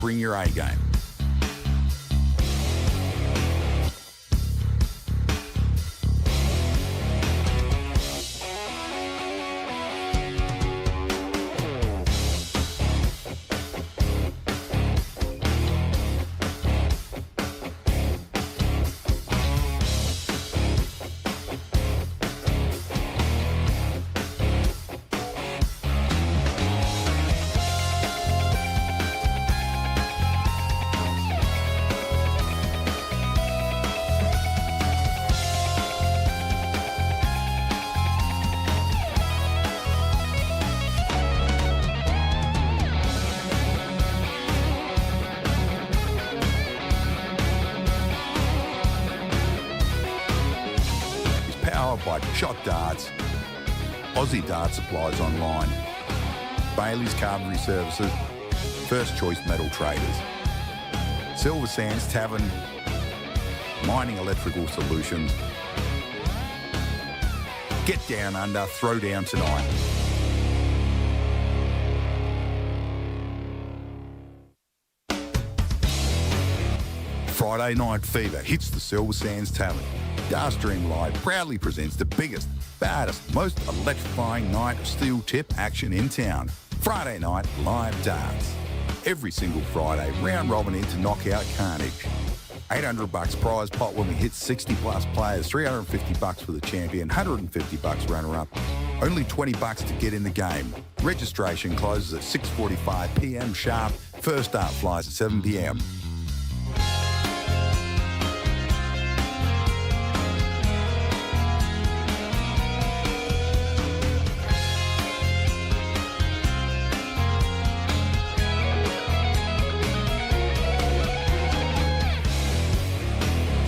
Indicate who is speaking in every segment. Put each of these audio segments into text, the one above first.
Speaker 1: bring your A game. Powered by Shot Darts, Aussie Dart Supplies Online, Bailey's Carpentry Services, First Choice Metal Traders, Silver Sands Tavern, Mining Electrical Solutions. Get down under, throw down tonight. Friday Night Fever hits the Silver Sands Tavern. Dartstream Live proudly presents the biggest, baddest, most electrifying night of steel tip action in town. Friday night live darts. Every single Friday, round robin into knockout carnage. $800 prize pot when we hit 60 plus players, $350 for the champion, $150 runner up. Only $20 to get in the game. Registration closes at 6:45 p.m. sharp. First start flies at 7 p.m.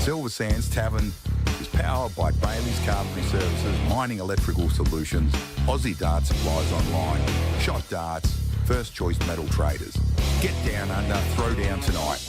Speaker 1: Silver Sands Tavern is powered by Bailey's Carpentry Services, Mining Electrical Solutions, Aussie Dart Supplies Online, Shot Darts, First Choice Metal Traders. Get down under, throw down tonight.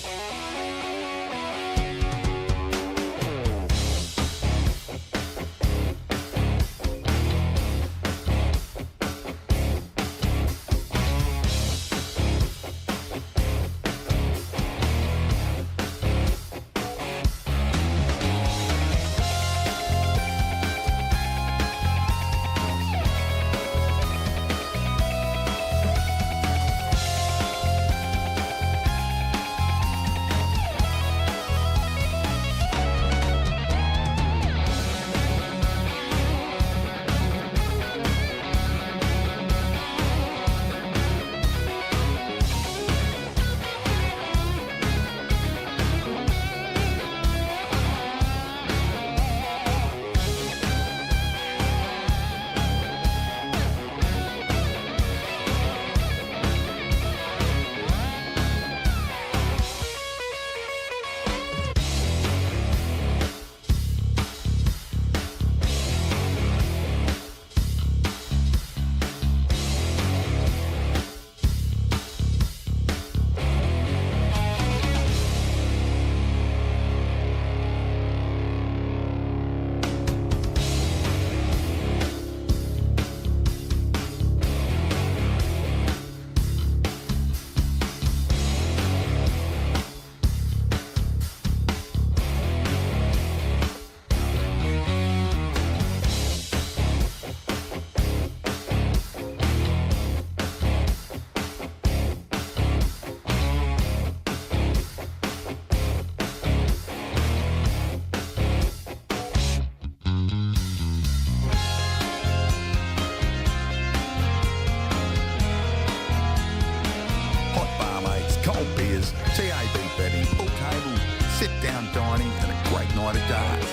Speaker 1: TAB betting, pool tables, sit-down dining and a great night of darts.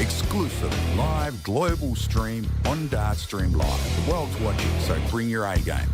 Speaker 1: Exclusive live global stream on Dartstream Live. The world's watching, so bring your A game.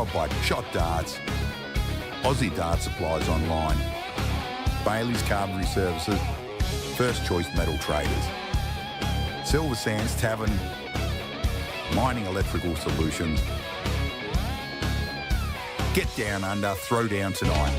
Speaker 1: powered by Shot Darts, Aussie Dart Supplies Online, Bailey's Carpentry Services, First Choice Metal Traders, Silver Sands Tavern, Mining Electrical Solutions. Get down under, throw down tonight.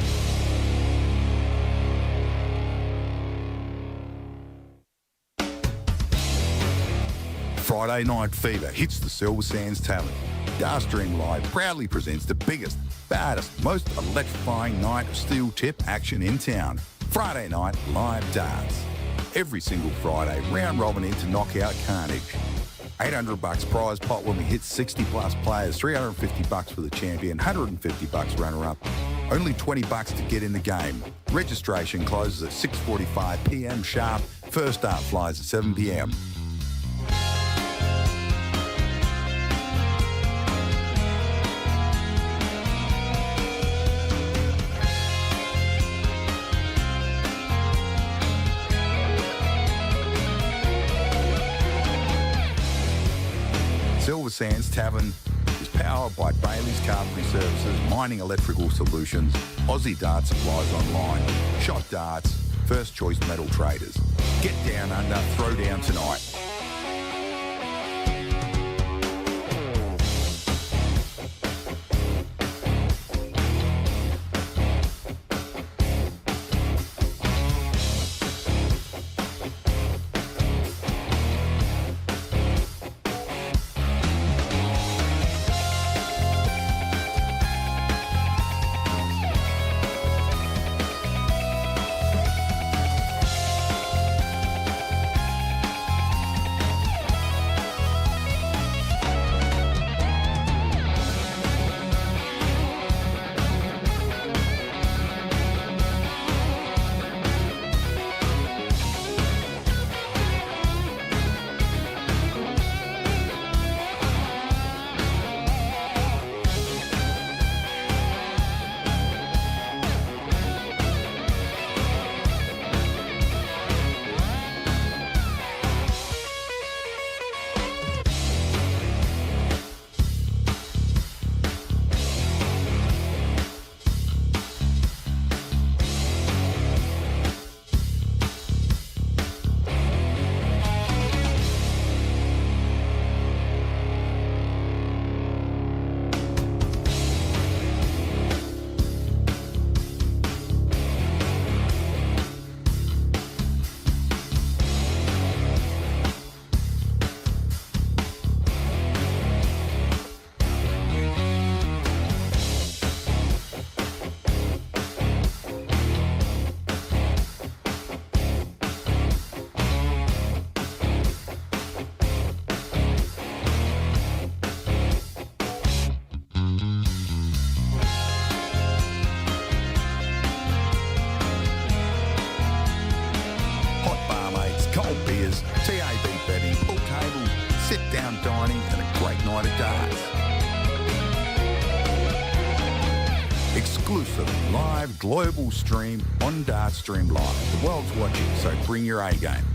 Speaker 1: Friday Night Fever hits the Silver Sands Tavern. Darstream Live proudly presents the biggest, baddest, most electrifying night of steel tip action in town. Friday night live darts. Every single Friday, round robin into knockout carnage. $800 prize pot when we hit 60 plus players, $350 for the champion, $150 runner up. Only $20 to get in the game. Registration closes at 6:45 p.m. sharp. First start flies at 7 p.m. Silver Sands Tavern is powered by Bailey's Carpentry Services, Mining Electrical Solutions, Aussie Dart Supplies Online, Shot Darts, First Choice Metal Traders. Get down under, throw down tonight. Dining and a great night of darts. Exclusive live global stream on Dartstream Live. The world's watching, so bring your A game.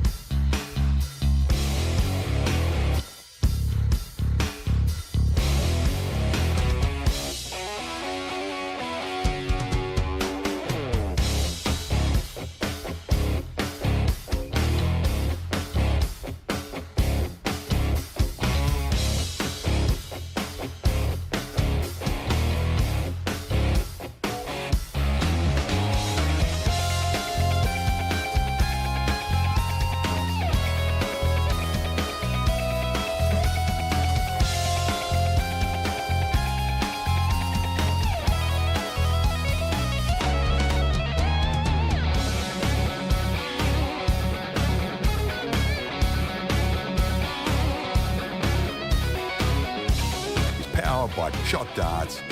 Speaker 1: By Shot Darts,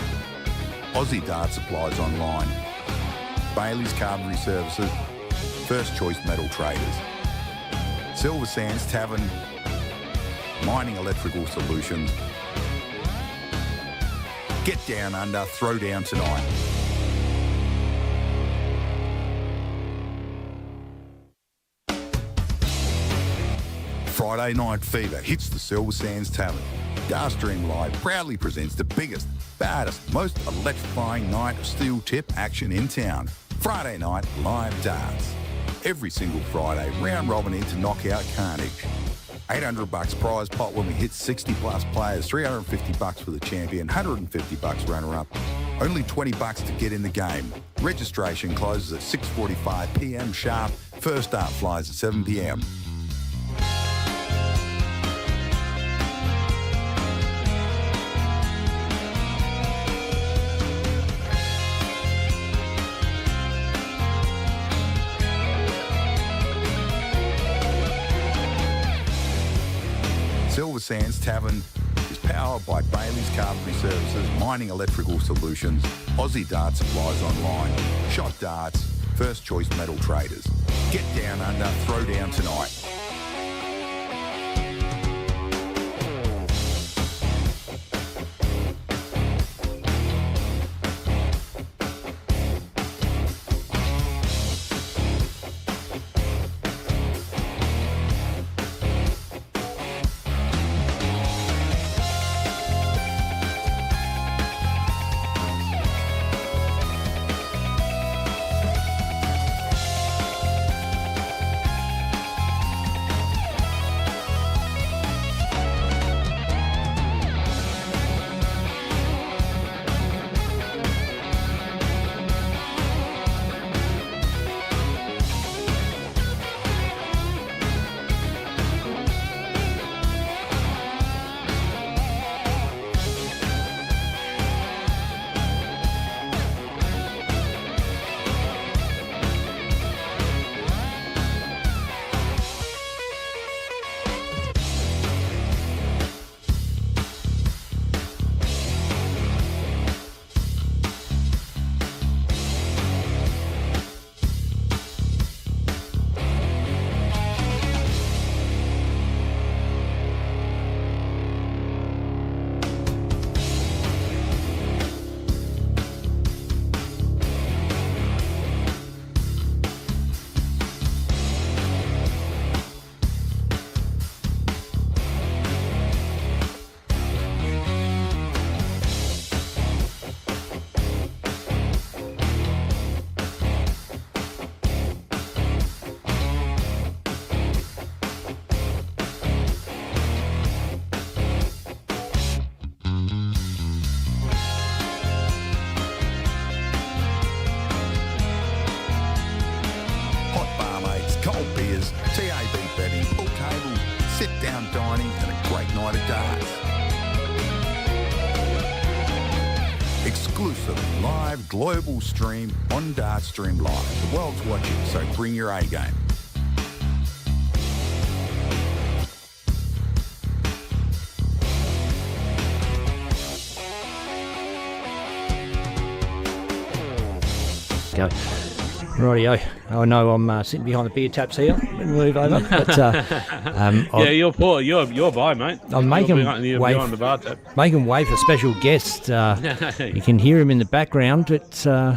Speaker 1: Aussie Dart Supplies Online, Bailey's Carpentry Services, First Choice Metal Traders, Silver Sands Tavern, Mining Electrical Solutions. Get down under, throw down tonight. Friday Night Fever hits the Silver Sands Tavern. Dartstream Live proudly presents the biggest, baddest, most electrifying night of steel tip action in town. Friday night live darts. Every single Friday, round robin into knockout carnage. $800 prize pot when we hit 60 plus players, $350 for the champion, $150 runner up. Only $20 to get in the game. Registration closes at 6:45 p.m. sharp. First start flies at 7 p.m. Silver Sands Tavern is powered by Bailey's Carpentry Services, Mining Electrical Solutions, Aussie Dart Supplies Online, Shot Darts, First Choice Metal Traders. Get down under, throw down tonight. Exclusive live global stream on Dartstream Live. The world's watching, so bring your A game.
Speaker 2: Go. Rightio. Oh no, I'm sitting behind the beer taps here. Move over. But,
Speaker 3: yeah, you're poor. You're by, mate.
Speaker 2: I'm making way
Speaker 3: behind the bar tap.
Speaker 2: Making way for special guest. You can hear him in the background. It's young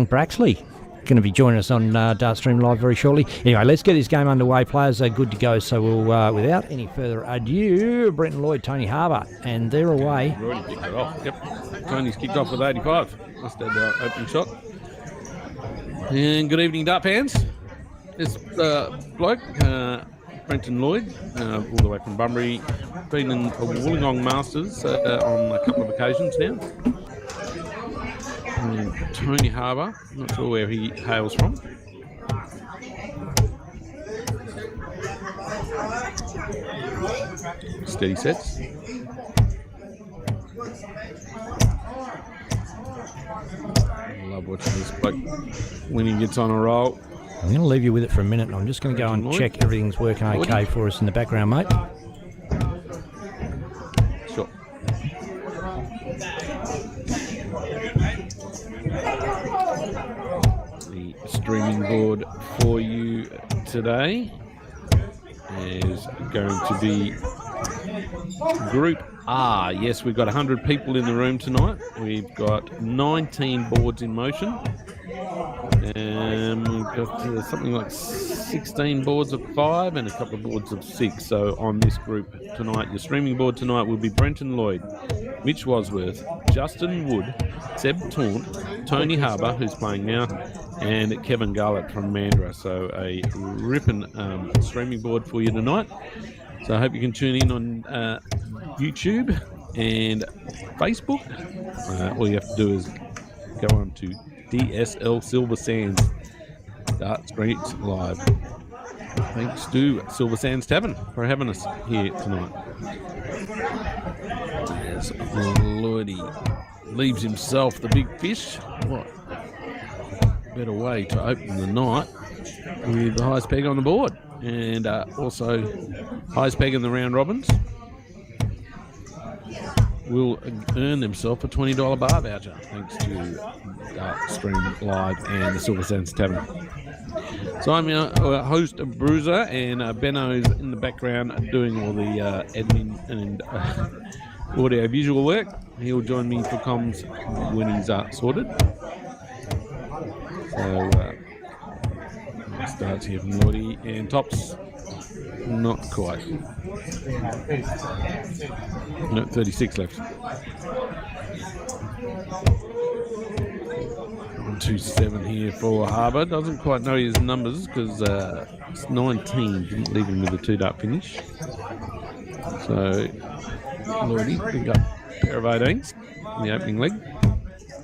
Speaker 2: Braxley going to be joining us on Dartstream Live very shortly. Anyway, let's get this game underway. Players are good to go, so we'll, without any further ado, Brenton Lloyd, Tony Harbour, and they're away.
Speaker 3: We've already kicked it off. Yep. Tony's kicked off with 85. Must have the opening shot. And good evening, Dart fans. This bloke, Brenton Lloyd, all the way from Bunbury, been in the Wollongong Masters on a couple of occasions now. And Tony Harbour, not sure where he hails from. Steady sets. I love watching this bloke when he gets on a roll.
Speaker 2: I'm going to leave you with it for a minute, and I'm just going to go and check everything's working okay for us in the background, mate.
Speaker 3: Sure. The streaming board for you today is going to be Group R. Yes, we've got 100 people in the room tonight. We've got 19 boards in motion. And we've got something like 16 boards of 5 and a couple of boards of 6. So on this group tonight, your streaming board tonight will be Brenton Lloyd, Mitch Wasworth, Justin Wood, Seb Taunt, Tony Harbour, who's playing now, and Kevin Garlett from Mandurah. So a ripping streaming board for you tonight. So I hope you can tune in on YouTube and Facebook. All you have to do is go on to DSL Silver Sands Dart Streams Live. Thanks to Silver Sands Tavern for having us here tonight. As Lloydie leaves himself the big fish. What better way to open the night with the highest peg on the board, and also highest peg in the round robins will earn themselves a $20 bar voucher thanks to Stream Live and the Silver Sands Tavern. So I'm your host, Bruiser, and Benno's in the background doing all the admin and audio visual work. He'll join me for comms when he's sorted. So starts here from Lloydie, and tops not quite. No, 36 left. 127 here for Harbour. Doesn't quite know his numbers because it's 19. Didn't leave him with a 2-dart finish. So Lloydie pick up a pair of 18s in the opening leg.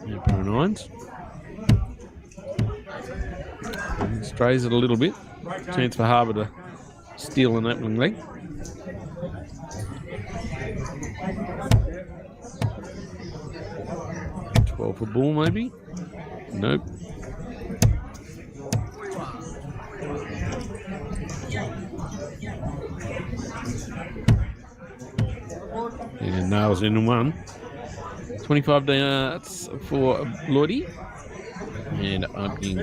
Speaker 3: And a pair of 9s. And strays it a little bit. Chance for Harbour to steal an opening leg. For ball maybe? Nope. And nails in one. 25 darts for Lloydie. And opening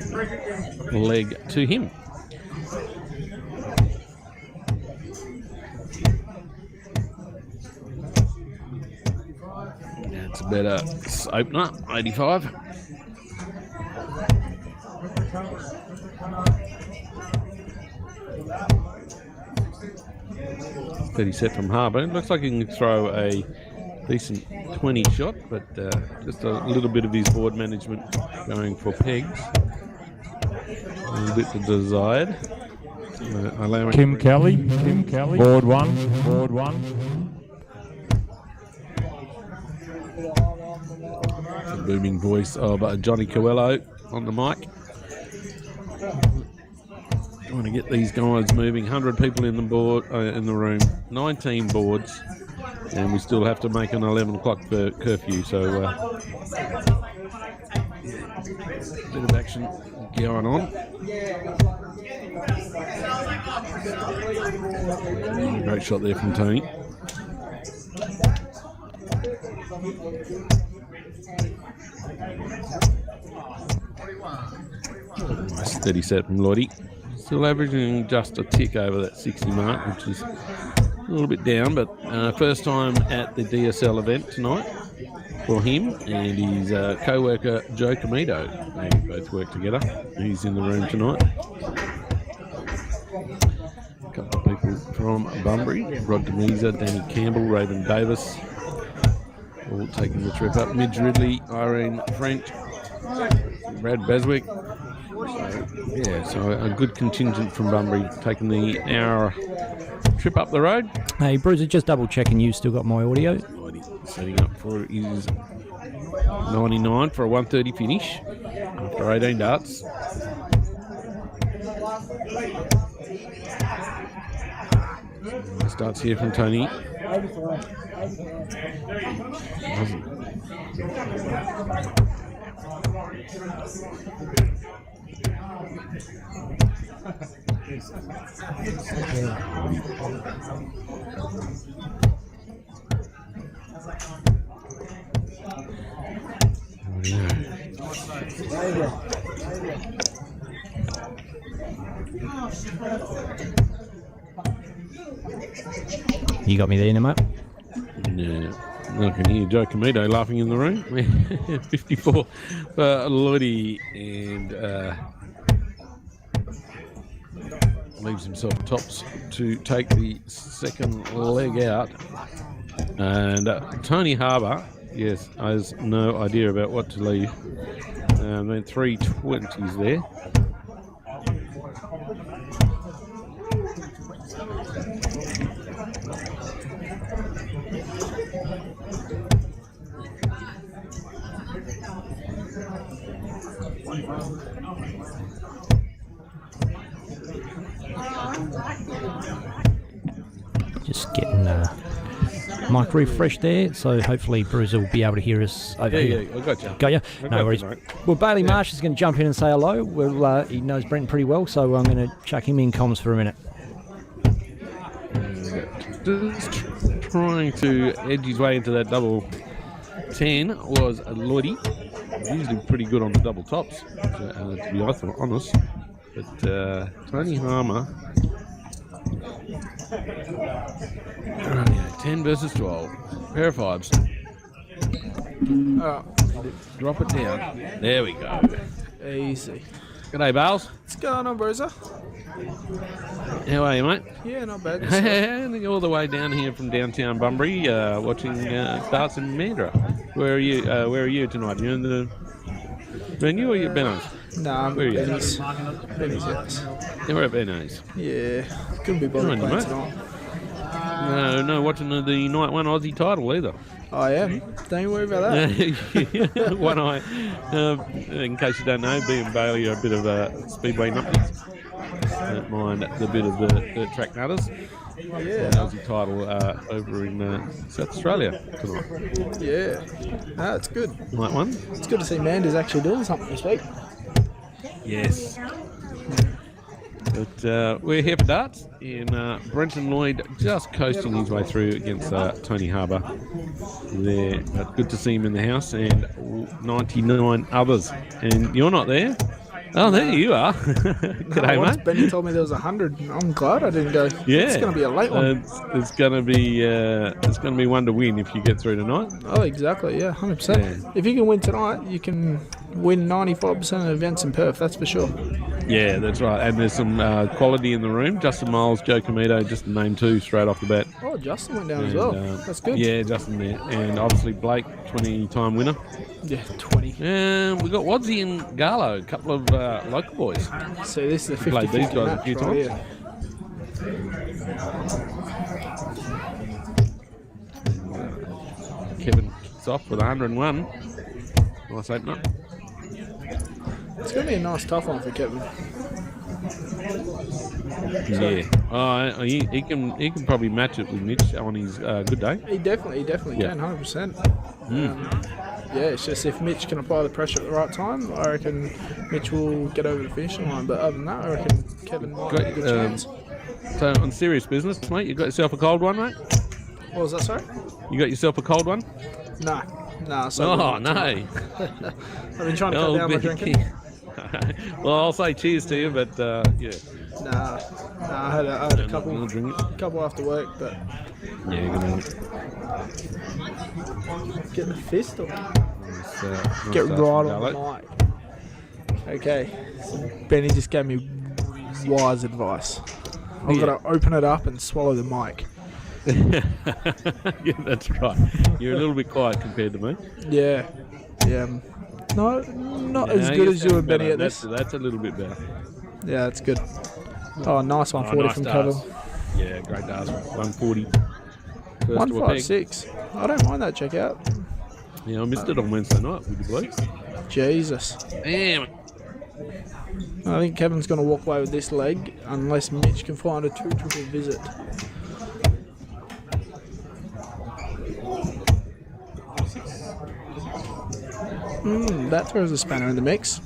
Speaker 3: leg to him. That's a better opener, 85. Steady set from Harbour. Looks like he can throw a decent 20 shot, but just a little bit of his board management going for pegs. A little bit desired.
Speaker 4: Kim Kelly, board one.
Speaker 3: The booming voice of Johnny Coelho on the mic. Trying to get these guys moving. 100 people in the board in the room. 19 boards, and we still have to make an 11 o'clock curfew. So bit of action going on. Great shot there from Tony. Nice steady set from Lloydie. Still averaging just a tick over that 60 mark, which is a little bit down, but first time at the DSL event tonight for him and his co-worker Joe Comito. They both work together. He's in the room tonight. A couple of people from Bunbury, Rod Demiza, Danny Campbell, Raven Davis, all taking the trip up. Midge Ridley, Irene French, Brad Beswick. So a good contingent from Bunbury taking the hour trip up the road.
Speaker 2: Hey, Bruiser, just double checking you've still got my audio.
Speaker 3: Setting up for his 99 for a 130 finish after 18 darts. Starts here from Tony.
Speaker 2: You got me there, mate.
Speaker 3: Yeah, I can hear Joe Comito laughing in the room. 54 for Lloydie and leaves himself tops to take the second leg out. And Tony Harbour, yes, has no idea about what to leave. Then 320s there.
Speaker 2: Just getting mic refresh there, so hopefully Bruiser will be able to hear us over here.
Speaker 3: Yeah, I got you.
Speaker 2: Got you?
Speaker 3: I
Speaker 2: No
Speaker 3: got
Speaker 2: worries.
Speaker 3: you, mate.
Speaker 2: Well, Bailey Marsh is going to jump in and say hello. Well, he knows Brenton pretty well, so I'm going to chuck him in comms for a minute.
Speaker 3: Just trying to edge his way into that double 10 was Lloydie. Usually pretty good on the double tops, to be honest. But Tony Harmer, 10 versus 12, pair of fives. Drop it down. There we go.
Speaker 5: Easy.
Speaker 3: G'day, Bales.
Speaker 5: What's going on, Bruiser?
Speaker 3: How are you, mate?
Speaker 5: Yeah, not bad. Yourself?
Speaker 3: All the way down here from downtown Bunbury, watching darts in Mandurah. Where are you? Where are you tonight? You in the venue or you at Benno's?
Speaker 5: Nah, I'm
Speaker 3: Where are you?
Speaker 5: Benny's. Benny's house.
Speaker 3: Yeah, we're at Benno's.
Speaker 5: Yeah, couldn't be bothered
Speaker 3: Good on you,
Speaker 5: playing
Speaker 3: mate.
Speaker 5: tonight.
Speaker 3: No, watching the night one Aussie title either.
Speaker 5: I am. Don't you worry about that.
Speaker 3: One eye. In case you don't know, B and Bailey are a bit of speedway nuppies. Don't mind the bit of the track nutters.
Speaker 5: Yeah.
Speaker 3: Aussie title over in South Australia tonight.
Speaker 5: Yeah. No, it's good.
Speaker 3: Night one.
Speaker 5: It's good to see Manders actually doing something this week.
Speaker 3: Yes. But we're here for darts, and Brenton Lloyd just coasting his way through against Tony Harbour there. But good to see him in the house, and 99 others. And you're not there? Oh, there you are. G'day,
Speaker 5: Once
Speaker 3: mate.
Speaker 5: Benny told me there was 100. I'm glad I didn't go.
Speaker 3: Yeah,
Speaker 5: It's going to be a late one.
Speaker 3: It's going to be one to win if you get through tonight.
Speaker 5: Oh, exactly. Yeah, 100%.
Speaker 3: Yeah.
Speaker 5: If you can win tonight, you can win 95% of events in Perth. That's for sure.
Speaker 3: Yeah, that's right. And there's some quality in the room. Justin Miles, Joe Comito, just name two straight off the bat.
Speaker 5: Oh, Justin went down as
Speaker 3: And,
Speaker 5: well. That's good.
Speaker 3: Yeah, Justin there. And obviously Blake, 20-time winner.
Speaker 5: Yeah, 20.
Speaker 3: And we've got Wadsy and Garlo, a couple of local boys.
Speaker 5: So this is the
Speaker 3: Played
Speaker 5: 50-50
Speaker 3: these guys a
Speaker 5: match
Speaker 3: few
Speaker 5: right
Speaker 3: times.
Speaker 5: here.
Speaker 3: Kevin kicks off with 101. Nice opener.
Speaker 5: It's going to be a nice tough one for Kevin.
Speaker 3: Yeah. Oh, he can probably match it with Mitch on his good day.
Speaker 5: He definitely
Speaker 3: Yeah.
Speaker 5: can, 100%. Yeah, it's just if Mitch can apply the pressure at the right time, I reckon Mitch will get over the finishing line. But other than that, I reckon Kevin might have a good chance.
Speaker 3: So on serious business, mate, you got yourself a cold one, mate?
Speaker 5: What was that, sorry?
Speaker 3: You got yourself a cold one?
Speaker 5: Nah. So
Speaker 3: Oh, no.
Speaker 5: I've been trying to cut down my drinking.
Speaker 3: Well, I'll say cheers to you, but yeah.
Speaker 5: Nah, I had a
Speaker 3: I'll drink it.
Speaker 5: couple after work, but
Speaker 3: Yeah, good on.
Speaker 5: get the fist or
Speaker 3: Nice,
Speaker 5: get
Speaker 3: nice
Speaker 5: right
Speaker 3: start
Speaker 5: on
Speaker 3: from
Speaker 5: the mic. Okay, so Benny just gave me wise advice. I've got to open it up and swallow the mic.
Speaker 3: Yeah, that's right. You're a little bit quiet compared to me.
Speaker 5: Yeah. No, not as
Speaker 3: No,
Speaker 5: good
Speaker 3: you
Speaker 5: as you
Speaker 3: sound
Speaker 5: and Benny
Speaker 3: better.
Speaker 5: at this.
Speaker 3: That's a little bit better.
Speaker 5: Yeah, that's good. Oh, nice 140
Speaker 3: nice
Speaker 5: from
Speaker 3: darts.
Speaker 5: Kevin.
Speaker 3: Yeah, great darts. 140. First to a peg.
Speaker 5: 156. I don't mind that check out.
Speaker 3: Yeah, I missed it on Wednesday night with the Blues.
Speaker 5: Jesus.
Speaker 3: Damn.
Speaker 5: I think Kevin's going to walk away with this leg unless Mitch can find a 2-triple visit. That throws a spanner in the mix.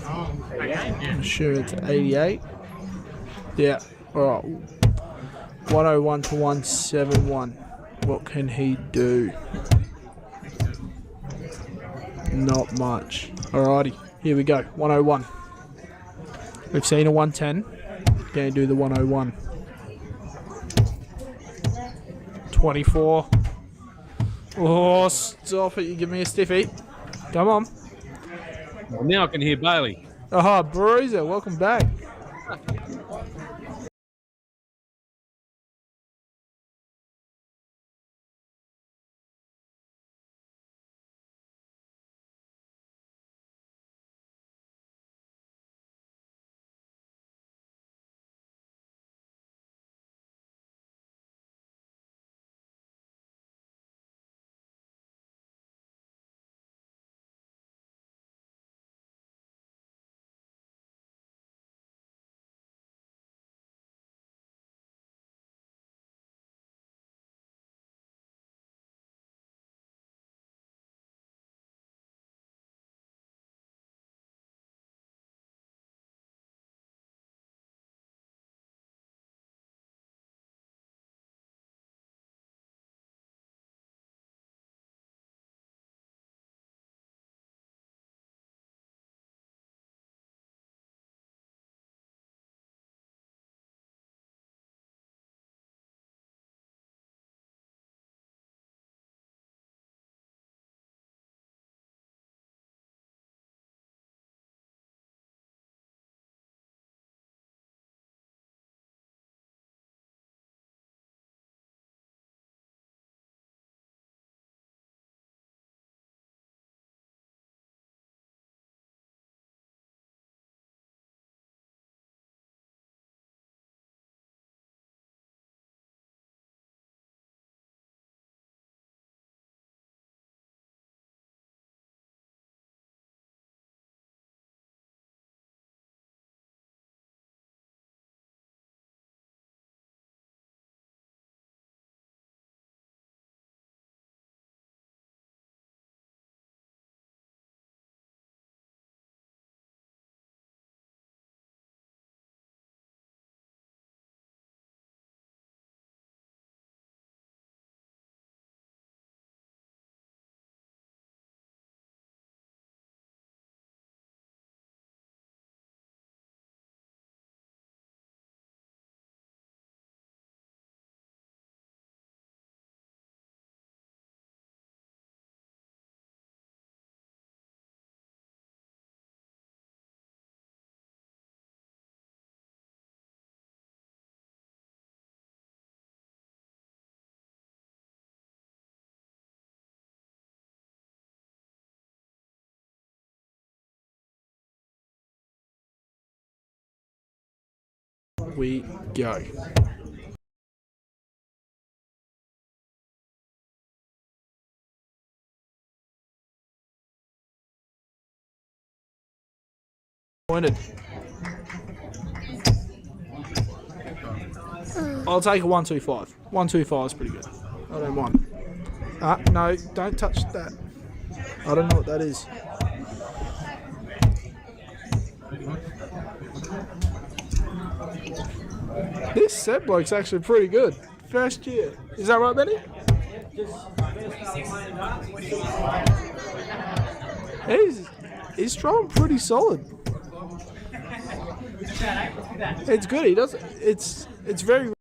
Speaker 5: I'm sure it's 88. Yeah. All right. 101 to 171. What can he do? Not much. Alrighty, here we go. 101. We've seen a 110. Going to do the 101. 24. Oh, stop it. You give me a stiffy. Come on.
Speaker 3: Well, now I can hear Bailey.
Speaker 5: Aha, Bruiser, welcome back. We go. Pointed. I'll take a 125. 125 is pretty good. I don't mind. No, don't touch that. I don't know what that is. This set bloke's actually pretty good. First year. Is that right, Benny? He's throwing pretty solid. It's good. He does. It's very.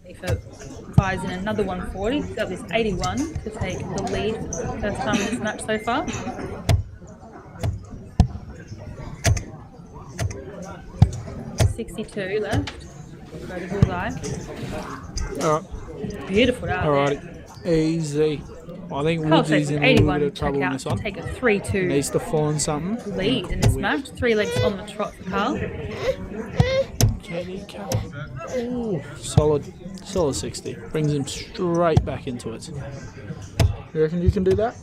Speaker 6: Schaefer fires in another 140. He's got this 81 to take the lead for the first time in this match so far. .62 left. Go to bullseye.
Speaker 5: All right.
Speaker 6: Beautiful dart.
Speaker 5: Alrighty. Easy. I think
Speaker 6: Carl
Speaker 5: Woodsy's
Speaker 6: Schaefer,
Speaker 5: in a little
Speaker 6: 81
Speaker 5: bit of
Speaker 6: check
Speaker 5: trouble in
Speaker 6: out
Speaker 5: this
Speaker 6: to
Speaker 5: one.
Speaker 6: take a 3-2
Speaker 5: Needs to find something.
Speaker 6: lead in this match. 3 legs on the trot for Carl.
Speaker 5: Can he come? Ooh, solid 60. Brings him straight back into it. You reckon you can do that?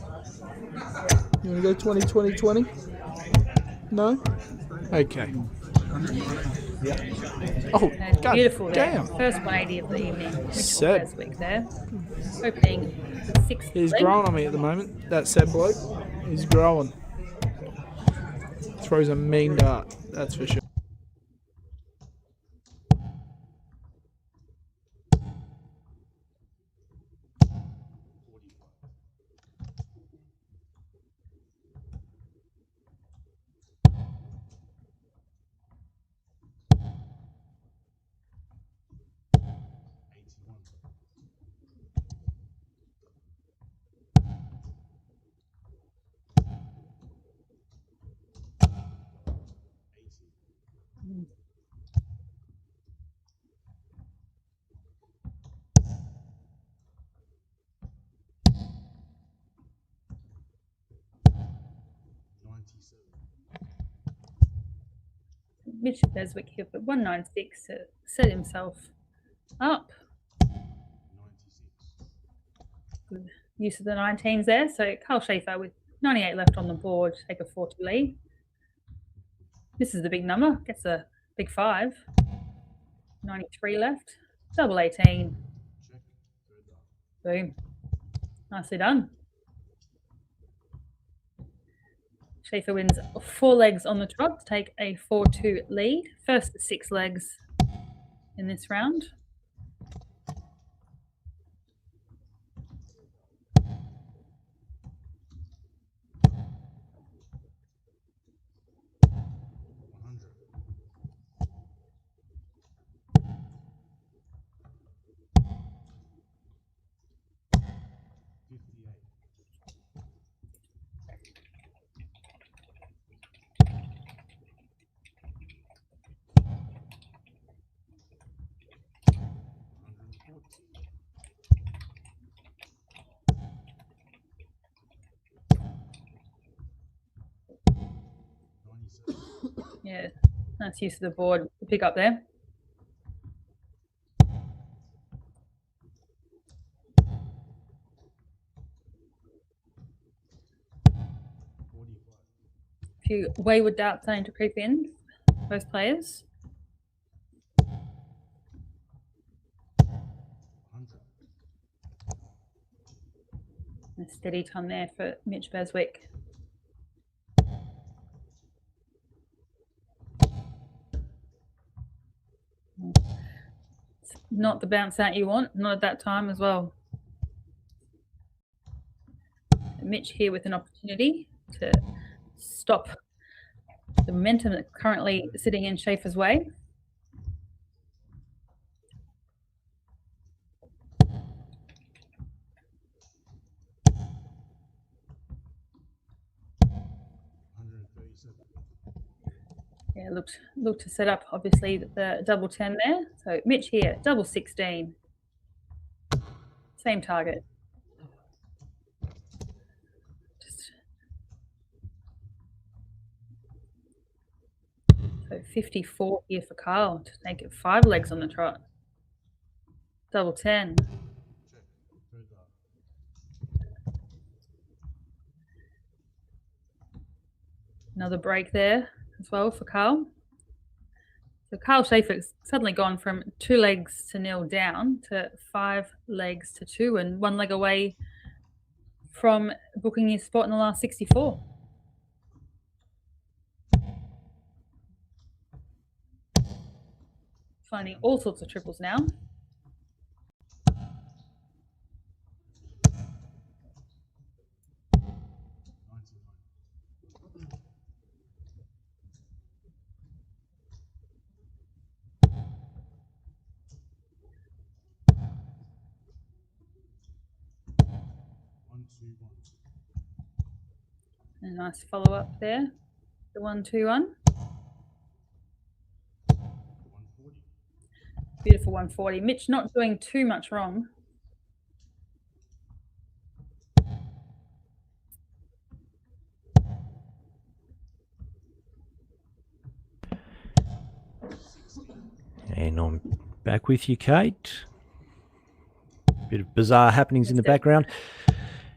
Speaker 5: You want to go 20, 20, 20? No? Okay. Oh, God
Speaker 6: Beautiful there.
Speaker 5: damn.
Speaker 6: First 180 of the evening. Mitchell
Speaker 5: Seb.
Speaker 6: Beswick there. Opening the 6th
Speaker 5: He's
Speaker 6: leg.
Speaker 5: growing on me at the moment. That Seb bloke. He's growing. Throws a mean dart, that's for sure.
Speaker 6: Mitch Beswick here for 196 to set himself up. Good use of the 19s there. So Carl Schaefer with 98 left on the board to take a 4-2 lead. This is the big number. Gets a big 5. 93 left. Double 18. Boom. Nicely done. Schaefer wins 4 legs on the trot to take a 4-2 lead. First 6 legs in this round. Yeah, nice use of the board to pick up there. A few wayward darts starting to creep in, both players. A steady time there for Mitch Beswick. It's not the bounce out you want, not at that time as well. Mitch here with an opportunity to stop the momentum that's currently sitting in Schaefer's way. Yeah, looked to set up obviously the double 10 there. So Mitch here, double 16. Same target. So 54 here for Carl to make it 5 legs on the trot. Double 10. Another break there as well for Carl. So Carl Schaefer's suddenly gone from 2 legs to 0 down to 5 legs to 2 and 1 leg away from booking his spot in the last 64. Finding all sorts of triples now. A nice follow up there. The 1-2-1. Beautiful 140. Mitch not doing too much wrong.
Speaker 2: And I'm back with you, Kate. Bit of bizarre happenings in the background.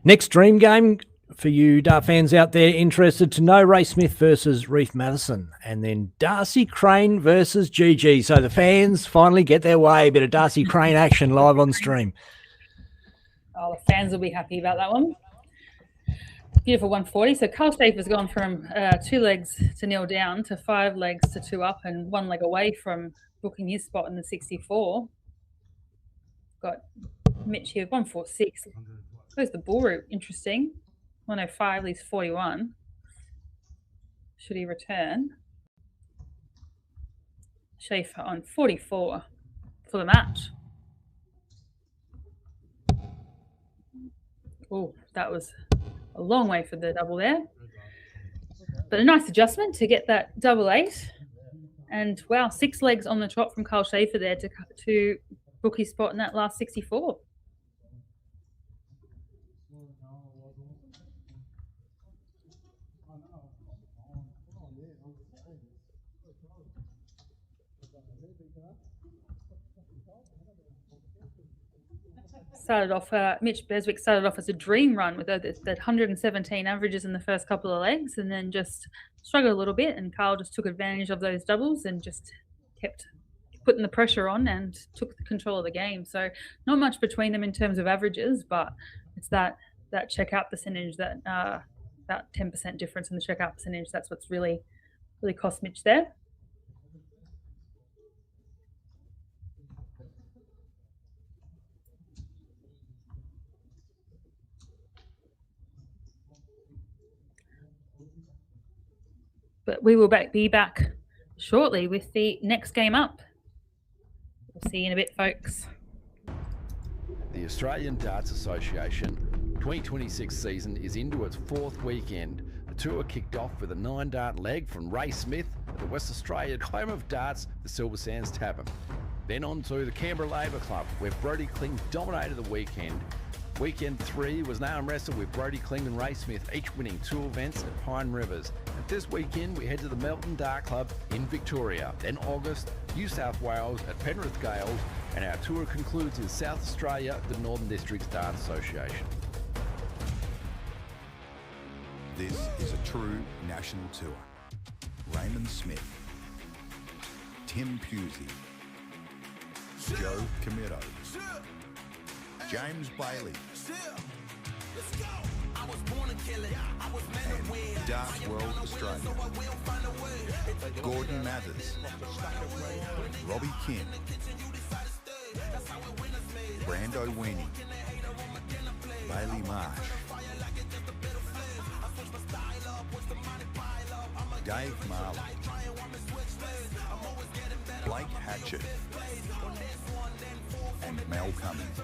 Speaker 2: Next dream game for you dart fans out there interested to know, Ray Smith versus Reef Madison, and then Darcy Crane versus Gigi. So the fans finally get their way. A bit of Darcy Crane action live on stream.
Speaker 6: Oh, the fans will be happy about that one. Beautiful 140. So Carl Schaefer's gone from 2 legs to nil down to 5 legs to 2 up and 1 leg away from booking his spot in the 64. Got Mitch here, 146. Where's the bull route? Interesting. 105 leaves 41. Should he return? Schaefer on 44 for the match. Oh, that was a long way for the double there. But a nice adjustment to get that double 8. And wow, 6 legs on the trot from Carl Schaefer there to book his spot in that last 64. Started off, Mitch Beswick started off as a dream run with that 117 averages in the first couple of legs, and then just struggled a little bit, and Carl just took advantage of those doubles and just kept putting the pressure on and took the control of the game. So not much between them in terms of averages, but it's that checkout percentage, that 10% difference in the checkout percentage. That's what's really cost Mitch there. But we will be back shortly with the next game up. We'll see you in a bit, folks.
Speaker 7: The Australian Darts Association 2026 season is into its 4th weekend. The tour kicked off with a 9-dart leg from Ray Smith at the West Australian home of darts, the Silver Sands Tavern. Then on to the Canberra Labour Club, where Brodie Kling dominated the weekend. Weekend 3 was an arm wrestle with Brodie Kling and Ray Smith, each winning 2 events at Pine Rivers. And this weekend we head to the Melton Dart Club in Victoria. Then August, New South Wales at Penrith Gales, and our tour concludes in South Australia at the Northern Districts Dart Association.
Speaker 1: This is a true national tour. Raymond Smith, Tim Pusey, Joe Comito, James Bailey, and Darts World Australia, Gordon Mathers, Robbie Kim, Brando Weenie, Bailey Marsh, Dave Marley, Blake Hatchett, and Mel Cummings.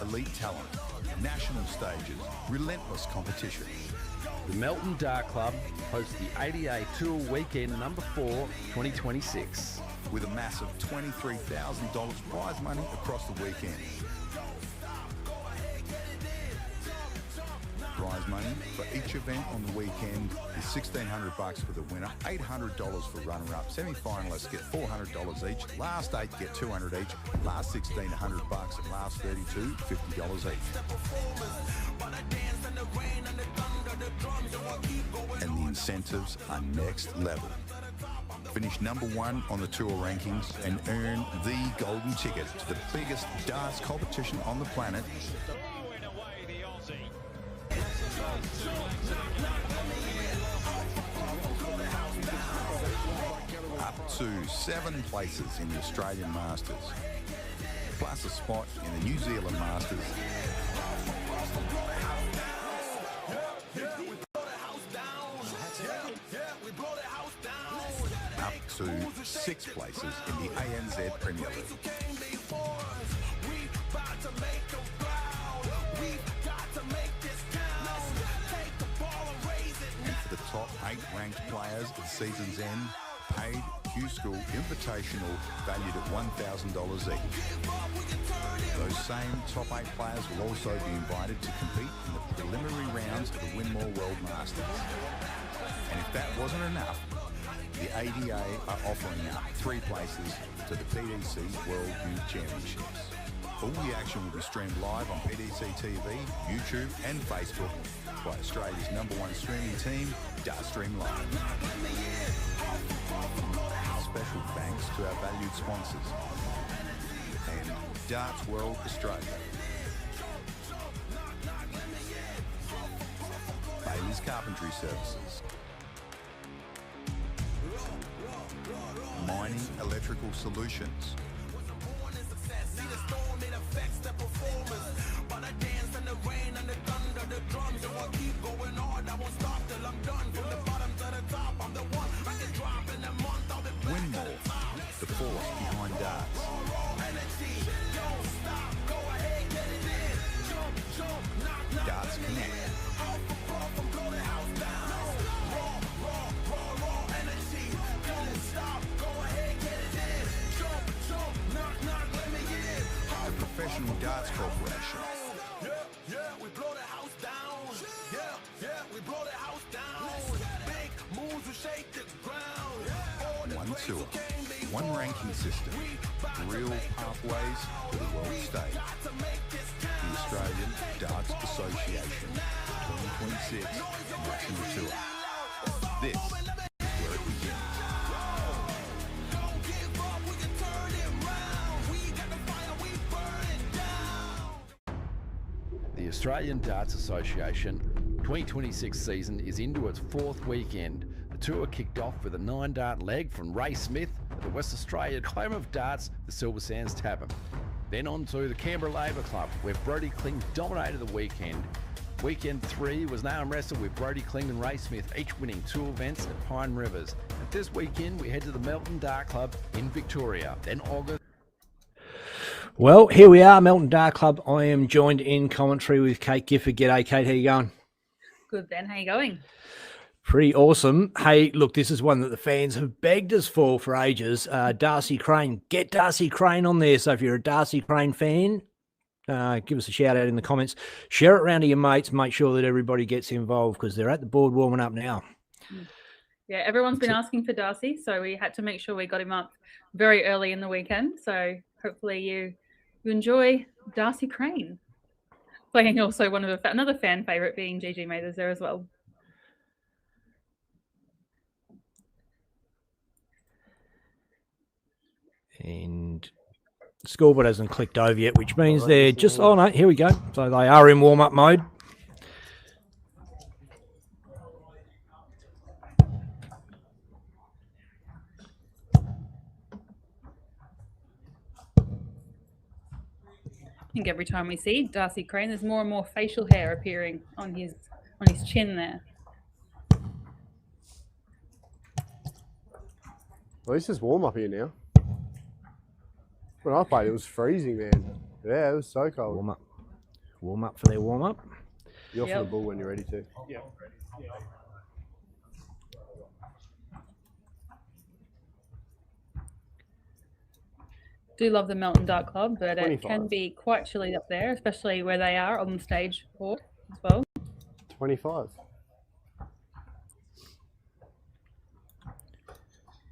Speaker 1: Elite talent, national stages, relentless competition.
Speaker 7: The Melton Dart Club hosts the ADA Tour Weekend number 4, 2026.
Speaker 1: With a massive $23,000 prize money across the weekend. Prize money for each event on the weekend is $1,600 for the winner, $800 for runner-up. Semi-finalists get $400 each. Last 8 get $200 each. Last 16, $100, and last 32, $50 each. And the incentives are next level. Finish number 1 on the tour rankings and earn the golden ticket to the biggest darts competition on the planet. Up to 7 places in the Australian Masters, plus a spot in the New Zealand Masters. Up to 6 places in the ANZ Premier League. top 8 ranked players at season's end, paid Q-School Invitational valued at $1,000 each. Those same top 8 players will also be invited to compete in the preliminary rounds of the Winmore World Masters. And if that wasn't enough, the ADA are offering up 3 places to the PDC World Youth Championships. All the action will be streamed live on PDC TV, YouTube and Facebook by Australia's #1 streaming team, Dartstream Live. Special thanks to our valued sponsors and Darts World Australia. Bailey's Carpentry Services. Mining Electrical Solutions. Winmore, the force behind darts. Darts Connect. The Professional Darts Corporation.
Speaker 8: We blow the house down. We blow the house down. Big moves will shake the ground.
Speaker 1: One tour, one ranking system, real pathways to the world stage. The Australian Darts Association 2026 National Tour. This is where it begins.
Speaker 7: The Australian Darts Association 2026 season is into its 4th weekend. The tour kicked off with a 9-dart leg from Ray Smith at the West Australian home of darts, the Silver Sands Tavern. Then on to the Canberra Labour Club, where Brodie Kling dominated the weekend. Weekend 3 was now wrestled with Brodie Kling and Ray Smith, each winning 2 events at Pine Rivers. And this weekend we head to the Melton Dart Club in Victoria. Then August.
Speaker 2: Well, here we are, Melton Dart Club. I am joined in commentary with Kate Gifford. G'day, Kate. How you going?
Speaker 6: Good, Ben. How you going?
Speaker 2: Pretty awesome. Hey, look, this is one that the fans have begged us for ages. Darcy Crane. Get Darcy Crane on there. So if you're a Darcy Crane fan, give us a shout out in the comments. Share it around to your mates. Make sure that everybody gets involved because they're at the board warming up now.
Speaker 6: Yeah, everyone's been asking for Darcy, so we had to make sure we got him up very early in the weekend. So hopefully you enjoy Darcy Crane. Playing also one of another fan favourite being GG Mathers there as well.
Speaker 2: And the scoreboard hasn't clicked over yet, which means they're just... Oh, no, here we go. So they are in warm-up mode.
Speaker 6: I think every time we see Darcy Crane, there's more and more facial hair appearing on his chin there.
Speaker 9: Well, it's just warm up here now. When I played, it was freezing, man. Yeah, it was so cold.
Speaker 2: Warm up for their warm up.
Speaker 9: You're off the ball when you're ready to.
Speaker 5: Yeah.
Speaker 6: Do love the Melton Dart Club, but it can be quite chilly up there, especially where they are on the stage board as well.
Speaker 9: 25.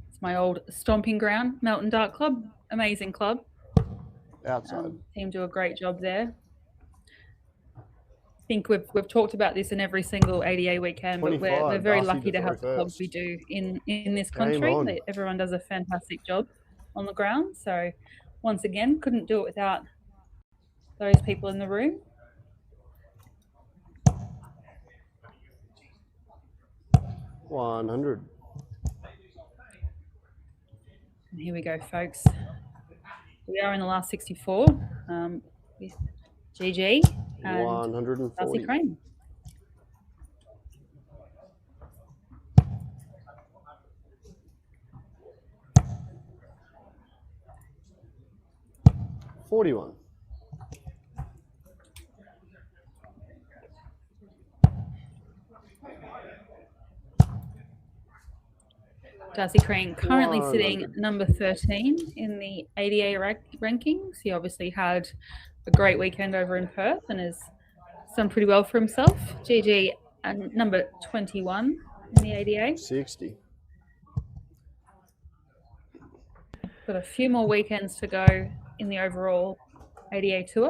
Speaker 6: It's my old stomping ground, Melton Dart Club. Amazing club.
Speaker 9: Outside.
Speaker 6: Team do a great job there. I think we've talked about this in every single ADA weekend, but we're very lucky to have the clubs we do in this country. Everyone does a fantastic job on the ground. So once again, couldn't do it without those people in the room.
Speaker 9: $100.
Speaker 6: And here we go, folks. We are in the last 64. With GG and
Speaker 9: 140.
Speaker 6: Darcy Crane.
Speaker 9: $41.
Speaker 6: Darcy Crane currently sitting
Speaker 9: 100.
Speaker 6: number 13 in the ADA rankings. He obviously had a great weekend over in Perth and has done pretty well for himself. GG number 21 in the ADA.
Speaker 9: 60.
Speaker 6: Got a few more weekends to go in the overall ADA tour.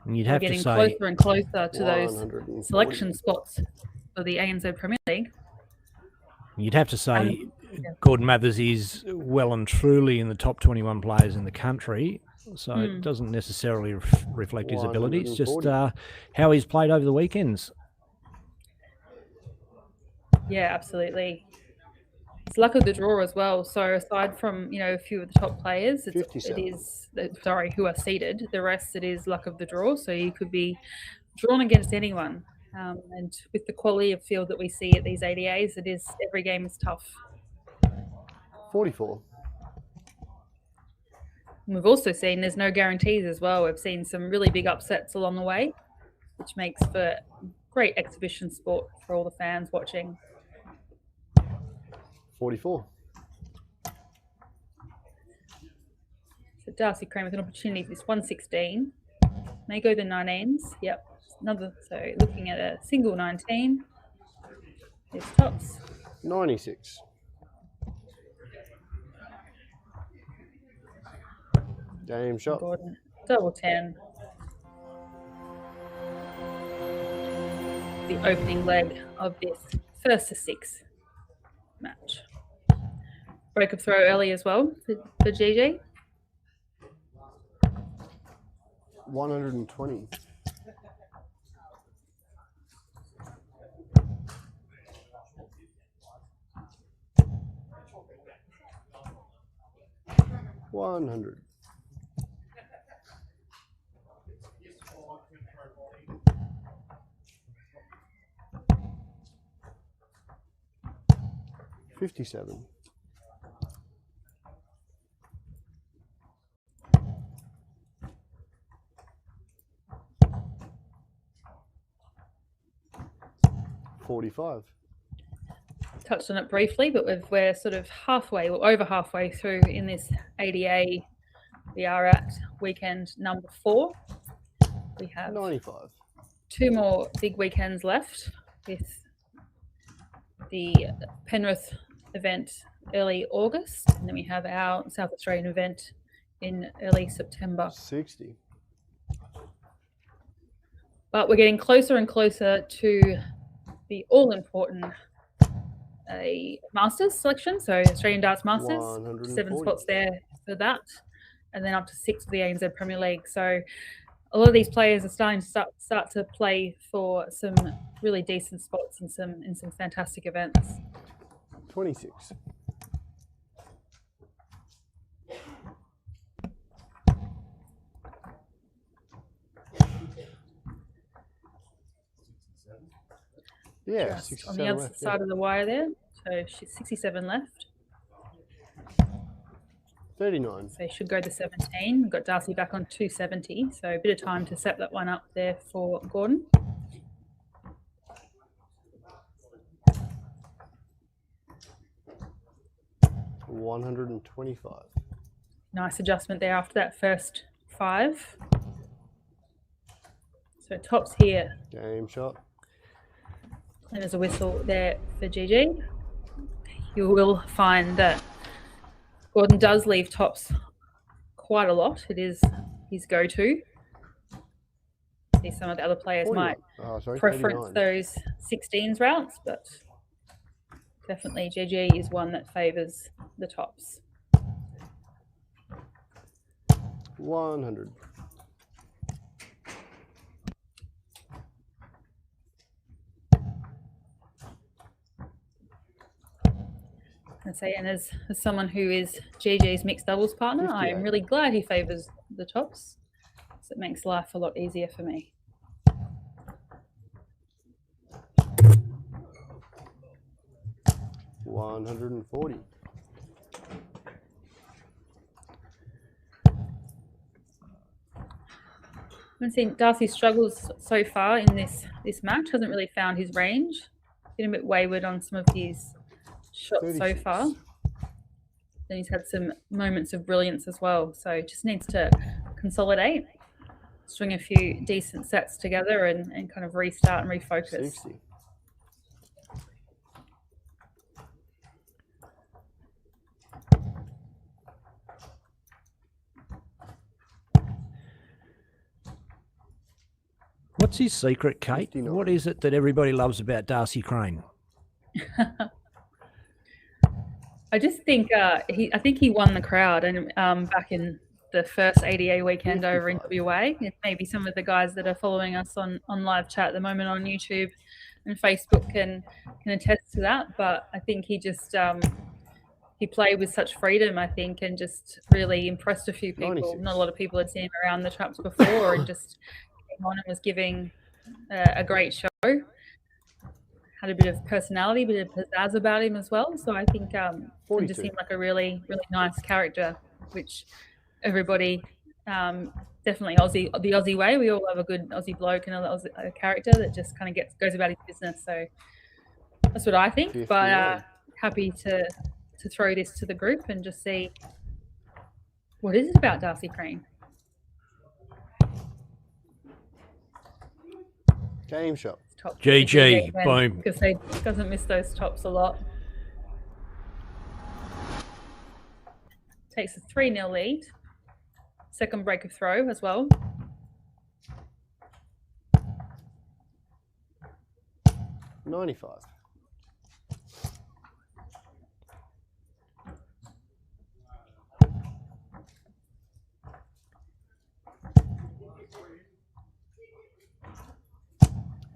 Speaker 2: And you'd
Speaker 6: We're
Speaker 2: have to
Speaker 6: getting
Speaker 2: say,
Speaker 6: closer and closer to those
Speaker 9: 140.
Speaker 6: selection spots for the ANZ Premier League.
Speaker 2: you'd have to say, Gordon Mathers is well and truly in the top 21 players in the country. So it doesn't necessarily reflect his abilities, just
Speaker 9: 140.
Speaker 2: how he's played over the weekends.
Speaker 6: Yeah, absolutely. It's luck of the draw as well. So aside from, a few of the top players, it
Speaker 9: 57.
Speaker 6: is, who are seeded, the rest, it is luck of the draw. So you could be drawn against anyone. And with the quality of field that we see at these ADAs, every game is tough.
Speaker 9: 44.
Speaker 6: And we've also seen there's no guarantees as well. We've seen some really big upsets along the way, which makes for great exhibition sport for all the fans watching.
Speaker 9: 44.
Speaker 6: So Darcy Crane with an opportunity for this 116. May go the 19s. Yep. So looking at a single 19. There's tops.
Speaker 9: 96. Game shot.
Speaker 6: Gordon. Double 10. The opening leg of this first to 6 match. Break of throw early as well for GG.
Speaker 9: 120. $100. $57. $45.
Speaker 6: Touched on it briefly, but we're sort of halfway or over halfway through in this ADA. We are at weekend number 4. We have
Speaker 9: 95.
Speaker 6: 2 more big weekends left with the Penrith event early August, and then we have our South Australian event in early September.
Speaker 9: 60.
Speaker 6: But we're getting closer and closer to the all-important Masters selection, so Australian Darts Masters, 7 spots there for that, and then up to 6 for the ANZ Premier League. So a lot of these players are starting to start to play for some really decent spots in some fantastic events.
Speaker 9: 26. Yeah,
Speaker 6: Just on the other side of the wire there. So she's 67 left.
Speaker 9: 39.
Speaker 6: So should go to 17. We've got Darcy back on 270. So a bit of time to set that one up there for Gordon.
Speaker 9: $125.
Speaker 6: Nice adjustment there after that first 5. So tops here.
Speaker 9: Game shot.
Speaker 6: And there's a whistle there for GG. You will find that Gordon does leave tops quite a lot. It is his go-to. See, some of the other players
Speaker 9: 40.
Speaker 6: might preference
Speaker 9: 39.
Speaker 6: those 16s routes, but definitely GG is one that favours the tops.
Speaker 9: 100.
Speaker 6: And as someone who is GG's mixed doubles partner, I am really glad he favours the tops. So it makes life a lot easier for me.
Speaker 9: $140.
Speaker 6: I've seen Darcy struggles so far in this match. Hasn't really found his range. Been a bit wayward on some of his shots so
Speaker 9: 36.
Speaker 6: far. Then he's had some moments of brilliance as well. So just needs to consolidate, string a few decent sets together and kind of restart and refocus.
Speaker 9: 60.
Speaker 2: What's his secret, Kate?
Speaker 9: 59.
Speaker 2: What is it that everybody loves about Darcy Crane?
Speaker 6: I just think I think he won the crowd and back in the first ADA weekend over in
Speaker 9: 55.
Speaker 6: WA. Maybe some of the guys that are following us on live chat at the moment on YouTube and Facebook can attest to that. But I think he just he played with such freedom, I think, and just really impressed a few people.
Speaker 9: 96.
Speaker 6: Not a lot of people had seen him around the traps before, and just came on and was giving a great show. Had a bit of personality, a bit of pizzazz about him as well. So I think it just
Speaker 9: 42.
Speaker 6: seemed like a really, really nice character, which everybody definitely the Aussie way. We all love a good Aussie bloke and a character that just kind of goes about his business. So that's what I think.
Speaker 9: 51.
Speaker 6: But happy to throw this to the group and just see what is it about Darcy Crane.
Speaker 9: Game shot.
Speaker 6: Top
Speaker 2: GG, boom.
Speaker 6: Because he doesn't miss those tops a lot. Takes a 3-0 lead. Second break of throw as well.
Speaker 9: $95.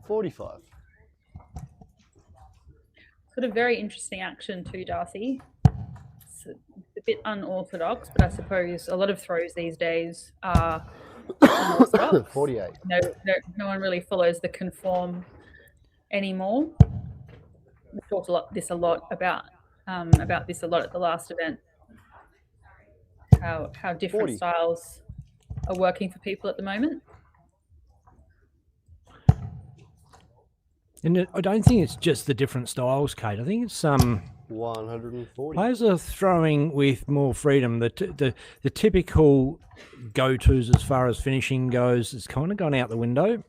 Speaker 9: $45.
Speaker 6: Sort of very interesting action too, Darcy. It's a bit unorthodox, but I suppose a lot of throws these days are unorthodox.
Speaker 9: 48.
Speaker 6: No one really follows the conform anymore. We talked about this a lot at the last event. How different
Speaker 9: 40.
Speaker 6: styles are working for people at the moment.
Speaker 2: And I don't think it's just the different styles, Kate. I think it's
Speaker 9: 140.
Speaker 2: players are throwing with more freedom. The typical go-tos as far as finishing goes has kind of gone out the window.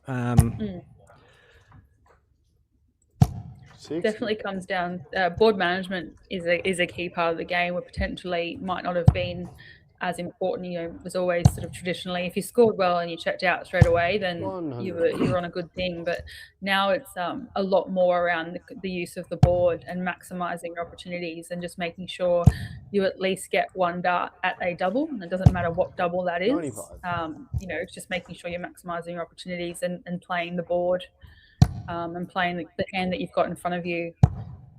Speaker 9: 60.
Speaker 6: Definitely comes down. Board management is a key part of the game, where potentially might not have been as important. You know, it was always sort of traditionally, if you scored well and you checked out straight away, then you were on a good thing. But now it's a lot more around the use of the board and maximising your opportunities and just making sure you at least get one dart at a double. And it doesn't matter what double that is.
Speaker 9: 95.
Speaker 6: You know, it's just making sure you're maximising your opportunities and playing the board and playing the hand that you've got in front of you.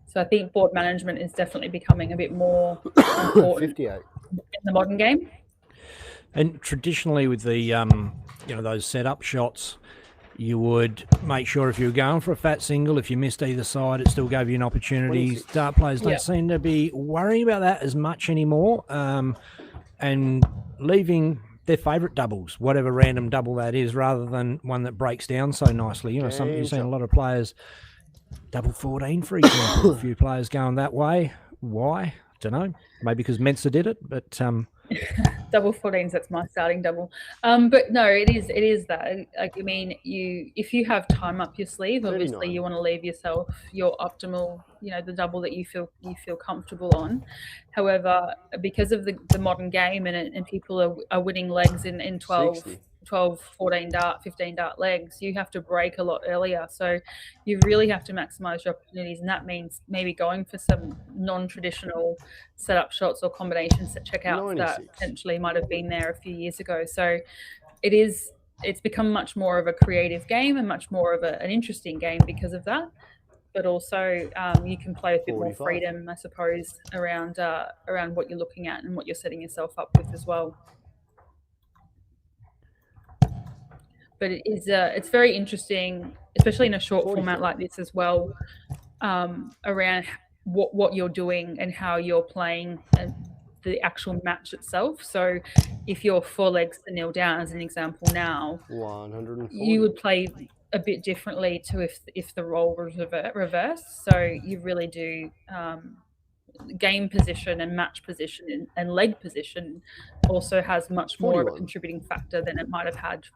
Speaker 6: So I think board management is definitely becoming a bit more important
Speaker 9: 58.
Speaker 6: in the modern game.
Speaker 2: And traditionally with the those setup shots, you would make sure if you were going for a fat single, if you missed either side, it still gave you an opportunity.
Speaker 9: 26.
Speaker 2: Dart players don't seem to be worrying about that as much anymore, and leaving their favourite doubles, whatever random double that is, rather than one that breaks down so nicely. You know, you've seen a lot of players double 14, for example. A few players going that way. Why? Don't know. Maybe because Mensa did it, but
Speaker 6: double 14s, that's my starting double. But no, it is that. Like, I mean, if you have time up your sleeve, obviously
Speaker 9: 39.
Speaker 6: you want to leave yourself your optimal, the double that you feel comfortable on. However, because of the modern game and people are winning legs in 12,
Speaker 9: 60.
Speaker 6: 12, 14 dart, 15 dart legs, you have to break a lot earlier. So you really have to maximize your opportunities. And that means maybe going for some non-traditional setup shots or combinations that checkouts
Speaker 9: 96.
Speaker 6: that potentially might have been there a few years ago. So it's become much more of a creative game and much more of an interesting game because of that. But also you can play with a bit more
Speaker 9: 45.
Speaker 6: freedom, I suppose, around what you're looking at and what you're setting yourself up with as well. But it's very interesting, especially in a short
Speaker 9: 44.
Speaker 6: format like this as well, around what you're doing and how you're playing and the actual match itself. So if you're 4 legs to nil down, as an example now,
Speaker 9: 140.
Speaker 6: you would play a bit differently to if the role was reversed. So you really do game position and match position and leg position also has much more of a
Speaker 9: 41.
Speaker 6: contributing factor than it might have had,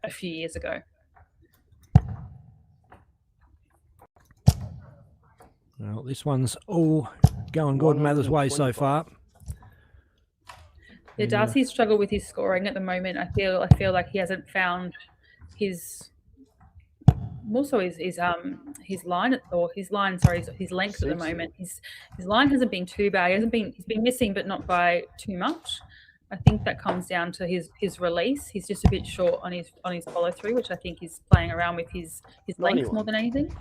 Speaker 6: a few years ago.
Speaker 2: Well, this one's all going good Mather's way so far.
Speaker 6: Yeah, Darcy's struggled with his scoring at the moment. I feel like he hasn't found his more so his line or his line, sorry, his length at the moment. His line hasn't been too bad. He's been missing, but not by too much. I think that comes down to his release. He's just a bit short on his follow through, which I think is playing around with his length more than anything.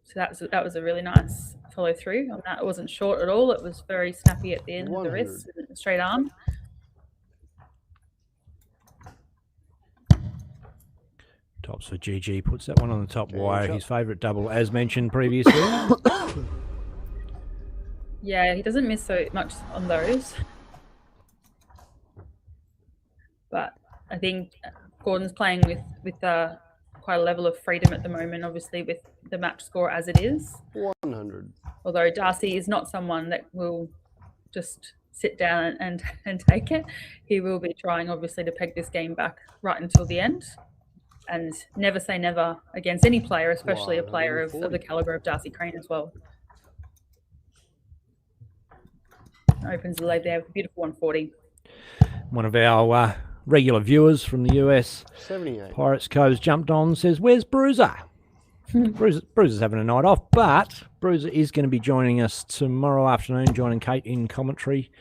Speaker 6: So that was a really nice follow through on that. It wasn't short at all. It was very snappy at the end of the wrist, straight arm.
Speaker 2: Tops for GG, puts that one on the top wire. His favourite double, as mentioned previously.
Speaker 6: Yeah, he doesn't miss so much on those. But I think Gordon's playing with quite a level of freedom at the moment, obviously with the match score as it is.
Speaker 9: 100.
Speaker 6: Although Darcy is not someone that will just sit down and take it. He will be trying, obviously, to peg this game back right until the end. And never say never against any player, especially a player of the calibre of Darcy Crane as well. Opens the leg there with a beautiful 140.
Speaker 2: One of our regular viewers from the US,
Speaker 9: 78.
Speaker 2: Pirates Cove's jumped on, says, "Where's Bruiser?" Bruiser's having a night off, but Bruiser is going to be joining us tomorrow afternoon, joining Kate in commentary.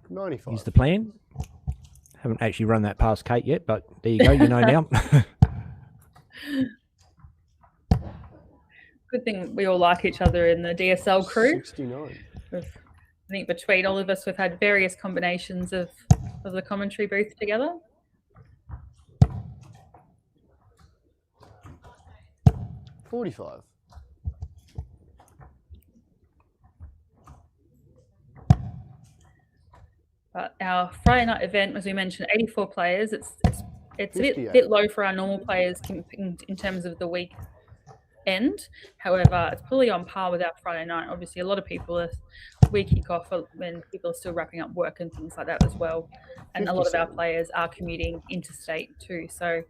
Speaker 9: 95.
Speaker 2: Is the plan. Haven't actually run that past Kate yet, but there you go, you know now.
Speaker 6: Good thing we all like each other in the DSL crew.
Speaker 9: 69.
Speaker 6: I think between all of us, we've had various combinations of the commentary booth together.
Speaker 9: $45.
Speaker 6: But our Friday night event, as we mentioned, 84 players. It's a bit low for our normal players in terms of the week end. However, it's fully on par with our Friday night. Obviously, a lot of people we kick off when people are still wrapping up work and things like that as well. And a lot of our players are commuting interstate too. So it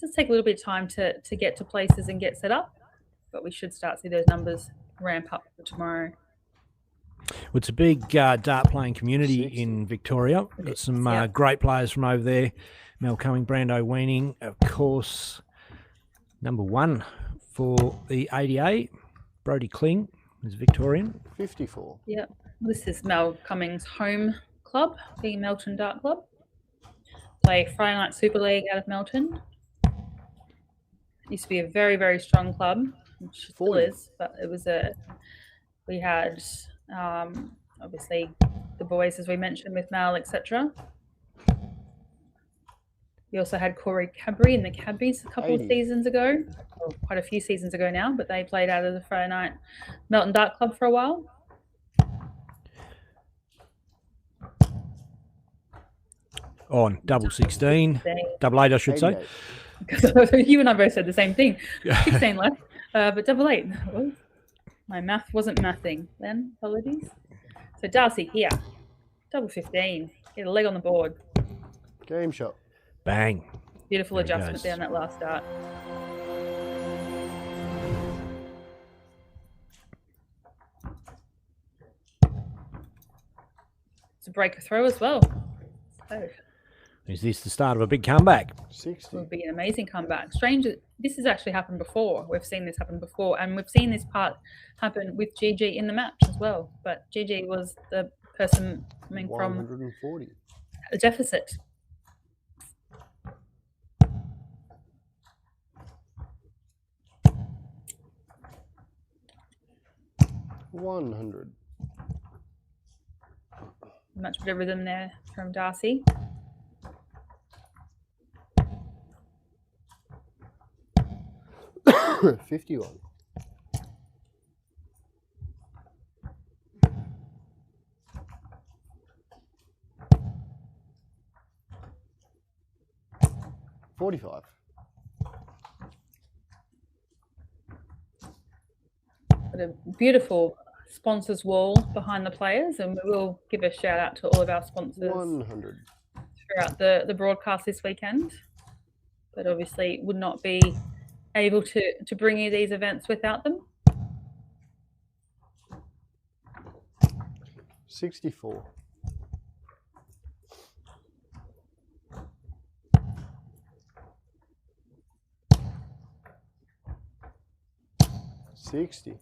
Speaker 6: does take a little bit of time to get to places and get set up. But we should start to see those numbers ramp up for tomorrow.
Speaker 2: Well, it's a big dart playing community in Victoria. We've got some great players from over there. Mel Cumming, Brando Weaning, of course, number one for the ADA. Brodie Kling is Victorian.
Speaker 9: 54.
Speaker 6: Yeah, this is Mel Cumming's home club, the Melton Dart Club. Play Friday Night Super League out of Melton. Used to be a very, very strong club, which still is, but it was we had obviously the boys, as we mentioned, with Mel, etc. We also had Corey Cadbury in the Cadbys a couple of seasons ago, or quite a few seasons ago now, but they played out of the Friday Night Melton Dart Club for a while.
Speaker 2: On double 16, double 8, I should say.
Speaker 6: You and I both said the same thing. 16 left, but double 8. My math wasn't mathing then. Apologies. So Darcy here, double 15. Get a leg on the board.
Speaker 9: Game shot.
Speaker 2: Bang.
Speaker 6: Beautiful adjustment there on that last start. It's a breaker throw as well. So,
Speaker 2: is this the start of a big comeback?
Speaker 9: 60.
Speaker 6: It would be an amazing comeback. Strange, this has actually happened before. We've seen this happen before, and we've seen this part happen with GG in the match as well. But GG was the person coming from
Speaker 9: 140.
Speaker 6: a deficit.
Speaker 9: $100.
Speaker 6: Much better rhythm there from Darcy.
Speaker 9: $51. $45.
Speaker 6: got a beautiful sponsors wall behind the players, and we will give a shout out to all of our sponsors
Speaker 9: 100.
Speaker 6: throughout the broadcast this weekend. But obviously would not be able to bring you these events without them.
Speaker 9: 64. 60.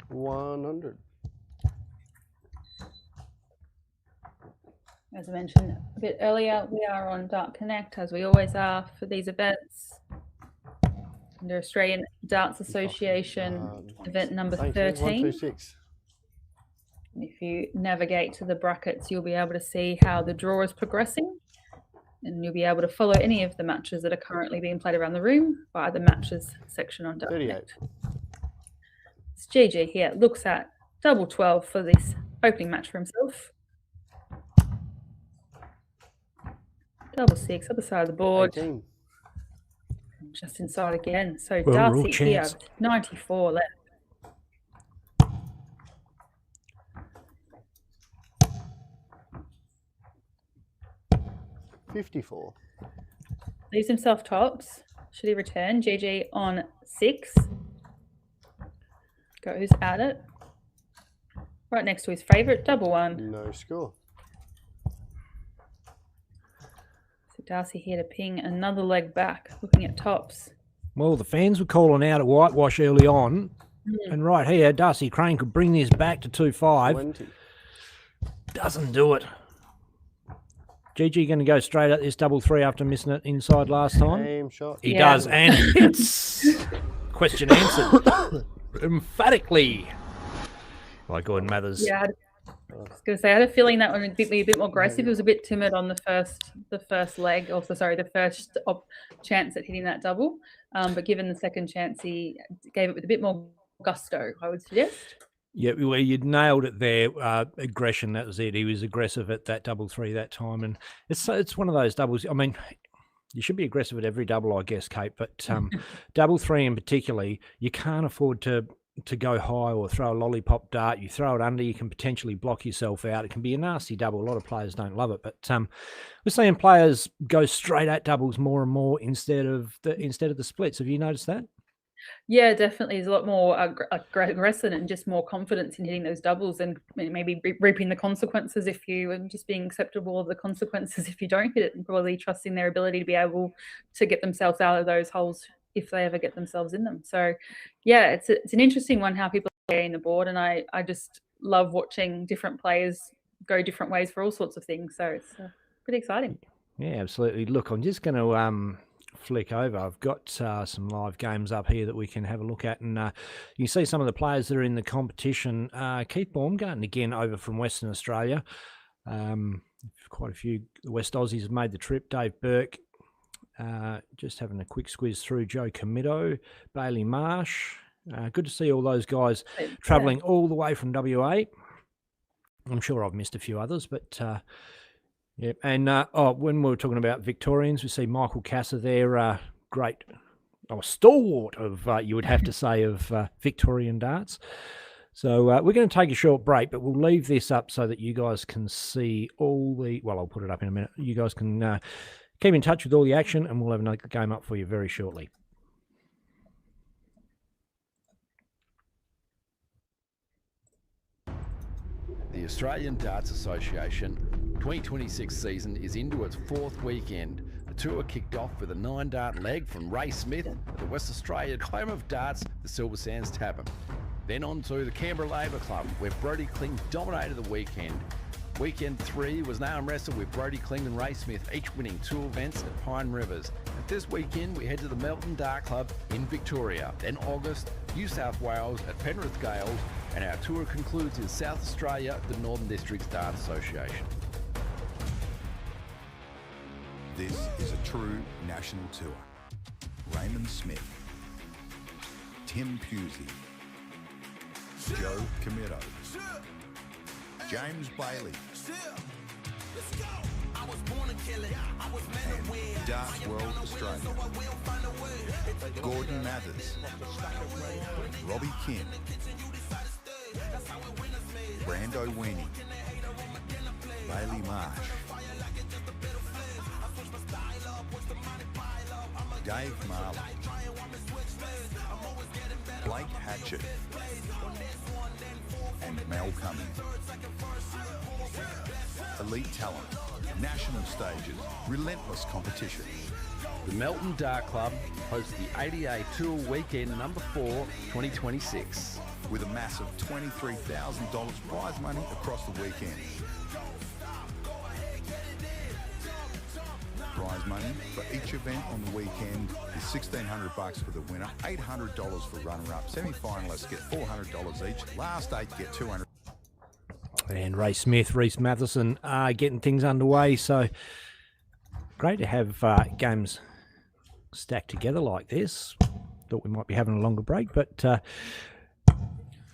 Speaker 9: 100.
Speaker 6: As I mentioned a bit earlier, we are on Dart Connect, as we always are for these events. Under Australian Darts Association event number 13.
Speaker 9: 126.
Speaker 6: If you navigate to the brackets, you'll be able to see how the draw is progressing, and you'll be able to follow any of the matches that are currently being played around the room via the matches section on Dart
Speaker 9: 38.
Speaker 6: Connect. It's GG here, looks at double 12 for this opening match for himself. Double 6, other side of the board.
Speaker 9: 18.
Speaker 6: Just inside again. So
Speaker 2: Well, rule
Speaker 6: Darcy here,
Speaker 2: chance.
Speaker 6: 94 left.
Speaker 9: $54.
Speaker 6: Leaves himself tops. Should he return? GG on 6. Goes at it. Right next to his favourite, double 1.
Speaker 9: No score.
Speaker 6: So Darcy here to ping another leg back, looking at tops.
Speaker 2: Well, the fans were calling out a whitewash early on. And right here, Darcy Crane could bring this back to 2-5.
Speaker 9: 20.
Speaker 2: Doesn't do it. GG going to go straight at this double 3 after missing it inside last time.
Speaker 9: Game shot.
Speaker 2: He
Speaker 6: Yeah.
Speaker 2: does, and it's question answered emphatically by Gordon Mathers.
Speaker 6: Yeah, I was going to say, I had a feeling that one would be a bit more aggressive. It was a bit timid on the first leg, also sorry, the first chance at hitting that double. But given the second chance, he gave it with a bit more gusto, I would suggest.
Speaker 2: Yeah, well, you'd nailed it there. Aggression, that was it. He was aggressive at that double 3 that time, and it's one of those doubles. I mean, you should be aggressive at every double, I guess, Kate. But double 3 in particularly, you can't afford to go high or throw a lollipop dart. You throw it under, you can potentially block yourself out. It can be a nasty double. A lot of players don't love it, but we're seeing players go straight at doubles more and more instead of the splits. Have you noticed that?
Speaker 6: Yeah, definitely. There's a lot more aggressive and just more confidence in hitting those doubles, and maybe reaping the consequences if you, and just being acceptable of the consequences if you don't hit it, and probably trusting their ability to be able to get themselves out of those holes if they ever get themselves in them. So yeah, it's an interesting one how people are playing the board, and I just love watching different players go different ways for all sorts of things. So it's pretty exciting.
Speaker 2: Yeah, absolutely. Look, I'm just going to flick over. I've got some live games up here that we can have a look at, and you can see some of the players that are in the competition. Keith Baumgarten again over from Western Australia. Quite a few West Aussies have made the trip. Dave Burke, just having a quick squiz through. Joe Comito, Bailey Marsh. Good to see all those guys travelling all the way from WA. I'm sure I've missed a few others, but yeah. And when we were talking about Victorians, we see Michael Casa there, great, stalwart of, you would have to say, of Victorian darts. So we're going to take a short break, but we'll leave this up so that you guys can see all the, well, I'll put it up in a minute. You guys can keep in touch with all the action, and we'll have another game up for you very shortly.
Speaker 7: The Australian Darts Association 2026 season is into its 4th weekend. The tour kicked off with a 9-dart leg from Ray Smith at the West Australian home of darts, the Silver Sands Tavern. Then on to the Canberra Labour Club, where Brodie Kling dominated the weekend. Weekend 3 was now in wrestle with Brodie Kling and Ray Smith, each winning 2 events at Pine Rivers. And this weekend we head to the Melton Dart Club in Victoria. Then August, New South Wales at Penrith Gales, and our tour concludes in South Australia at the Northern Districts Dart Association.
Speaker 1: This is a true national tour. Raymond Smith, Tim Pusey, Joe Comito, James Bailey, And Darts World Australia. Gordon Mathers. Robbie Kim. Brando Weenie. Bailey Marsh. Dave Marley. Blake Hatchett. And Mel Cummings. Elite talent, national stages, relentless competition.
Speaker 7: The Melton Dart Club hosts the ADA Tour Weekend number 4, 2026.
Speaker 1: With a massive $23,000 prize money across the weekend. Prize money for each event on the weekend is $1,600 for the winner, $800 for runner-up. Semi-finalists get $400 each. Last 8 get $200.
Speaker 2: And Ray Smith, Reese Matheson are getting things underway. So great to have games stacked together like this. Thought we might be having a longer break, but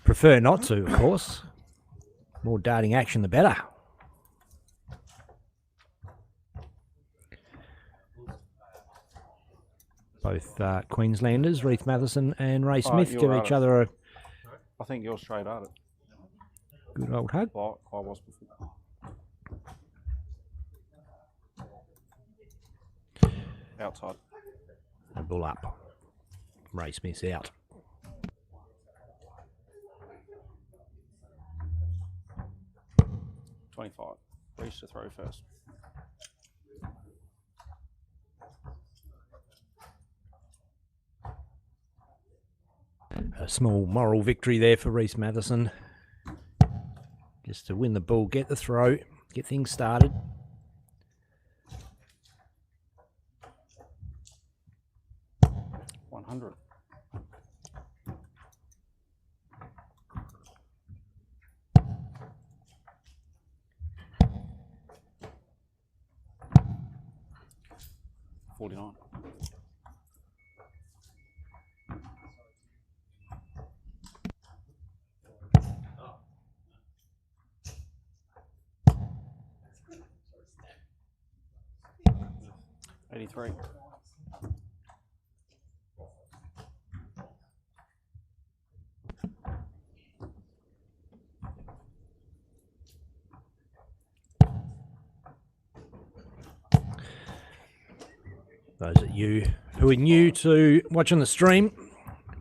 Speaker 2: prefer not to, of course. More darting action, the better. Both Queenslanders, Reese Matheson and Ray Smith, give each other a
Speaker 4: I think you're straight at it.
Speaker 2: good old hug.
Speaker 4: Like I was before. Outside.
Speaker 2: A bull up. Ray Smith's out.
Speaker 4: $25. Reach to throw first.
Speaker 2: A small moral victory there for Reese Matheson. Just to win the ball, get the throw, get things started.
Speaker 4: $100. $49. $83.
Speaker 2: Those of you who are new to watching the stream,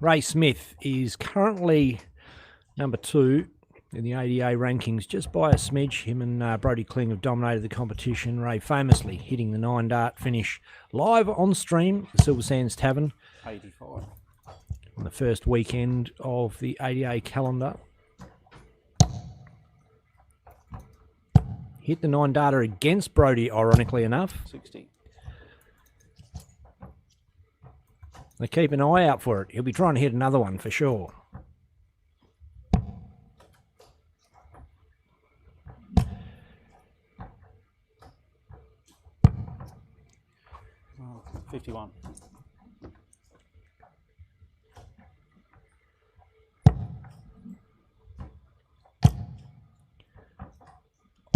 Speaker 2: Ray Smith is currently number 2 in the ADA rankings, just by a smidge. Him and Brody Kling have dominated the competition. Ray famously hitting the 9-dart finish live on stream at Silver Sands Tavern
Speaker 4: 85.
Speaker 2: on the first weekend of the ADA calendar. Hit the 9-darter against Brody, ironically enough.
Speaker 4: 60.
Speaker 2: They keep an eye out for it. He'll be trying to hit another one for sure.
Speaker 4: Oh, 51.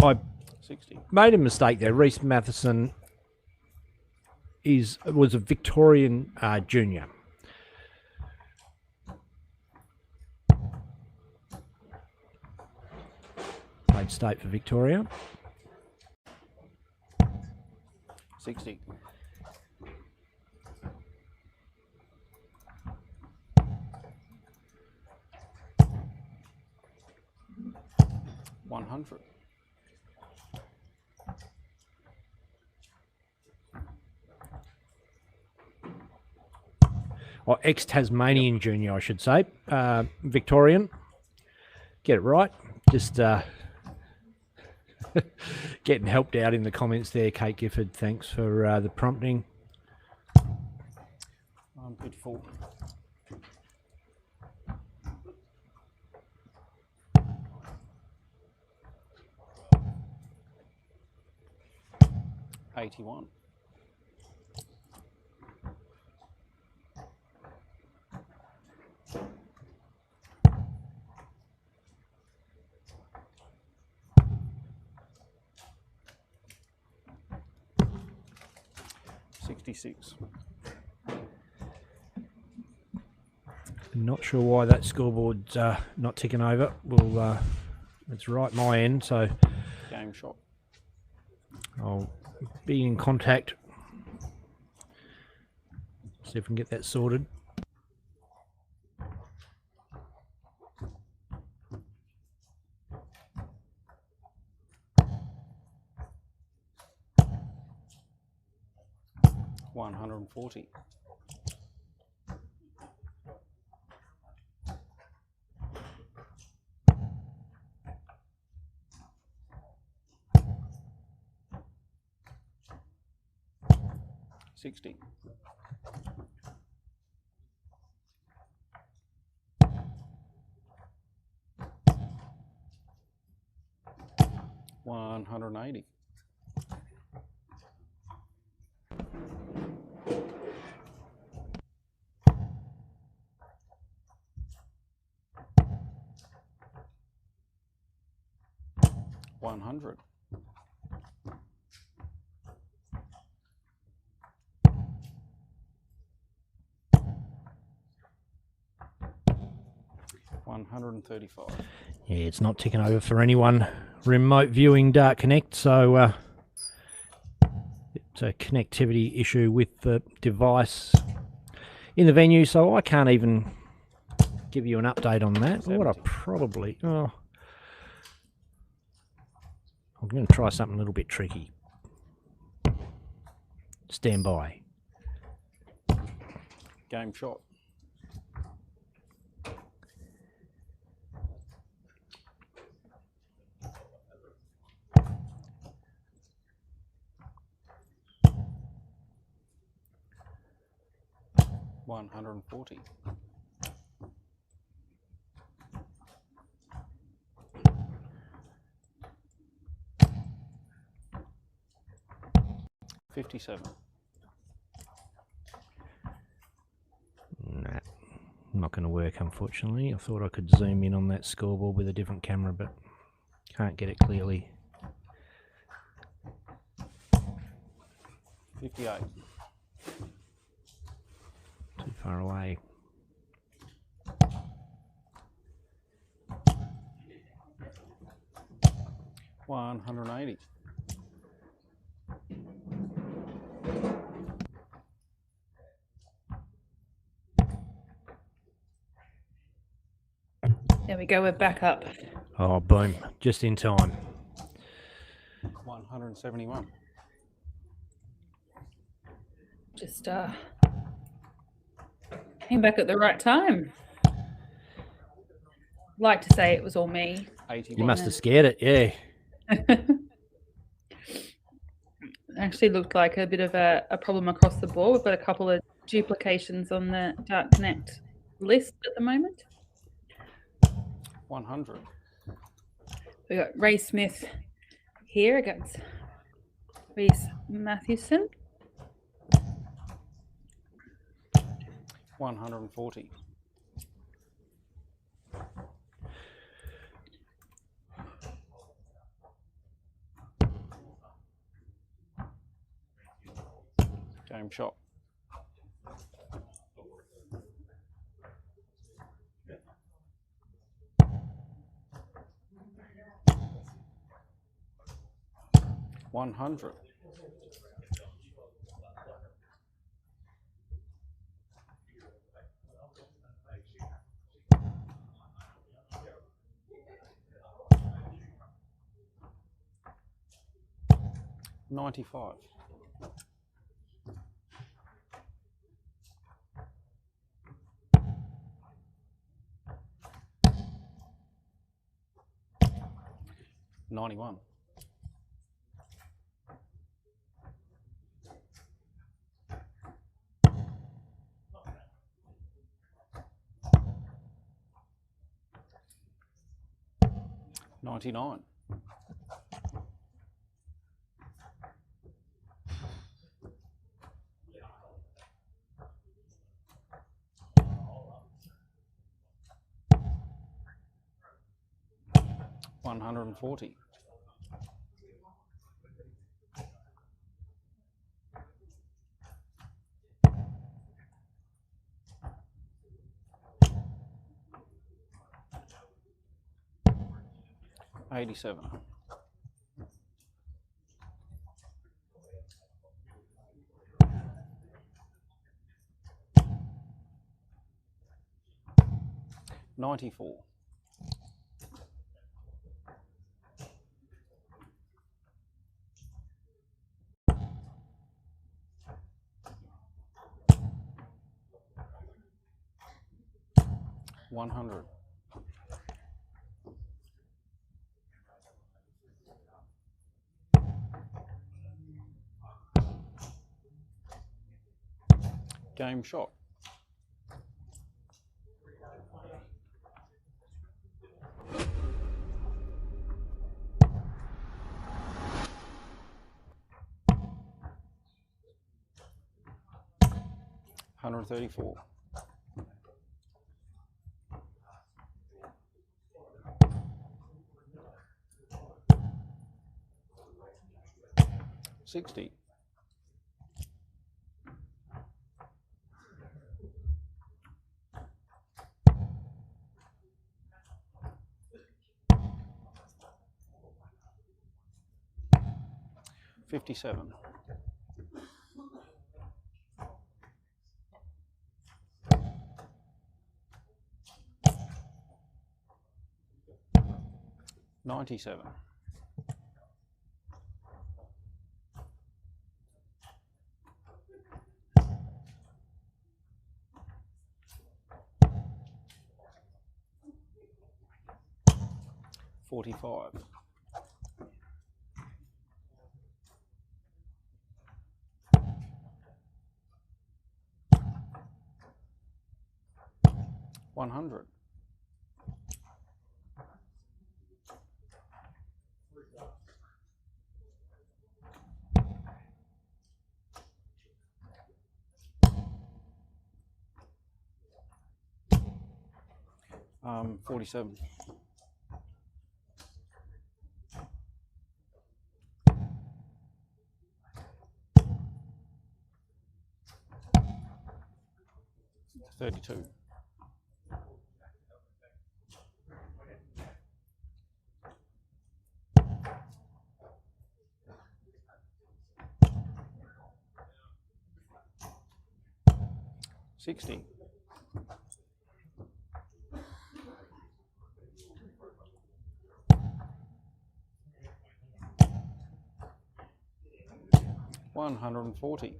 Speaker 2: I
Speaker 4: 60.
Speaker 2: made a mistake there. Reese Matheson was a Victorian junior. Played state for Victoria.
Speaker 4: 60. $100.
Speaker 2: Or ex-Tasmanian junior, I should say. Victorian. Get it right. Just getting helped out in the comments there, Kate Gifford. Thanks for the prompting.
Speaker 4: 54. $81. 66.
Speaker 2: Not sure why that scoreboard's not ticking over. Well, it's right my end, so
Speaker 4: Game shot.
Speaker 2: I'll be in contact. See if we can get that sorted.
Speaker 4: $140. $60. $180. $100. $135.
Speaker 2: Yeah, it's not ticking over for anyone remote viewing Dart Connect, so it's a connectivity issue with the device in the venue, so I can't even give you an update on that. What I probably... Oh, I'm going to try something a little bit tricky. Stand by.
Speaker 4: Game shot. $140. $57.
Speaker 2: Nah, not going to work, unfortunately. I thought I could zoom in on that scoreboard with a different camera, but can't get it clearly.
Speaker 4: 58.
Speaker 2: Too far away.
Speaker 4: $180.
Speaker 6: There we go, we're back up.
Speaker 2: Oh, boom. Just in time.
Speaker 4: 171.
Speaker 6: Just came back at the right time. Like to say it was all me.
Speaker 4: 81.
Speaker 2: You must have scared it, yeah.
Speaker 6: Actually looked like a bit of a problem across the board. We've got a couple of duplications on the Dart Connect list at the moment.
Speaker 4: 100.
Speaker 6: We got Ray Smith here against Reese Mathewson.
Speaker 4: 140. Game shot. $100. $95. $91. $99. $140. 87. $94. $100. Game shot. $134. $60. $57. $97. $45. $100. $47. $32. $60. $140.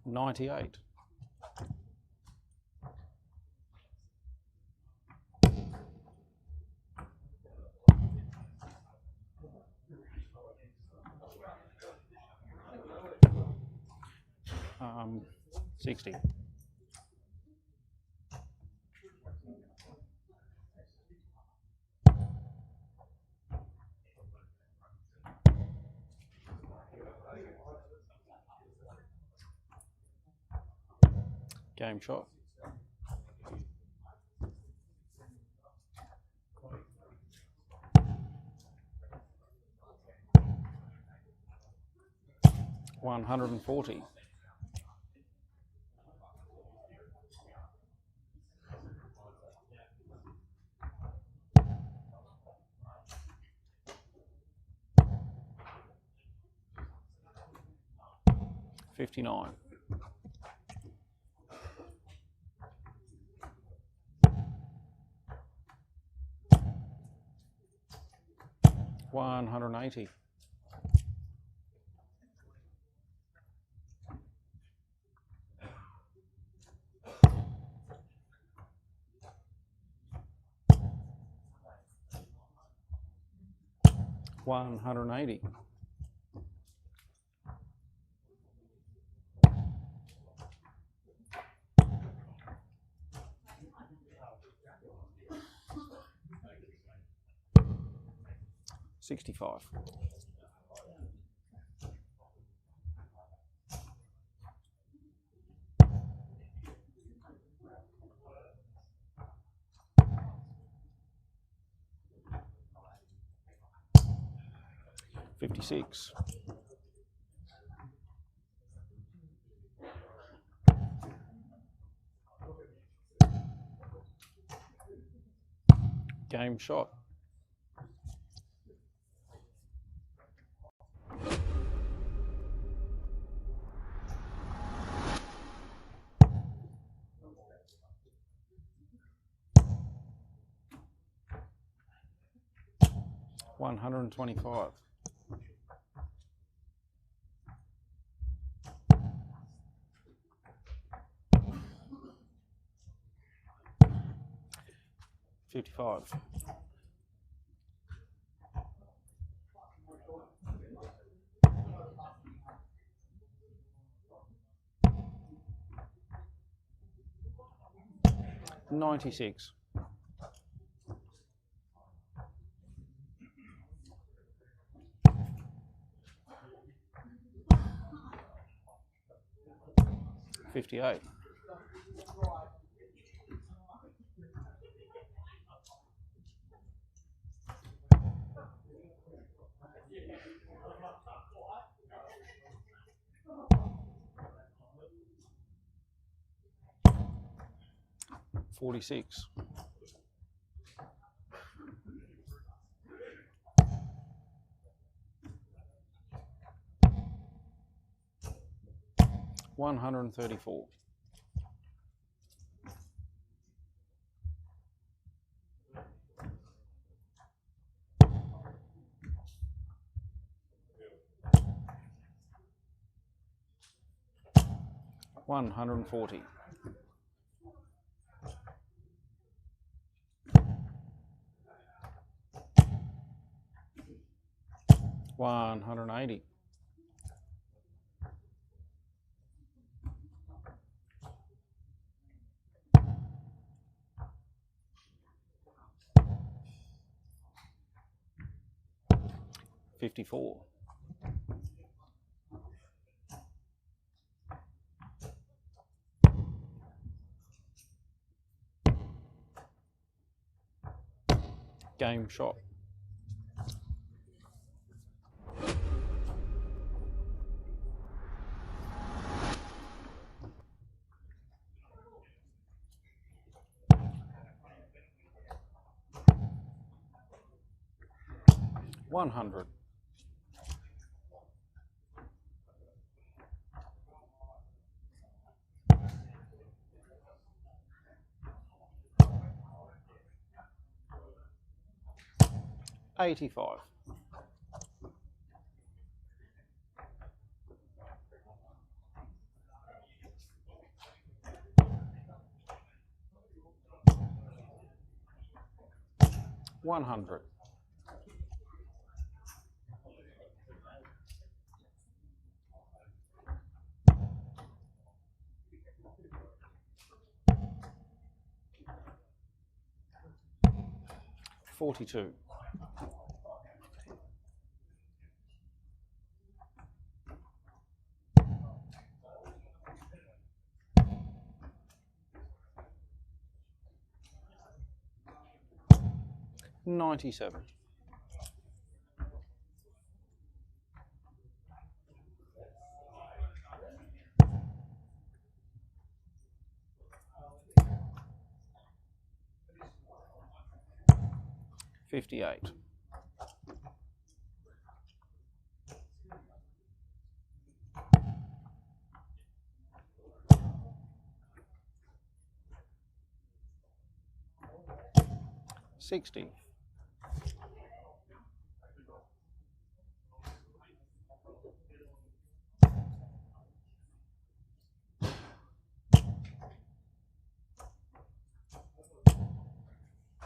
Speaker 4: $98. $60. Game shot. $140. $59. $180. $180. $65. $55. 56. Game shot. $125. $55. $96. $58. $46. $134. $140. $180. $54. Game shot. $100. $85. $100. $42. $97. $58. $60.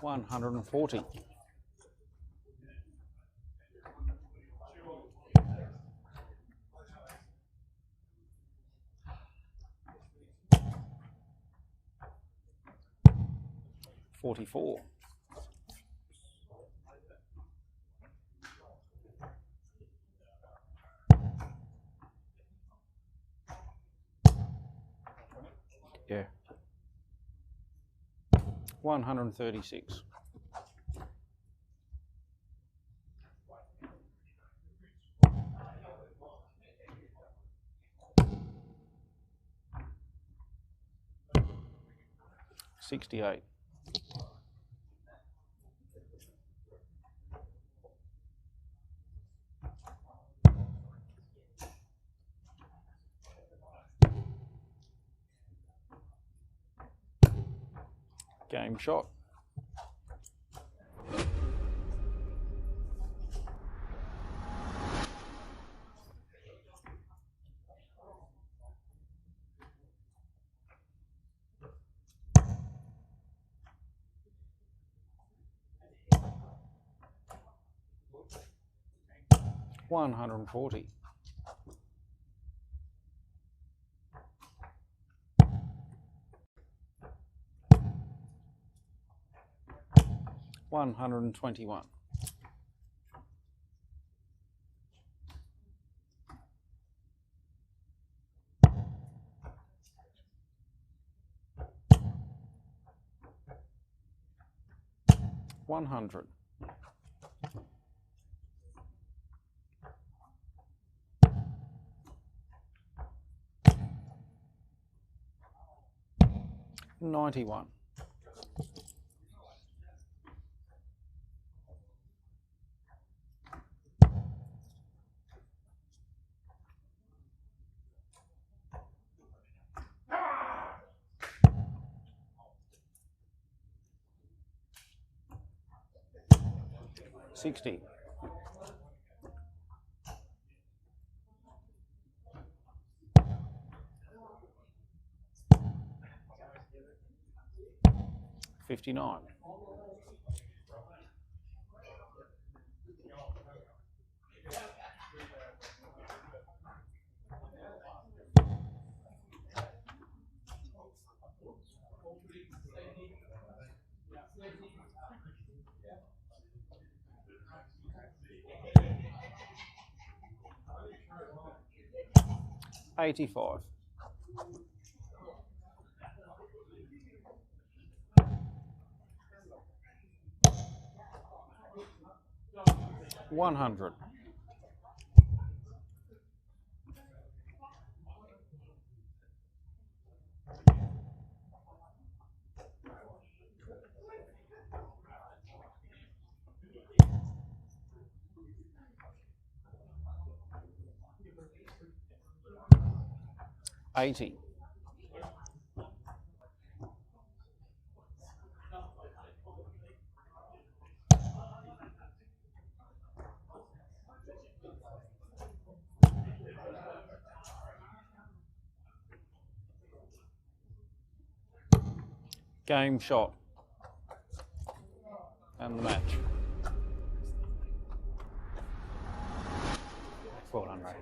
Speaker 4: $140. $44. Yeah. $136. 68. Game shot. $140. $121. $100. $91. $60. $59. $85. $100. $80. Game shot. And the match. 400.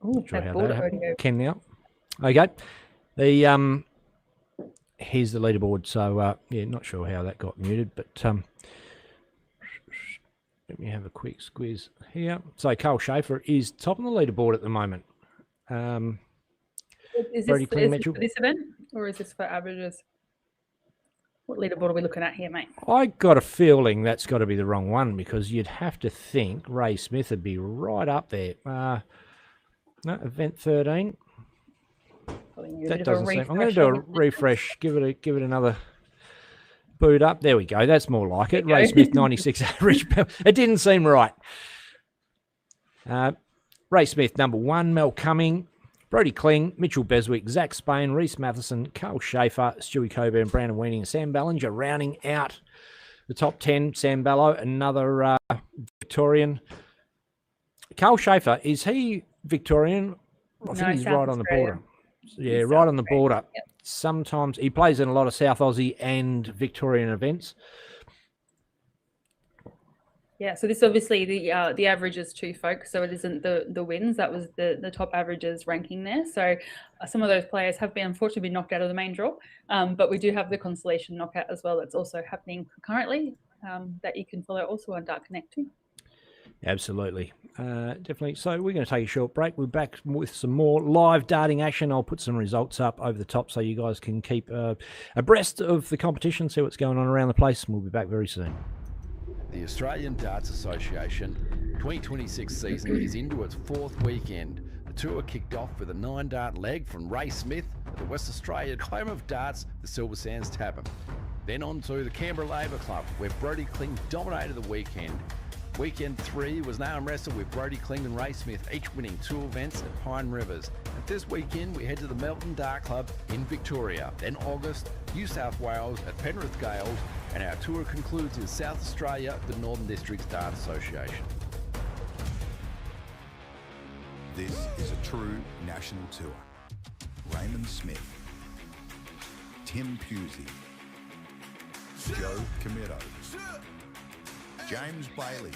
Speaker 6: Oh,
Speaker 2: Sure
Speaker 6: that
Speaker 2: how
Speaker 6: board
Speaker 2: that
Speaker 6: already
Speaker 2: happened. Ken now. Okay. The here's the leaderboard. So yeah, not sure how that got muted, but let me have a quick squiz here. So Carl Schaefer is top on the leaderboard at the moment.
Speaker 6: Is
Speaker 2: Brody
Speaker 6: this,
Speaker 2: Kling
Speaker 6: is this
Speaker 2: Mitchell.
Speaker 6: for this event or is this for averages? What leaderboard are we looking at here, mate?
Speaker 2: I got a feeling that's got to be the wrong one because you'd have to think Ray Smith would be right up there. No, event 13. That doesn't seem. I'm going to do a refresh. Give it another boot up. There we go. That's more like it. Ray Smith 96 average. It didn't seem right. Ray Smith number 1. Mel Cumming, Brody Kling, Mitchell Beswick, Zach Spain, Reese Matheson, Carl Schaefer, Stewie Coburn, Brandon Weaning, and Sam Ballinger rounding out the top 10. Sam Ballo, another Victorian. Carl Schaefer, is he Victorian? I think he's right on the border. Yeah, right on the border.
Speaker 6: Yep.
Speaker 2: Sometimes he plays in a lot of South Aussie and Victorian events.
Speaker 6: Yeah, so this obviously the average is 2 folks, so it isn't the wins. That was the top averages ranking there. So some of those players have been unfortunately been knocked out of the main draw, but we do have the consolation knockout as well. That's also happening currently that you can follow also on Dart Connect too.
Speaker 2: Absolutely. Definitely. So we're going to take a short break. We're back with some more live darting action. I'll put some results up over the top so you guys can keep abreast of the competition, see what's going on around the place, and we'll be back very soon.
Speaker 7: The Australian Darts Association 2026 season is into its 4th weekend. The tour kicked off with a 9-dart leg from Ray Smith at the West Australian home of darts, the Silver Sands Tavern. Then on to the Canberra Labour Club, where Brody Kling dominated the weekend. Weekend 3 was an arm wrestle with Brody Kling and Ray Smith, each winning 2 events at Pine Rivers. And this weekend we head to the Melton Dart Club in Victoria. Then August, New South Wales at Penrith Gales, and our tour concludes in South Australia, the Northern Districts Dart Association.
Speaker 1: This is a true national tour. Raymond Smith, Tim Pusey, Joe Comito, James Bailey,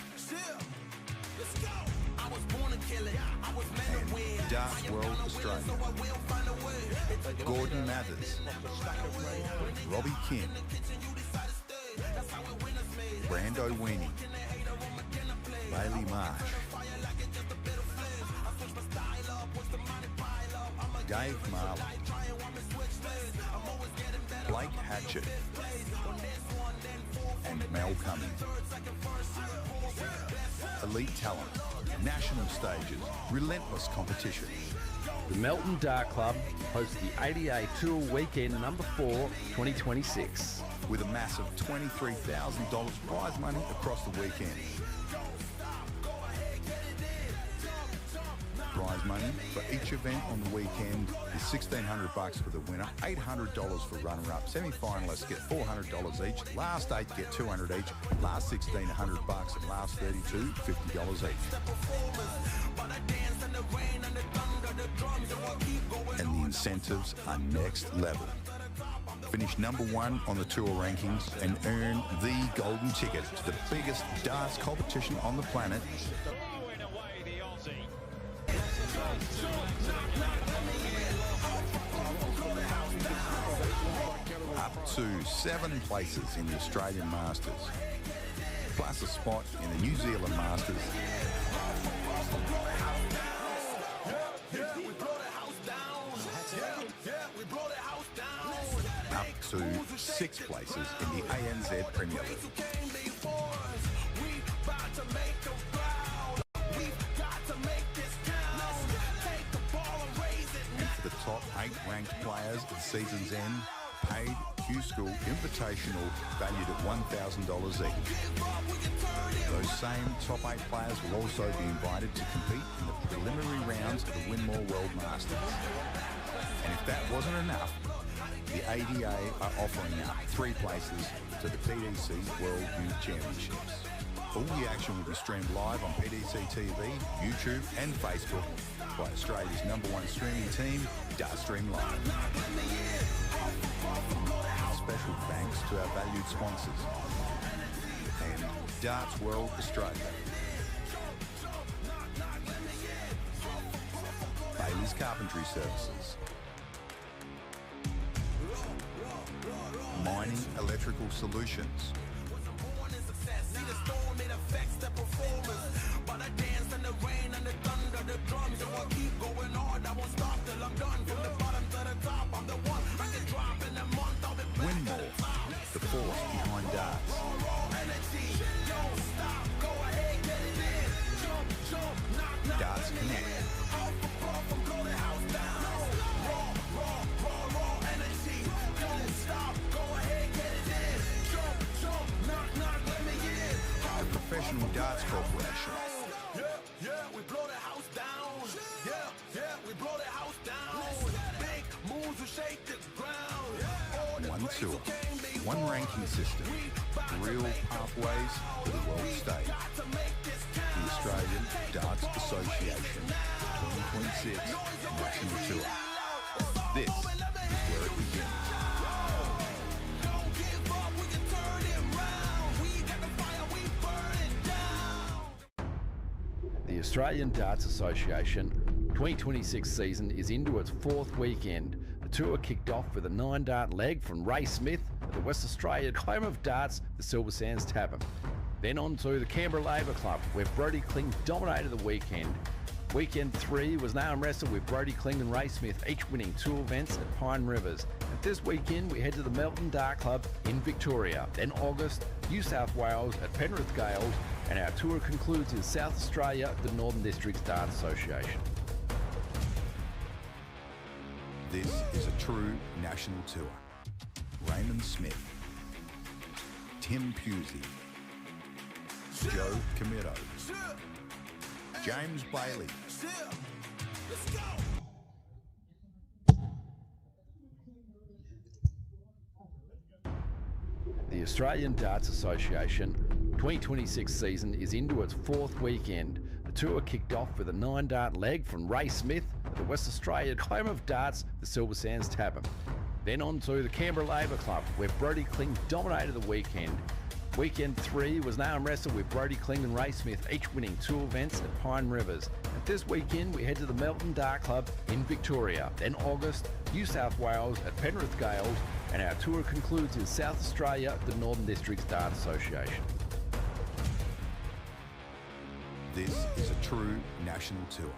Speaker 1: and Darts World Australia, Gordon Mathers, Robbie Kim, Brando Weenie, Bailey Marsh, Dave Marley, Blake Hatchett, and Mel Cumming. Elite talent, national stages, relentless competition.
Speaker 7: The Melton Dart Club hosts the ADA Tour Weekend number 4, 2026.
Speaker 1: With a massive $23,000 prize money across the weekend. Prize money for each event on the weekend is $1,600 for the winner, $800 for runner-up. Semi-finalists get $400 each. Last 8 get $200 each. Last 16, $100, and last 32, $50 each. And the incentives are next level. Finish number 1 on the tour rankings and earn the golden ticket to the biggest darts competition on the planet. Up to 7 places in the Australian Masters, plus a spot in the New Zealand Masters. Up to 6 places in the ANZ Premier League. And for the top 8 ranked players at season's end, paid Q-School Invitational valued at $1,000 each. Those same top 8 players will also be invited to compete in the preliminary rounds of the Winmore World Masters. And if that wasn't enough, the ADA are offering up 3 places to the PDC World Youth Championships. All the action will be streamed live on PDC TV, YouTube and Facebook by Australia's #1 streaming team, Dartstream Live. Special thanks to our valued sponsors and Darts World Australia. is Carpentry Services. Mining Electrical Solutions. Winmore, the force behind darts. Darts Connect. The Professional Darts Corporation.
Speaker 8: We blow the house down. We blow the house down. Big moves will shake the ground.
Speaker 1: One tour, one ranking system, real pathways to the world stage. The Australian Darts Association 2026 National Tour. This is where it begins.
Speaker 7: The Australian Darts Association 2026 season is into its fourth weekend. The tour kicked off with a 9-dart leg from Ray Smith at the West Australian home of darts, the Silver Sands Tavern. Then on to the Canberra Labour Club, where Brody Kling dominated the weekend. Weekend 3 was now wrestled with Brody Kling and Ray Smith, each winning 2 events at Pine Rivers. And this weekend we head to the Melton Dart Club in Victoria. Then August, New South Wales at Penrith Gales, and our tour concludes in South Australia, the Northern Districts Dart Association.
Speaker 1: This is a true national tour. Raymond Smith, Tim Pusey, Joe Camito, James Bailey,
Speaker 7: The Australian Darts Association 2026 season is into its fourth weekend. The tour kicked off with a 9-dart leg from Ray Smith at the West Australian home of darts, the Silver Sands Tavern. Then on to the Canberra Labour Club, where Brody Kling dominated the weekend. Weekend 3 was now wrestled with Brody Kling and Ray Smith, each winning 2 events at Pine Rivers. And this weekend we head to the Melton Dart Club in Victoria. Then August, New South Wales at Penrith Gales, and our tour concludes in South Australia, the Northern Districts Dart Association.
Speaker 1: This is a true national tour.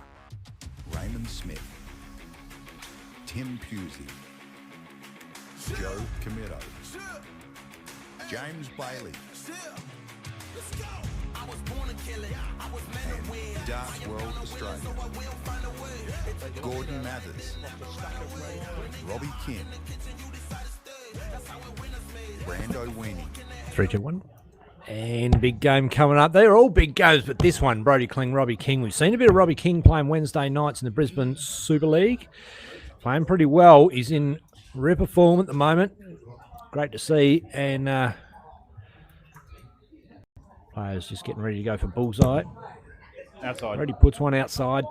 Speaker 1: Raymond Smith, Tim Pusey, Joe Camito, James Bailey, and Darts World Australia. Gordon Mathers, Robbie King, Brando Weenie.
Speaker 2: 3, 2, 1. And big game coming up. They're all big goes, but this one, Brody Kling, Robbie King. We've seen a bit of Robbie King playing Wednesday nights in the Brisbane Super League. Playing pretty well. He's in ripper form at the moment. Great to see. And players just getting ready to go for bullseye.
Speaker 4: Outside.
Speaker 2: Already puts one outside.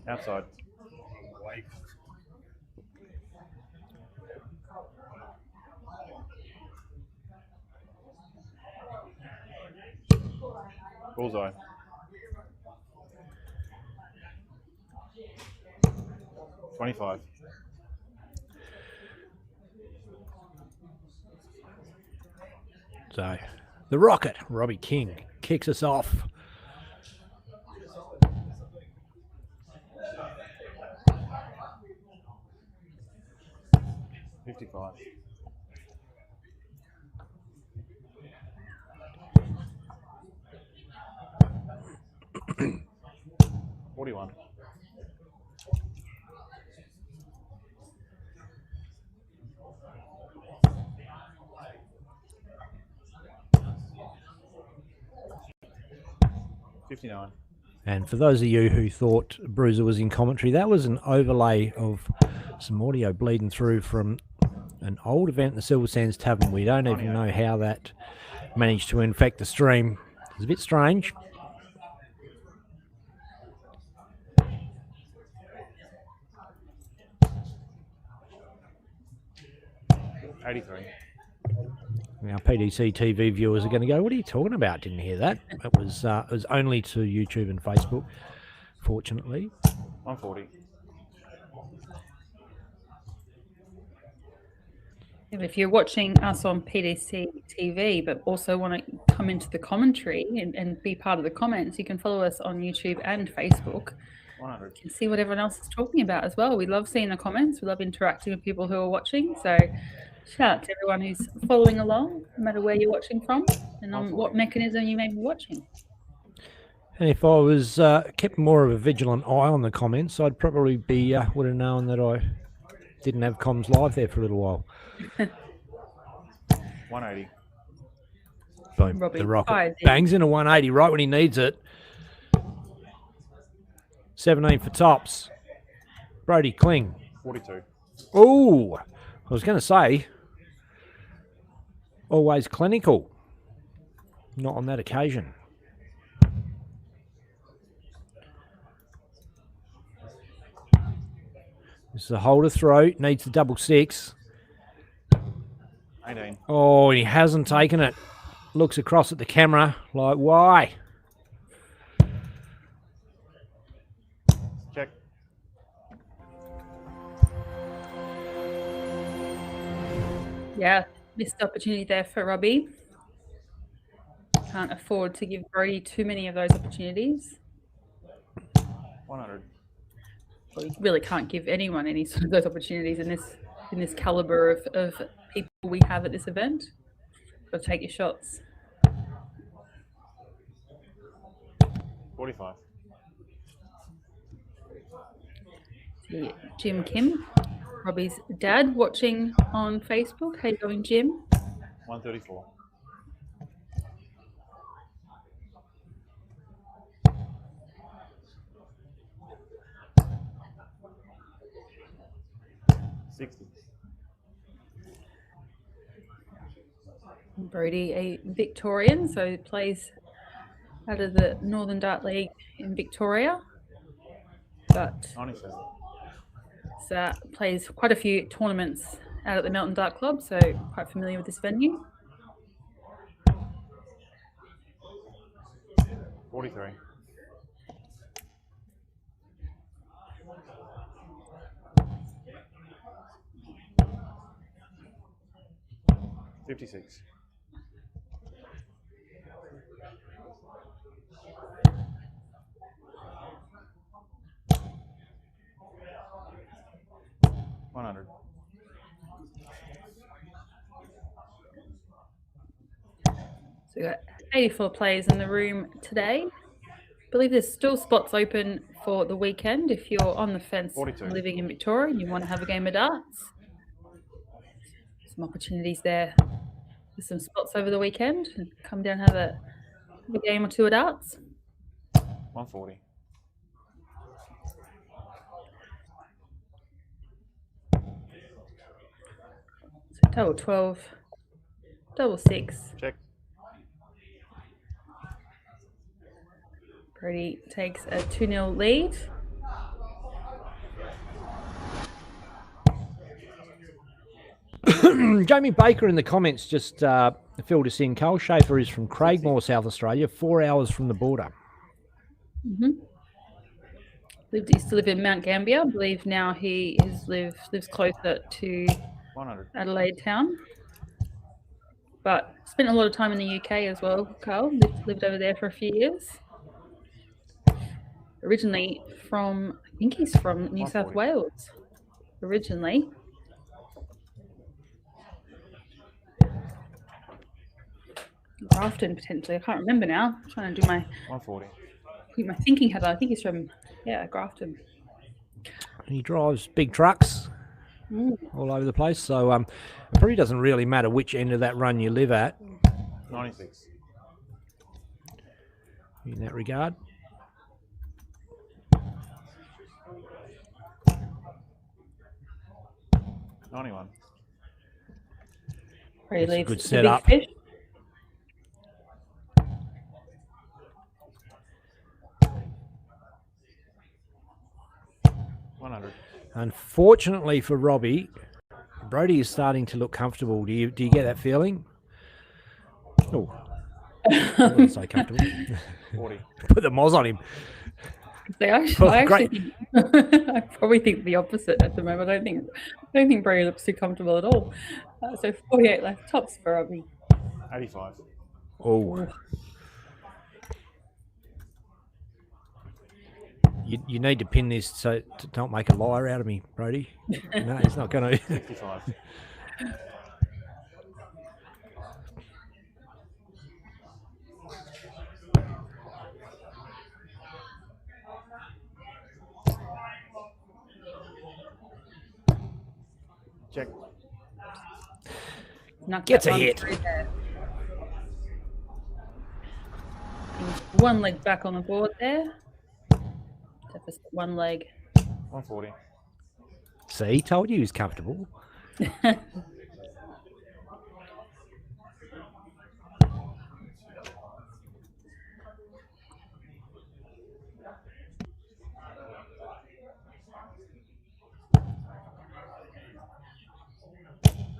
Speaker 4: Outside. Bullseye. $25.
Speaker 2: So the Rocket, Robbie King, kicks us off.
Speaker 4: $55. $41. $59.
Speaker 2: And for those of you who thought Bruiser was in commentary, that was an overlay of some audio bleeding through from an old event in the Silver Sands Tavern. We don't even know how that managed to infect the stream. It's a bit strange.
Speaker 4: $83.
Speaker 2: Our PDC TV viewers are going to go, what are you talking about? Didn't hear that. It was only to YouTube and Facebook, fortunately.
Speaker 4: 140.
Speaker 6: If you're watching us on PDC TV, but also want to come into the commentary and be part of the comments, you can follow us on YouTube and Facebook.
Speaker 4: 100.
Speaker 6: You can see what everyone else is talking about as well. We love seeing the comments. We love interacting with people who are watching. So shout out to everyone who's following along, no matter where you're watching from and on what mechanism you may be watching.
Speaker 2: And if I was kept more of a vigilant eye on the comments, I'd probably be would have known that I didn't have comms live there for a little while.
Speaker 4: 180.
Speaker 2: Boom.
Speaker 6: Robbie,
Speaker 2: The rocket
Speaker 6: five,
Speaker 2: bangs in a 180 right when he needs it. 17 for tops. Brody Kling.
Speaker 4: 42.
Speaker 2: Oh, I was going to say, always clinical. Not on that occasion. This is a holder throw. Needs the double six.
Speaker 4: 18.
Speaker 2: Oh, he hasn't taken it. Looks across at the camera like, why?
Speaker 4: Check.
Speaker 6: Yeah, missed opportunity there for Robbie. Can't afford to give Brody too many of those opportunities.
Speaker 4: 100.
Speaker 6: Well, you really can't give anyone any sort of those opportunities in this caliber of people we have at this event. Got to take your shots.
Speaker 4: 45.
Speaker 6: See Jim Kim, Robbie's dad, watching on Facebook. How you going, Jim?
Speaker 4: 134.
Speaker 6: Brody, a Victorian, so plays out of the Northern Dart League in Victoria, but
Speaker 4: 97.
Speaker 6: plays quite a few tournaments out at the Melton Dart Club, so quite familiar with this venue.
Speaker 4: 43. 56. 100.
Speaker 6: So we've got 84 players in the room today. I believe there's still spots open for the weekend if you're on the fence
Speaker 4: 42.
Speaker 6: living in Victoria and you want to have a game of darts. Some opportunities there. There's some spots over the weekend and come down and have a game or two of darts.
Speaker 4: 140.
Speaker 6: So double 12, double 6.
Speaker 4: Check.
Speaker 6: Brody takes a 2-0 lead.
Speaker 2: Jamie Baker in the comments just filled us in. Carl Schaefer is from Craigmore, South Australia, 4 hours from the border.
Speaker 6: Used to live in Mount Gambier. I believe now he lives closer to
Speaker 4: 100.
Speaker 6: Adelaide town. But spent a lot of time in the UK as well, Carl. Lived over there for a few years. Originally from, I think he's from New South Wales. Originally. Grafton, potentially. I can't remember now. I'm trying to do my
Speaker 4: 140.
Speaker 6: keep my thinking hat on. I think he's from, Grafton.
Speaker 2: He drives big trucks all over the place, so it probably doesn't really matter which end of that run you live at
Speaker 4: 96.
Speaker 2: in that regard.
Speaker 6: Where he
Speaker 2: That's a
Speaker 6: leaves
Speaker 2: good
Speaker 6: the
Speaker 2: setup.
Speaker 6: big fish.
Speaker 2: Unfortunately for Robbie, Brody is starting to look comfortable. Do you get that feeling? Oh, I wouldn't say comfortable.
Speaker 4: 40.
Speaker 2: Put the moz on him.
Speaker 6: See, I
Speaker 2: Oh,
Speaker 6: actually
Speaker 2: great.
Speaker 6: think, I probably think the opposite at the moment. I don't think Brady looks too comfortable at all. So 48 left, tops for Robbie.
Speaker 4: 85.
Speaker 2: Oh. You need to pin this so to don't make a liar out of me, Brody. No, he's not going to.
Speaker 4: 55. Check.
Speaker 6: Knocked
Speaker 2: Gets
Speaker 6: that
Speaker 2: a
Speaker 6: one
Speaker 2: hit.
Speaker 6: through there. He's one leg back on the board there. Deficit one leg.
Speaker 4: 140.
Speaker 2: See, he told you he was comfortable.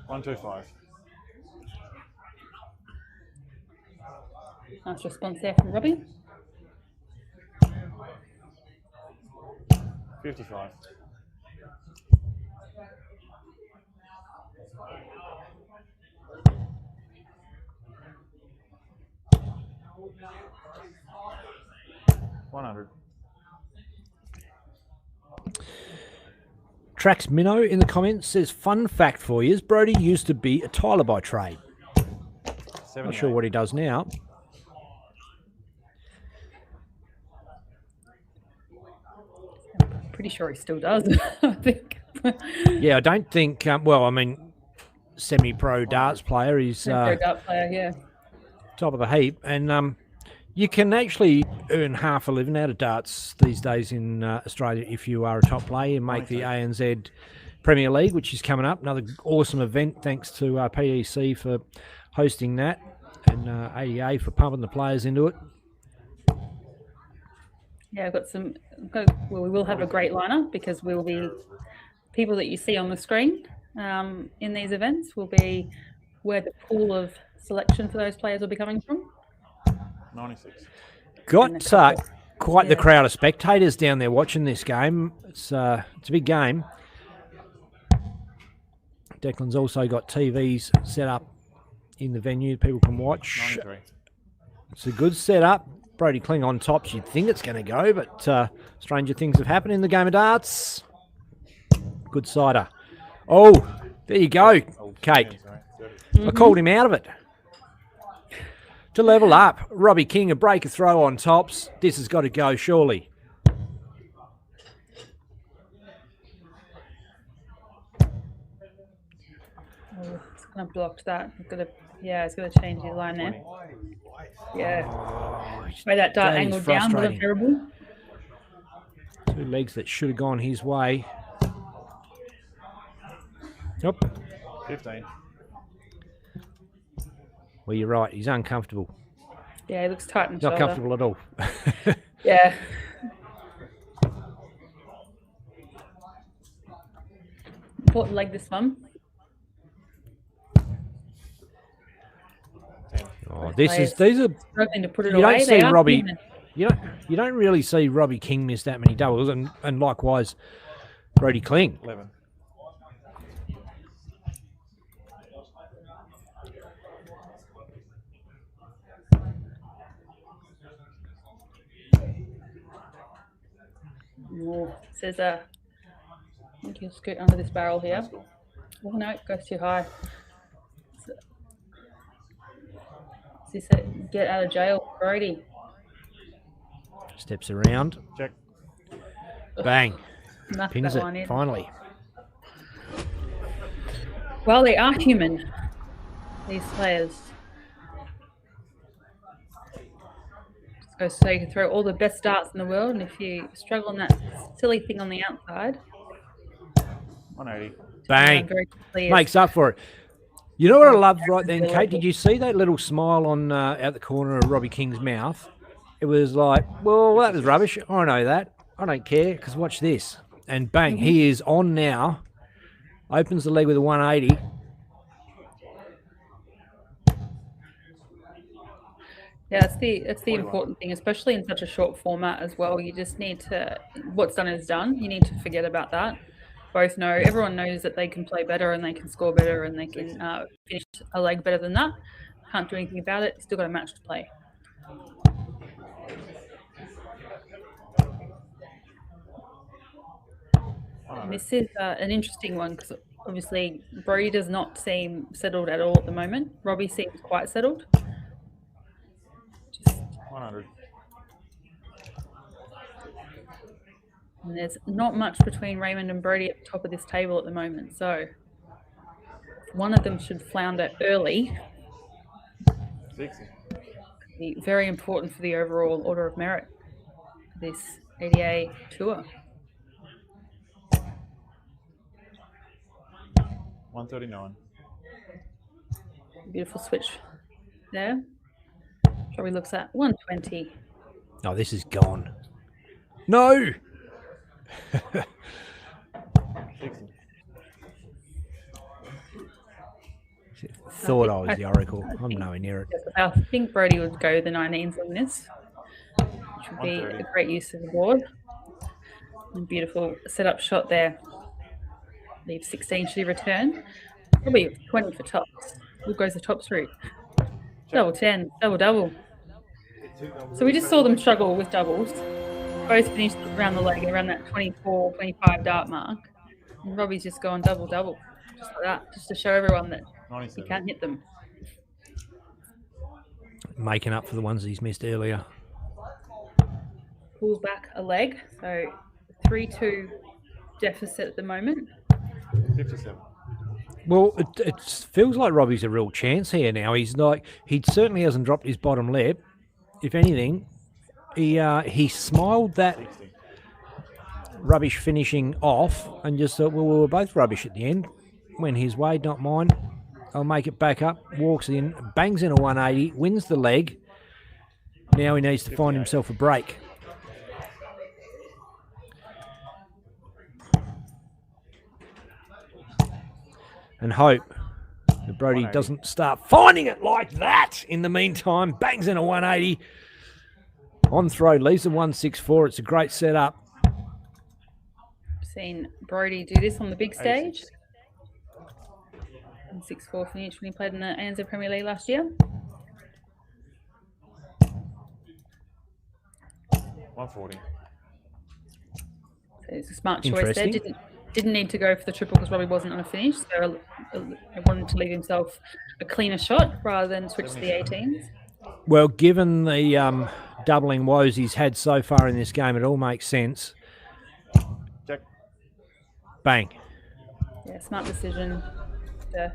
Speaker 4: One, 2, 5.
Speaker 6: Nice response there from Robbie.
Speaker 4: 55. $100.
Speaker 2: Trax Minnow in the comments says, fun fact for you is Brody used to be a tiler by trade. Not sure what he does now.
Speaker 6: Pretty sure he still does, I think.
Speaker 2: Yeah, I don't think, well, I mean, semi-pro darts player. He's
Speaker 6: Pro dart player, yeah.
Speaker 2: top of the heap. And you can actually earn half a living out of darts these days in Australia if you are a top player and make the ANZ Premier League, which is coming up. Another awesome event. Thanks to PEC for hosting that and AEA for pumping the players into it.
Speaker 6: Yeah, we will have a great lineup because we'll be people that you see on the screen in these events will be where the pool of selection for those players will be coming from.
Speaker 4: 96.
Speaker 2: Got quite the crowd of spectators down there watching this game. It's a big game. Declan's also got TVs set up in the venue. People can watch.
Speaker 4: 93.
Speaker 2: It's a good setup. Brody Kling on tops. You'd think it's going to go, but stranger things have happened in the game of darts. Good cider. Oh, there you go, Kate. I called him out of it. To level up, Robbie King, a breaker throw on tops. This has got to go, surely.
Speaker 6: Oh, it's going to block that. It's going to change his line there. Yeah. Where that dart angled down was terrible.
Speaker 2: Two legs that should have gone his way. Nope.
Speaker 4: 15.
Speaker 2: Well, you're right. He's uncomfortable.
Speaker 6: Yeah, he looks tight and
Speaker 2: Not comfortable at all.
Speaker 6: Yeah. Important leg this one.
Speaker 2: Oh, these are
Speaker 6: struggling to put it
Speaker 2: you
Speaker 6: away.
Speaker 2: don't see Robbie. You don't really see Robbie King miss that many doubles, and likewise Brody Kling.
Speaker 4: 11.
Speaker 6: Says I think you'll scoot under this barrel here. Oh no, it goes too high. Does he say get out of jail, Brody?
Speaker 2: Steps around.
Speaker 4: Check.
Speaker 2: Bang.
Speaker 6: Knocked
Speaker 2: Pins
Speaker 6: that
Speaker 2: it,
Speaker 6: one in.
Speaker 2: finally.
Speaker 6: Well, they are human, these players. So you can throw all the best darts in the world, and if you struggle on that silly thing on the outside,
Speaker 4: 180.
Speaker 2: Bang.
Speaker 6: very quickly
Speaker 2: Makes up for it. You know what I love right then, Kate? Did you see that little smile on out the corner of Robbie King's mouth? It was like, well, that was rubbish. I know that. I don't care, because watch this. And bang, he is on now. Opens the leg with a 180.
Speaker 6: Yeah, it's the important thing, especially in such a short format as well. You just need to, what's done is done. You need to forget about that. Everyone knows that they can play better and they can score better and they can finish a leg better than that. Can't do anything about it. Still got a match to play. And this is an interesting one because obviously Brody does not seem settled at all at the moment. Robbie seems quite settled.
Speaker 4: 100.
Speaker 6: And there's not much between Raymond and Brody at the top of this table at the moment. So one of them should flounder early.
Speaker 4: 60.
Speaker 6: Be very important for the overall order of merit for this ADA tour.
Speaker 4: 139.
Speaker 6: Beautiful switch there. Probably looks at 120.
Speaker 2: Oh, this is gone. No!
Speaker 4: 60.
Speaker 2: Thought I was the Oracle. I'm nowhere near it.
Speaker 6: I think Brody would go the 19s on this, which would be a great use of the board. And beautiful setup shot there. Leave 16 should he return. Probably 20 for tops. Who goes the tops route? Double 10, double. So we just saw them struggle with doubles. Both finished around the leg, around that 24, 25 dart mark. And Robbie's just gone double. Just like that, just to show everyone that
Speaker 4: 97.
Speaker 6: he can't hit them.
Speaker 2: Making up for the ones he's missed earlier.
Speaker 6: Pulls back a leg. So 3-2 deficit at the moment.
Speaker 4: 57.
Speaker 2: Well, it feels like Robbie's a real chance here now. He certainly hasn't dropped his bottom lip. If anything, he smiled that
Speaker 4: 60.
Speaker 2: rubbish finishing off and just thought, well, we were both rubbish at the end. Went his way, not mine. I'll make it back up, walks in, bangs in a 180, wins the leg. Now he needs to find himself a break. And hope that Brody doesn't start finding it like that in the meantime. Bangs in a 180. On throw, leaves a 164. It's a great setup.
Speaker 6: Seen Brody do this on the big stage. 6-4 finish when he played in the ANZ Premier League last year.
Speaker 4: 140.
Speaker 6: So it's a smart choice there. Didn't need to go for the triple because Robbie wasn't on a finish. So I wanted to leave himself a cleaner shot rather than switch to the 18s.
Speaker 2: Well, given the doubling woes he's had so far in this game, it all makes sense.
Speaker 4: Check.
Speaker 2: Bang.
Speaker 6: Yeah, smart decision to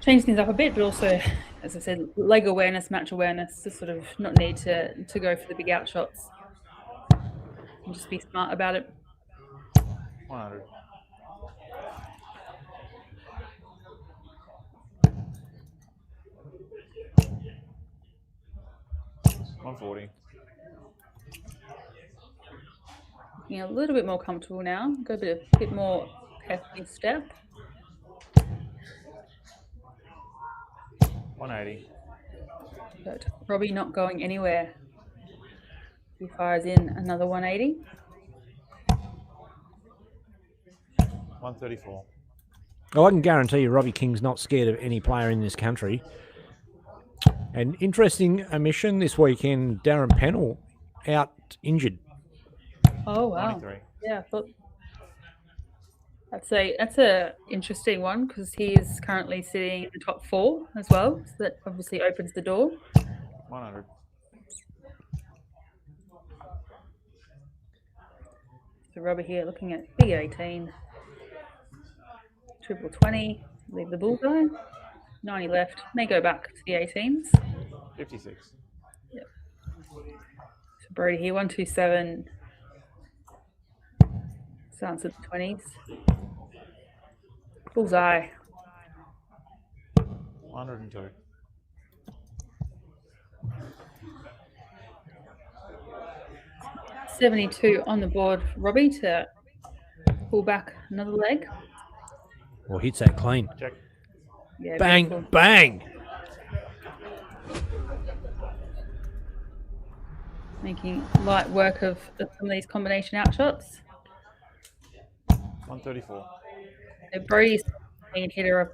Speaker 6: change things up a bit, but also, as I said, leg awareness, match awareness, to sort of not need to go for the big out shots. And just be smart about it.
Speaker 4: 100. $140.
Speaker 6: Looking a little bit more comfortable now. Got a bit more hefty step.
Speaker 4: 180.
Speaker 6: But Robbie not going anywhere. He fires in another 180.
Speaker 4: 134.
Speaker 2: Oh, I can guarantee you Robbie King's not scared of any player in this country. An interesting omission this weekend, Darren Pennell out injured.
Speaker 6: Oh wow.
Speaker 4: 93.
Speaker 6: Yeah, but that's a interesting one because he is currently sitting in the top 4 as well. So that obviously opens the door.
Speaker 4: 100.
Speaker 6: So Robbie here looking at big 18. Triple 20, leave the bullseye. 90 left, may go back to the 18s.
Speaker 4: 56.
Speaker 6: Yep. So Brody here, 127. Stance at the 20s. Bullseye.
Speaker 4: 102.
Speaker 6: $72 on the board for Robbie to pull back another leg.
Speaker 2: Well, hits that clean.
Speaker 4: Check.
Speaker 6: Yeah,
Speaker 2: Bang,
Speaker 6: beautiful.
Speaker 2: bang.
Speaker 6: making light work of some of these combination out shots.
Speaker 4: 134.
Speaker 6: So Brody's a hitter of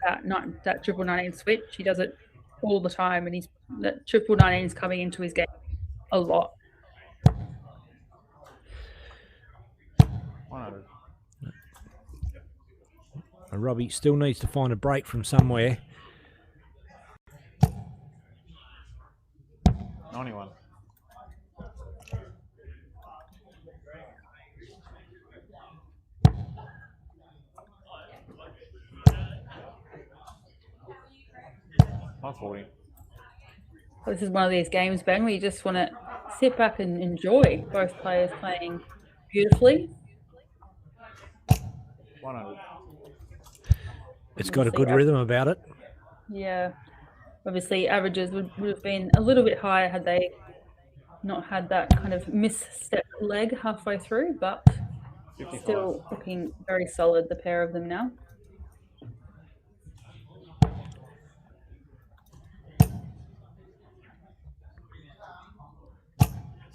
Speaker 6: that triple 19 switch. He does it all the time, and that triple 19 is coming into his game a lot.
Speaker 4: 100.
Speaker 2: Robbie still needs to find a break from somewhere.
Speaker 4: 91. $140.
Speaker 6: This is one of these games, Ben, where you just want to sit back and enjoy both players playing beautifully.
Speaker 4: 100.
Speaker 2: It's got a good rhythm about it.
Speaker 6: Yeah. Obviously, averages would have been a little bit higher had they not had that kind of misstep leg halfway through, but
Speaker 4: 55.
Speaker 6: still looking very solid, the pair of them now.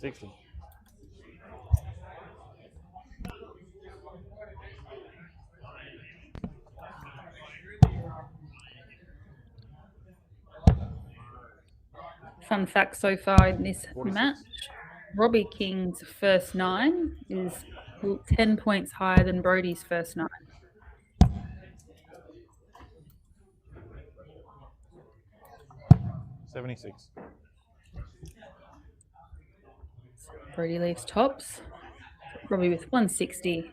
Speaker 4: 60.
Speaker 6: Fun fact so far in this
Speaker 4: 46.
Speaker 6: match, Robbie King's first 9 is 10 points higher than Brody's first 9.
Speaker 4: $76.
Speaker 6: Brody leaves tops. Robbie with 160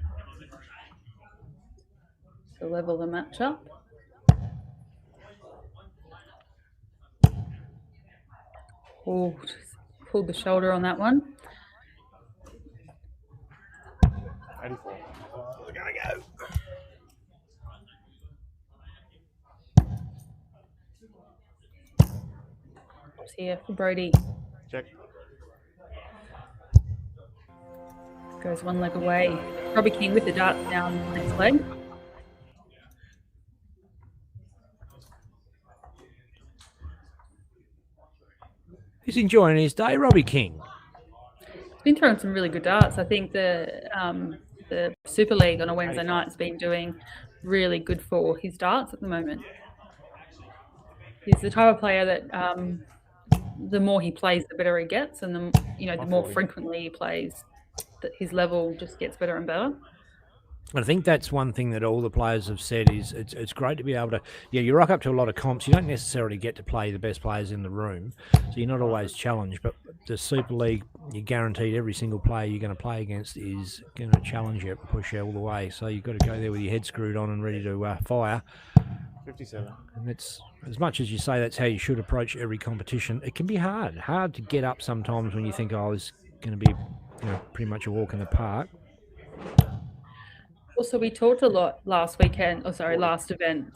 Speaker 6: to level the match up. Oh, just pulled the shoulder on that one.
Speaker 4: 84. We're gonna go.
Speaker 6: Tops here for Brody.
Speaker 4: Check.
Speaker 6: Goes one leg away. Robbie King with the darts down the next leg.
Speaker 2: He's enjoying his day, Robbie King.
Speaker 6: He's been throwing some really good darts. I think the Super League on a Wednesday night has been doing really good for his darts at the moment. He's the type of player that the more he plays, the better he gets, and the more frequently he plays, that his level just gets better and better.
Speaker 2: I think that's one thing that all the players have said is it's great to be able to, you rock up to a lot of comps. You don't necessarily get to play the best players in the room, so you're not always challenged. But the Super League, you're guaranteed every single player you're going to play against is going to challenge you and push you all the way. So you've got to go there with your head screwed on and ready to fire.
Speaker 4: 57.
Speaker 2: And it's, as much as you say that's how you should approach every competition, it can be hard to get up sometimes when you think, oh, this is going to be pretty much a walk in the park.
Speaker 6: Also, we talked a lot last weekend, last event,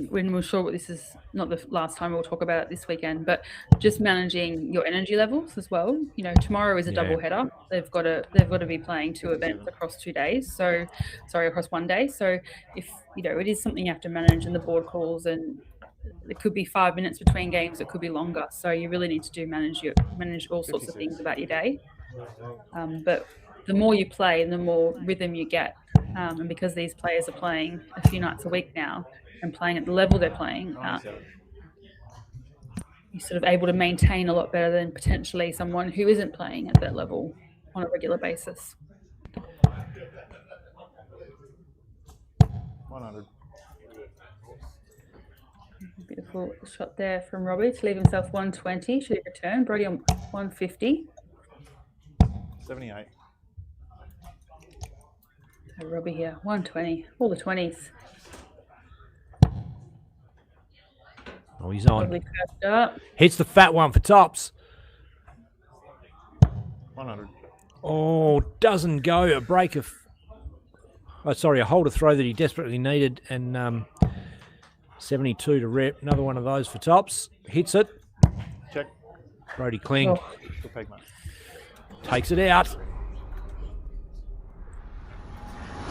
Speaker 6: when we're sure this is not the last time we'll talk about it this weekend, but just managing your energy levels as well. Tomorrow is a double header. They've got to be playing 2 events across 2 days. Across 1 day. So if, it is something you have to manage in the board calls, and it could be 5 minutes between games, it could be longer. So you really need to manage all sorts of things about your day. But the more you play and the more rhythm you get, and because these players are playing a few nights a week now and playing at the level they're playing, you're sort of able to maintain a lot better than potentially someone who isn't playing at that level on a regular basis.
Speaker 4: 100.
Speaker 6: Beautiful shot there from Robbie to leave himself 120. Should he return? Brody on 150.
Speaker 4: 78.
Speaker 6: So Robbie here, 120. All the 20s.
Speaker 2: Oh, he's on.
Speaker 6: Lovely first up.
Speaker 2: Hits the fat one for tops.
Speaker 4: 100.
Speaker 2: Oh, doesn't go. A break of... a hold of throw that he desperately needed, and 72 to rep. Another one of those for tops. Hits it.
Speaker 4: Check.
Speaker 2: Brody Kling
Speaker 4: Good peg, mate.
Speaker 2: takes it out.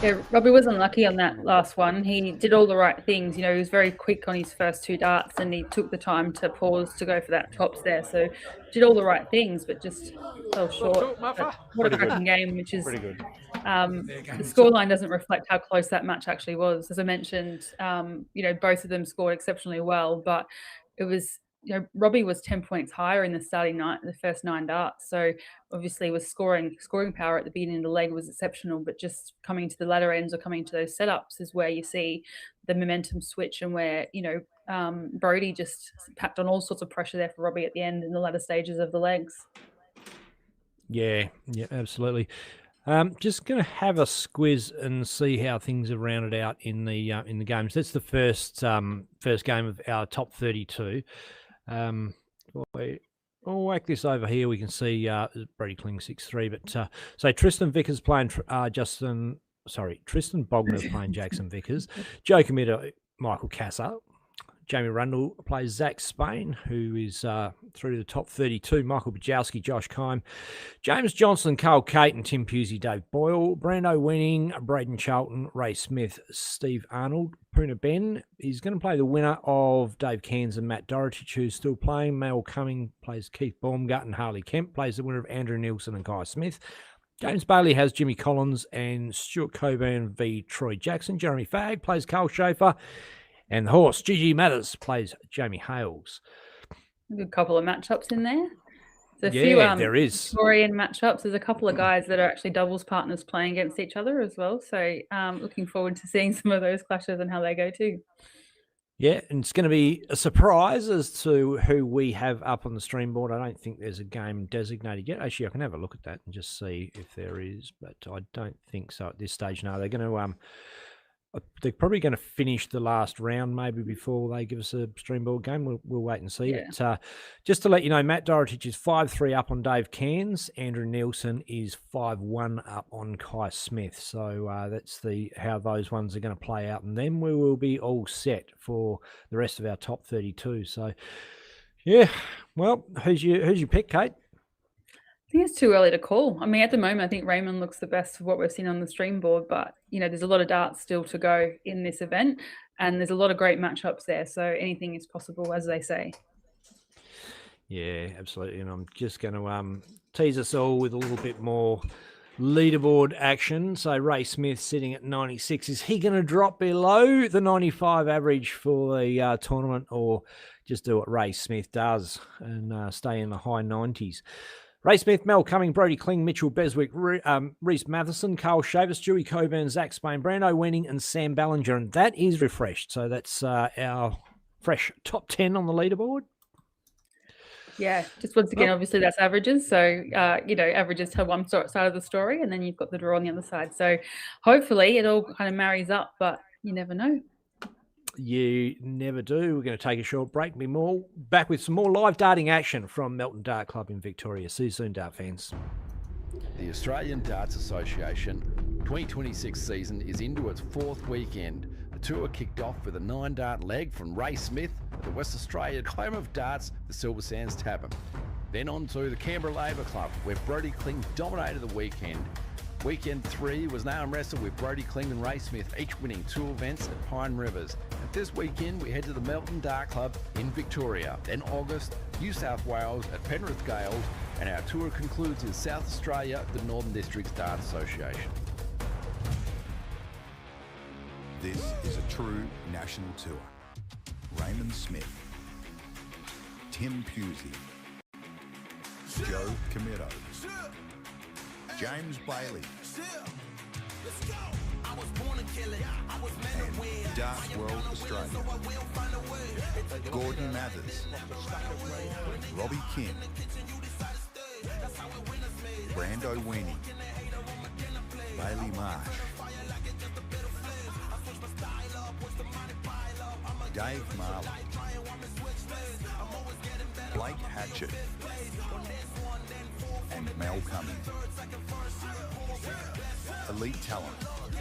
Speaker 6: Yeah, Robbie was unlucky on that last one. He did all the right things. He was very quick on his first 2 darts, and he took the time to pause to go for that tops there. So did all the right things, but just fell short. But what a cracking game, which is
Speaker 4: Pretty good.
Speaker 6: the scoreline doesn't reflect how close that match actually was. As I mentioned, both of them scored exceptionally well, but it was. Robbie was 10 points higher in the starting night, the first 9 darts. So obviously was scoring power at the beginning of the leg was exceptional, but just coming to the latter ends or coming to those setups is where you see the momentum switch and where, Brody just packed on all sorts of pressure there for Robbie at the end in the latter stages of the legs.
Speaker 2: Yeah, absolutely. Just going to have a squiz and see how things are rounded out in the games. That's the first game of our top 32. We'll whack this over here. We can see Brady Kling 6-3. But so Tristan Vickers playing Tristan Bogner playing Jackson Vickers. Joe Committer, Michael Casser. Jamie Rundle plays Zach Spain, who is through to the top 32. Michael Bajowski, Josh Kime, James Johnson, Carl Caton, Tim Pusey, Dave Boyle, Brando Winning, Braden Charlton, Ray Smith, Steve Arnold, Puna Ben. He's going to play the winner of Dave Cairns and Matt Doherty, who's still playing. Mel Cumming plays Keith Baumgarten. Harley Kemp plays the winner of Andrew Nielsen and Guy Smith. James Bailey has Jimmy Collins and Stuart Coburn v Troy Jackson. Jeremy Fagg plays Carl Schaefer. And the horse, Gigi Mathers, plays Jamie Hales.
Speaker 6: A good couple of matchups in there. There's a
Speaker 2: few
Speaker 6: there is. Victorian matchups. There's a couple of guys that are actually doubles partners playing against each other as well. So looking forward to seeing some of those clashes and how they go too.
Speaker 2: Yeah, and it's going to be a surprise as to who we have up on the stream board. I don't think there's a game designated yet. Actually, I can have a look at that and just see if there is, but I don't think so at this stage. No, they're going to they're probably going to finish the last round maybe before they give us a stream board game. We'll wait and see. Yeah. But just to let you know, Matt Doherty is 5-3 up on Dave Cairns. Andrew Nielsen is 5-1 up on Kai Smith. So that's how those ones are going to play out. And then we will be all set for the rest of our top 32. So, yeah. Well, who's your pick, Kate?
Speaker 6: I think it's too early to call. I mean, at the moment, I think Raymond looks the best of what we've seen on the stream board, but, there's a lot of darts still to go in this event, and there's a lot of great matchups there, so anything is possible, as they say.
Speaker 2: Yeah, absolutely, and I'm just going to tease us all with a little bit more leaderboard action. So Ray Smith sitting at 96. Is he going to drop below the 95 average for the tournament, or just do what Ray Smith does and stay in the high 90s? Ray Smith, Mel Cumming, Brody Kling, Mitchell Beswick, Reese Matheson, Carl Shaver, Stewie Coburn, Zach Spain, Brando Wenning, and Sam Ballinger. And that is refreshed. So that's our fresh top 10 on the leaderboard.
Speaker 6: Yeah, just once again, obviously that's averages. So, averages tell one side of the story, and then you've got the draw on the other side. So hopefully it all kind of marries up, but you never know.
Speaker 2: You never do. We're going to take a short break. Be back with some more live darting action from Melton Dart Club in Victoria. See you soon, dart fans.
Speaker 7: The Australian Darts Association 2026 season is into its 4th weekend. The tour kicked off with a 9-dart leg from Ray Smith at the West Australian home of darts, the Silver Sands Tavern. Then on to the Canberra Labour Club, where Brody Kling dominated the weekend. Weekend 3 was an arm wrestle with Brody Kling and Ray Smith, each winning 2 events at Pine Rivers. And this weekend, we head to the Melton Dart Club in Victoria. Then August, New South Wales at Penrith Gales, and our tour concludes in South Australia at the Northern Districts Dart Association.
Speaker 1: This is a true national tour. Raymond Smith, Tim Pusey, Joe Camito, James Bailey, and Darts World Australia, Gordon Mathers, Robbie Kim, Brando Weenie, Bailey Marsh, Dave Marley, Blake Hatchett, and Mel Cumming. Elite talent,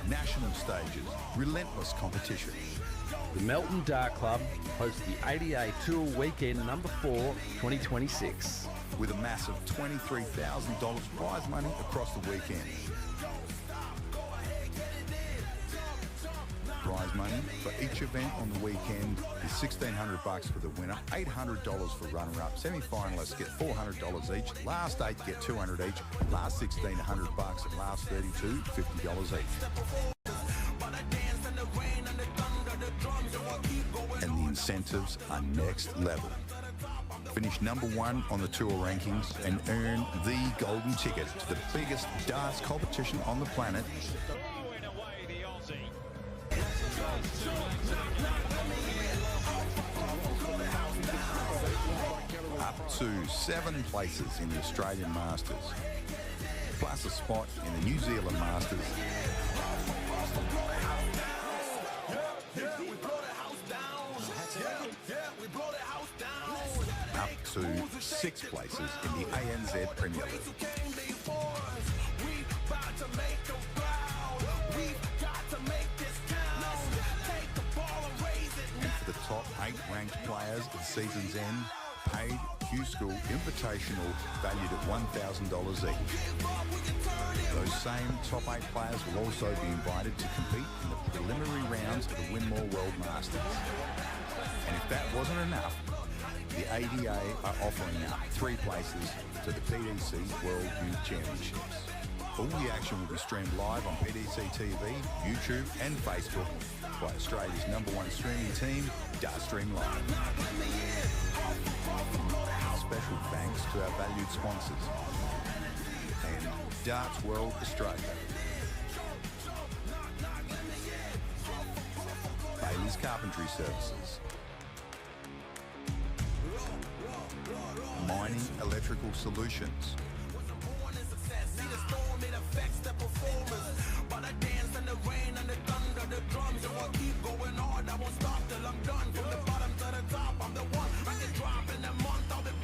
Speaker 1: national stages, relentless competition.
Speaker 7: The Melton Dart Club hosts the ADA Tour Weekend number 4, 2026.
Speaker 1: With a massive $23,000 prize money across the weekend. money for each event on the weekend is $1,600 for the winner, $800 for runner-up. Semi-finalists get $400 each. Last 8 get $200 each. Last 1,600 bucks, and last 32, $50 each. And the incentives are next level. Finish #1 on the tour rankings and earn the golden ticket to the biggest darts competition on the planet.
Speaker 8: Throwing away the Aussie.
Speaker 1: Up to 7 places in the Australian Masters, plus a spot in the New Zealand Masters. Up to 6 places in the ANZ Premier League. And for the top 8 ranked players at the season's end, paid Q-School Invitational valued at $1,000 each. Those same top 8 players will also be invited to compete in the preliminary rounds of the Winmore World Masters. And if that wasn't enough, the ADA are offering up 3 places to the PDC World Youth Championships. All the action will be streamed live on PDC TV, YouTube and Facebook by Australia's #1 streaming team, Dartstream Live. Special thanks to our valued sponsors and Darts World Australia. Bailey's Carpentry Services. Mining Electrical Solutions.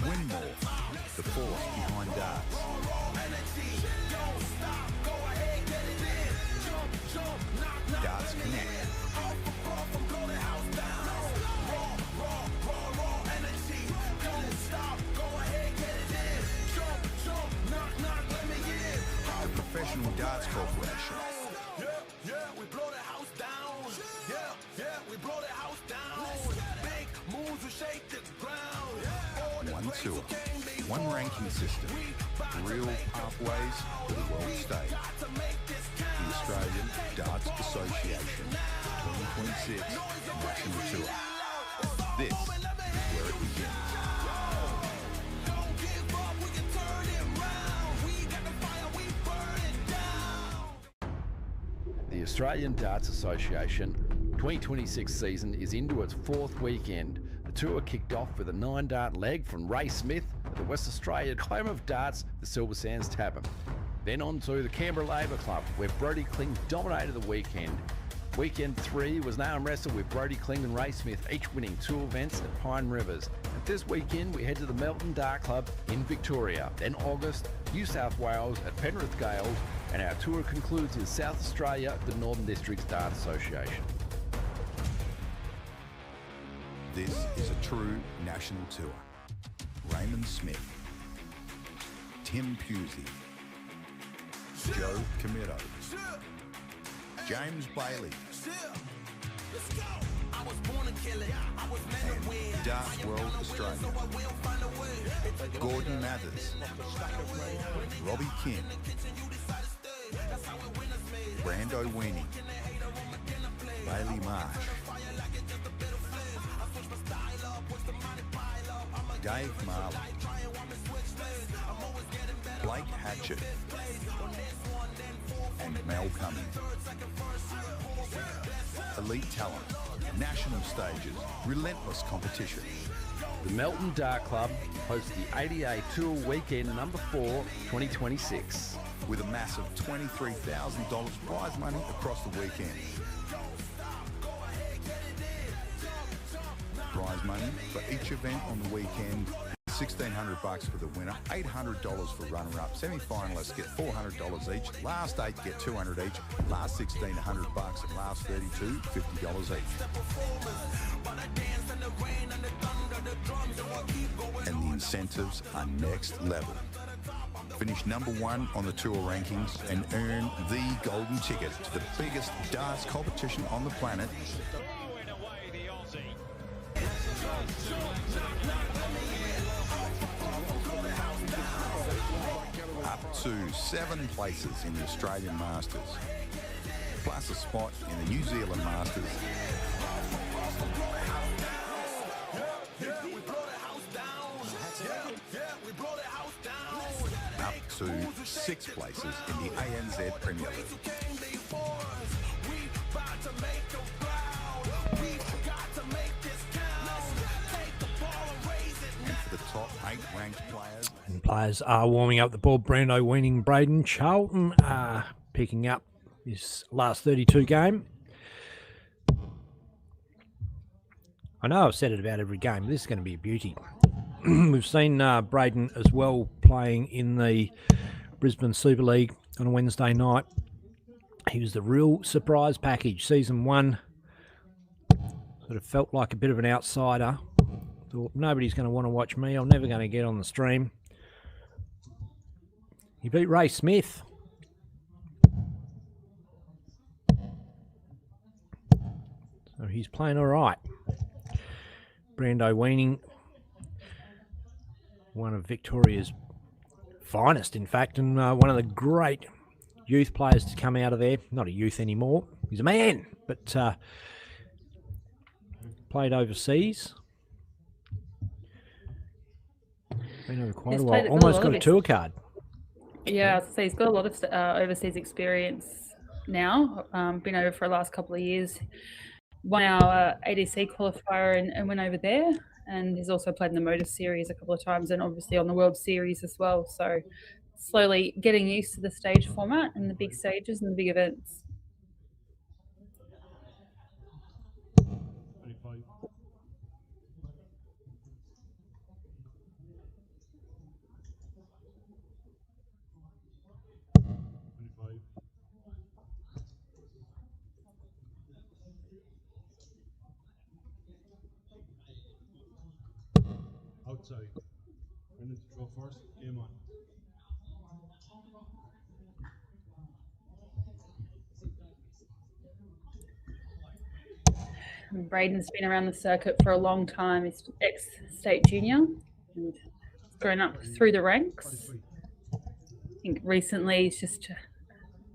Speaker 1: Winmore, the force behind darts. Darts Connect. The Professional Darts Corporation.
Speaker 8: We blow the house down. We blow the house down. Big moves will shake the ground.
Speaker 1: One tour, one ranking system, real pathways to the world stage. The Australian Darts Association 2026 National Tour. This is where it begins.
Speaker 8: Don't give up, we can turn it round. We got the fire, we burn it down.
Speaker 7: The Australian Darts Association 2026 season is into its 4th weekend. The tour kicked off with a 9-dart leg from Ray Smith at the West Australian home of darts, the Silver Sands Tavern. Then on to the Canberra Labour Club, where Brodie Kling dominated the weekend. Weekend 3 was an arm wrestle with Brodie Kling and Ray Smith, each winning 2 events at Pine Rivers. And this weekend we head to the Melton Dart Club in Victoria. Then August, New South Wales at Penrith Gales, and our tour concludes in South Australia, the Northern Districts Dart Association.
Speaker 1: This is a true national tour. Raymond Smith, Tim Pusey, Joe Comito, James Bailey,
Speaker 8: Let's go. I was born to kill it. I was meant to win.
Speaker 1: Darts World Australia, Gordon Mathers, Robbie Kim, Brando Weenie, Bailey Marsh, Dave Marley, Blake Hatchett, and Mel Cummings. Elite talent, national stages, relentless competition.
Speaker 7: The Melton Dart Club hosts the ADA Tour Weekend number 4, 2026.
Speaker 1: With a massive $23,000 prize money across the weekend. Prize money for each event on the weekend, $1,600 for the winner, $800 for runner-up. Semi-finalists get $400 each. Last 8 get $200 each. Last 1,600 bucks, and last 32, $50 each. And the incentives are next level. finish #1 on the tour rankings and earn the golden ticket to the biggest darts competition on the planet. Up to 7 places in the Australian Masters, plus a spot in the New Zealand Masters. Up to 6 places in the ANZ Premier League. And for the top 8 ranked players.
Speaker 2: And players are warming up the ball. Brando winning. Braden Charlton picking up his last 32 game. I know I've said it about every game, but this is going to be a beauty. We've seen Braden as well playing in the Brisbane Super League on a Wednesday night. He was the real surprise package. Season 1 sort of felt like a bit of an outsider. Thought nobody's going to want to watch me. I'm never going to get on the stream. He beat Ray Smith. So he's playing all right. Brando Weaning, one of Victoria's finest, in fact, and one of the great youth players to come out of there. Not a youth anymore. He's a man, but played overseas. Been over quite a while. Almost got a tour card.
Speaker 6: Yeah, so he's got a lot of overseas experience now. Been over for the last couple of years. Won our ADC qualifier and went over there. And he's also played in the Motor Series a couple of times and obviously on the World Series as well. So slowly getting used to the stage format and the big stages and the big events.
Speaker 10: Outside. Brendan to throw first. Game on.
Speaker 6: Braden's been around the circuit for a long time. He's ex-state junior and grown up through the ranks. I think recently he's just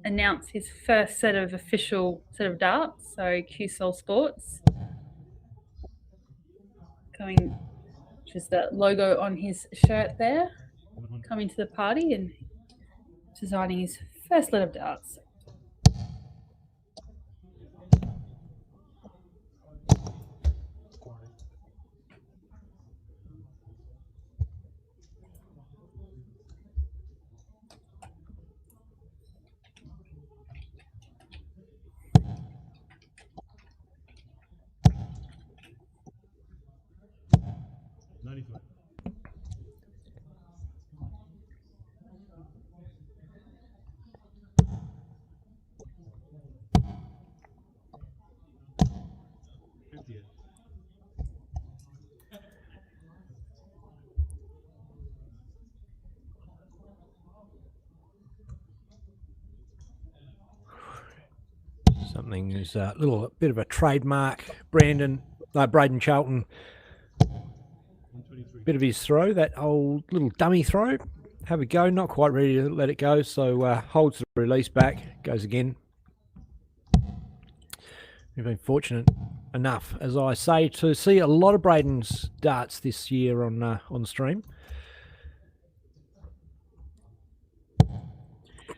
Speaker 6: announced his first official set of darts, so QSOL Sports. Which is the logo on his shirt there, coming to the party and designing his first lot of darts.
Speaker 2: Something is a little bit of a trademark. Braden Charlton, bit of his throw, that old little dummy throw. Have a go, not quite ready to let it go, so holds the release back, goes again. We've been fortunate enough, as I say, to see a lot of Braden's darts this year on stream.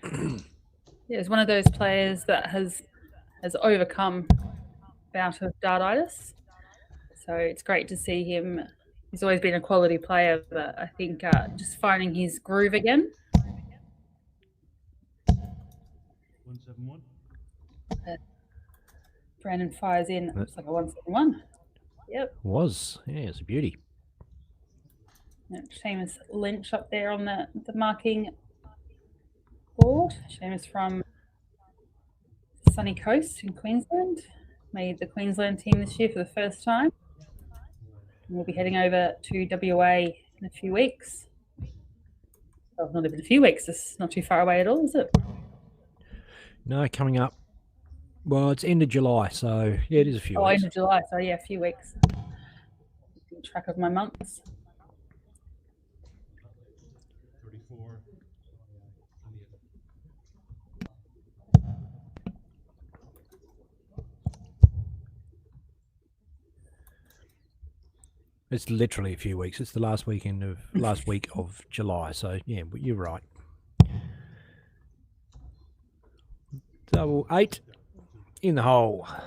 Speaker 6: Yeah, he's one of those players that has overcome a bout of dartitis. So it's great to see him. He's always been a quality player, but I think just finding his groove again.
Speaker 10: 171.
Speaker 6: Brandon fires in. Looks like a 171. Yep.
Speaker 2: Was. Yeah, it's a beauty.
Speaker 6: Yep. Seamus Lynch up there on the marking board. Seamus from Sunny Coast in Queensland. Made the Queensland team this year for the first time. And we'll be heading over to WA in a few weeks. Well, not even a few weeks. It's not too far away at all, is it?
Speaker 2: No, coming up. Well, it's end of July, so yeah, it is a few
Speaker 6: Oh,
Speaker 2: weeks.
Speaker 6: end of July. So yeah, a few weeks. Keeping track of my months.
Speaker 10: 34.
Speaker 2: It's literally a few weeks. It's the last week of July. So yeah, but you're right. Double 8 in the hole.
Speaker 6: A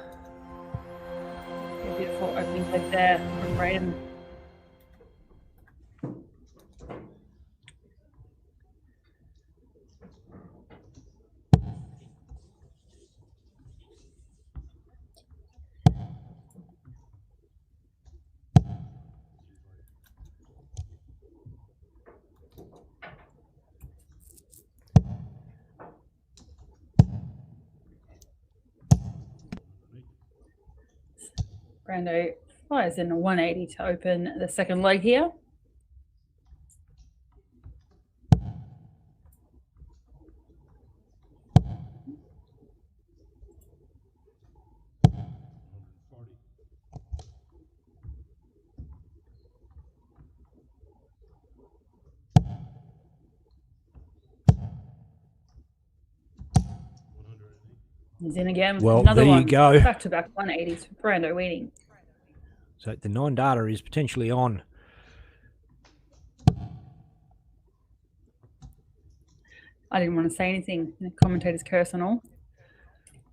Speaker 6: beautiful opening head there from Braden. Brando fires in a 180 to open the second leg here. He's in again.
Speaker 2: Well,
Speaker 6: Another
Speaker 2: there you
Speaker 6: one.
Speaker 2: go.
Speaker 6: Back-to-back 180s for Brando winning.
Speaker 2: So the 9 data is potentially on.
Speaker 6: I didn't want to say anything. The commentators curse and all.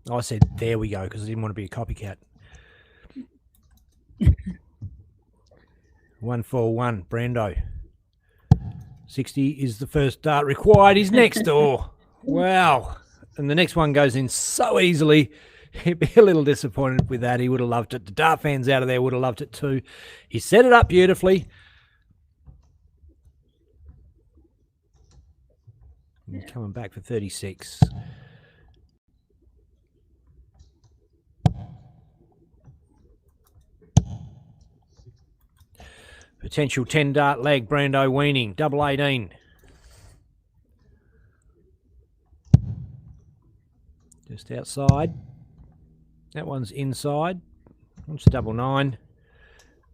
Speaker 2: I said, there we go, because I didn't want to be a copycat. 141, Brando. 60 is the first dart required. He's next door. Wow. And the next one goes in so easily. He'd be a little disappointed with that. He would have loved it. The dart fans out of there would have loved it too. He set it up beautifully. He's coming back for 36. Potential 10 dart leg, Brando weaning, double 18. Just outside. That one's inside. It's a double 9.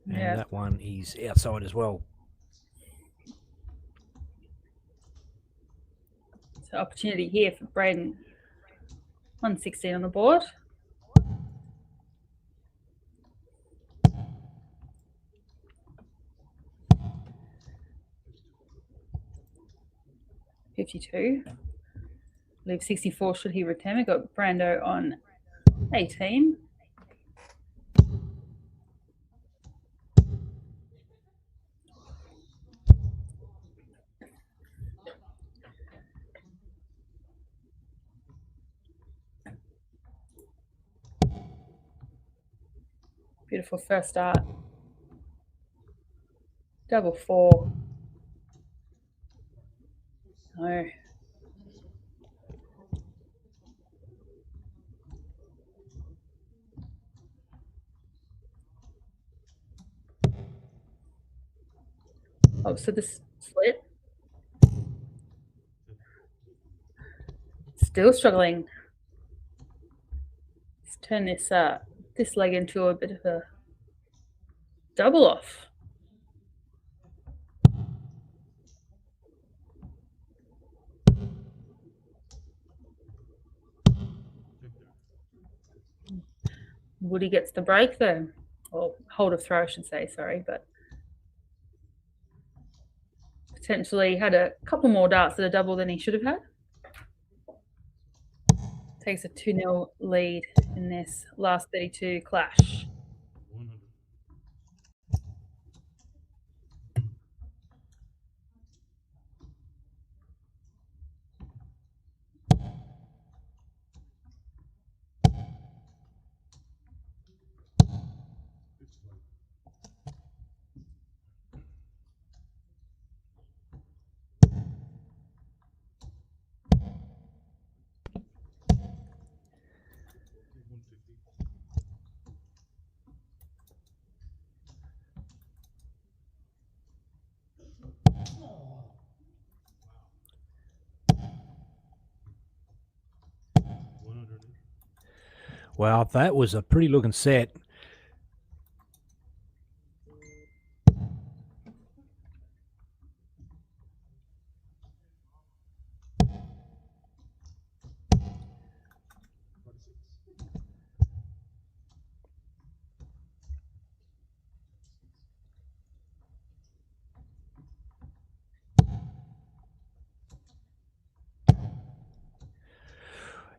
Speaker 2: And
Speaker 6: Yeah.
Speaker 2: that one is outside as well.
Speaker 6: So opportunity here for Braden. 116 on the board. $52. Leave 64 should he return. We've got Brando on 18. Beautiful first start. Double 4. No. Oh, so this split. Still struggling. Let's turn this leg into a bit of a double off. Woody gets the break though, or hold of throw, I should say. Sorry, but potentially had a couple more darts at a double than he should have had. Takes a 2-0 lead in this last 32 clash.
Speaker 10: 100.
Speaker 2: Well, that was a pretty looking set.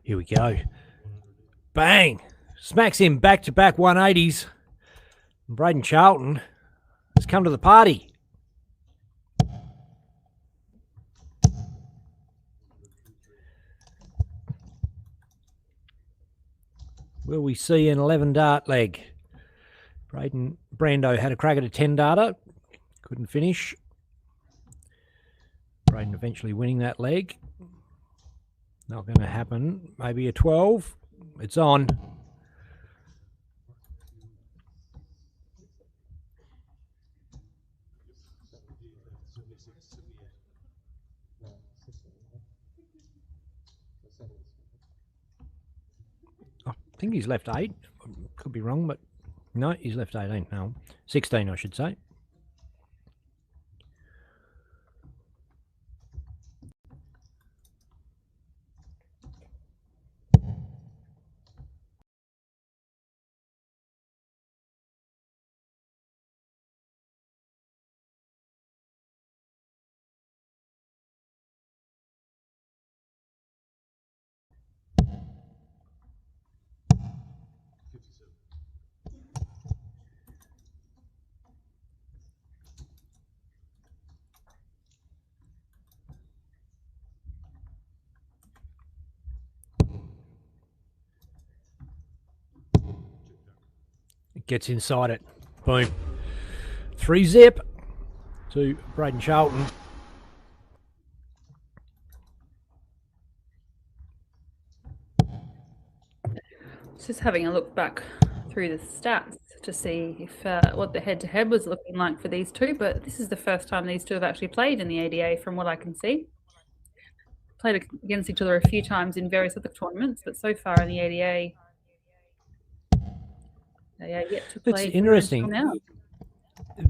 Speaker 2: Here we go. Bang! Smacks him back-to-back 180s. Braden Charlton has come to the party. Will we see an 11 dart leg? Brando had a crack at a 10 darter. Couldn't finish. Braden eventually winning that leg. Not going to happen. Maybe a 12. It's on. I think he's left 8. Could be wrong, but no, he's left 18 now. 16, I should say. Gets inside it. Boom. 3-zip to Braden Charlton.
Speaker 6: Just having a look back through the stats to see if what the head-to-head was looking like for these two, but this is the first time these two have actually played in the ADA from what I can see. Played against each other a few times in various other tournaments, but so far in the ADA, they are yet to play.
Speaker 2: It's interesting.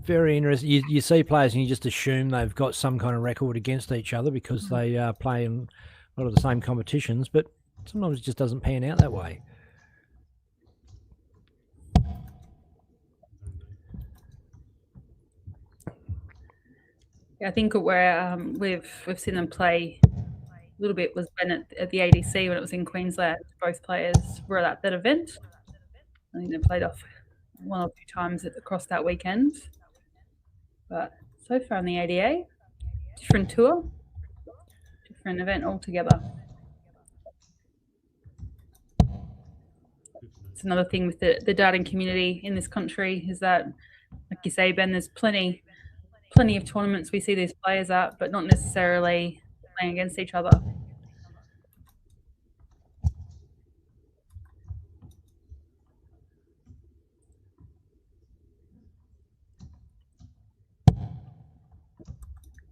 Speaker 2: Very interesting. You see players and you just assume they've got some kind of record against each other because they play in a lot of the same competitions, but sometimes it just doesn't pan out that way.
Speaker 6: Yeah, I think where we've seen them play a little bit was when at the ADC when it was in Queensland. Both players were at that event. I think they played off 1 or 2 times across that weekend. But so far in the ADA, different tour, different event altogether. It's another thing with the darting community in this country is that, like you say, Ben, there's plenty of tournaments we see these players at, but not necessarily playing against each other.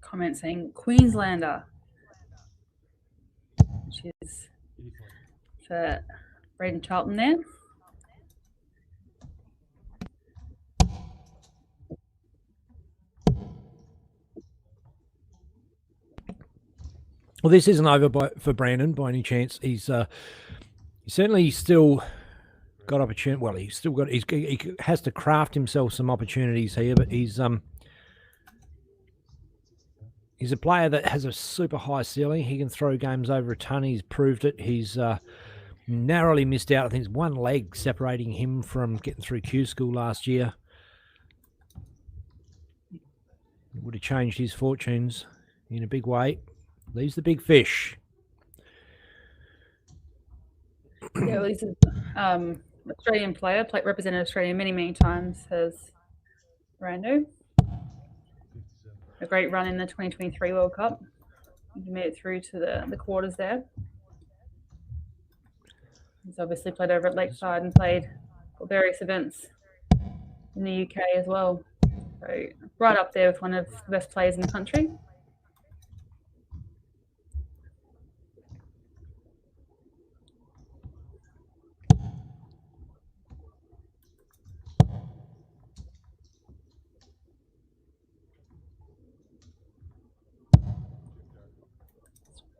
Speaker 6: Comment saying Queenslander, which is for Braden Charlton there.
Speaker 2: Well, this isn't over for Brandon by any chance. He's certainly still got opportunity. Well, he's still got. He has to craft himself some opportunities here, but he's a player that has a super high ceiling. He can throw games over a ton. He's proved it. He's narrowly missed out. I think it's 1 leg separating him from getting through Q school last year. It would have changed his fortunes in a big way. Leaves the big fish.
Speaker 6: Yeah, well, he's an Australian player, represented Australia many times, has Brando. A great run in the 2023 World Cup. He made it through to the quarters there. He's obviously played over at Lakeside and played for various events in the UK as well. So right up there with one of the best players in the country.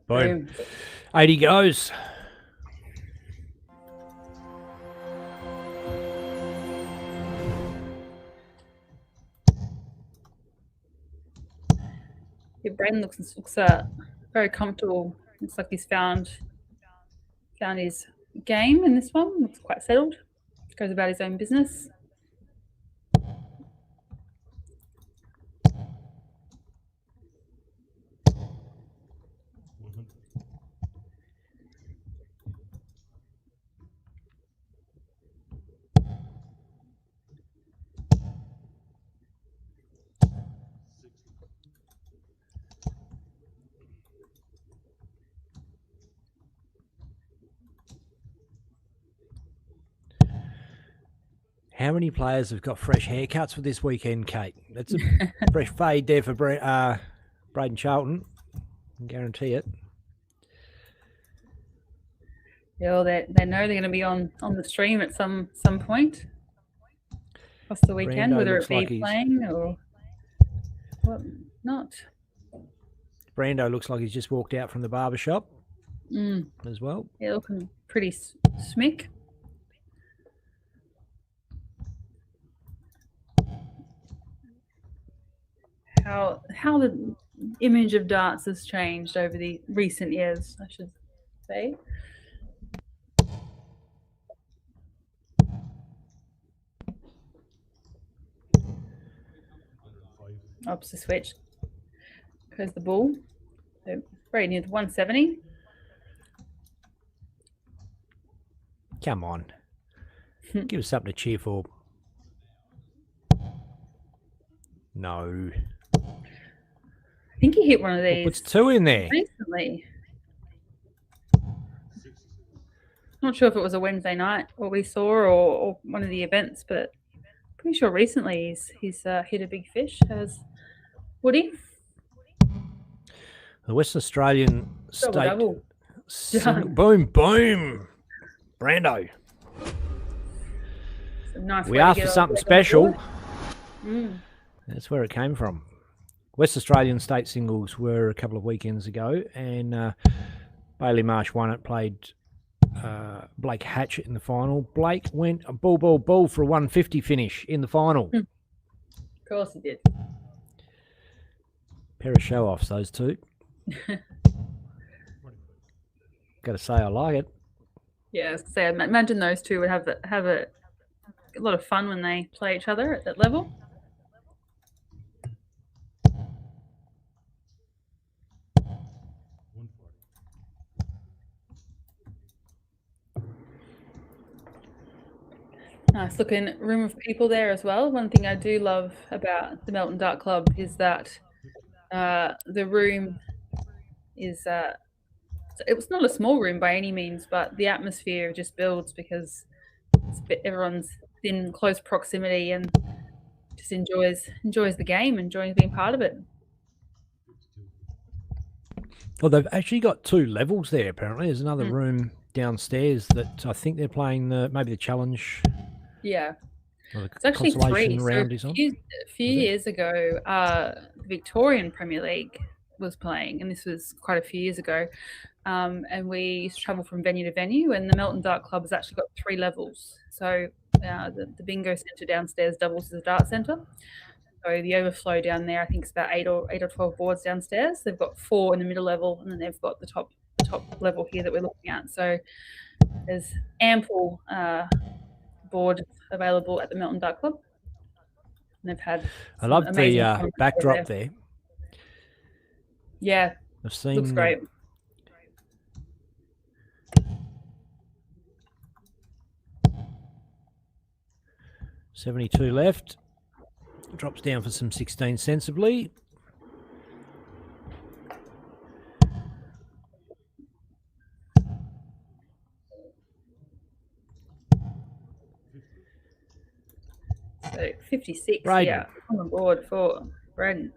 Speaker 2: Boom. 80 goes.
Speaker 6: Your brain looks very comfortable. Looks like he's found his game in this one. Looks quite settled. Goes about his own business.
Speaker 2: How many players have got fresh haircuts for this weekend, Kate? That's a fresh fade there for Braden Charlton. I can guarantee it.
Speaker 6: Yeah, well, they know they're going to be on the stream at some point across the weekend,
Speaker 2: Brando
Speaker 6: whether
Speaker 2: looks
Speaker 6: it be
Speaker 2: like he's-
Speaker 6: playing or what not.
Speaker 2: Brando looks like he's just walked out from the barber shop as well.
Speaker 6: Yeah, looking pretty smick. How the image of darts has changed over the recent years, I should say. Ups the switch. Goes the ball. So very near the 170.
Speaker 2: Come on. Give us something to cheer for. No.
Speaker 6: I think he hit one of these.
Speaker 2: Puts two in there.
Speaker 6: Recently. Not sure if it was a Wednesday night what we saw or one of the events, but pretty sure recently he's hit a big fish. Has Woody?
Speaker 2: The Western Australian state.
Speaker 6: Double.
Speaker 2: Boom, boom. Brando.
Speaker 6: Nice
Speaker 2: We
Speaker 6: way to
Speaker 2: asked
Speaker 6: get
Speaker 2: for
Speaker 6: on
Speaker 2: something
Speaker 6: the
Speaker 2: special.
Speaker 6: board.
Speaker 2: That's where it came from. West Australian state singles were a couple of weekends ago, and Bailey Marsh won it, played Blake Hatchett in the final. Blake went a ball for a 150 finish in the final.
Speaker 6: Of course he did.
Speaker 2: Pair of show-offs, those two. Got to say, I like it.
Speaker 6: Yeah, I was gonna say, I imagine those two would have a lot of fun when they play each other at that level. Nice looking room of people there as well. One thing I do love about the Melton Dart Club is that the room is it's not a small room by any means, but the atmosphere just builds because everyone's in close proximity and just enjoys the game, enjoys being part of it.
Speaker 2: Well, they've actually got two levels there, apparently. There's another room downstairs that I think they're playing maybe the challenge.
Speaker 6: Yeah.
Speaker 2: Or the
Speaker 6: It's actually
Speaker 2: consolation
Speaker 6: three.
Speaker 2: round
Speaker 6: So
Speaker 2: is on.
Speaker 6: a few years ago, the Victorian Premier League was playing, and this was quite a few years ago. And we used to travel from venue to venue, and the Melton Dart Club has actually got 3 levels. So the bingo centre downstairs doubles as a dart centre. So the overflow down there, I think it's about 8 or 12 boards downstairs. They've got 4 in the middle level, and then they've got the top level here that we're looking at. So there's ample board available at the Melton Dart Club. And they've had
Speaker 2: I love
Speaker 6: amazing
Speaker 2: the
Speaker 6: fun
Speaker 2: backdrop there.
Speaker 6: Yeah,
Speaker 2: I've seen.
Speaker 6: looks great.
Speaker 2: $72 left. Drops down for some 16 sensibly.
Speaker 6: So 56
Speaker 2: Braden.
Speaker 6: here on the board for Braden.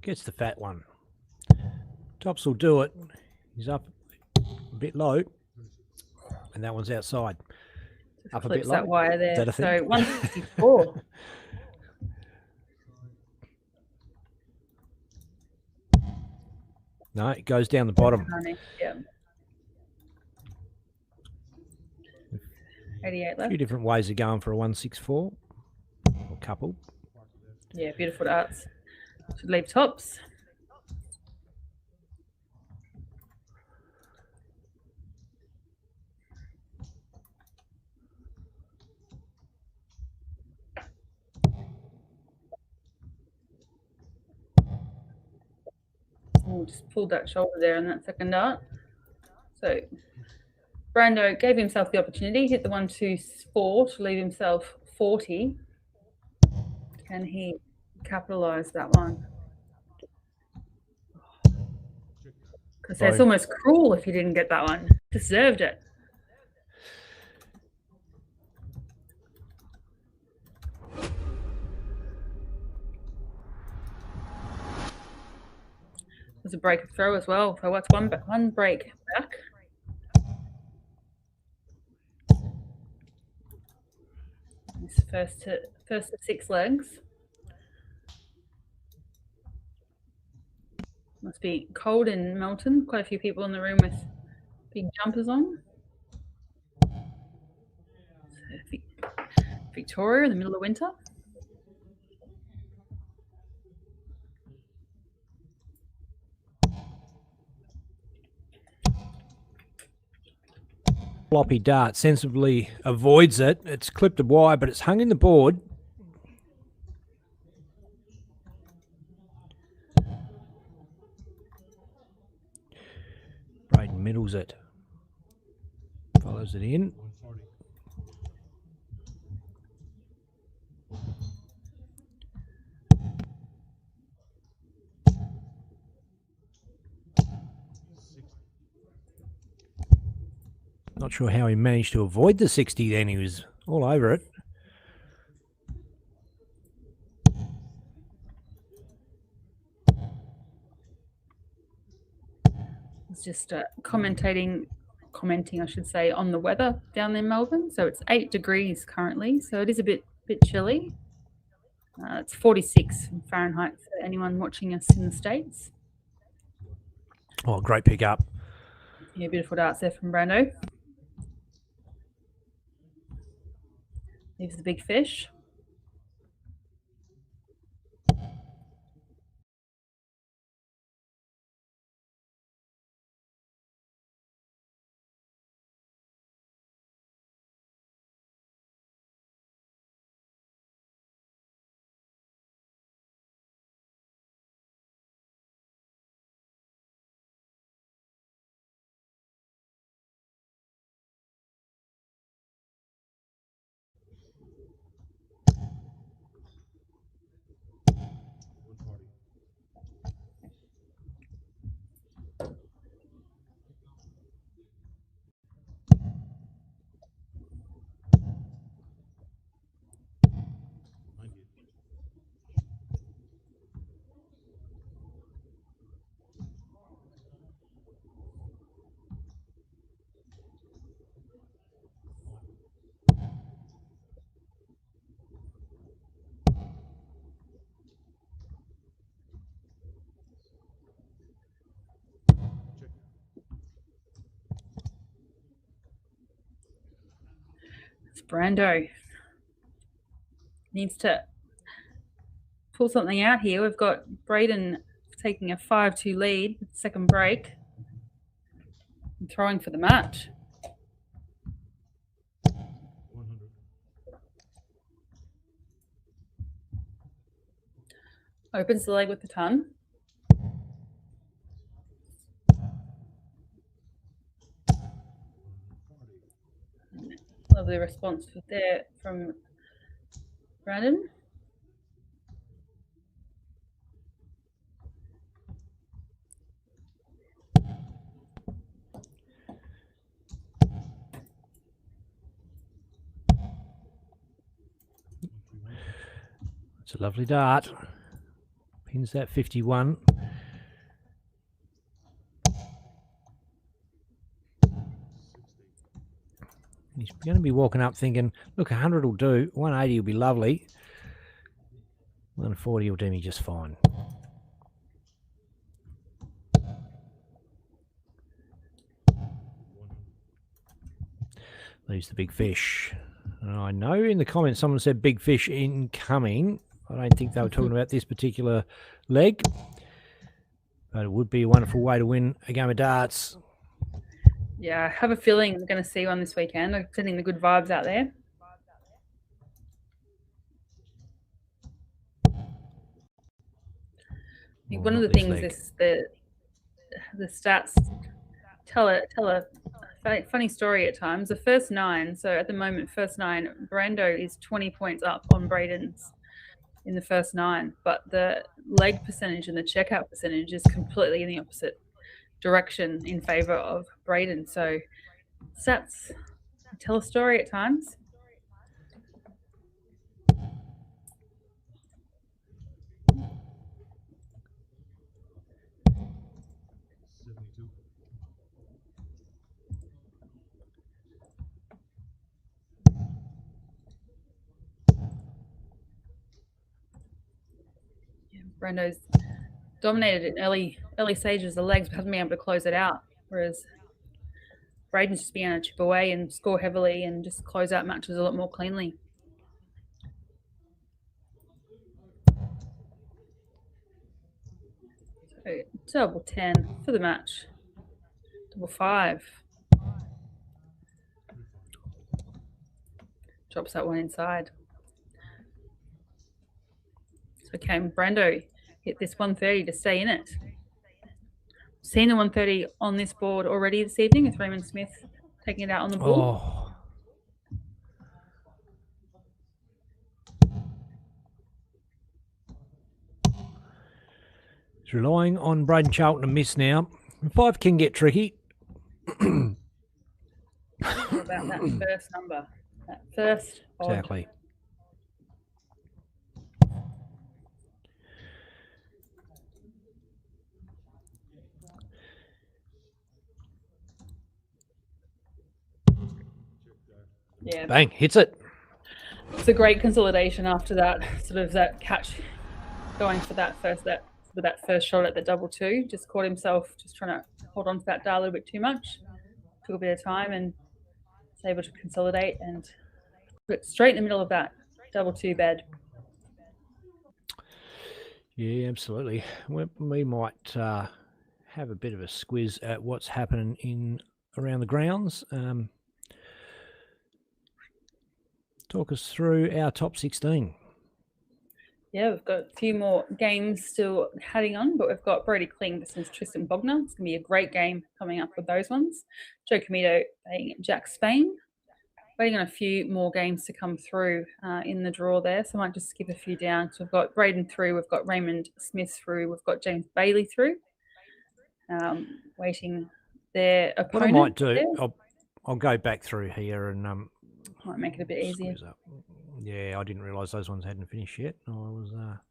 Speaker 2: Gets the fat one. Tops will do it. He's up a bit low. And that one's outside. Up a bit
Speaker 6: clips that
Speaker 2: low.
Speaker 6: wire there.
Speaker 2: Is that a
Speaker 6: So
Speaker 2: thing?
Speaker 6: 164.
Speaker 2: No, it goes down the bottom.
Speaker 6: Yeah. 88
Speaker 2: A
Speaker 6: left.
Speaker 2: few different ways of going for a 164. Or couple.
Speaker 6: Yeah, beautiful darts. Should leave tops. Oh, just pulled that shoulder there in that second dart. So Brando gave himself the opportunity, hit the 124 to leave himself 40. Can he capitalise that one? Because it's almost cruel if he didn't get that one. Deserved it. There's a break of throw as well. So what's one break back? This first to 6 legs. Must be cold in Melton. Quite a few people in the room with big jumpers on. Victoria in the middle of winter.
Speaker 2: Floppy dart sensibly avoids it. It's clipped a wire, but it's hung in the board. Braden middles it. Follows it in. Not sure how he managed to avoid the 60 then. He was all over it.
Speaker 6: It's just commenting, I should say, on the weather down there in Melbourne. So it's 8 degrees currently. So it is a bit chilly. It's 46 Fahrenheit for anyone watching us in the States.
Speaker 2: Oh, great pick up.
Speaker 6: Yeah, beautiful darts there from Brando. Leaves the big fish. It's Brando. Needs to pull something out here. We've got Braden taking a 5-2 lead, second break, and throwing for the match.
Speaker 10: 100.
Speaker 6: Opens the leg with the ton. Lovely response there from Brandon.
Speaker 2: It's a lovely dart. Pins that 51. He's going to be walking up thinking, look, 100 will do. 180 will be lovely. 140 will do me just fine. Leaves the big fish. And I know in the comments someone said big fish incoming. I don't think they were talking about this particular leg. But it would be a wonderful way to win a game of darts.
Speaker 6: Yeah, I have a feeling we're going to see one this weekend. I'm sending the good vibes out there. I think one of the things is the stats tell a funny story at times. The first 9, so at the moment, first 9, Brando is 20 points up on Braden's in the first 9, but the leg percentage and the checkout percentage is completely in the opposite direction in favor of Braden. So stats tell a story at times. Brando's dominated in early stages of the legs, but hasn't been able to close it out. Whereas Braden's just being able to chip away and score heavily and just close out matches a lot more cleanly. So double 10 for the match. Double 5. Drops that one inside. So can Brando hit this 130 to stay in it? Seen the 130 on this board already this evening with Raymond Smith taking it out on the board.
Speaker 2: Oh. He's relying on Braden Charlton to miss now. 5 can get tricky.
Speaker 6: About that first number. That first odd.
Speaker 2: Exactly.
Speaker 6: Yeah.
Speaker 2: Bang, hits it.
Speaker 6: It's a great consolidation after that, sort of that catch going for that first shot at the double 2. Just caught himself just trying to hold on to that dart a little bit too much. Took a bit of time and was able to consolidate and put it straight in the middle of that double 2 bed.
Speaker 2: Yeah, absolutely. We might have a bit of a squiz at what's happening around the grounds. Talk us through our top 16.
Speaker 6: Yeah, we've got a few more games still heading on, but we've got Brody Kling versus Tristan Bogner. It's going to be a great game coming up with those ones. Joe Comito playing Jack Spain. Waiting on a few more games to come through in the draw there, so I might just skip a few down. So we've got Braden through, we've got Raymond Smith through, we've got James Bailey through. Waiting their opponent.
Speaker 2: What I might do, I'll go back through here and
Speaker 6: might make it a bit easier.
Speaker 2: Yeah, I didn't realise those ones hadn't finished yet. I was a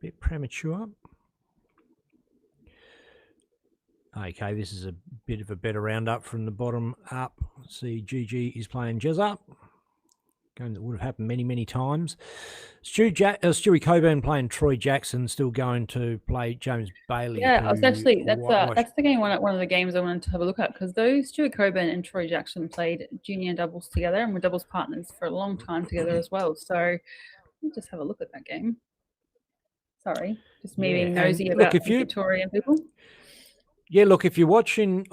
Speaker 2: bit premature. Okay, this is a bit of a better roundup from the bottom up. See, GG is playing Jezza. Game that would have happened many, many times. Stewie Coburn playing Troy Jackson, still going to play James Bailey.
Speaker 6: Yeah, I was actually that's the game one of the games I wanted to have a look at, because those Stewie Coburn and Troy Jackson played junior doubles together and were doubles partners for a long time together as well. So we'll just have a look at that game. Sorry, just me being nosy about Victorian people.
Speaker 2: Yeah, look, if you're watching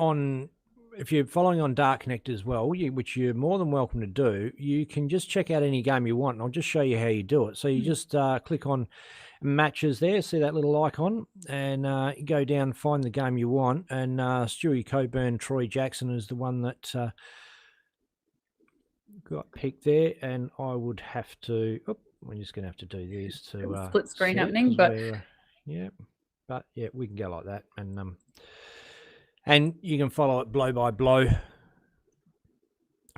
Speaker 2: if you're following on Dark Connect as well, which you're more than welcome to do, you can just check out any game you want, and I'll just show you how you do it. So you just click on matches there, see that little icon, and go down, find the game you want, and Stewie Coburn, Troy Jackson is the one that got picked there, and I would have to, we're just going to have to do this to
Speaker 6: split screen happening, but
Speaker 2: yeah, we can go like that, and you can follow it blow by blow.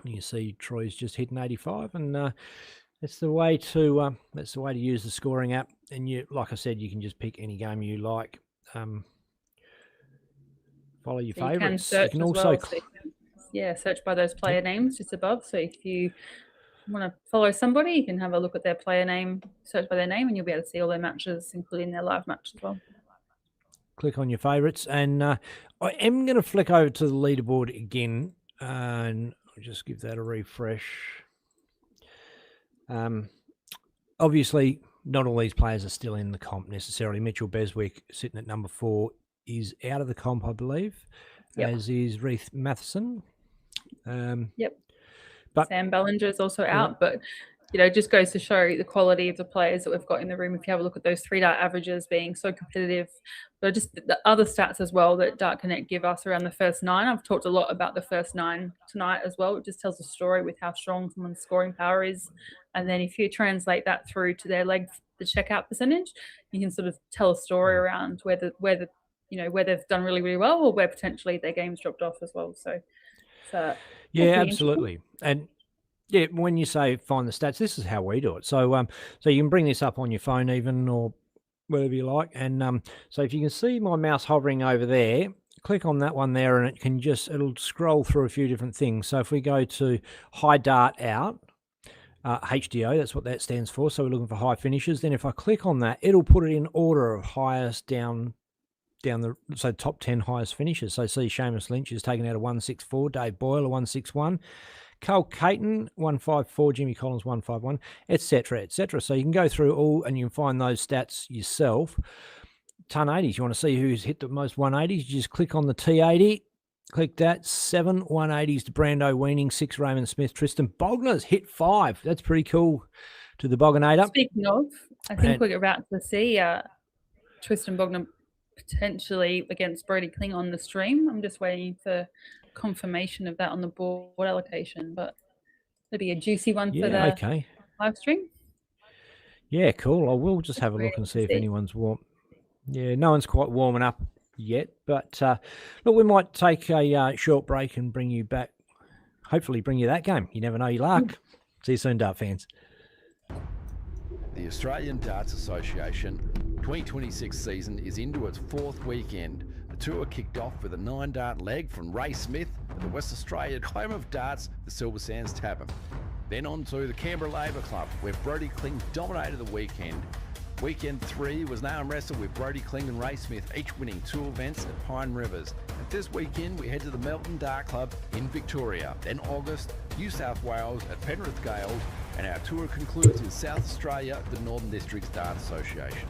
Speaker 2: You see Troy's just hitting 85, and that's the way to use the scoring app. And you, like I said, you can just pick any game you like. Follow your favourites. You can also
Speaker 6: search by those player names just above. So if you want to follow somebody, you can have a look at their player name, search by their name, and you'll be able to see all their matches, including their live match as well.
Speaker 2: Click on your favourites, and I am going to flick over to the leaderboard again, and I'll just give that a refresh. Obviously, not all these players are still in the comp necessarily. Mitchell Beswick, sitting at number 4, is out of the comp, I believe, as is Reith Matheson. But
Speaker 6: Sam Bellinger is also out, but just goes to show the quality of the players that we've got in the room. If you have a look at those 3-dart averages being so competitive, but just the other stats as well that Dart Connect give us around the first 9. I've talked a lot about the first 9 tonight as well. It just tells a story with how strong someone's scoring power is. And then if you translate that through to their the checkout percentage, you can sort of tell a story around where they've done really, really well, or where potentially their game's dropped off as well. So
Speaker 2: yeah, absolutely. And yeah, when you say find the stats, this is how we do it. So so you can bring this up on your phone even, or whatever you like. And so if you can see my mouse hovering over there, click on that one there, and it'll scroll through a few different things. So if we go to high dart out, HDO, that's what that stands for. So we're looking for high finishes. Then if I click on that, it'll put it in order of highest down the top 10 highest finishes. So see Seamus Lynch is taken out of 164, Dave Boyle a 161, Carl Caton 154, Jimmy Collins 151, etc., etc. So you can go through all and you can find those stats yourself. Ton 80s, you want to see who's hit the most 180s, you just click on the T80. Click that. 7 180s to Brando Weaning, 6 Raymond Smith, Tristan Bogner's hit 5. That's pretty cool to the Bogginator.
Speaker 6: Speaking of, I think we're about to see Tristan Bogner potentially against Brody Kling on the stream. I'm just waiting for confirmation of that on the board allocation, but it'll be a juicy one for the live stream.
Speaker 2: Yeah, cool. I will just have a look and see if anyone's warm. Yeah, no one's quite warming up yet, but look, we might take a short break and bring you back, hopefully bring you that game. You never know your luck. See you soon, Dart fans.
Speaker 7: The Australian Darts Association 2026 season is into its 4th weekend. The tour kicked off with a 9-dart leg from Ray Smith at the West Australian home of darts, the Silver Sands Tavern. Then on to the Canberra Labour Club, where Brody Kling dominated the weekend. Weekend 3 was now and wrestled with Brody Kling and Ray Smith, each winning 2 events at Pine Rivers. And this weekend, we head to the Melton Dart Club in Victoria. Then August, New South Wales at Penrith Gales, and our tour concludes in South Australia, the Northern Districts Dart Association.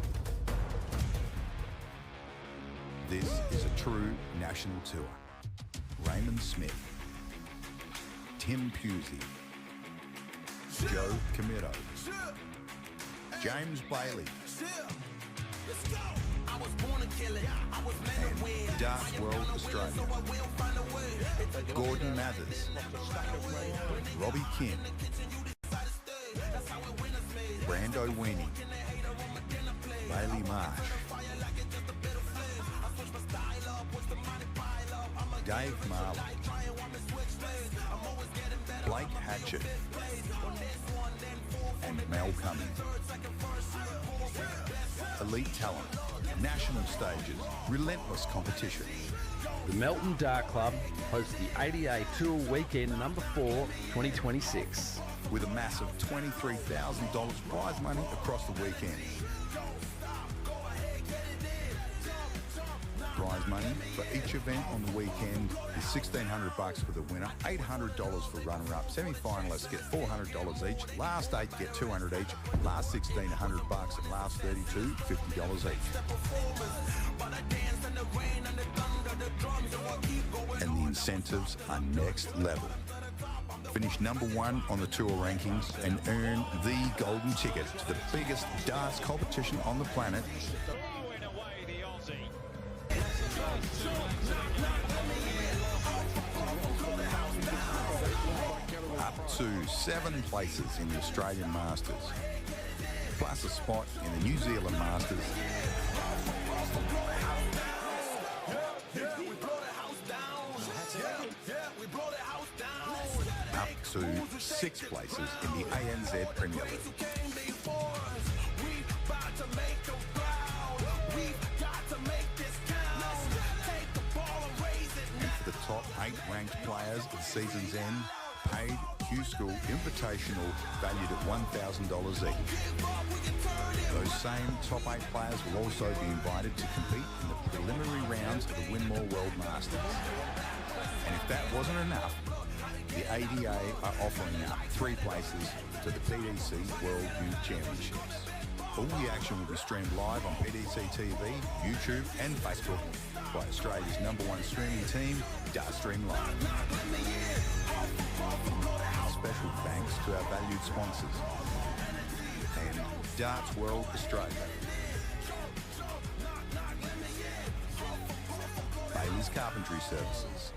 Speaker 1: This is a true national tour. Raymond Smith, Tim Pusey, Joe Camito, James Bailey, and Darts World Australia, Gordon Mathers, Robbie Kim, Brando Weenie, Bailey Marsh, Dave Marley, Blake Hatchett, and Mel Cummings. Elite talent, national stages, relentless competition.
Speaker 7: The Melton Dart Club hosts the ADA Tour Weekend number 4, 2026.
Speaker 1: With a massive $23,000 prize money across the weekend. Prize money for each event on the weekend is $1,600 for the winner, $800 for runner-up. Semi-finalists get $400 each. Last 8 get $200 each. Last 16, $100, and last 32, $50 each. And the incentives are next level. Finish number 1 on the tour rankings and earn the golden ticket to the biggest darts competition on the planet. Up to 7 places in the Australian Masters, plus a spot in the New Zealand Masters. Up to 6 places in the ANZ Premier League. For the top 8 ranked players at the season's end, paid Q-School Invitational valued at $1,000 each. Those same top 8 players will also be invited to compete in the preliminary rounds of the Winmore World Masters. And if that wasn't enough, the ADA are offering up 3 places to the PDC World Youth Championships. All the action will be streamed live on PDC TV, YouTube and Facebook by Australia's #1 streaming team, Dartstream Live. Special thanks to our valued sponsors and Darts World Australia, Bailey's Carpentry Services,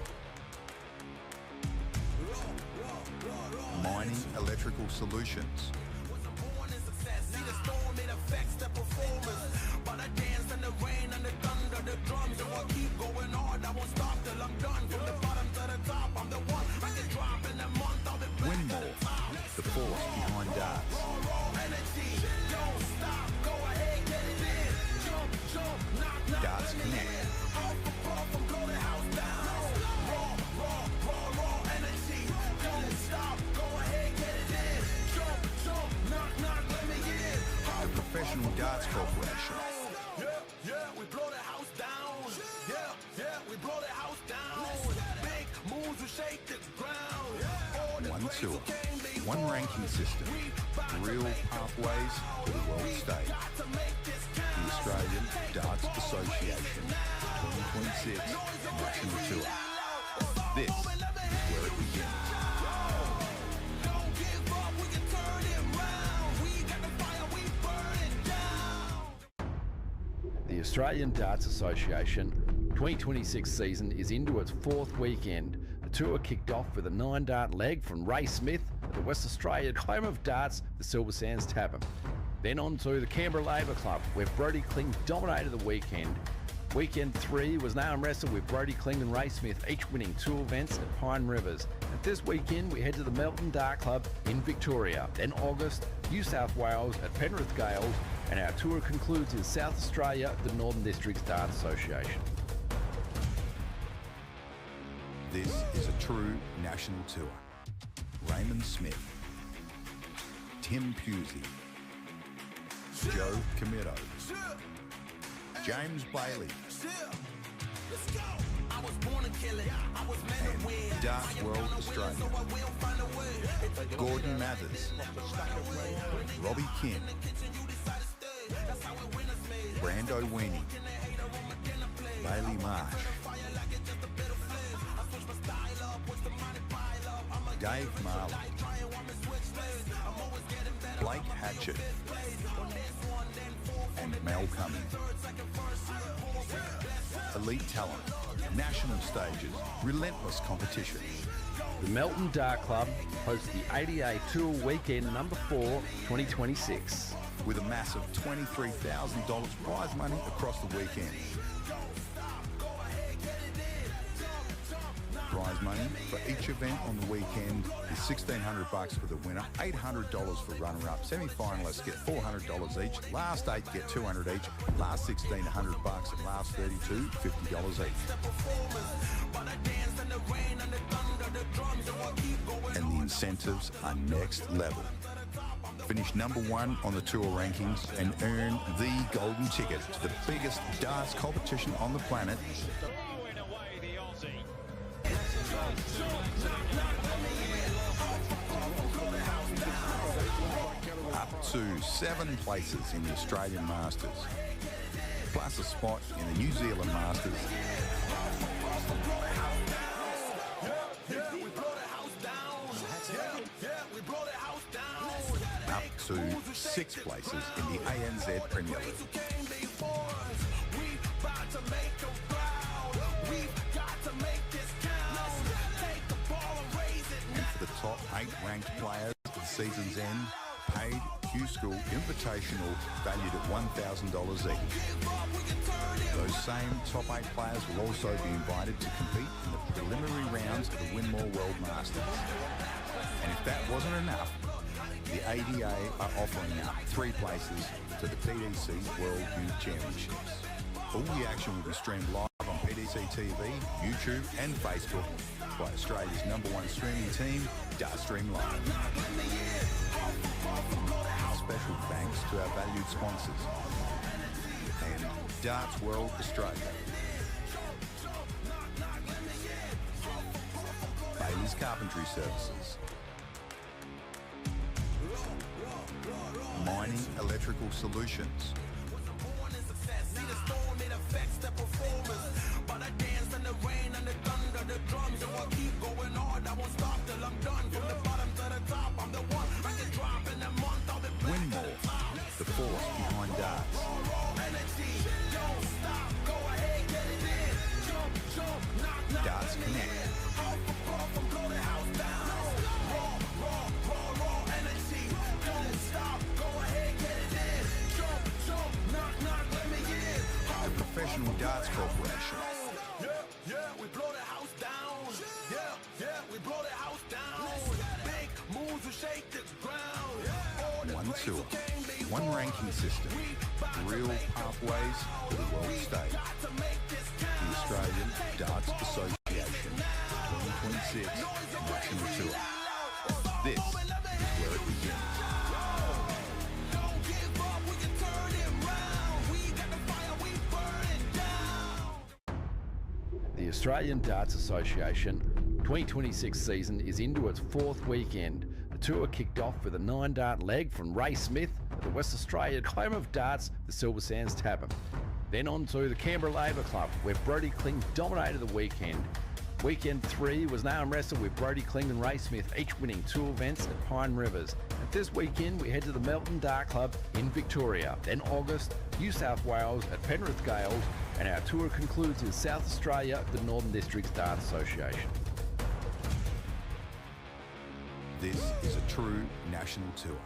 Speaker 1: Mining Electrical Solutions, Winmore, the force behind darts. Darts Connect. The Professional Darts Corporation.
Speaker 8: We blow the house down. We blow the house down. Big moves will shake the ground.
Speaker 1: One tour, one ranking system, real pathways to the world stage. The Australian Darts Association 2026 National Tour. This is where it begins.
Speaker 7: The Australian Darts Association 2026 season is into its 4th weekend. The tour kicked off with a 9-dart leg from Ray Smith at the West Australian home of darts, the Silver Sands Tavern. Then on to the Canberra Labour Club, where Brodie Kling dominated the weekend. Weekend 3 was now arm wrestle with Brodie Kling and Ray Smith, each winning 2 events at Pine Rivers. And this weekend we head to the Melton Dart Club in Victoria. Then August, New South Wales at Penrith Gales, and our tour concludes in South Australia, the Northern Districts Dart Association.
Speaker 1: This is a true national tour. Raymond Smith, Tim Pusey, Joe Camito, James Bailey, and Darts World Australia, Gordon Mathers, Robbie Kim, Brando Weenie, Bailey Marsh, Dave Marley, Blake Hatchett, and Mel Cummings. Elite talent, national stages, relentless competition.
Speaker 7: The Melton Dart Club hosts the ADA Tour Weekend number 4, 2026.
Speaker 1: With a massive $23,000 prize money across the weekend. Prize money for each event on the weekend is $1,600 for the winner, $800 for runner-up. Semi-finalists get $400 each. Last 8 get $200 each. Last 16, $100, and last 32, $50 each. And the incentives are next level. Finish #1 on the tour rankings and earn the golden ticket to the biggest darts competition on the planet. Up to 7 places in the Australian Masters, plus a spot in the New Zealand Masters. Up to 6 places in the ANZ Premier League. And for the top 8 ranked players at the season's end, paid Q-School Invitational valued at $1,000 each. Those same top 8 players will also be invited to compete in the preliminary rounds of the Winmore World Masters. And if that wasn't enough, the ADA are offering up 3 places to the PDC World Youth Championships. All the action will be streamed live on PDC CCTV, YouTube and Facebook by Australia's #1 streaming team, Dartstream Live. Special thanks to our valued sponsors and Darts World Australia. Bailey's Carpentry Services. Mining Electrical Solutions. Winmore, the force behind darts. Darts Connect. The Professional Darts Corporation.
Speaker 8: Yeah, we blow the house down. Yeah, we blow the house down. Big moves will shake the ground.
Speaker 1: One tour, one ranking system, real pathways to the world stage. The Australian Darts Association 2026 National Tour. This is where it begins.
Speaker 7: The Australian Darts Association 2026 season is into its fourth weekend. The tour kicked off with a 9-dart leg from Ray Smith at the West Australian home of darts, the Silver Sands Tavern. Then on to the Canberra Labour Club, where Brodie Kling dominated the weekend. Weekend 3 was now wrestled with Brodie Kling and Ray Smith, each winning 2 events at Pine Rivers. And this weekend we head to the Melton Dart Club in Victoria. Then August, New South Wales at Penrith Gales, and our tour concludes in South Australia at the Northern Districts Dart Association.
Speaker 1: This is a true national tour.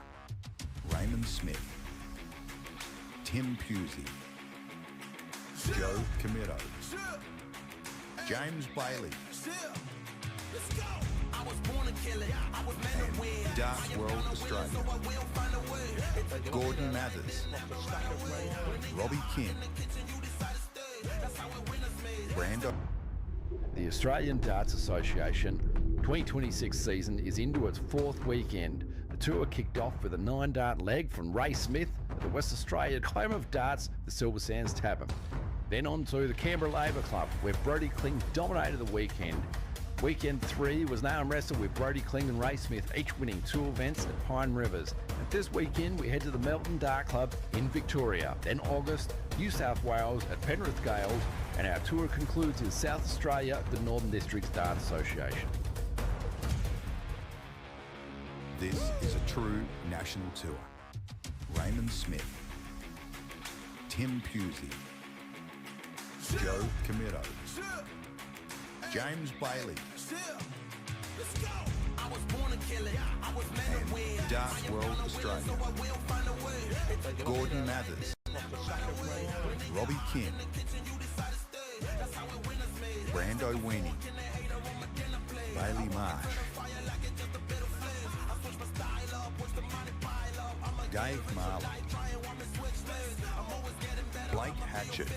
Speaker 1: Raymond Smith, Tim Pusey, Joe Comito, James Bailey, and Darts World Australia. Gordon Mathers, Robbie Kim, Brando.
Speaker 7: The Australian Darts Association 2026 season is into its fourth weekend. The tour kicked off with a 9-dart leg from Ray Smith at the West Australian home of darts, the Silver Sands Tavern. Then on to the Canberra Labour Club, where Brodie Kling dominated the weekend. Weekend 3 was now wrestled with Brodie Kling and Ray Smith, each winning 2 events at Pine Rivers. And this weekend we head to the Melton Dart Club in Victoria. Then August, New South Wales at Penrith Gales, and our tour concludes in South Australia at the Northern Districts Dart Association.
Speaker 1: This is a true national tour. Raymond Smith, Tim Pusey, Joe Comito, James Bailey, and Darts World Australia. Gordon Mathers, Robbie Kim, Brando Weenie, Bailey Marsh, Dave Marley, Blake Hatchett,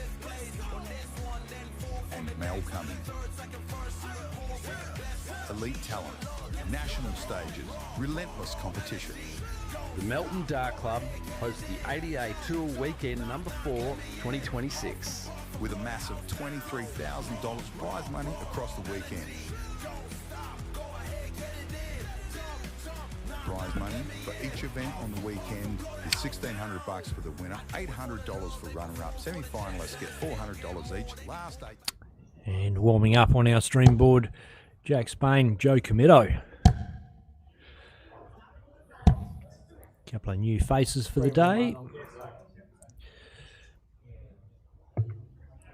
Speaker 1: and Mel Cummings. Elite talent, national stages, relentless competition.
Speaker 7: The Melton Dart Club hosts the ADA Tour Weekend number 4, 2026.
Speaker 1: With a massive $23,000 prize money across the weekend. Prize money for each event on the weekend is $1,600 for the winner, $800 for runner-up. Semi-finalists get $400 each. Last 8.
Speaker 2: And warming up on our stream board, Jack Spain, Joe Comito. Couple of new faces for the day.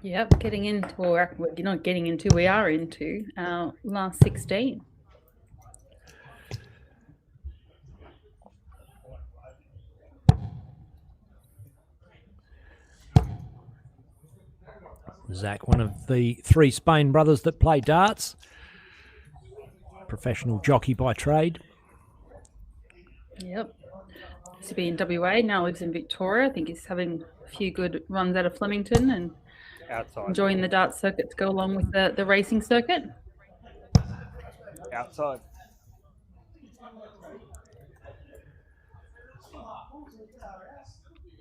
Speaker 6: Yep, getting into, or you're not getting into, we are into our last 16.
Speaker 2: Zach, one of the 3 Spain brothers that play darts. Professional jockey by trade.
Speaker 6: Yep. Used to be in WA, now lives in Victoria. I think he's having a few good runs out of Flemington and
Speaker 11: Outside.
Speaker 6: enjoying the darts circuit to go along with the racing circuit?
Speaker 11: Outside.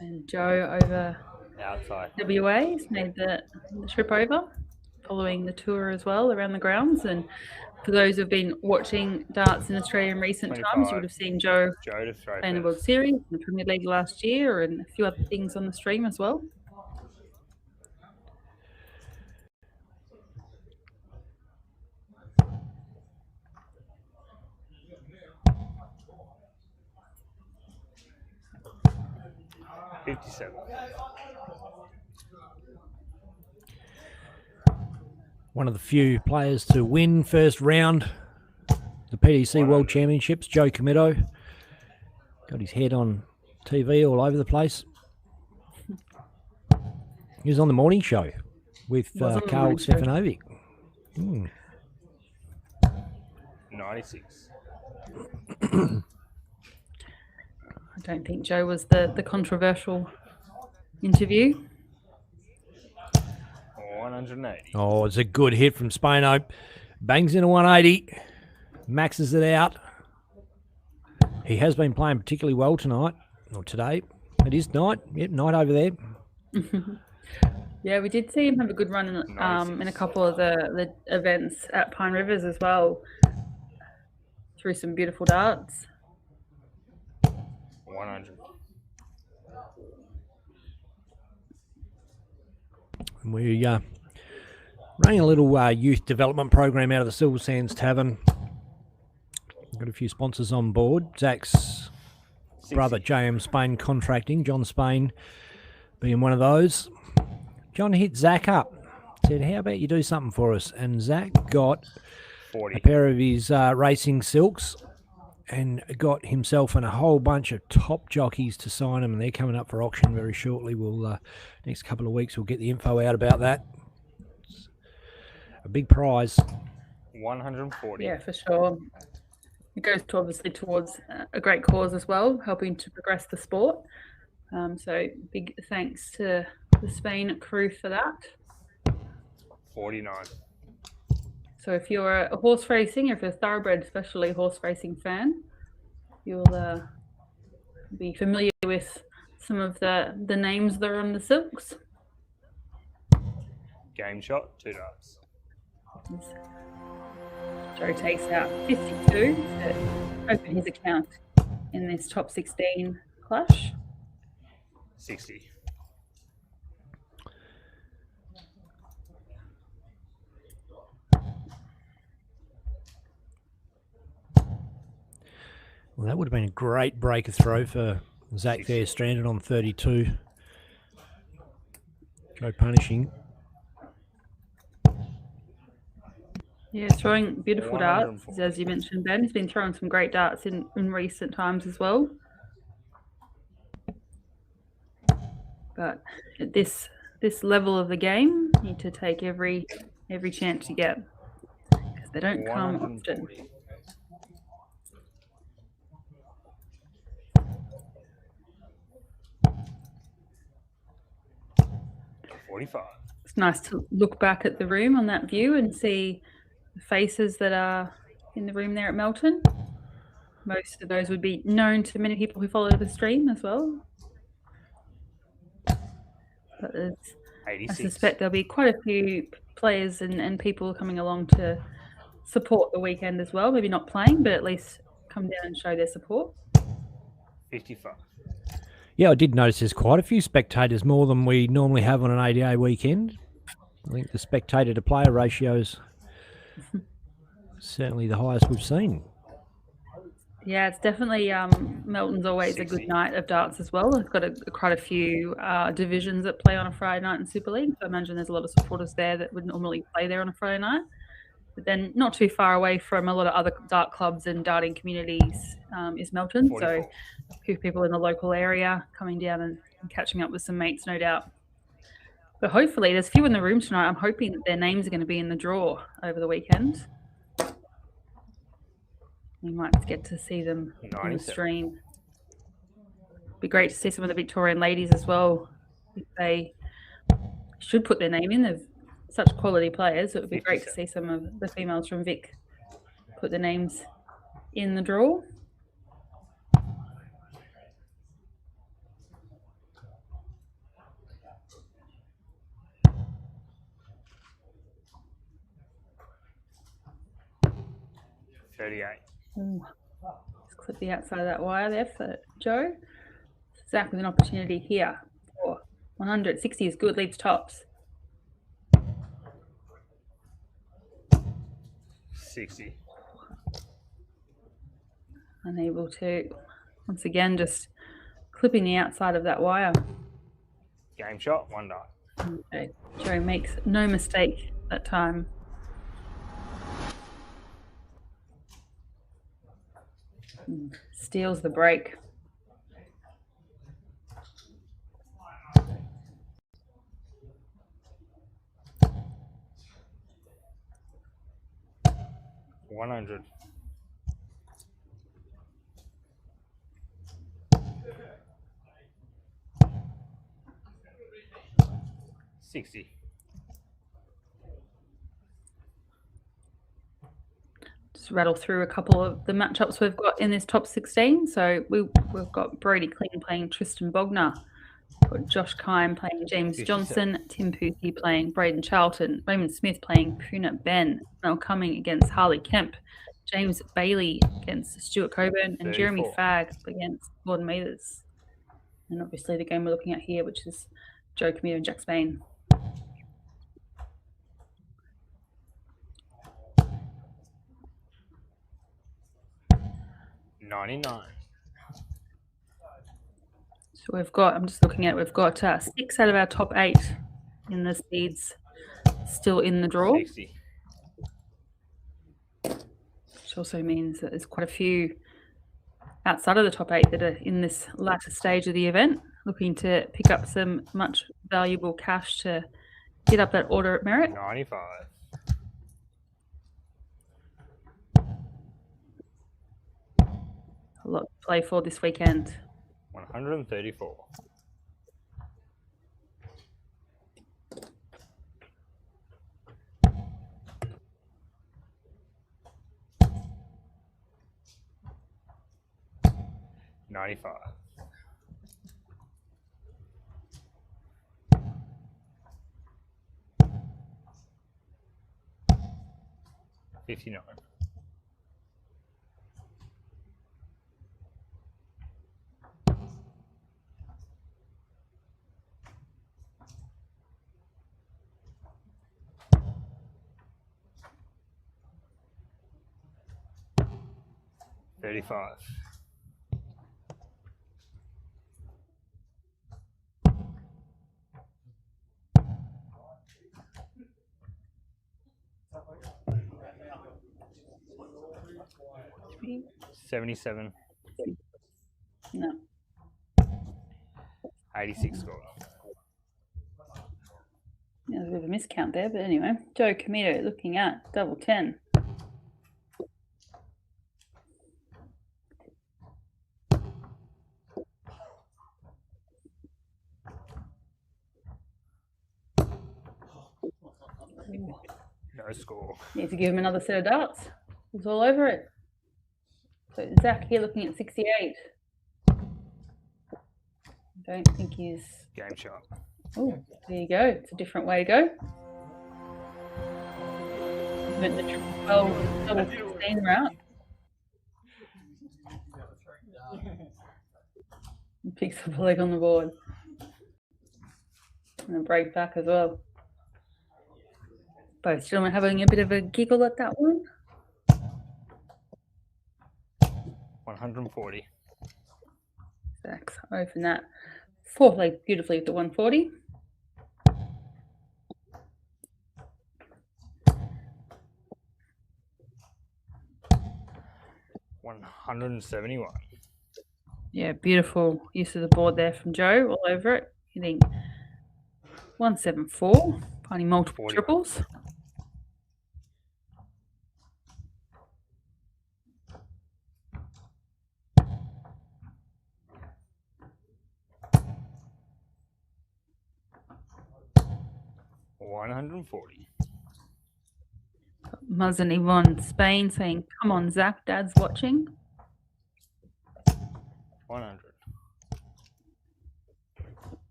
Speaker 6: And Joe over
Speaker 11: Outside.
Speaker 6: WA has made the trip over, following the tour as well around the grounds. And for those who've been watching darts in Australia in recent times, you would have seen Joe
Speaker 11: to throw
Speaker 6: playing the World Series, the Premier League last year, and a few other things on the stream as well.
Speaker 11: $57.
Speaker 2: One of the few players to win first round the PDC World Championships, Joe Cometto. Got his head on TV all over the place. He was on the morning show with Carl Stefanovic.
Speaker 11: 96.
Speaker 6: I don't think Joe was the controversial interview.
Speaker 11: 180.
Speaker 2: Oh, it's a good hit from Spano. Bangs in a 180. Maxes it out. He has been playing particularly well tonight, or today. It is night. Yep, night over there.
Speaker 6: Yeah, we did see him have a good run in a couple of the events at Pine Rivers as well. Threw some beautiful darts.
Speaker 11: 100.
Speaker 2: We running a little youth development program out of the Silver Sands Tavern. Got a few sponsors on board. Zach's brother, J.M. Spain Contracting, John Spain being one of those. John hit Zach up, said, how about you do something for us? And Zach got
Speaker 11: 40.
Speaker 2: a pair of his racing silks and got himself and a whole bunch of top jockeys to sign them, and they're coming up for auction very shortly. We'll next couple of weeks we'll get the info out about that. It's a big prize.
Speaker 11: 140.
Speaker 6: Yeah, for sure. It goes to obviously towards a great cause as well, helping to progress the sport. So big thanks to the Spain crew for that.
Speaker 11: 49.
Speaker 6: So if you're a horse racing, or if you're a thoroughbred, especially horse racing fan, you'll be familiar with some of the names that are on the silks.
Speaker 11: Game shot, 2 darts.
Speaker 6: Joe takes out 52 to open his account in this top 16 clash.
Speaker 11: 60.
Speaker 2: Well, that would have been a great breaker throw for Zach there, stranded on 32. Joe punishing.
Speaker 6: Yeah, throwing beautiful darts, as you mentioned, Ben. He's been throwing some great darts in recent times as well. But at this level of the game, you need to take every chance you get, because they don't come often.
Speaker 11: 45.
Speaker 6: It's nice to look back at the room on that view and see the faces that are in the room there at Melton. Most of those would be known to many people who follow the stream as well. But I suspect there'll be quite a few players and people coming along to support the weekend as well. Maybe not playing, but at least come down and show their support.
Speaker 11: 55.
Speaker 2: Yeah, I did notice there's quite a few spectators, more than we normally have on an ADA weekend. I think the spectator to player ratio's certainly the highest we've seen.
Speaker 6: Yeah, it's definitely Melton's always 60. A good night of darts as well. They've got quite a few divisions that play on a Friday night in Super League. So I imagine there's a lot of supporters there that would normally play there on a Friday night. But then not too far away from a lot of other dart clubs and darting communities is Melton. 44. So a few people in the local area coming down and catching up with some mates, no doubt. But hopefully there's a few in the room tonight. I'm hoping that their names are going to be in the draw over the weekend. We might get to see them on the stream. Be great to see some of the Victorian ladies as well, if they should put their name in. They're such quality players. It would be great to
Speaker 11: 57.
Speaker 6: see some of the females from Vic put their names in the draw. Ooh. Just clip the outside of that wire there for Joe. Zach with an opportunity here for 100. 60 is good, leads tops.
Speaker 11: 60.
Speaker 6: Unable to, once again, just clipping the outside of that wire.
Speaker 11: Game shot, 1 dot.
Speaker 6: Okay. Joe makes no mistake that time. Steals the break.
Speaker 11: $100. 60.
Speaker 6: Just rattle through a couple of the matchups we've got in this top 16. So we've got Brody Clean playing Tristan Bogner. We've got Josh Kime playing James
Speaker 11: 57.
Speaker 6: Johnson. Tim Pookie playing Braden Charlton. Raymond Smith playing Puna Ben. Mel Cumming against Harley Kemp. James Bailey against Stuart Coburn. And Jeremy
Speaker 11: 34.
Speaker 6: Fagg against Gordon Mathers. And obviously the game we're looking at here, which is Joe Commuter and Jack Spain.
Speaker 11: $99.
Speaker 6: So we've got, I'm just looking at, we've got 6 out of our top 8 in the seeds still in the draw.
Speaker 11: 60.
Speaker 6: Which also means that there's quite a few outside of the top 8 that are in this latter stage of the event, looking to pick up some much valuable cash to get up that order of merit.
Speaker 11: 95.
Speaker 6: A lot to play for this weekend.
Speaker 11: 134. $95. 59. 35. 77.
Speaker 6: No.
Speaker 11: 86 score.
Speaker 6: Yeah, there's a bit of a miscount there, but anyway. Joe Comito looking at double 10.
Speaker 11: No score.
Speaker 6: Need to give him another set of darts. He's all over it. So Zach here looking at 68. Don't think he's...
Speaker 11: Game shot.
Speaker 6: Oh, there you go. It's a different way to go. Went the triple 12, double 16 route. And picks up a leg on the board. And a break back as well. Both gentlemen having a bit of a giggle at that one.
Speaker 11: 140.
Speaker 6: Zach's open that fourth leg beautifully with the 140.
Speaker 11: $171.
Speaker 6: Yeah, beautiful use of the board there from Joe, all over it. Hitting 174, finding multiple
Speaker 11: 41.
Speaker 6: triples.
Speaker 11: 140.
Speaker 6: Muzzin Yvonne Spain saying, "Come on, Zach, Dad's watching."
Speaker 11: 100.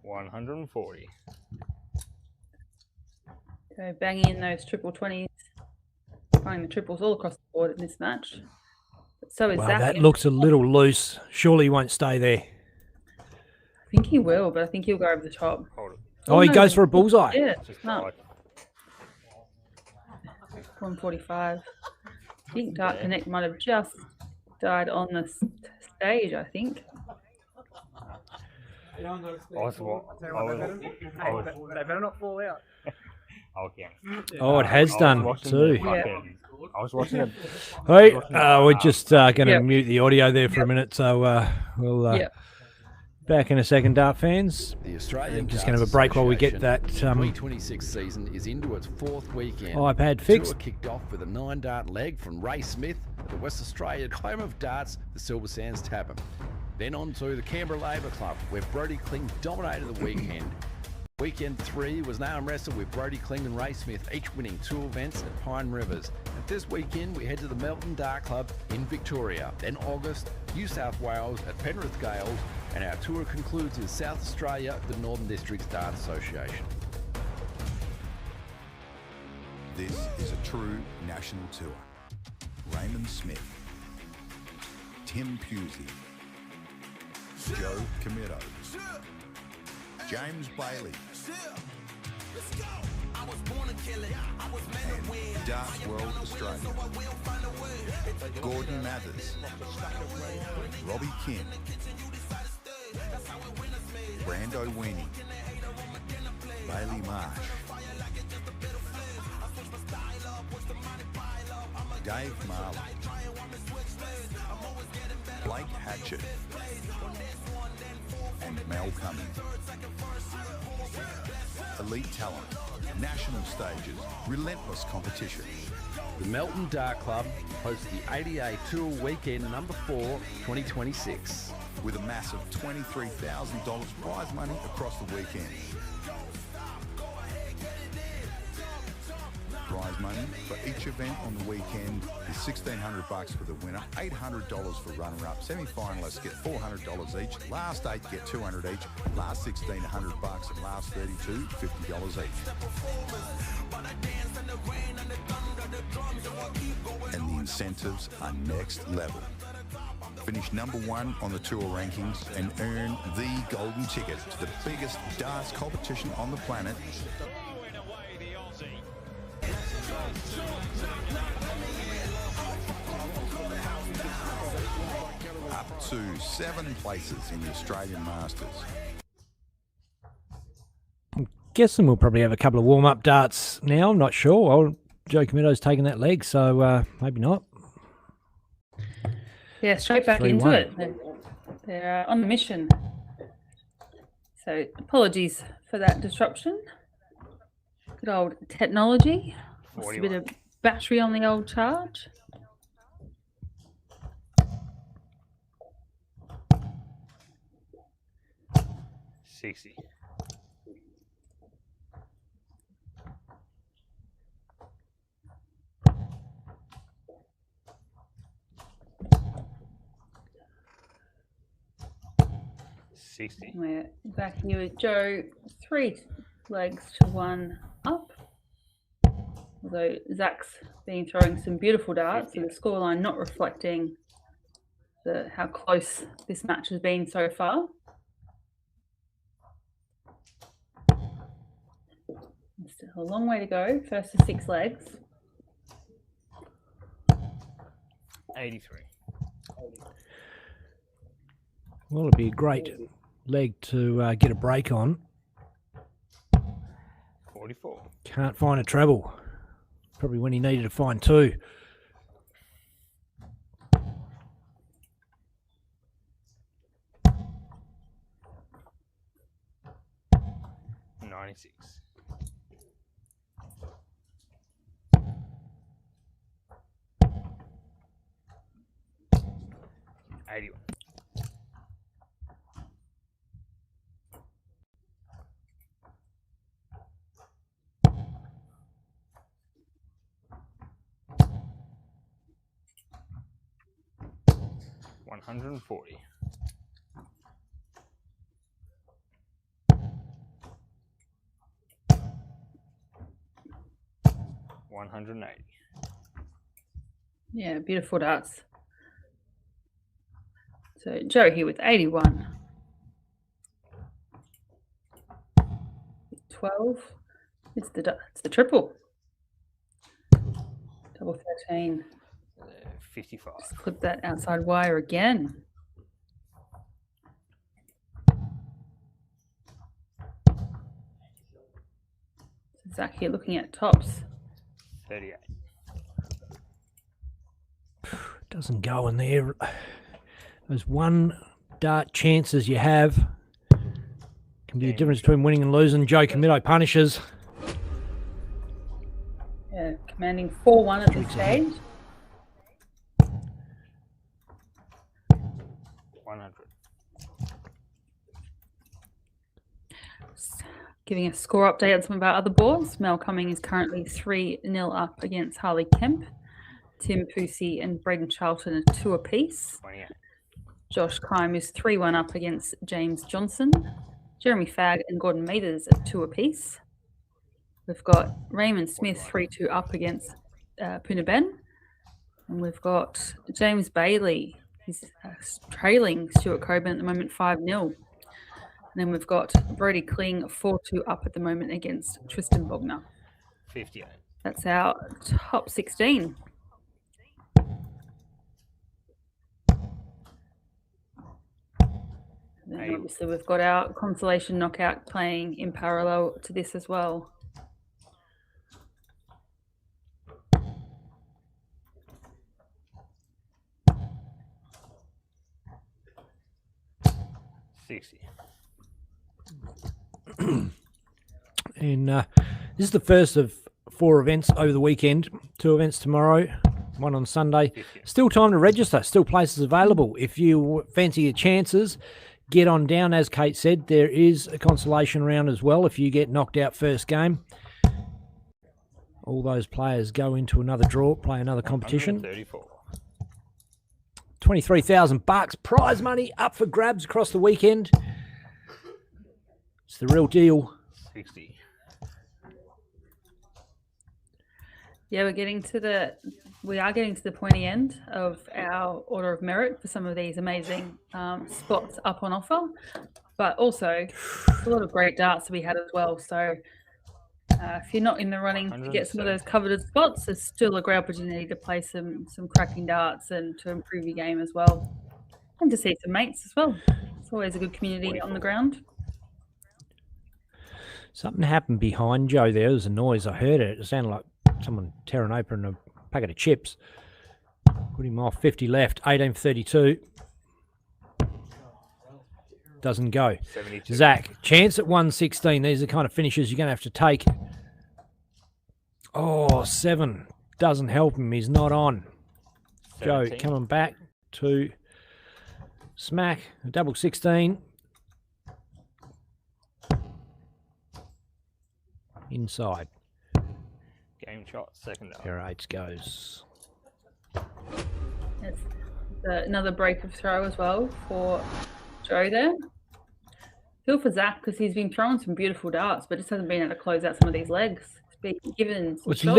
Speaker 11: 140.
Speaker 6: So banging in those triple 20s, finding the triples all across the board in this match. But so is
Speaker 2: Well,
Speaker 6: Zach.
Speaker 2: that looks a little loose. Surely he won't stay there.
Speaker 6: I think he will, but I think he'll go over the top.
Speaker 11: Hold it.
Speaker 2: Oh, he
Speaker 6: no,
Speaker 2: goes for a bullseye.
Speaker 6: Yeah,
Speaker 11: Just
Speaker 6: no.
Speaker 11: died.
Speaker 6: 145. I think Dark Connect might have just died on the stage, I think.
Speaker 11: They better not fall out. Okay.
Speaker 2: Oh, it has done too.
Speaker 11: I was watching it.
Speaker 2: Hey, we're just going to
Speaker 6: Yep.
Speaker 2: mute the audio there for a minute, so we'll
Speaker 6: Yep.
Speaker 2: back in a second, Dart fans.
Speaker 7: The Australian
Speaker 2: Just going to have a break while we get that
Speaker 7: 2026 season is into its fourth weekend.
Speaker 2: iPad
Speaker 7: The
Speaker 2: fixed.
Speaker 7: tour kicked off with a 9-dart leg from Ray Smith at the West Australian home of darts, the Silver Sands Tavern. Then on to the Canberra Labour Club, where Brody Kling dominated the weekend. Weekend 3 was an arm wrestle with Brody Kling and Ray Smith, each winning 2 events at Pine Rivers. And this weekend we head to the Melton Dart Club in Victoria. Then August, New South Wales at Penrith Gales, and our tour concludes in South Australia, the Northern Districts Dart Association.
Speaker 1: This is a true national tour. Raymond Smith, Tim Pusey, Joe Comito, James Bailey, and Dart World Australia. Gordon Mathers, Robbie Kim, Brando Weenie, Bailey Marsh, Dave Marley, Blake Hatchett, and Mel Cummings. Elite talent, national stages, relentless competition.
Speaker 7: The Melton Dart Club hosts the ADA Tour Weekend number 4, 2026.
Speaker 1: With a massive $23,000 prize money across the weekend. Prize money for each event on the weekend is $1,600 for the winner, $800 for runner-up. Semi-finalists get $400 each. Last 8 get $200 each. Last 16, $100, and last 32, $50 each. And the incentives are next level. Finish number 1 on the tour rankings and earn the golden ticket to the biggest darts competition on the planet. Up to 7 places in the Australian Masters.
Speaker 2: Guessing we'll probably have a couple of warm-up darts now. I'm not sure. Oh, Joe Comito's taking that leg, so maybe not.
Speaker 6: Yeah, straight back
Speaker 2: 3-1.
Speaker 6: into it. They're on a mission. So apologies for that disruption. Good old technology. Just a bit of battery on the old charge.
Speaker 11: $60.
Speaker 6: We're back here with Joe. 3 legs to 1 up. Although Zach's been throwing some beautiful darts, so the scoreline not reflecting how close this match has been so far. Still a long way to go. First to 6 legs.
Speaker 11: 83.
Speaker 2: Well, it'd be a great leg to get a break on.
Speaker 11: 44.
Speaker 2: Can't find a treble. Probably when he needed to find 2.
Speaker 11: $96. 81. $140. 180.
Speaker 6: Yeah, beautiful darts. So Joe here with 81. 12. It's the triple. Double 13.
Speaker 11: 55.
Speaker 6: Just clip that outside wire again. Zach here looking at tops.
Speaker 11: 38.
Speaker 2: Doesn't go in there. Those one dart chances you have can be the difference between winning and losing. Joe Camillo punishes.
Speaker 6: Yeah, commanding 4-1 at this stage.
Speaker 11: 100.
Speaker 6: Giving a score update on some of our other boards. Mel Cumming is currently 3-0 up against Harley Kemp. Tim Pusey and Braden Charlton are 2 apiece.
Speaker 11: 28.
Speaker 6: Josh Kime is 3-1 up against James Johnson. Jeremy Fagg and Gordon Mathers are 2 apiece. We've got Raymond Smith 3-2 up against Puna Ben. And we've got James Bailey. He's trailing Stuart Coburn at the moment 5-0. And then we've got Brody Kling 4-2 up at the moment against Tristan Bogner.
Speaker 11: 58.
Speaker 6: That's our top 16. And then obviously we've got our consolation knockout playing in parallel to this as well.
Speaker 2: And this is the first of 4 events over the weekend. 2 events tomorrow, 1 on Sunday. Still time to register. Still places available. If you fancy your chances, get on down. As Kate said, there is a consolation round as well if you get knocked out first game. All those players go into another draw, play another competition.
Speaker 11: 34.
Speaker 2: $23,000 prize money up for grabs across the weekend. It's the real deal.
Speaker 11: 60.
Speaker 6: Yeah, we are getting to the pointy end of our order of merit for some of these amazing spots up on offer, but also a lot of great darts to be had as well. So if you're not in the running to get some of those coveted spots, there's still a great opportunity to play some cracking darts and to improve your game as well, and to see some mates as well. It's always a good community on the ground.
Speaker 2: Something happened behind Joe there. There was a noise. I heard it. It sounded like someone tearing open a packet of chips. Put him off. 50 left. 18:32. Doesn't go.
Speaker 11: 72.
Speaker 2: Zach, chance at 116. These are the kind of finishes you're going to have to take. Oh, 7. Doesn't help him. He's not on.
Speaker 11: 17.
Speaker 2: Joe coming back to smack. A double 16. Inside.
Speaker 11: Game shot, second up.
Speaker 2: Pair of 8s goes.
Speaker 6: It's another break of throw as well for Joe there. Feel for Zach because he's been throwing some beautiful darts, but just hasn't been able to close out some of these legs. It's been given some
Speaker 2: It's
Speaker 6: shots.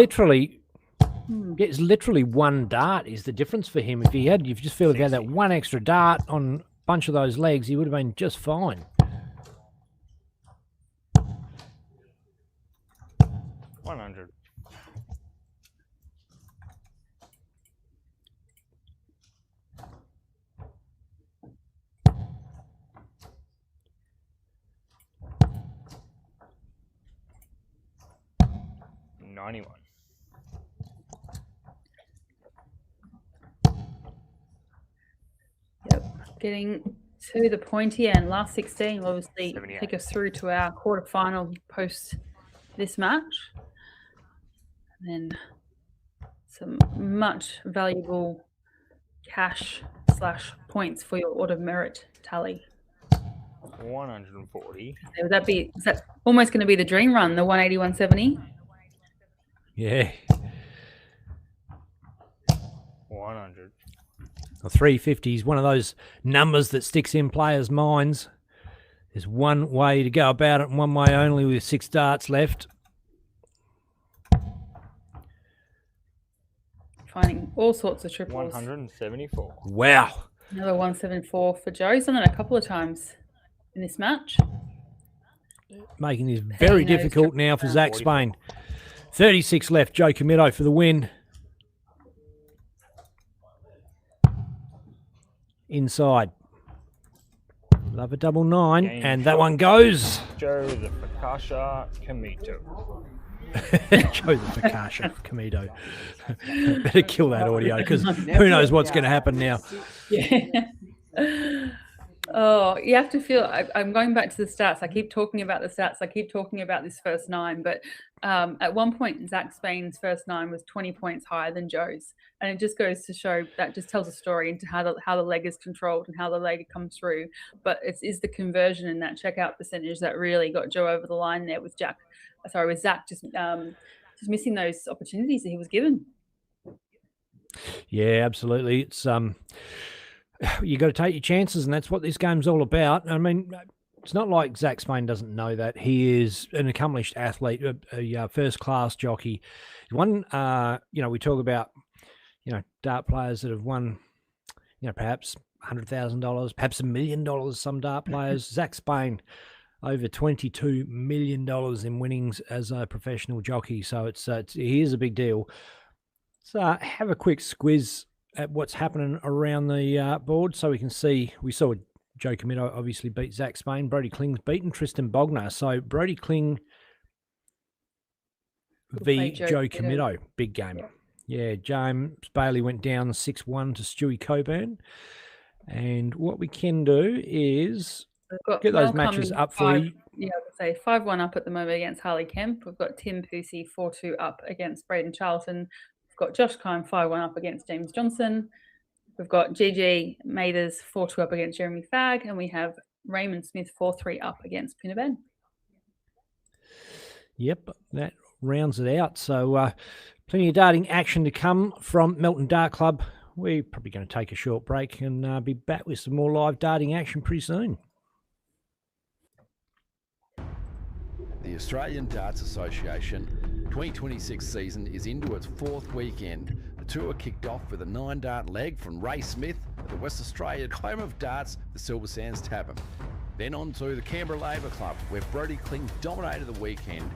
Speaker 2: literally one dart is the difference for him. If you just feel if he had that one extra dart on a bunch of those legs, he would have been just fine.
Speaker 11: 100. $91.
Speaker 6: Yep, getting to the pointy end. Last 16 will obviously
Speaker 11: 78.
Speaker 6: take us through to our quarterfinal post this match. And then some much valuable cash / points for your order merit tally?
Speaker 11: 140.
Speaker 6: So is that almost going to be the dream run, the 180, 170?
Speaker 2: Yeah.
Speaker 11: 100.
Speaker 2: A 350 is one of those numbers that sticks in players' minds. There's one way to go about it and one way only with 6 darts left.
Speaker 6: Finding all sorts of triples.
Speaker 11: 174.
Speaker 2: Wow.
Speaker 6: Another 174 for Joe. He's done it a couple of times in this match.
Speaker 2: Making this very difficult now for Zach Spain. 36 left. Joe Comito for the win. Inside. Love a double 9.
Speaker 11: Game
Speaker 2: And that
Speaker 11: shot.
Speaker 2: one goes.
Speaker 11: Joe the Fakasha Kamito.
Speaker 2: Joe the Fakasha Comito. Better kill that audio because who knows what's going to happen now.
Speaker 6: Yeah. Oh, you have to feel. I'm going back to the stats. I keep talking about the stats. I keep talking about this first 9. But at one point, Zach Spain's first 9 was 20 points higher than Joe's. And it just goes to show that just tells a story into how the leg is controlled and how the leg comes through. But it is the conversion in that checkout percentage that really got Joe over the line there with Zach just missing those opportunities that he was given.
Speaker 2: Yeah, absolutely. It's you got to take your chances, and that's what this game's all about. I mean, it's not like Zach Spain doesn't know that. He is an accomplished athlete, a first-class jockey. One, we talk about, dart players that have won, perhaps $100,000, perhaps $1 million, some dart players. Zach Spain, over $22 million in winnings as a professional jockey. So he is a big deal. So have a quick squiz at what's happening around the board so we can see. We saw Joe Comito obviously beat Zach Spain. Brody Kling's beaten Tristan Bogner. So Brody Kling v. Joe Comito. Big game. Yeah, James Bailey went down 6-1 to Stewie Coburn. And what we can do is get those matches up for you.
Speaker 6: Yeah, I would say 5-1 up at the moment against Harley Kemp. We've got Tim Pusey 4-2 up against Braden Charlton. We've got Josh Kine 5-1 up against James Johnson. We've got GG Mathers 4-2 up against Jeremy Fagg. And we have Raymond Smith 4-3 up against Pinabed.
Speaker 2: Yep, that rounds it out. So plenty of darting action to come from Melton Dart Club. We're probably going to take a short break and be back with some more live darting action pretty soon.
Speaker 7: The Australian Darts Association 2026 season is into its 4th weekend. The tour kicked off with a 9-dart leg from Ray Smith at the West Australian home of darts, the Silver Sands Tavern. Then on to the Canberra Labour Club, where Brody Kling dominated the weekend.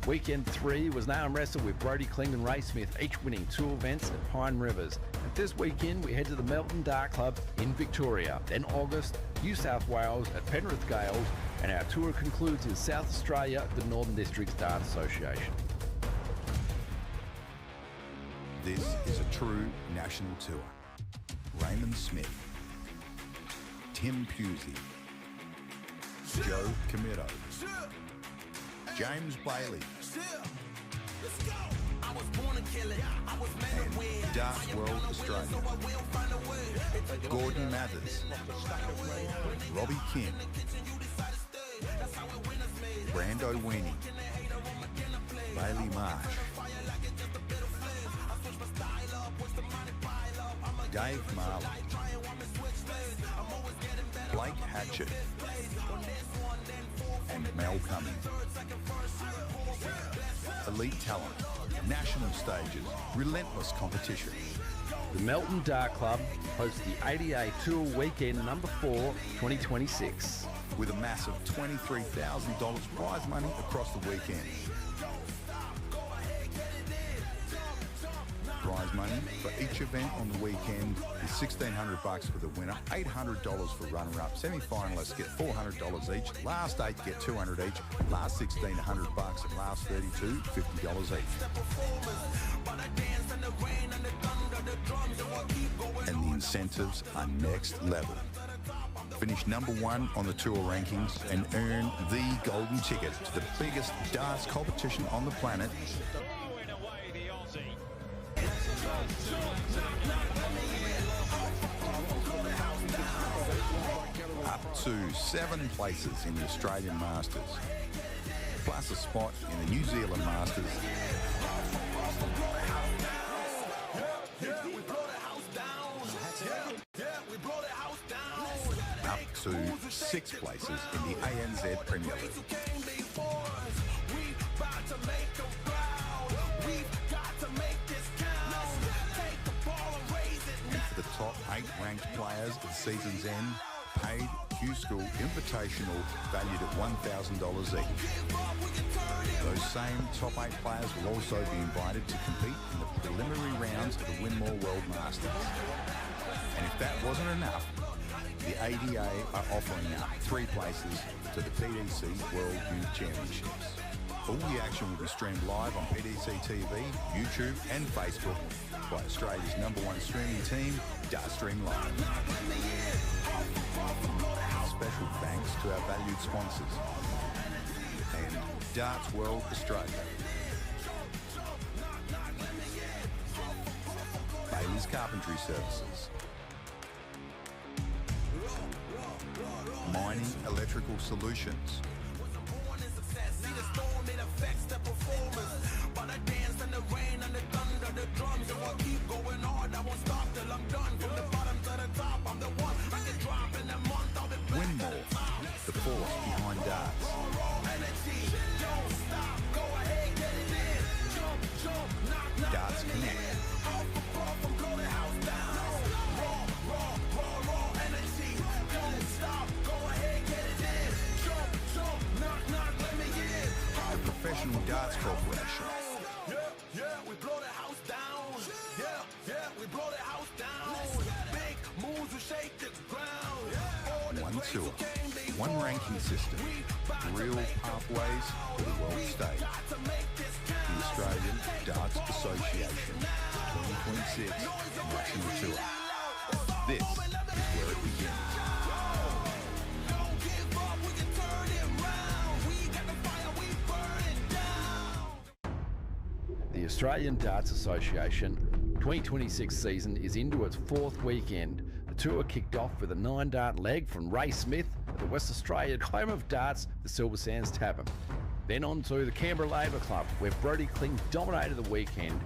Speaker 7: Weekend 3 was an arm wrestle with Brody Kling and Ray Smith, each winning 2 events at Pine Rivers. And this weekend we head to the Melton Dart Club in Victoria. Then August, New South Wales at Penrith Gales, and our tour concludes in South Australia at the Northern Districts Dart Association.
Speaker 1: This is a true national tour. Raymond Smith, Tim Pusey, Joe Comito, James Bailey, and Darts World Australia, Gordon Mathers, Robbie Kim, Brando Weenie, Bailey Marsh, Dave Marley, Blake Hatchett, and Mel Cummings. Elite talent, national stages, relentless competition.
Speaker 7: The Melton Dart Club hosts the ADA Tour Weekend number 4, 2026.
Speaker 1: With a massive $23,000 prize money across the weekend. Prize money for each event on the weekend is $1,600 for the winner, $800 for runner-up. Semi-finalists get $400 each. Last 8 get $200 each. Last 16, $100. And last 32, $50 each. And the incentives are next level. Finish number 1 on the tour rankings and earn the golden ticket to the biggest darts competition on the planet. Up to 7 places in the Australian Masters, plus a spot in the New Zealand Masters, up to 6 places in the ANZ Premier League. And for the top 8 ranked players at the season's end, paid Q-School Invitational valued at $1,000 each. Those same top 8 players will also be invited to compete in the preliminary rounds of the Winmore World Masters. And if that wasn't enough, the ADA are offering up 3 places to the PDC World Youth Championships. All the action will be streamed live on PDC TV, YouTube and Facebook by Australia's #1 streaming team, Dartstream Live. Special thanks to our valued sponsors and Darts World Australia. Bailey's Carpentry Services. Mining Electrical Solutions. Winmore, the force behind darts. Darts Connect. The Professional Darts Corporation.
Speaker 8: We blow the house down. We blow the house down. Big moves will shake the ground.
Speaker 1: One tour, one ranking system, real pathways to the world stage. The Australian Darts Association 2026 National Tour. This is where it begins.
Speaker 7: The Australian Darts Association 2026 season is into its 4th weekend. The tour kicked off with a 9-dart leg from Ray Smith at the West Australian home of darts, the Silver Sands Tavern. Then on to the Canberra Labour Club, where Brodie Kling dominated the weekend.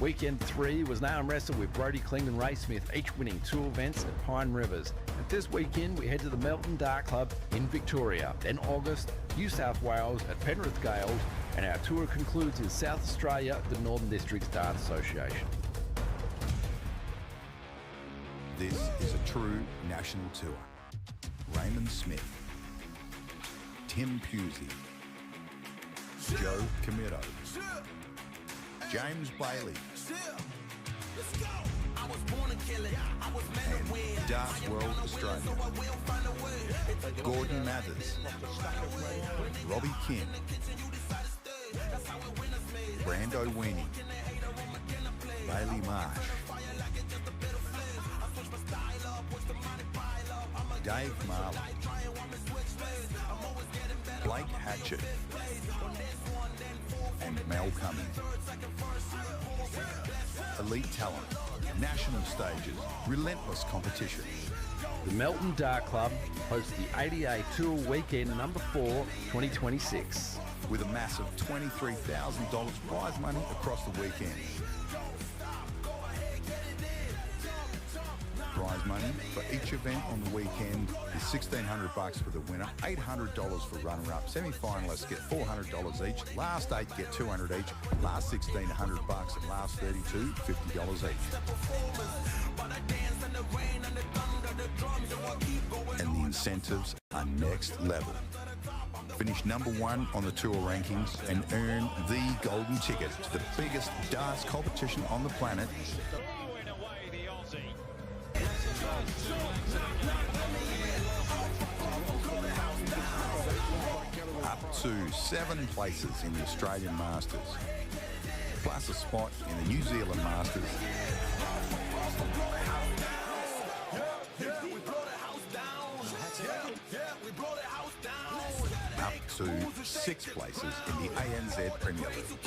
Speaker 7: Weekend 3 was an arm wrestle with Brodie Kling and Ray Smith, each winning 2 events at Pine Rivers. And this weekend we head to the Melton Dart Club in Victoria. Then August, New South Wales at Penrith Gales, and our tour concludes in South Australia, the Northern Districts Darts Association.
Speaker 1: This is a true national tour. Raymond Smith, Tim Pusey, Joe Comito, James Bailey, and Darts World Australia, Gordon Mathers, Robbie Kim, Brando Weenie, Bailey Marsh, Dave Marley, Blake Hatchett, and Mel Cummings. Elite talent, national stages, relentless competition.
Speaker 7: The Melton Dart Club hosts the ADA Tour Weekend number 4, 2026.
Speaker 1: With a massive $23,000 prize money across the weekend. Prize money for each event on the weekend is $1,600 for the winner, $800 for runner-up, semi-finalists get $400 each, last 8 get $200 each, last 16 $100, and last 32 $50 each. And the incentives are next level. Finish #1 on the tour rankings and earn the golden ticket to the biggest darts competition on the planet.
Speaker 12: Throwing away the Aussie.
Speaker 1: Up to 7 places in the Australian Masters, plus a spot in the New Zealand Masters, up to 6 places in the ANZ Premier League.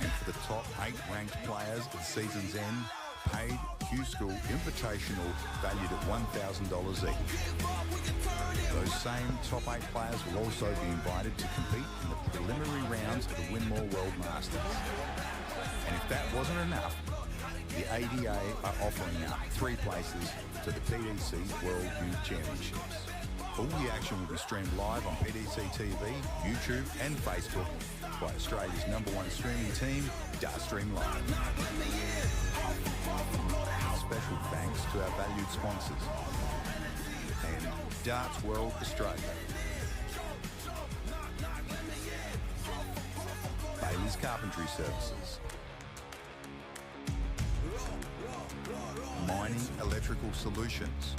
Speaker 1: And for the top 8 8 ranked players at season's end, paid Q-School Invitational valued at $1,000 each. Those same top 8 players will also be invited to compete in the preliminary rounds of the Winmore World Masters. And if that wasn't enough, the ADA are offering up 3 places to the PDC World Youth Championships. All the action will be streamed live on PDC TV, YouTube and Facebook by Australia's #1 streaming team, Dartstream Live. Special thanks to our valued sponsors and Darts World Australia. Bailey's Carpentry Services. Mining Electrical Solutions.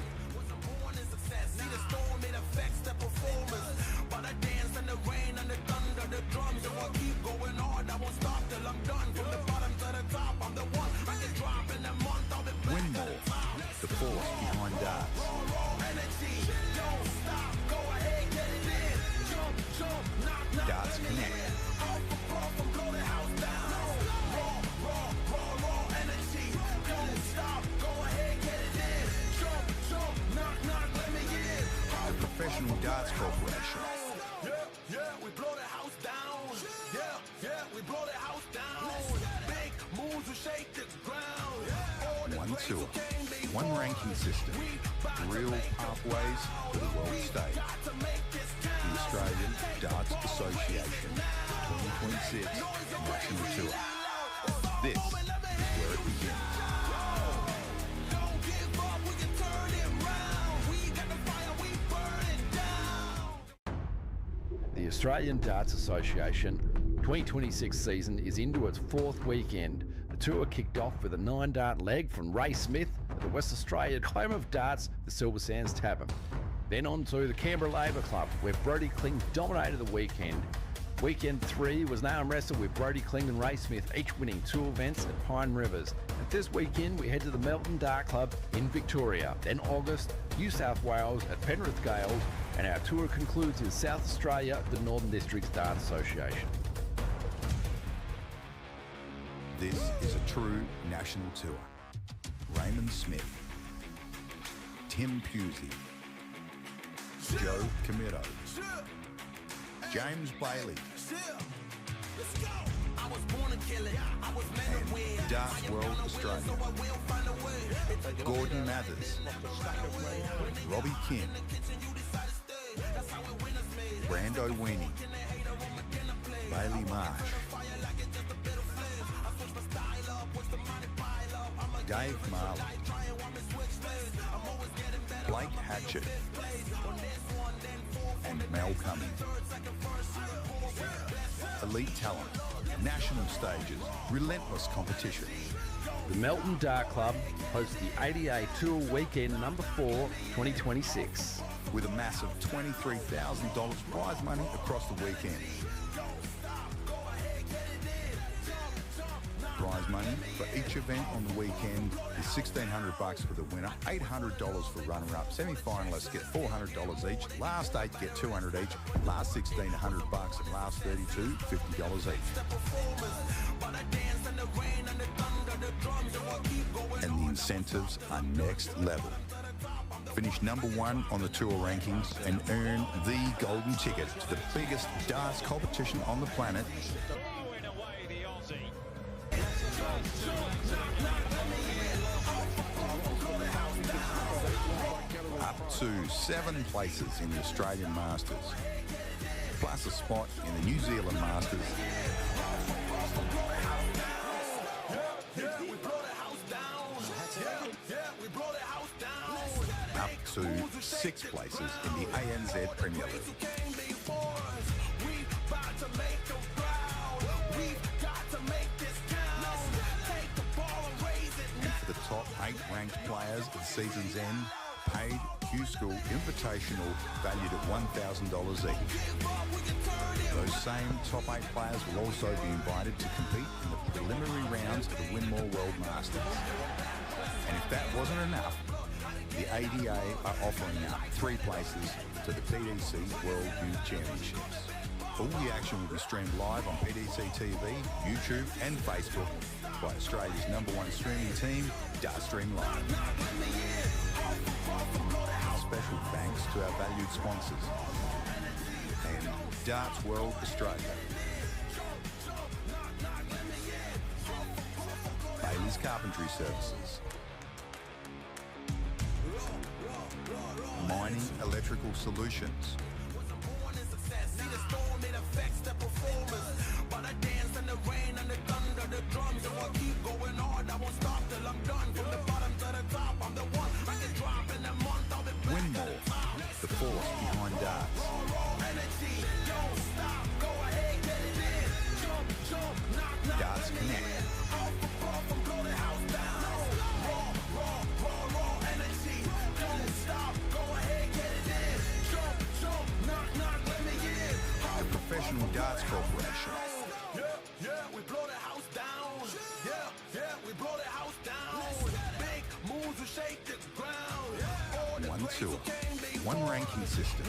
Speaker 1: Winmore, the force behind darts. Darts Connect. The Professional Darts Corporation.
Speaker 8: Yeah, we blow the house down. Yeah, we blow the house down. Big moves will shake the ground.
Speaker 1: One tour, one ranking system, real pathways to the world stage. The Australian Darts Association 2026 National Tour. This is where it begins.
Speaker 7: The Australian Darts Association 2026 season is into its 4th weekend. The tour kicked off with a 9-dart leg from Ray Smith at the West Australian home of darts, the Silver Sands Tavern. Then on to the Canberra Labour Club, where Brodie Kling dominated the weekend. Weekend 3 was an arm wrestle with Brodie Kling and Ray Smith, each winning 2 events at Pine Rivers. And this weekend we head to the Melton Dart Club in Victoria. Then August, New South Wales at Penrith Gales, and our tour concludes in South Australia, the Northern Districts Dart Association.
Speaker 1: This is a true national tour. Raymond Smith, Tim Pusey, Joe Camito, James Bailey, and Darts World Australia, Gordon Mathers, Robbie Kim, Brando Weenie, Bailey Marsh, Dave Marley, Blake Hatchett, and Mel Cummings. Elite talent, national stages, relentless competition.
Speaker 7: The Melton Dart Club hosts the ADA Tour Weekend number 4, 2026.
Speaker 1: With a massive $23,000 prize money across the weekend. Prize money for each event on the weekend is $1,600 for the winner, $800 for runner-up. Semi-finalists get $400 each. Last 8 get $200 each. Last 16, $100, and last 32, $50 each. And the incentives are next level. Finish #1 on the tour rankings and earn the golden ticket to the biggest darts competition on the planet.
Speaker 12: Throwing away the Aussie.
Speaker 1: Up to 7 places in the Australian Masters, plus a spot in the New Zealand Masters. Up to 6 places in the ANZ Premier League. And for the top 8 ranked players at season's end, paid Q-School Invitational valued at $1,000 each. Those same top 8 players will also be invited to compete in the preliminary rounds of the Winmore World Masters. And if that wasn't enough, the ADA are offering up 3 places to the PDC World Youth Championships. All the action will be streamed live on PDC TV, YouTube and Facebook by Australia's #1 streaming team, Dartstream Live. Special thanks to our valued sponsors and Darts World Australia. Bailey's Carpentry Services. Mining Electrical Solutions. Winmore, the force behind darts. Darts Connect. The Professional Darts Corporation.
Speaker 8: We blow the house down. We blow the house down. Big moves will shake the ground.
Speaker 1: One tour, one ranking system,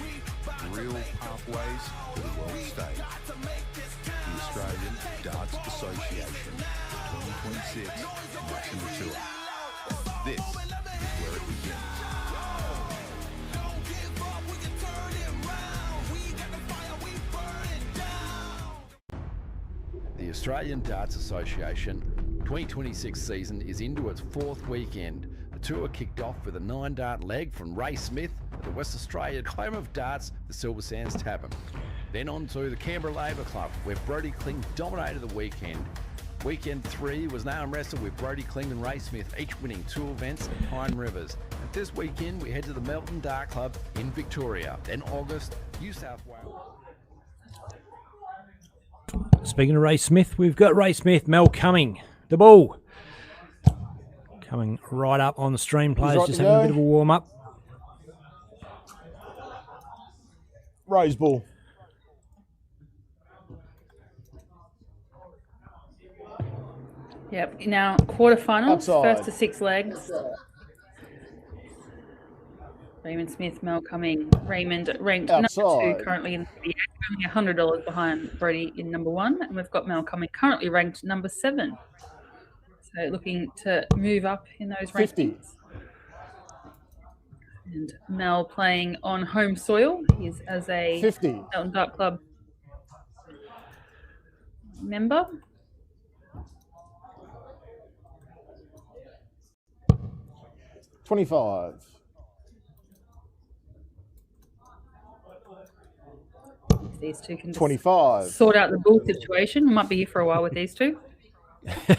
Speaker 1: real pathways to the world stage. The Australian Darts Association 2026 National Tour. This is where it begins.
Speaker 8: Don't give up, we can turn it round. We got the fire, we burn it down.
Speaker 7: The Australian Darts Association 2026 season is into its 4th weekend. The tour kicked off with a 9-dart leg from Ray Smith at the West Australian home of darts, the Silver Sands Tavern. Then on to the Canberra Labour Club, where Brodie Kling dominated the weekend. Weekend 3 was now wrestled with Brodie Kling and Ray Smith, each winning 2 events at Pine Rivers. And this weekend we head to the Melton Dart Club in Victoria. Then August, New South Wales.
Speaker 2: Speaking of Ray Smith, we've got Ray Smith, Mel Cumming, the ball. Coming right up on the stream, players
Speaker 9: right
Speaker 2: just
Speaker 9: to
Speaker 2: having a
Speaker 9: go.
Speaker 2: bit of a warm-up.
Speaker 9: Rose ball.
Speaker 6: Yep. Now quarterfinals,
Speaker 9: Outside.
Speaker 6: first to 6 legs. Raymond Smith, Mel Cumming. Raymond ranked number
Speaker 9: Outside.
Speaker 6: 2 currently in the only $100 behind Brodie in number 1, and we've got Mel Cumming currently ranked number 7. So looking to move up in those
Speaker 9: 50.
Speaker 6: rankings. And Mel playing on home soil. He's as a
Speaker 9: 50.
Speaker 6: Melton Dart Club member.
Speaker 9: 25.
Speaker 6: These two can just
Speaker 9: 25.
Speaker 6: sort out the bull situation. We might be here for a while with these two.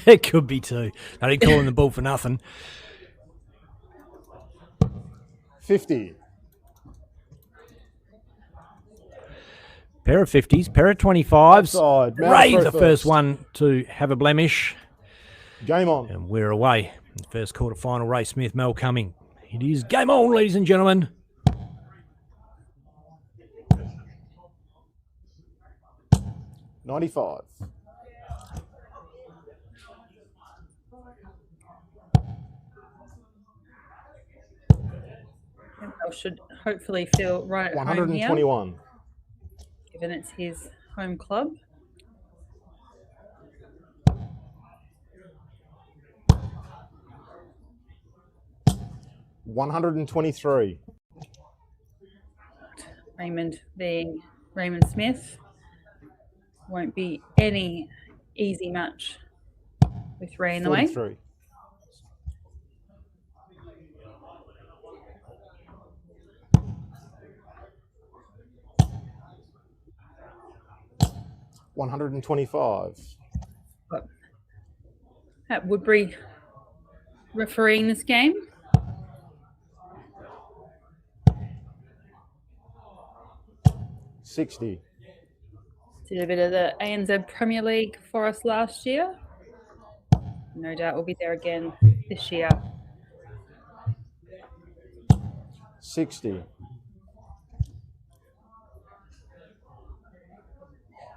Speaker 2: It could be too. I didn't call him the ball for nothing.
Speaker 9: 50.
Speaker 2: Pair of 50s, pair of 25s.
Speaker 9: Outside. Mel
Speaker 2: Ray,
Speaker 9: throw
Speaker 2: the first one to have a blemish.
Speaker 9: Game on.
Speaker 2: And we're away. First quarter-final, Ray Smith, Mel Cumming. It is game on, ladies and gentlemen.
Speaker 9: $95.
Speaker 6: Mel should hopefully feel right at home here,
Speaker 9: 121.
Speaker 6: given it's his home club.
Speaker 9: $123.
Speaker 6: Raymond being Raymond Smith. Won't be any easy match with Ray in the way.
Speaker 9: 43. $125.
Speaker 6: At Woodbury refereeing this game.
Speaker 9: $60.
Speaker 6: Did a bit of the ANZ Premier League for us last year. No doubt we'll be there again this year.
Speaker 9: 60.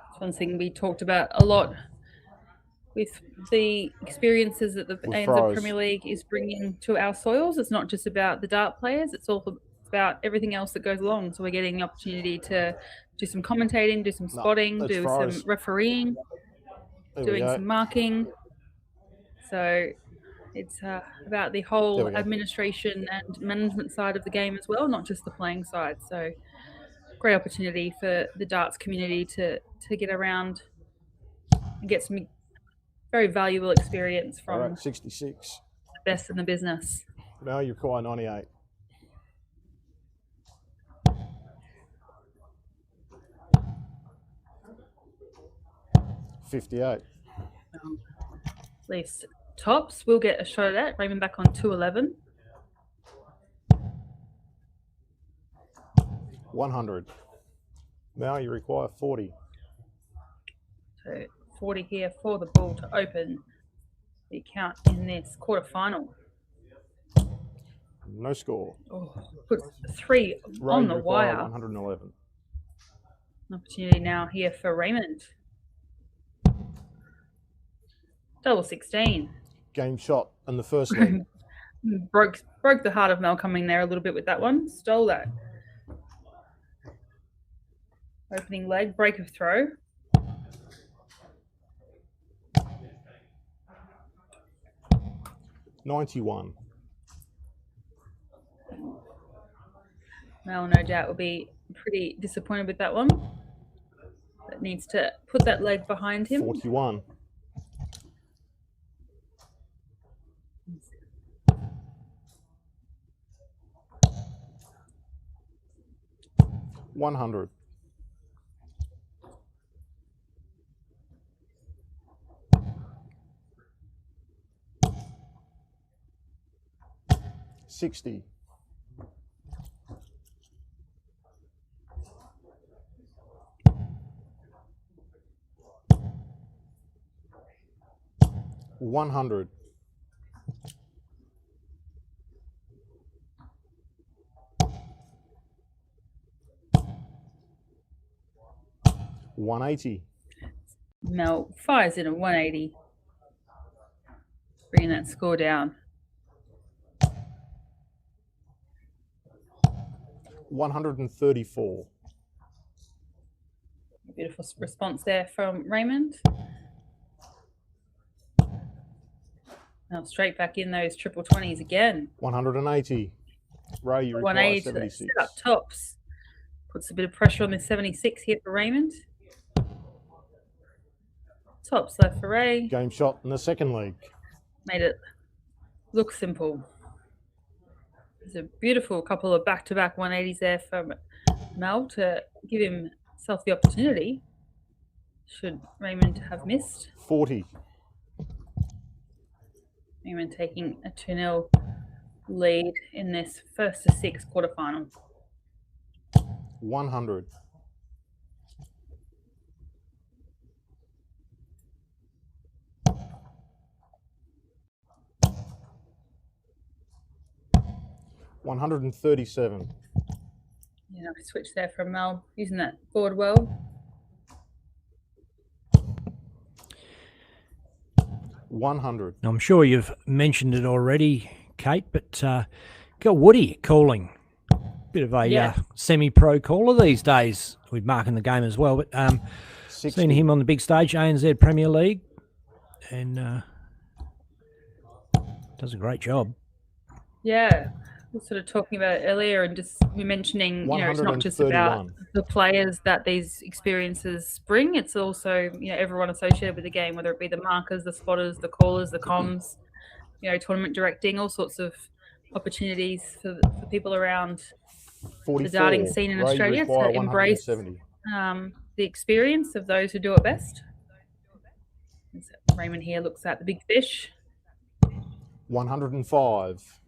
Speaker 6: It's one thing we talked about a lot with the experiences that the ANZ
Speaker 9: pros.
Speaker 6: Premier League is bringing to our soils. It's not just about the dart players, it's also about everything else that goes along. So we're getting the opportunity to do some commentating, do some spotting,
Speaker 9: that's
Speaker 6: do
Speaker 9: pros.
Speaker 6: some refereeing,
Speaker 9: There we
Speaker 6: doing
Speaker 9: go.
Speaker 6: some marking. So it's about the
Speaker 9: There
Speaker 6: whole
Speaker 9: we go.
Speaker 6: administration and management side of the game as well, not just the playing side. So great opportunity for the darts community to get around and get some very valuable experience
Speaker 9: All
Speaker 6: from
Speaker 9: right, 66.
Speaker 6: the best in the business.
Speaker 9: Now you require 98. $58.
Speaker 6: Leafs tops will get a shot at that. Raymond back on 211.
Speaker 9: 100. Now you require 40.
Speaker 6: So 40 here for the ball to open the account in this quarterfinal.
Speaker 9: No score.
Speaker 6: Oh, puts 3
Speaker 9: Ray,
Speaker 6: on
Speaker 9: you
Speaker 6: the
Speaker 9: require
Speaker 6: wire.
Speaker 9: 111.
Speaker 6: An opportunity now here for Raymond. Double 16.
Speaker 9: Game shot and the first leg.
Speaker 6: broke the heart of Mel coming there a little bit with that one. Stole that. Opening leg, break of throw.
Speaker 9: $91.
Speaker 6: Mel, no doubt, will be pretty disappointed with that one. But needs to put that leg behind him.
Speaker 9: 41. $100. $60. $100. $180.
Speaker 6: Mel fires in a 180. Bringing that score down.
Speaker 9: 134.
Speaker 6: Beautiful response there from Raymond. Now straight back in those triple 20s again.
Speaker 9: 180. Ray, you require
Speaker 6: 180 to
Speaker 9: 76.
Speaker 6: set up tops. Puts a bit of pressure on the 76 here for Raymond. Tops left for Ray.
Speaker 9: Game shot in the second leg.
Speaker 6: Made it look simple. There's a beautiful couple of back-to-back 180s there from Mel to give himself the opportunity. Should Raymond have missed.
Speaker 9: 40.
Speaker 6: Raymond taking a 2-0 lead in this 1st to 6 quarterfinal.
Speaker 9: 100. $137.
Speaker 6: Yeah, switch there from Mel, using that board well.
Speaker 9: 100.
Speaker 2: I'm sure you've mentioned it already, Kate, but got Woody calling. Bit of a semi-pro caller these days with Mark in the game as well. But seen him on the big stage, ANZ Premier League, and does a great job.
Speaker 6: Yeah, we were sort of talking about it earlier and just mentioning, you know, it's not just about the players that these experiences bring. It's also, you know, everyone associated with the game, whether it be the markers, the spotters, the callers, the comms, you know, tournament directing, all sorts of opportunities for people around
Speaker 9: 44.
Speaker 6: the darting scene in
Speaker 9: Ray,
Speaker 6: Australia to embrace the experience of those who do it best. So Raymond here looks at the big fish.
Speaker 9: 105.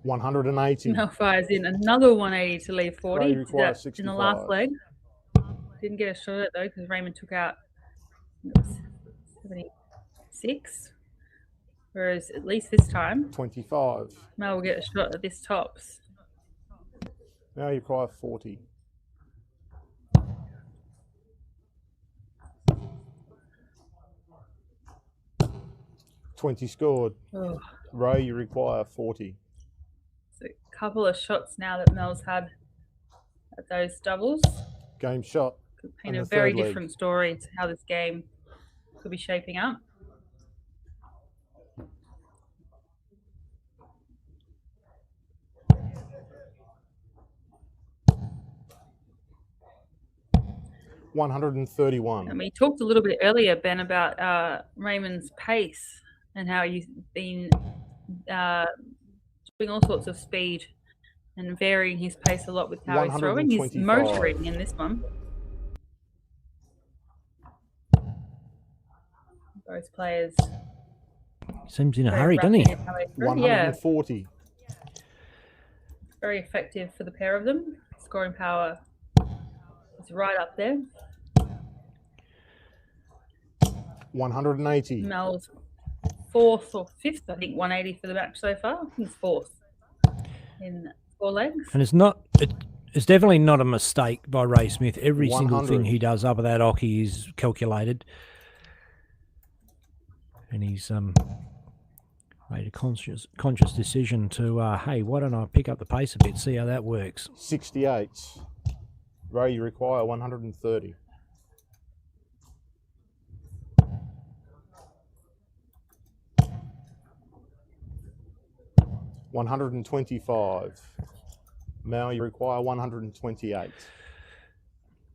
Speaker 9: $180.
Speaker 6: Mel fires in another 180 to leave 40.
Speaker 9: Ray
Speaker 6: Did
Speaker 9: requires
Speaker 6: that in the last
Speaker 9: 65.
Speaker 6: leg. Didn't get a shot at it though because Raymond took out 76. Whereas at least this time,
Speaker 9: 25.
Speaker 6: Mel will get a shot at this tops.
Speaker 9: Now you require 40. $20 scored.
Speaker 6: Oh.
Speaker 9: Ray, you require 40.
Speaker 6: So a couple of shots now that Mel's had at those doubles.
Speaker 9: Game shot.
Speaker 6: Could paint
Speaker 9: and
Speaker 6: a
Speaker 9: the
Speaker 6: very
Speaker 9: third leg.
Speaker 6: different story to how this game could be shaping up.
Speaker 9: $131.
Speaker 6: And we talked a little bit earlier, Ben, about Raymond's pace and how he's been doing all sorts of speed and varying his pace a lot with how he's throwing. He's
Speaker 9: 125.
Speaker 6: motoring in this one. Both players.
Speaker 2: Seems in a
Speaker 6: very
Speaker 2: hurry, doesn't he?
Speaker 6: rapid in how they throw. Yeah,
Speaker 9: 140.
Speaker 6: very effective for the pair of them. Scoring power is right up there.
Speaker 9: 180.
Speaker 6: Mel's fourth or fifth, I think, 180 for the match so far. He's fourth in 4 legs.
Speaker 2: And it's definitely not a mistake by Ray Smith. Every single
Speaker 9: 100.
Speaker 2: thing he does up at that hockey is calculated. And he's made a conscious decision to, hey, why don't I pick up the pace a bit, see how that works.
Speaker 9: 68. Ray, you require 130. $125. Mal, you require 128.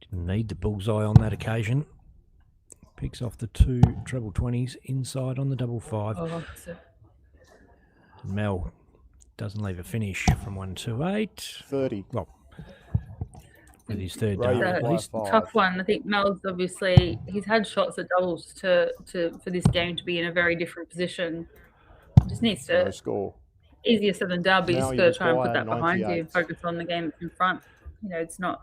Speaker 2: Didn't need the bullseye on that occasion. Picks off the 2 treble 20s inside on the double 5.
Speaker 6: Oh, so
Speaker 2: Mel doesn't leave a finish from 128.
Speaker 9: 30.
Speaker 2: Well, with his third
Speaker 9: Ray,
Speaker 2: dart
Speaker 9: you
Speaker 2: at
Speaker 9: require
Speaker 2: least.
Speaker 9: 5.
Speaker 6: tough one. I think Mel's obviously he's had shots at doubles to for this game to be in a very different position. Just needs
Speaker 9: No
Speaker 6: to
Speaker 9: score.
Speaker 6: easier said than done, but you
Speaker 9: Now
Speaker 6: just
Speaker 9: you
Speaker 6: got to try and put
Speaker 9: require
Speaker 6: that behind you
Speaker 9: 98.
Speaker 6: and focus on the game that's in front. You know, it's not.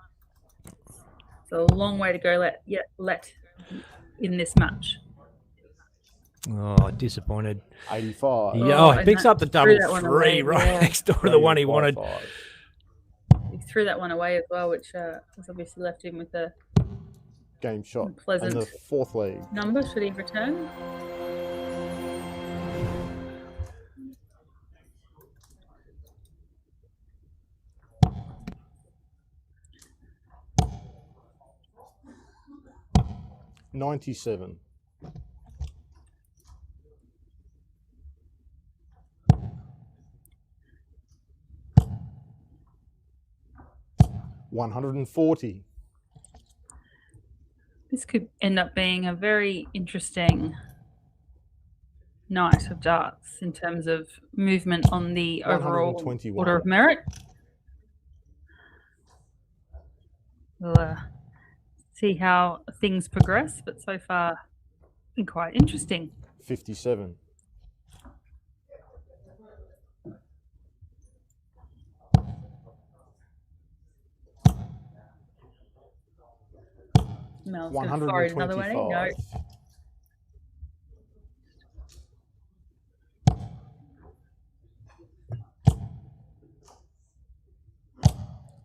Speaker 6: It's a long way to go. Let in this match.
Speaker 2: Oh, disappointed.
Speaker 9: 85.
Speaker 2: Yeah, oh, he
Speaker 6: and
Speaker 2: picks
Speaker 6: that-
Speaker 2: up the
Speaker 6: threw
Speaker 2: double
Speaker 6: that one
Speaker 2: 3
Speaker 6: away,
Speaker 2: right
Speaker 6: yeah.
Speaker 2: next door to
Speaker 9: Ray,
Speaker 2: the
Speaker 9: you
Speaker 2: one he
Speaker 9: require
Speaker 2: wanted.
Speaker 9: 5.
Speaker 6: He threw that one away as well, which has obviously left him with a
Speaker 9: Game shot.
Speaker 6: Pleasant.
Speaker 9: And the 4th leg.
Speaker 6: number. Should he return?
Speaker 9: $97. $140.
Speaker 6: This could end up being a very interesting night of darts in terms of movement on the overall
Speaker 9: 121.
Speaker 6: order of merit. We'll see how things progress, but so far, been quite interesting.
Speaker 9: 57.
Speaker 6: Mel's going to fire it another way. No.
Speaker 9: 125.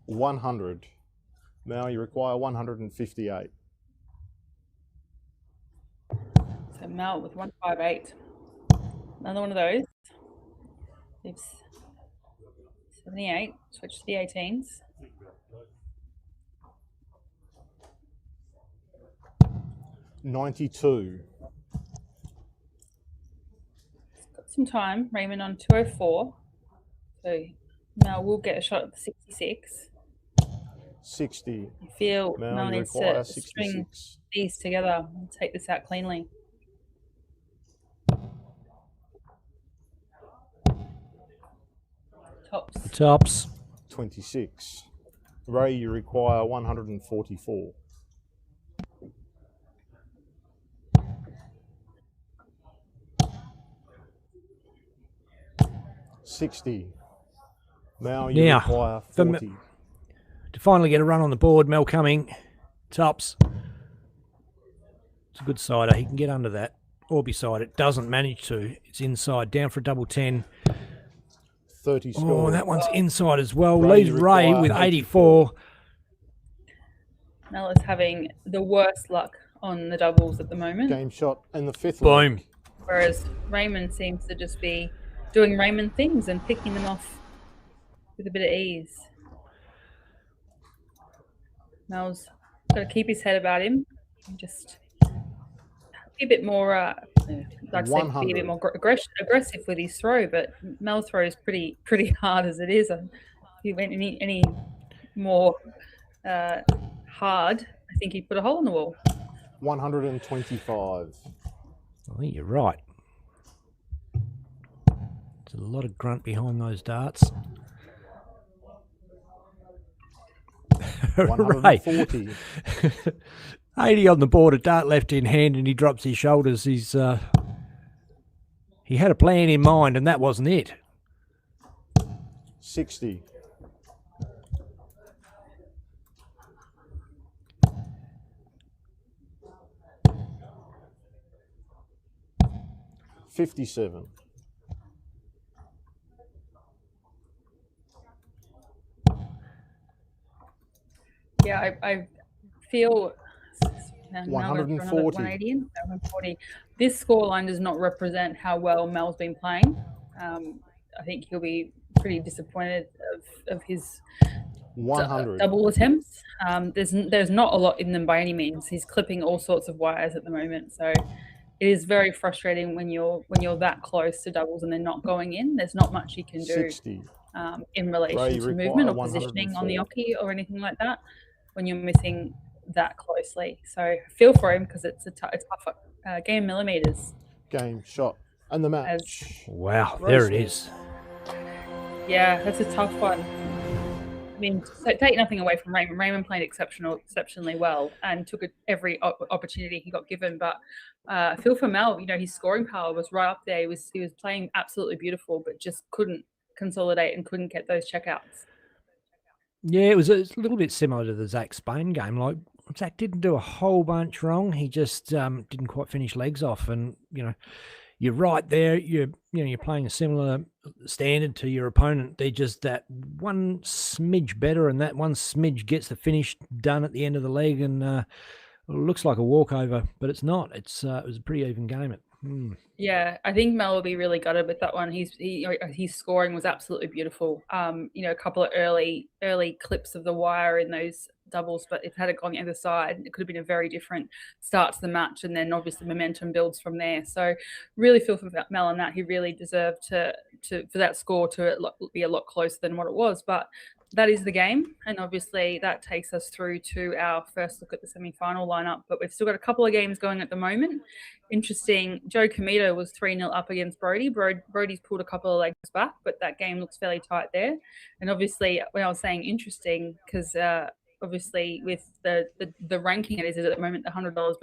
Speaker 9: $100. Now you require 158.
Speaker 6: So Mel with 158. Another one of those. Leaves 78. Switch to the 18s.
Speaker 9: $92.
Speaker 6: Got some time. Raymond on 204. So Mel will get a shot at the 66.
Speaker 9: 60.
Speaker 6: I feel
Speaker 9: Mel,
Speaker 6: Mel
Speaker 9: you
Speaker 6: needs
Speaker 9: require
Speaker 6: to string
Speaker 9: 66.
Speaker 6: these together and take this out cleanly. Tops.
Speaker 2: Tops.
Speaker 9: 26. Ray, you require 144. $60. Now you
Speaker 2: Now,
Speaker 9: require
Speaker 2: for
Speaker 9: 40.
Speaker 2: To finally get a run on the board, Mel Cumming, tops. It's a good sider. He can get under that or beside it. Doesn't manage to. It's inside. Down for a double 10.
Speaker 9: 30
Speaker 2: Oh,
Speaker 9: score.
Speaker 2: that one's inside as well.
Speaker 9: Ray,
Speaker 2: Leaves
Speaker 9: you
Speaker 2: Ray
Speaker 9: require
Speaker 2: with 84.
Speaker 6: Mel is having the worst luck on the doubles at the moment,
Speaker 9: Game shot and the 5th
Speaker 2: Boom.
Speaker 9: leg.
Speaker 6: whereas Raymond seems to just be doing Raymond things and picking them off with a bit of ease. Mel's got to keep his head about him. Just be a bit more, like I said, be a bit more aggressive with his throw. But Mel's throw is pretty hard as it is. And if he went any more hard, I think he'd put a hole in the wall.
Speaker 9: 125.
Speaker 2: I think you're right. There's a lot of grunt behind those darts.
Speaker 9: 140.
Speaker 2: 80 on the board, a dart left in hand, and he drops his shoulders. He had a plan in mind, and that wasn't it.
Speaker 9: 60. 57.
Speaker 6: Yeah, I feel
Speaker 9: 140.
Speaker 6: 140. This scoreline does not represent how well Mel's been playing. I think he'll be pretty disappointed of his
Speaker 9: 100
Speaker 6: double attempts. There's not a lot in them by any means. He's clipping all sorts of wires at the moment, so it is very frustrating when you're that close to doubles and they're not going in. There's not much you can do
Speaker 9: 60.
Speaker 6: In relation to movement or positioning on the oche or anything like that when you're missing that closely. So I feel for him because it's a tough game millimeters.
Speaker 9: Game shot and the match.
Speaker 2: Wow, there it is.
Speaker 6: Yeah, that's a tough one. I mean, take nothing away from Raymond. Raymond played exceptionally well and took every opportunity he got given. But I feel for Mel, his scoring power was right up there. He was playing absolutely beautiful, but just couldn't consolidate and couldn't get those checkouts. Yeah,
Speaker 2: it was a little bit similar to the Zach Spain game. Like, Zach didn't do a whole bunch wrong. He just didn't quite finish legs off. And, you're right there. You're playing a similar standard to your opponent. They're just that one smidge better, and that one smidge gets the finish done at the end of the leg, and it looks like a walkover, but it's not. It was a pretty even game.
Speaker 6: Yeah, I think Mel will be really gutted with that one. His scoring was absolutely beautiful. A couple of early clips of the wire in those doubles, but if it had gone the other side, it could have been a very different start to the match, and then obviously momentum builds from there. So really feel for Mel on that. He really deserved for that score to be a lot closer than what it was, but that is the game, and obviously that takes us through to our first look at the semi-final lineup. But we've still got a couple of games going at the moment. Interesting, Joe Comito was 3-0 up against Brody. Brody's pulled a couple of legs back, but that game looks fairly tight there. And obviously, when I was saying interesting, because obviously with the ranking it is at the moment, the $100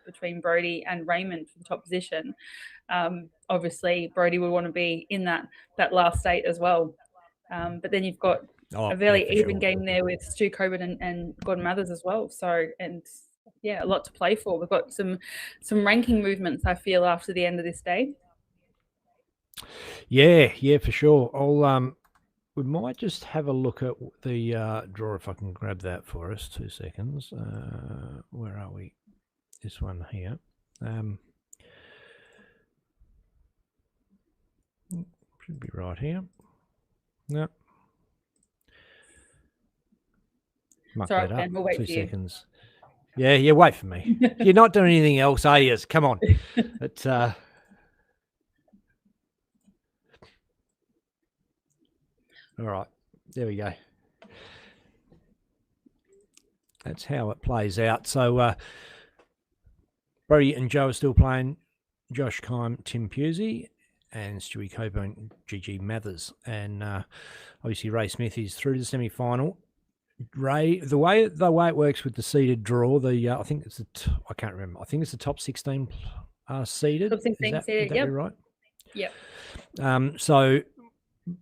Speaker 6: between Brody and Raymond for the top position. Obviously, Brody would want to be in that last 8 as well. But then you've got a very even game there with Stu Coburn and Gordon Mathers as well. So, and yeah, a lot to play for. We've got some ranking movements, I feel, after the end of this day.
Speaker 2: Yeah, for sure. We might just have a look at the draw if I can grab that for us. 2 seconds. Where are we? This one here. Should be right here. No.
Speaker 6: Sorry, Ben, we'll wait
Speaker 2: 2
Speaker 6: for you.
Speaker 2: seconds. Yeah, wait for me. You're not doing anything else, are you? Come on. But, all right, there we go. That's how it plays out. So Brody and Joe are still playing. Josh Kime, Tim Pusey, and Stewie Coburn, GG Mathers. And obviously Ray Smith is through to the semi-final. Ray, the way it works with the seeded draw, I think it's I can't remember. I think it's the top 16 seeded.
Speaker 6: Top 16 seeded, yep.
Speaker 2: Right?
Speaker 6: Yep.
Speaker 2: So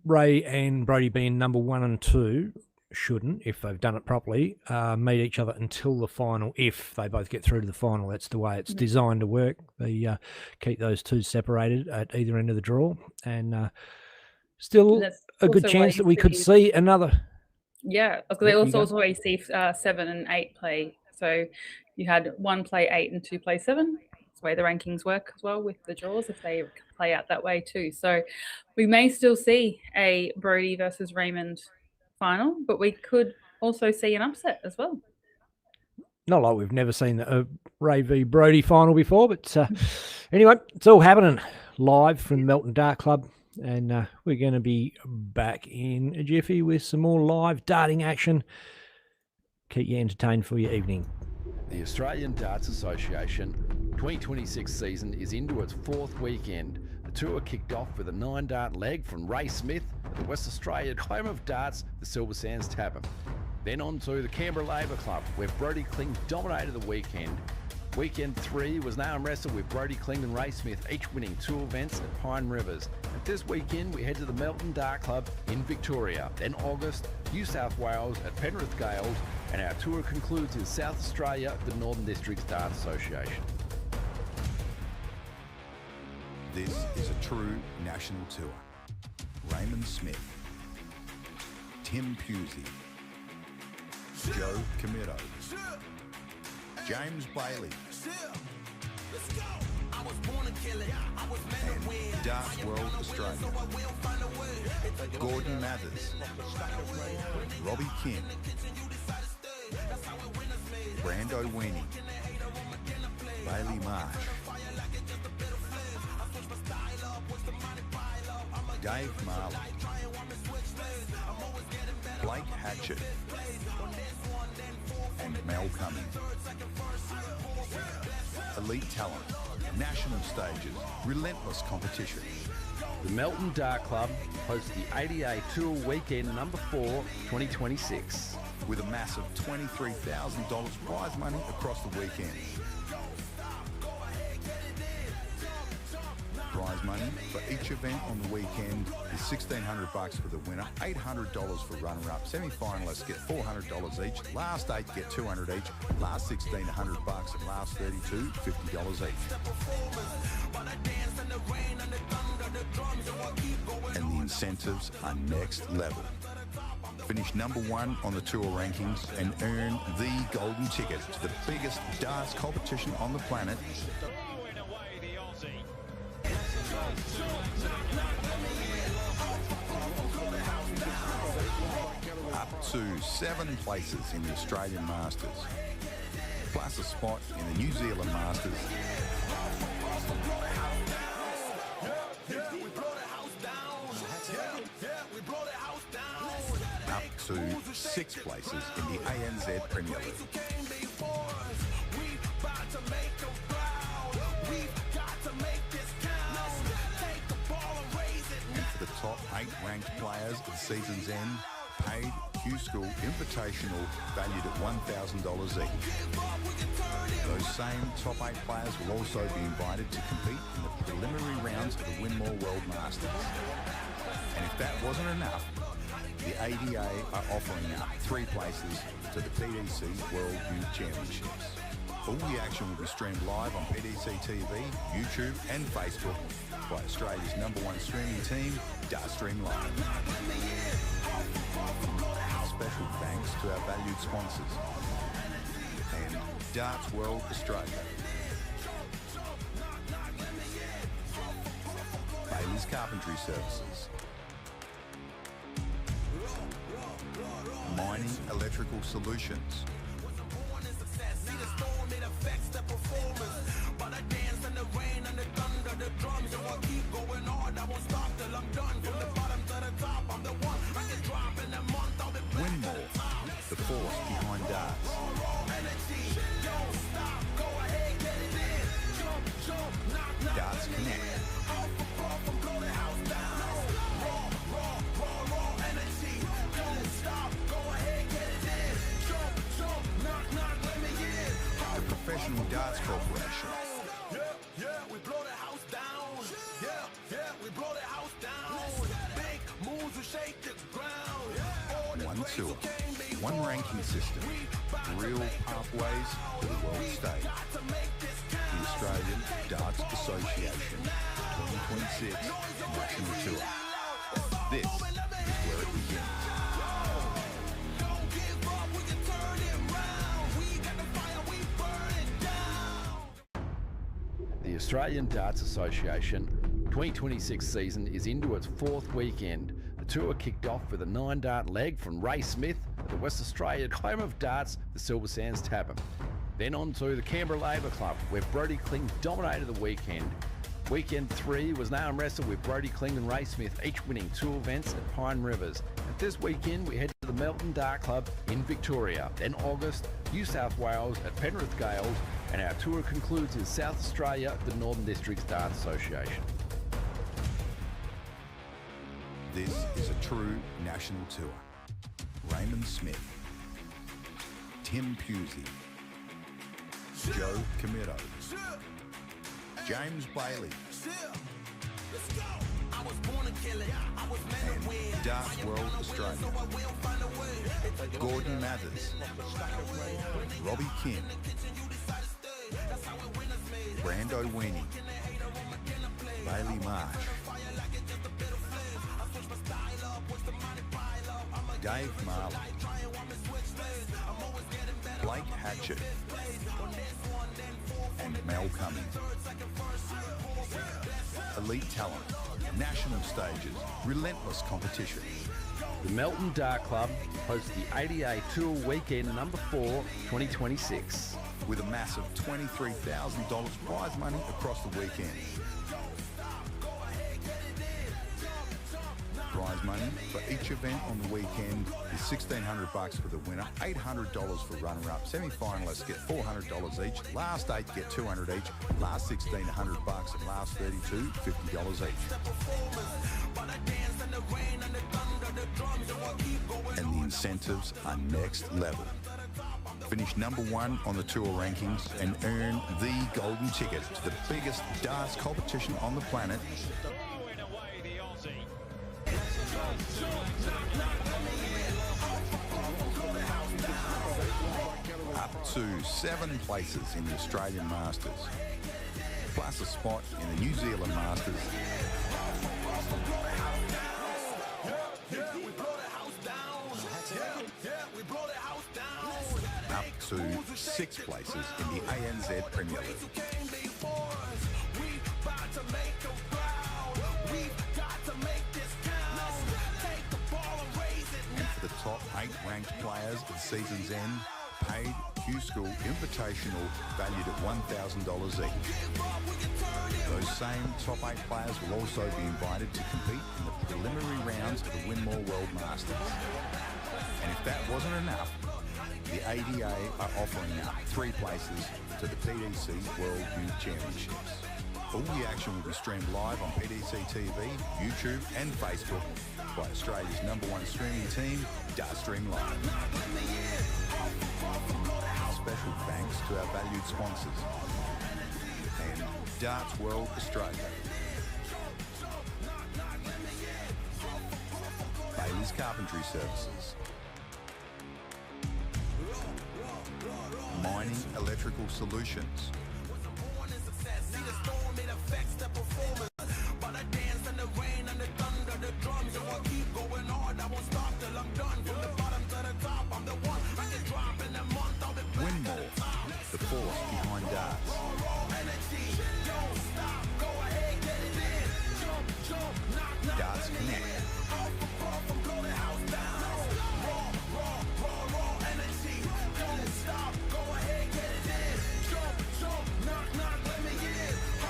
Speaker 2: Ray and Brody being number 1 and 2 shouldn't, if they've done it properly, meet each other until the final. If they both get through to the final, that's the way it's designed to work. They keep those two separated at either end of the draw, and still a good chance that we could see another.
Speaker 6: Yeah, because they also see 7 and 8 play. So you had 1 play 8 and 2 play 7. That's the way the rankings work as well with the draws, if they play out that way too. So we may still see a Brody versus Raymond final, but we could also see an upset as well.
Speaker 2: Not like we've never seen the Ray v Brody final before, but anyway, it's all happening live from Melton Dart Club, and we're going to be back in a jiffy with some more live darting action. Keep you entertained for your evening.
Speaker 7: The Australian Darts Association 2026 season is into its fourth weekend. The tour kicked off with a 9-dart leg from Ray Smith at the West Australian home of darts, the Silver Sands Tavern. Then on to the Canberra Labour Club, where Brody Kling dominated the weekend. Weekend 3 was an arm wrestle with Brody Kling and Ray Smith, each winning 2 events at Pine Rivers. And this weekend we head to the Melton Dart Club in Victoria. Then August, New South Wales at Penrith Gales, and our tour concludes in South Australia, the Northern Districts Dart Association.
Speaker 1: This is a true national tour. Raymond Smith, Tim Pusey, Joe Comito, James Bailey, and Darts World Australia. Gordon Mathers, Robbie Kim, Brando Weenie, Bailey Marsh, Dave Marley, Blake Hatchett, and Mel Cummings. Elite talent, national stages, relentless competition.
Speaker 7: The Melton Dart Club hosts the ADA Tour Weekend number 4, 2026.
Speaker 1: With a massive $23,000 prize money across the weekend. Prize money for each event on the weekend is $1,600 for the winner, $800 for runner-up. Semi-finalists get $400 each. Last 8 get $200 each. Last 16, $100, and last 32, $50 each. And the incentives are next level. Finish number 1 on the tour rankings and earn the golden ticket to the biggest darts competition on the planet.
Speaker 12: Throwing away the Aussie.
Speaker 1: Up to 7 places in the Australian Masters, plus a spot in the New Zealand Masters. Up to 6 places in the ANZ Premier League. And for the top 8 ranked players at the season's end, paid Q-School Invitational valued at $1,000 each. Those same top 8 players will also be invited to compete in the preliminary rounds of the Winmore World Masters. And if that wasn't enough, the ADA are offering up 3 places to the PDC World Youth Championships. All the action will be streamed live on PDC TV, YouTube and Facebook by Australia's #1 streaming team, Dartstream Live. Special thanks to our valued sponsors and Darts World Australia. Bailey's Carpentry Services. Mining Electrical Solutions. Winmore, the force behind darts. Darts Connect. The Professional Darts Corporation.
Speaker 8: We blow the house down. We blow the house down. Big moves will shake the ground.
Speaker 1: One tour, one ranking system, real pathways to the world stage. The Australian Darts Association 2026 National Tour. This is where it begins.
Speaker 7: The Australian Darts Association 2026 season is into its 4th weekend. The tour kicked off with a 9-dart leg from Ray Smith at the West Australian home of darts, the Silver Sands Tavern. Then on to the Canberra Labour Club, where Brody Kling dominated the weekend. Weekend 3 was an arm wrestle with Brody Kling and Ray Smith, each winning 2 events at Pine Rivers. And this weekend we head to the Melton Dart Club in Victoria. Then August, New South Wales at Penrith Gales, and our tour concludes in South Australia, the Northern Districts Dart Association.
Speaker 1: This is a true national tour. Raymond Smith, Tim Pusey, Joe Comito, James Bailey, and Darts World Australia, Gordon Mathers, Robbie Kim, Brando Weenie, Bailey Marsh, Dave Marley, Blake Hatchett, and Mel Cummings. Elite talent, national stages, relentless competition.
Speaker 7: The Melton Dart Club hosts the ADA Tour Weekend number 4, 2026.
Speaker 1: With a massive $23,000 prize money across the weekend. Prize money for each event on the weekend is $1,600 for the winner, $800 for runner-up. Semi-finalists get $400 each. Last 8 get $200 each. Last 16, $100, and last 32, $50 each. And the incentives are next level. Finish number 1 on the tour rankings and earn the golden ticket to the biggest darts competition on the planet.
Speaker 12: Throwing away the Aussie.
Speaker 1: Up to 7 places in the Australian Masters, plus a spot in the New Zealand Masters, up to 6 places in the ANZ Premier League. And for the top 8 ranked players at the season's end, paid Q-School Invitational valued at $1,000 each. Those same top 8 players will also be invited to compete in the preliminary rounds of the Winmore World Masters. And if that wasn't enough, the ADA are offering up 3 places to the PDC World Youth Championships. All the action will be streamed live on PDC TV, YouTube and Facebook by Australia's #1 streaming team, Dartstream Live. Special thanks to our valued sponsors and Darts World Australia. Bailey's Carpentry Services. Mining Electrical Solutions. Winmore, the force behind darts. Darts Connect.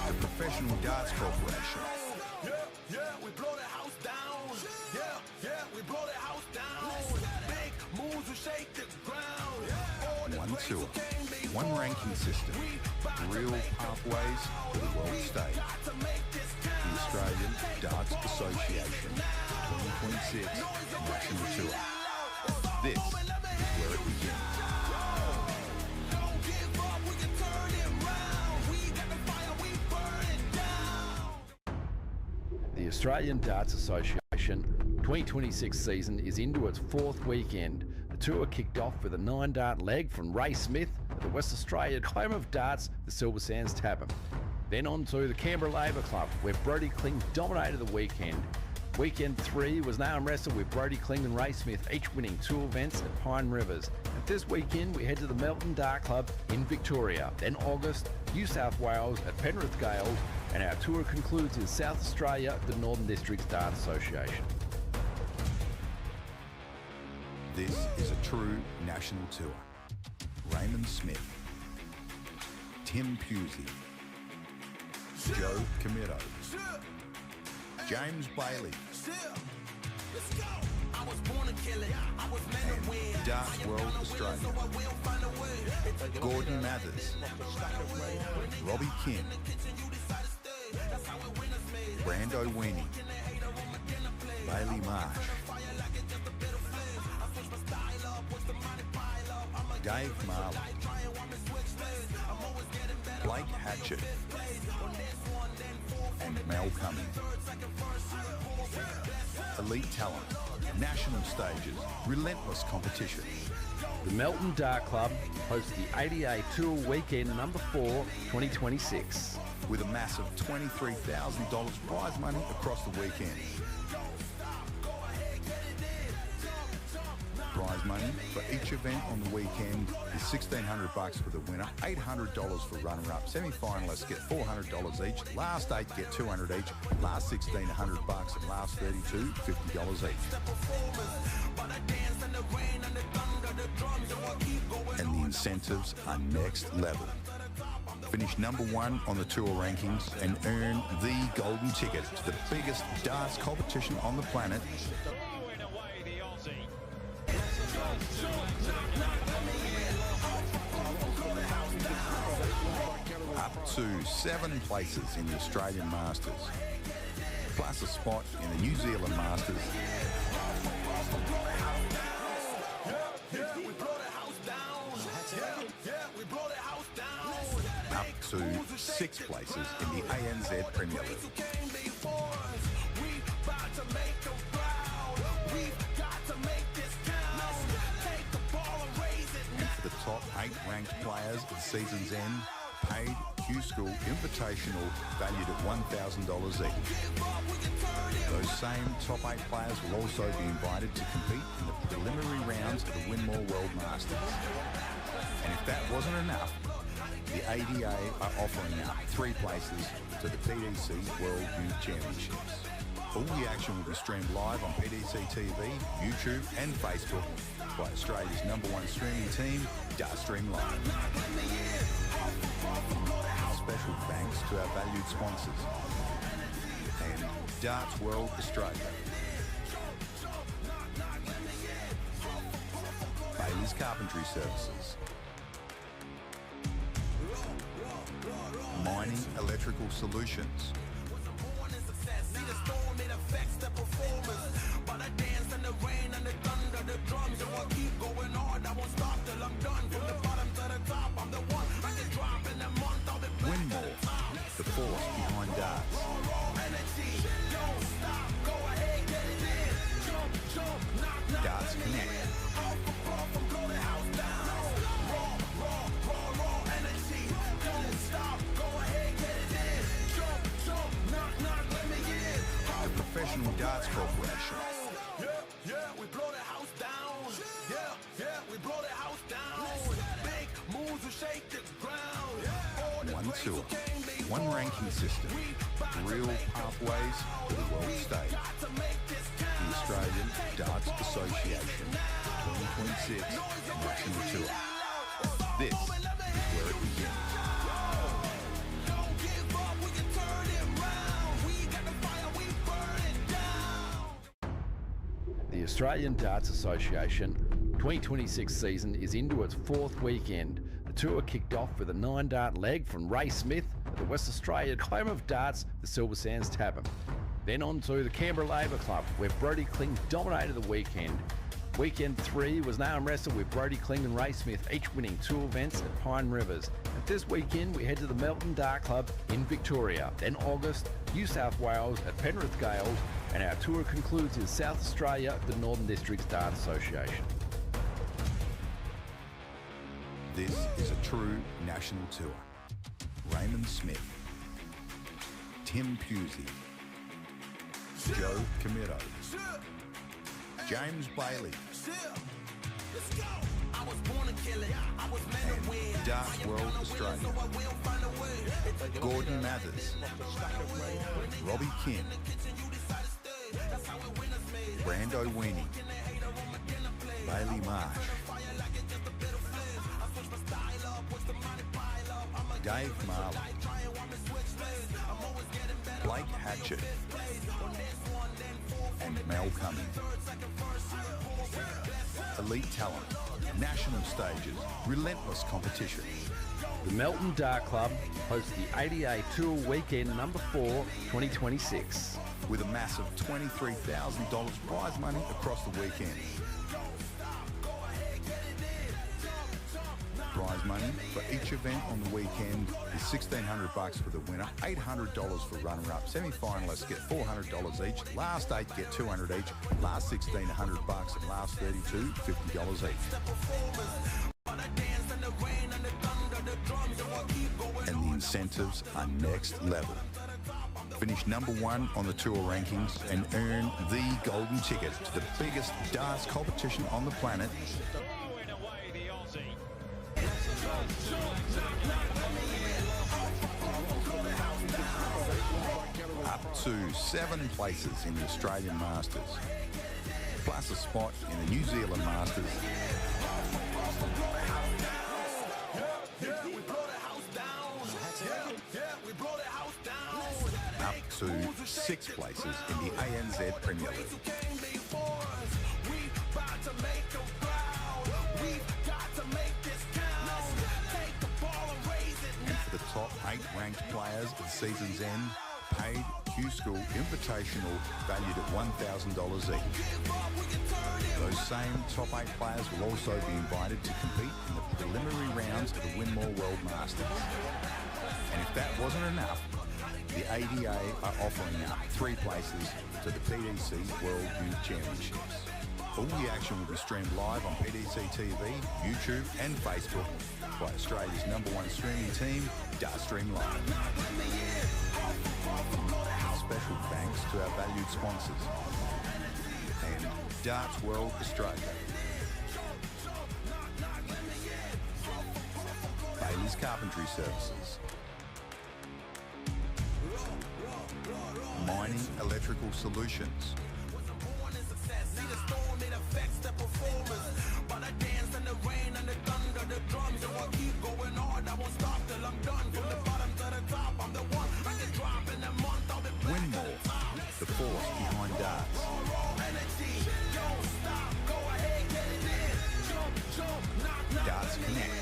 Speaker 1: The Professional Darts Corporation.
Speaker 8: We blow the house down. We blow the house down. Big moves will shake the ground.
Speaker 1: One tour, one ranking system, real pathways to the world stage. The Australian Darts Association 2026 National Tour. This is where it begins.
Speaker 7: The Australian Darts Association 2026 season is into its 4th weekend. The tour kicked off with a 9-dart leg from Ray Smith at the West Australian home of darts, the Silver Sands Tavern. Then on to the Canberra Labour Club, where Brody Kling dominated the weekend. Weekend 3 was an arm wrestle with Brody Kling and Ray Smith, each winning 2 events at Pine Rivers. And this weekend we head to the Melton Dart Club in Victoria. Then August, New South Wales at Penrith Gales, and our tour concludes in South Australia, the Northern Districts Dart Association.
Speaker 1: This is a true national tour. Raymond Smith, Tim Pusey, Joe Camito, James Bailey, and Darts World Australia, Gordon Mathers, Robbie Kim, Brando Weenie, Bailey Marsh, Dave Marley, Blake Hatchett, and Mel Cumming. Elite talent, national stages, relentless competition.
Speaker 7: The Melton Dart Club hosts the ADA Tour Weekend number 4, 2026.
Speaker 1: With a massive $23,000 prize money across the weekend. Prize money for each event on the weekend is $1,600 for the winner, $800 for runner-up. Semi-finalists get $400 each. Last 8 get $200 each. Last 16, $100, and last 32, $50 each. And the incentives are next level. Finish number 1 on the tour rankings and earn the golden ticket to the biggest darts competition on the planet.
Speaker 12: Throwing away the Aussie.
Speaker 1: Up to 7 places in the Australian Masters, plus a spot in the New Zealand Masters. Up to 6 places in the ANZ Premier League. And for the top 8 ranked players at the season's end, paid Q-School Invitational valued at $1,000 each. Those same top 8 players will also be invited to compete in the preliminary rounds of the Winmore World Masters. And if that wasn't enough, the ADA are offering out 3 places to the PDC World Youth Championships. All the action will be streamed live on PDC TV, YouTube and Facebook by Australia's #1 streaming team, Dartstream Live. Special thanks to our valued sponsors and Darts World Australia. Bailey's Carpentry Services. Mining Electrical Solutions. Winmore, the force behind darts. Darts Connect. The Professional Darts Corporation.
Speaker 8: Yeah, we blow the house down. Yeah, we blow the house down. Big moves will shake the ground.
Speaker 1: One tour, one ranking system, real pathways to the world stage. The Australian Darts Association 2026 National Tour. This is where it begins.
Speaker 7: The Australian Darts Association 2026 season is into its 4th weekend. The tour kicked off with a 9-dart leg from Ray Smith at the West Australian home of darts, the Silver Sands Tavern. Then on to the Canberra Labour Club, where Brody Kling dominated the weekend. Weekend 3 was an arm wrestle with Brody Kling and Ray Smith, each winning 2 events at Pine Rivers. And this weekend we head to the Melton Dart Club in Victoria. Then August, New South Wales at Penrith Gales, and our tour concludes in South Australia, the Northern Districts Dart Association.
Speaker 1: This is a true national tour. Raymond Smith, Tim Pusey, Joe Camito, James Bailey, and Darts World Australia, Gordon Mathers, Robbie Kim, Brando Weenie, Bailey Marsh, Dave Marley, Blake Hatchett, and Mel Cumming. Elite talent, national stages, relentless competition.
Speaker 7: The Melton Dart Club hosts the ADA Tour Weekend number 4, 2026.
Speaker 1: With a massive $23,000 prize money across the weekend. Prize money for each event on the weekend is $1,600 for the winner, $800 for runner-up. Semi-finalists get $400 each. Last 8 get $200 each. Last 16, $100, and last 32, $50 each. And the incentives are next level. Finish number 1 on the tour rankings and earn the golden ticket to the biggest darts competition on the planet.
Speaker 12: Throwing away the Aussie.
Speaker 1: Up to 7 places in the Australian Masters, plus a spot in the New Zealand Masters. Up to 6 places in the ANZ Premier League. And for the top 8 ranked players at the season's end, paid Q-School Invitational valued at $1,000 each. Those same top 8 players will also be invited to compete in the preliminary rounds of the Winmore World Masters. And if that wasn't enough, the ADA are offering up 3 places to the PDC World Youth Championships. All the action will be streamed live on PDC TV, YouTube and Facebook by Australia's #1 streaming team, Dartstream Live. Special thanks to our valued sponsors and Darts World Australia. Bailey's Carpentry Services. Mining Electrical Solutions. Winmore, the force behind darts. Darts Connect.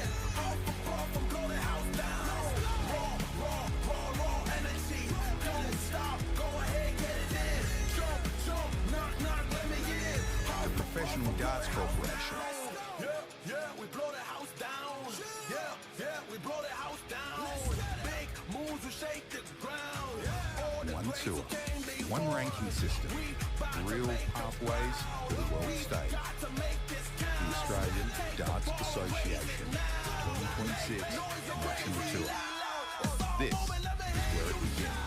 Speaker 1: The Professional Darts Corporation.
Speaker 8: Yeah, we blow the house down. Yeah, we blow the house down. Big moves will shake the ground.
Speaker 1: One tour, one ranking system, real pathways to the world stage. The Australian Darts Association 2026 National Tour. This is where it begins.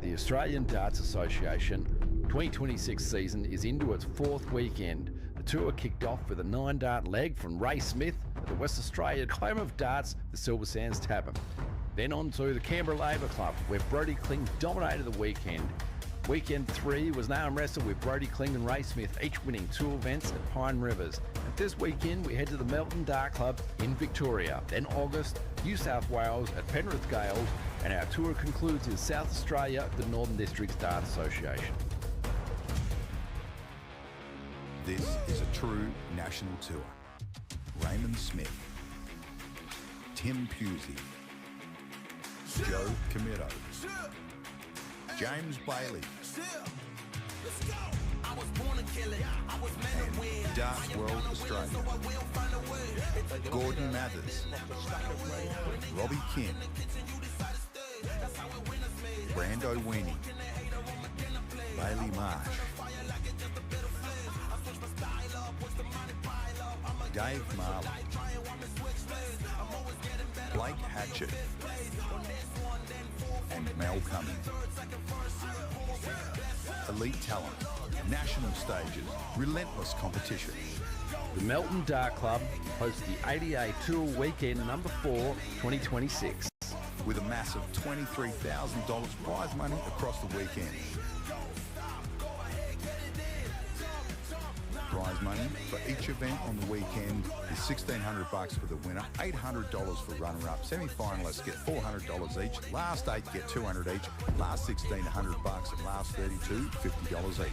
Speaker 7: The Australian Darts Association 2026 season is into its 4th weekend. The tour kicked off with a 9-dart leg from Ray Smith at the West Australian home of darts, the Silver Sands Tavern. Then on to the Canberra Labour Club, where Brodie Kling dominated the weekend. Weekend 3 was an arm wrestle with Brodie Kling and Ray Smith, each winning 2 events at Pine Rivers. And this weekend we head to the Melton Dart Club in Victoria. Then August, New South Wales at Penrith Gales, and our tour concludes in South Australia, the Northern Districts Dart Association.
Speaker 1: This is a true national tour. Raymond Smith, Tim Pusey, Joe Comito, James Bailey, and Darts World Australia. Gordon Mathers, Robbie Kim, Brando Weenie, Bailey Marsh, Dave Marley, Blake Hatchett, and Mel Cumming. Elite talent, national stages, relentless competition.
Speaker 7: The Melton Dart Club hosts the ADA Tour Weekend number 4, 2026.
Speaker 1: With a massive $23,000 prize money across the weekend. prize money for each event on the weekend is $1,600 for the winner, $800 for runner-up. Semi-finalists get $400 each. Last 8 get $200 each. Last 16, $100, and last 32, $50 each.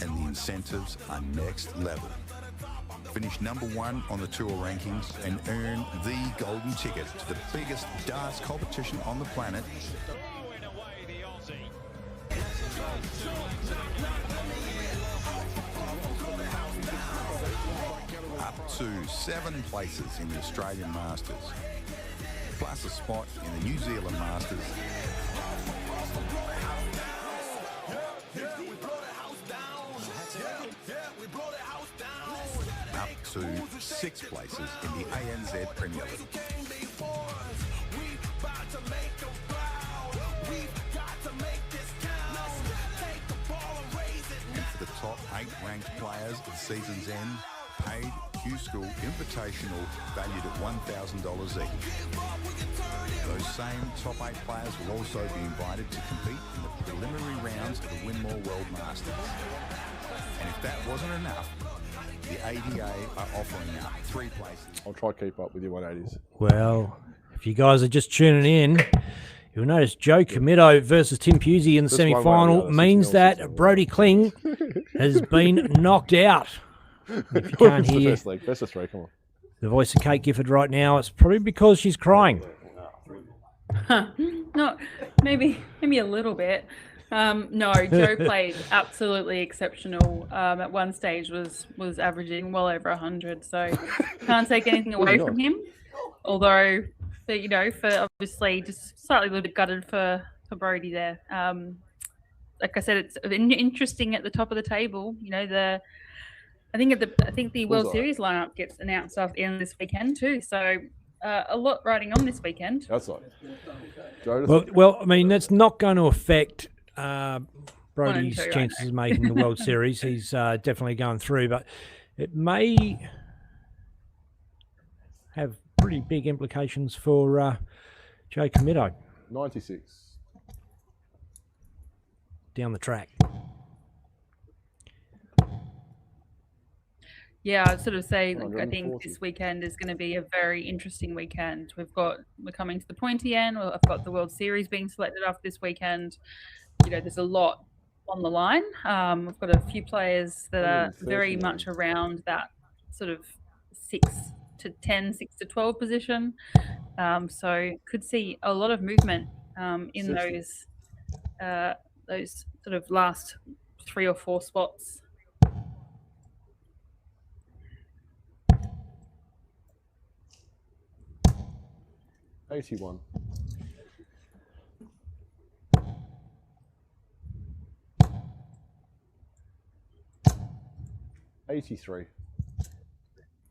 Speaker 1: And the incentives are next level. Finish number 1 on the tour rankings and earn the golden ticket to the biggest darts competition on the planet.
Speaker 12: Throwing away the Aussie.
Speaker 1: Up to 7 places in the Australian Masters, plus a spot in the New Zealand Masters. Up to 6 places in the ANZ Premier League. And for the top 8 ranked players at season's end, paid Q-School Invitational valued at $1,000 each. Those same top 8 players will also be invited to compete in the preliminary rounds of the Winmore World Masters. And if that wasn't enough, the ADA are offering up 3 places.
Speaker 13: I'll try to keep up with your 180s.
Speaker 2: Well, if you guys are just tuning in, you'll notice Joe Comito versus Tim Pusey in the semi-final means that Brody Kling has been knocked out. If you can't hear
Speaker 13: Best of 3, come on.
Speaker 2: the voice of Kate Gifford right now, it's probably because she's crying.
Speaker 6: No, maybe a little bit. No, Joe played absolutely exceptional. At one stage was averaging well over 100, so can't take anything away from him. Although, for obviously just slightly a little bit gutted for Brody there. Like I said, it's interesting at the top of the table. I think the World Series lineup gets announced after the end of this weekend too. So a lot riding on this weekend.
Speaker 13: That's right.
Speaker 2: Well, I mean, that's not going to affect Brody's chances of making the World Series. He's definitely going through, but it may have pretty big implications for Joe Comito.
Speaker 13: 96.
Speaker 2: Down the track.
Speaker 6: Yeah, I'd sort of say, I think this weekend is going to be a very interesting weekend. We're coming to the pointy end. I've got the World Series being selected after this weekend. There's a lot on the line. I've got a few players that are very much around that sort of 6 to 10, 6 to 12 position. So could see a lot of movement in those sort of last 3 or 4 spots.
Speaker 13: 81. $83.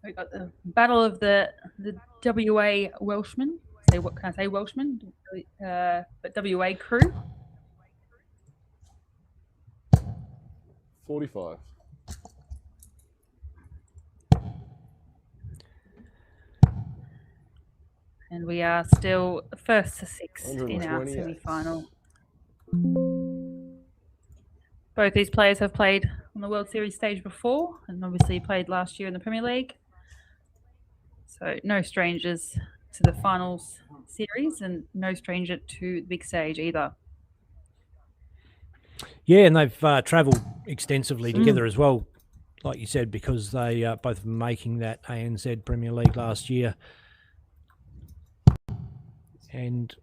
Speaker 6: We got the battle of the WA Welshmen. What can I say? Welshmen, but WA crew.
Speaker 13: 45.
Speaker 6: And we are still first to 6 in our semi-final. Both these players have played on the World Series stage before, and obviously played last year in the Premier League. So no strangers to the finals series, and no stranger to the big stage either.
Speaker 2: Yeah, and they've travelled extensively together as well, like you said, because they both of them making that ANZ Premier League last year. And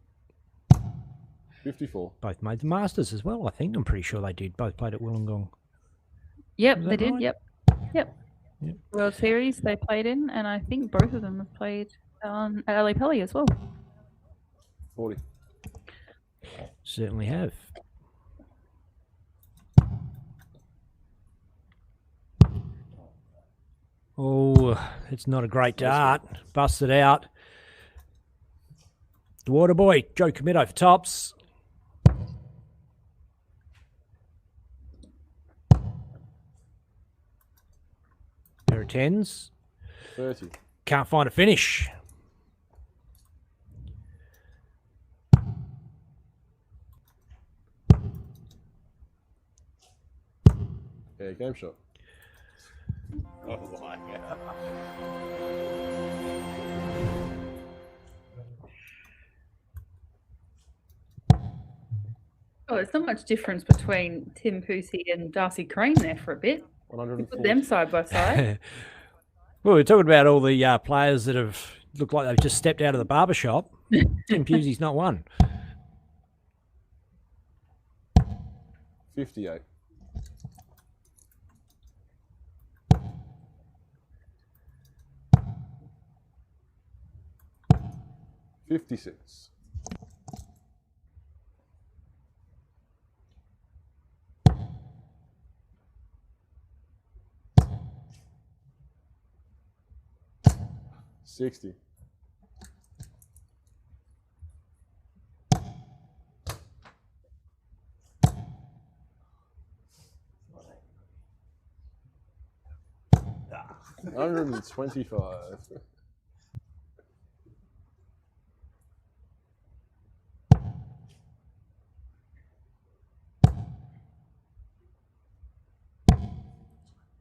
Speaker 13: 54.
Speaker 2: Both made the Masters as well, I think. I'm pretty sure they did. Both played at Wollongong.
Speaker 6: Yep, they did. Right? Yep. World Series they played in, and I think both of them have played at LA Pelly as well.
Speaker 13: 40.
Speaker 2: Certainly have. Oh, it's not a great dart. Busted out. The Water Boy, Joe Comito for tops. Pair of 10s.
Speaker 13: 30.
Speaker 2: Can't find a finish.
Speaker 13: Yeah, game shot.
Speaker 4: Oh my God.
Speaker 6: Oh, there's not much difference between Tim Pusey and Darcy Crane there for a bit. We put them
Speaker 13: 140.
Speaker 6: side by side.
Speaker 2: Well, we're talking about all the players that have looked like they've just stepped out of the barber shop. Tim Pusey's not one.
Speaker 13: 58. $56. $60. $125.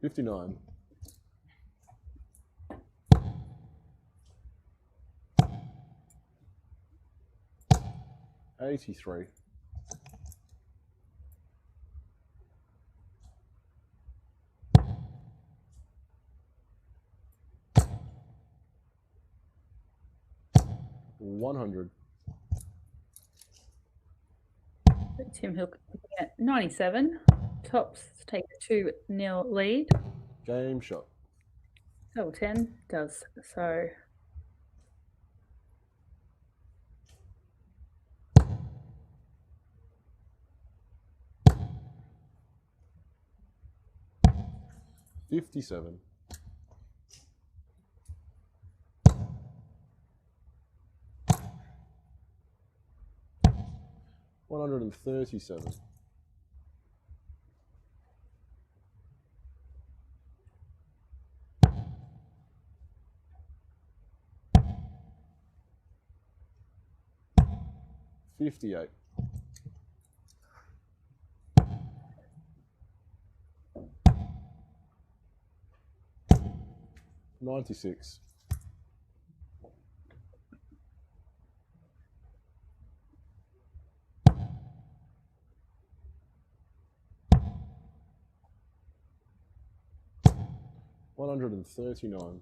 Speaker 13: $59. $83. $100.
Speaker 6: Tim Hill at 97. Tops take a 2-0 lead.
Speaker 13: Game shot.
Speaker 6: Double 10 does so.
Speaker 13: $57. $137. $58. $96. $139.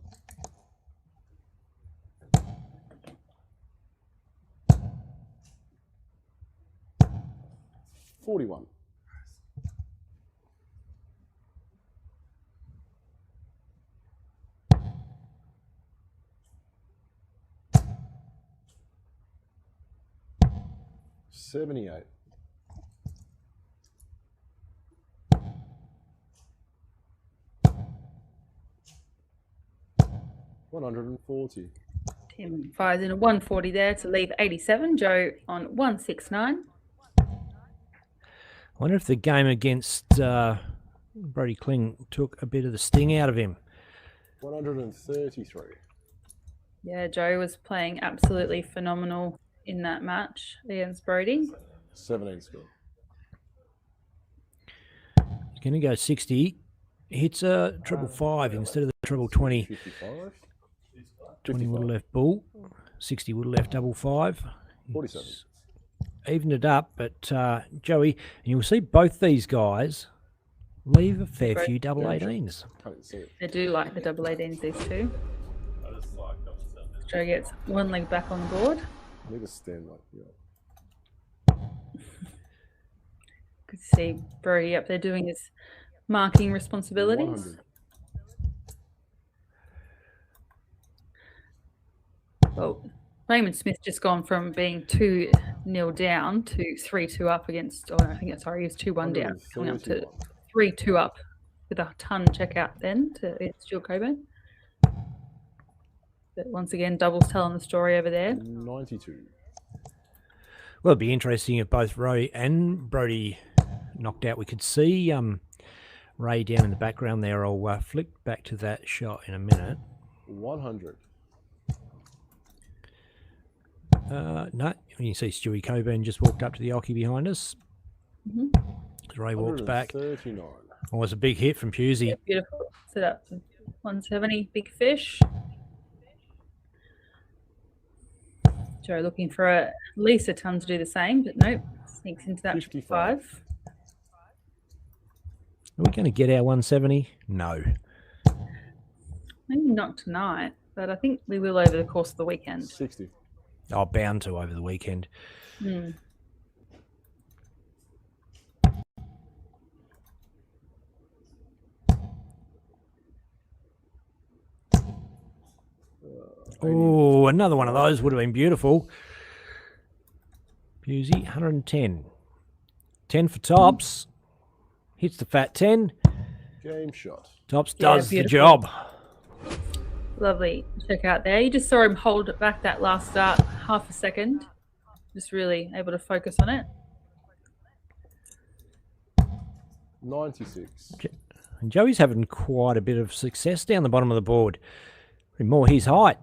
Speaker 13: $41. $78. $140.
Speaker 6: Tim fires in a 140 there to leave 87. Joe on 169.
Speaker 2: I wonder if the game against Brody Kling took a bit of the sting out of him.
Speaker 13: 133.
Speaker 6: Yeah, Joe was playing absolutely phenomenal in that match against Brody.
Speaker 13: 17 score.
Speaker 2: He's going to go 60. Hits a treble 5 instead of the treble 20.
Speaker 13: 55.
Speaker 2: 20 would have left bull. 60 would have left double 5.
Speaker 13: 47.
Speaker 2: Evened it up, but Joey, and you'll see both these guys leave a fair few double 18s.
Speaker 13: Can't see it.
Speaker 6: They do like the double 18s, these two. Joe gets one leg back on the board.
Speaker 13: I need to stand like yeah.
Speaker 6: Good to see Brody up there doing his marking responsibilities.
Speaker 13: 100.
Speaker 6: Well, Raymond Smith just gone from being 2-0 down to 3-2 up against, oh, I think it's, sorry, he was 2-1 down, coming up to 3-2 up with a ton check out then to Stuart Coburn. But once again, doubles telling the story over there.
Speaker 13: 92.
Speaker 2: Well, it'd be interesting if both Roy and Brody knocked out. We could see Ray down in the background there. I'll flick back to that shot in a minute.
Speaker 13: 100.
Speaker 2: No, you see Stewie Coburn just walked up to the occupy behind us. As Ray walks back.
Speaker 13: 39.
Speaker 2: Oh, it's a big hit from Pusey.
Speaker 6: Beautiful. Set up 170, big fish. Joe looking for at least a ton to do the same, but nope. Sneaks into that 55.
Speaker 2: Are we going to get our 170? No.
Speaker 6: Maybe not tonight, but I think we will over the course of the weekend.
Speaker 13: 60.
Speaker 2: Oh, bound to over the weekend.
Speaker 6: Hmm.
Speaker 2: Oh, another one of those would have been beautiful. Pusey, 110. 10 for tops. Hits the fat 10.
Speaker 13: Game shot.
Speaker 2: Tops does the
Speaker 6: beautiful.
Speaker 2: job.
Speaker 6: Lovely check out there. You just saw him hold it back that last start half a second. Just really able to focus on it.
Speaker 13: 96.
Speaker 2: And Joey's having quite a bit of success down the bottom of the board. More his height.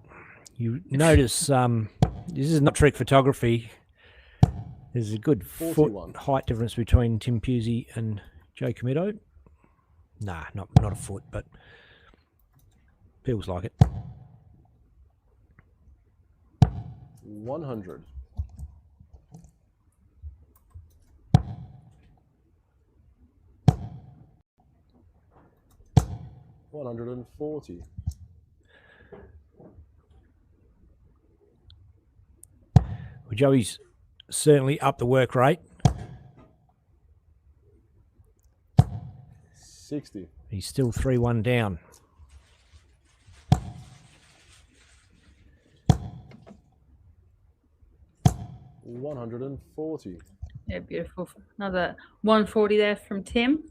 Speaker 2: You notice this is not trick photography. There's a good
Speaker 13: 41.
Speaker 2: foot height difference between Tim Pusey and Joe Comito. Nah, not a foot, but feels like it.
Speaker 13: 100. $140.
Speaker 2: Well, Joey's certainly up the work rate.
Speaker 13: 60.
Speaker 2: He's still 3-1 down.
Speaker 13: $140.
Speaker 6: Yeah, beautiful. Another 140 there from Tim.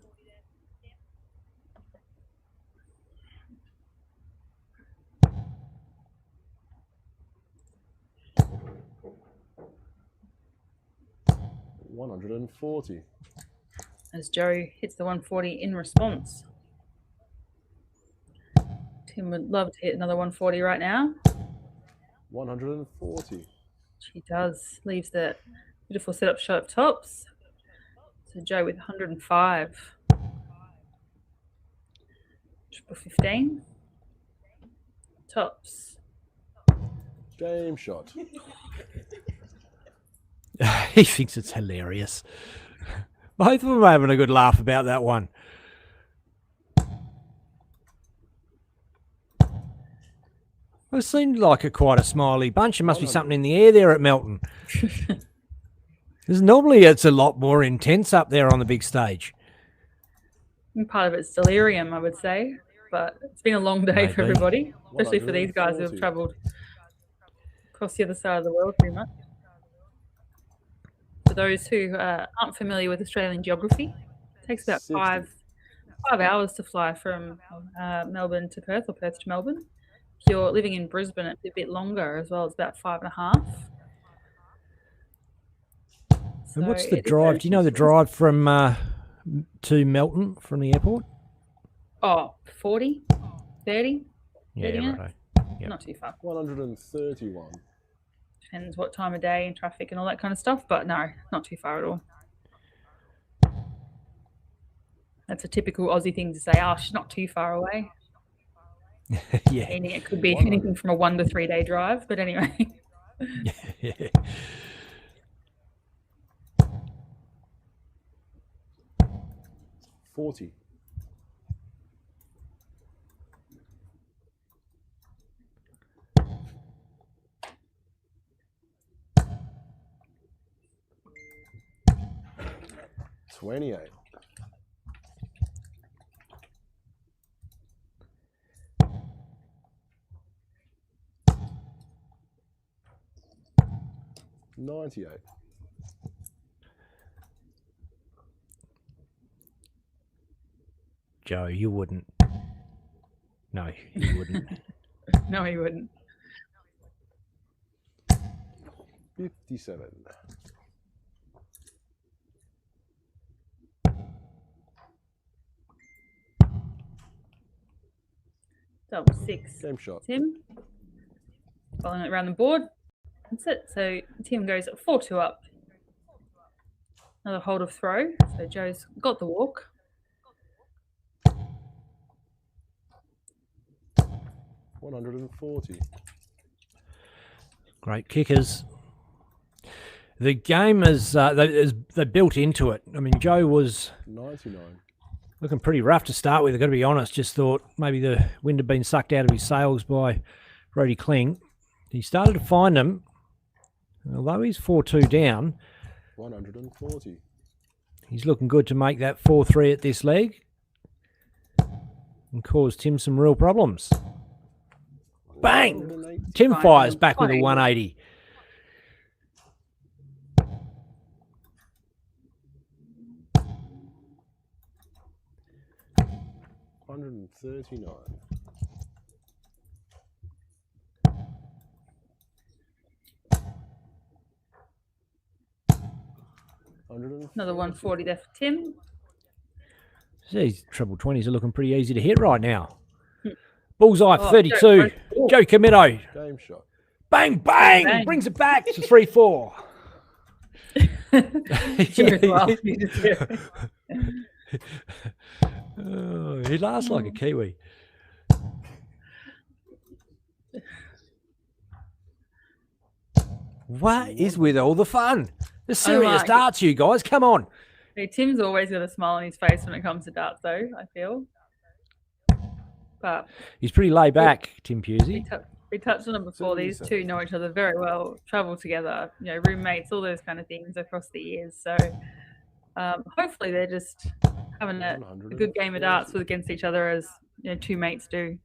Speaker 13: $140.
Speaker 6: As Joe hits the 140 in response. Tim would love to hit another 140 right now.
Speaker 13: 140.
Speaker 6: She does. Leaves the beautiful setup shot of tops. So Joe with 105. Triple 15. Tops.
Speaker 13: Game shot.
Speaker 2: He thinks it's hilarious. Both of them are having a good laugh about that one. It seemed like quite a smiley bunch. There must be something in the air there at Melton. Because normally it's a lot more intense up there on the big stage.
Speaker 6: And part of it's delirium, I would say. But it's been a long day for everybody, especially for these guys who have travelled across the other side of the world pretty much. For those who aren't familiar with Australian geography, it takes about 5 hours to fly from Melbourne to Perth or Perth to Melbourne. If you're living in Brisbane, it's a bit longer as well. It's about 5.5.
Speaker 2: And what's the drive? Do you know the drive from to Melton from the airport?
Speaker 6: Oh, 40, 30,
Speaker 2: Yeah,
Speaker 6: 30 minutes?
Speaker 2: right. Yep.
Speaker 6: Not too far.
Speaker 13: 131.
Speaker 6: Depends what time of day and traffic and all that kind of stuff, but no, not too far at all. That's a typical Aussie thing to say. Oh, she's not too far away.
Speaker 2: Yeah.
Speaker 6: Meaning it could be anything from a 1 to 3 day drive, but anyway.
Speaker 2: Yeah.
Speaker 13: $40. $28. $98.
Speaker 2: Joe, you wouldn't. No, you wouldn't.
Speaker 6: No, he wouldn't.
Speaker 13: 57.
Speaker 6: Double 6.
Speaker 13: Game shot.
Speaker 6: Tim. Following it around the board. That's it. So Tim goes 4-2 up. Another hold of throw. So Joe's got the walk.
Speaker 13: 140.
Speaker 2: Great kickers. The game they built into it. I mean, Joe was
Speaker 13: 99.
Speaker 2: looking pretty rough to start with, I've got to be honest. Just thought maybe the wind had been sucked out of his sails by Brody Kling. He started to find them. Although he's 4-2 down,
Speaker 13: 140.
Speaker 2: he's looking good to make that 4-3 at this leg and cause Tim some real problems. Bang! Tim fires back with a 180.
Speaker 13: $139.
Speaker 6: Another 140 there for Tim.
Speaker 2: These treble 20s are looking pretty easy to hit right now. Bullseye,
Speaker 6: Oh,
Speaker 2: 32. Joe Comito.
Speaker 13: Game shot.
Speaker 2: Bang, bang,
Speaker 6: Bang.
Speaker 2: brings it back to 3-4. Oh, he laughs like a Kiwi. What is with all the fun? The serious
Speaker 6: like
Speaker 2: darts, you guys. Come on.
Speaker 6: Hey, Tim's always got a smile on his face when it comes to darts, though, I feel. But
Speaker 2: He's pretty laid back, Tim Pusey.
Speaker 6: we touched on it before. These two know each other very well, travel together, roommates, all those kind of things across the years. So hopefully they're just having a good game of darts against each other as two mates do.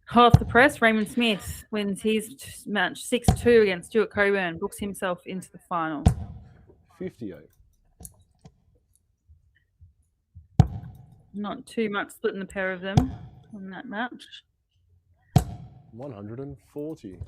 Speaker 6: Hot off the press, Raymond Smith wins his match 6-2 against Stuart Coburn, books himself into the final.
Speaker 13: 58.
Speaker 6: Not too much splitting the pair of them on that match.
Speaker 13: 140.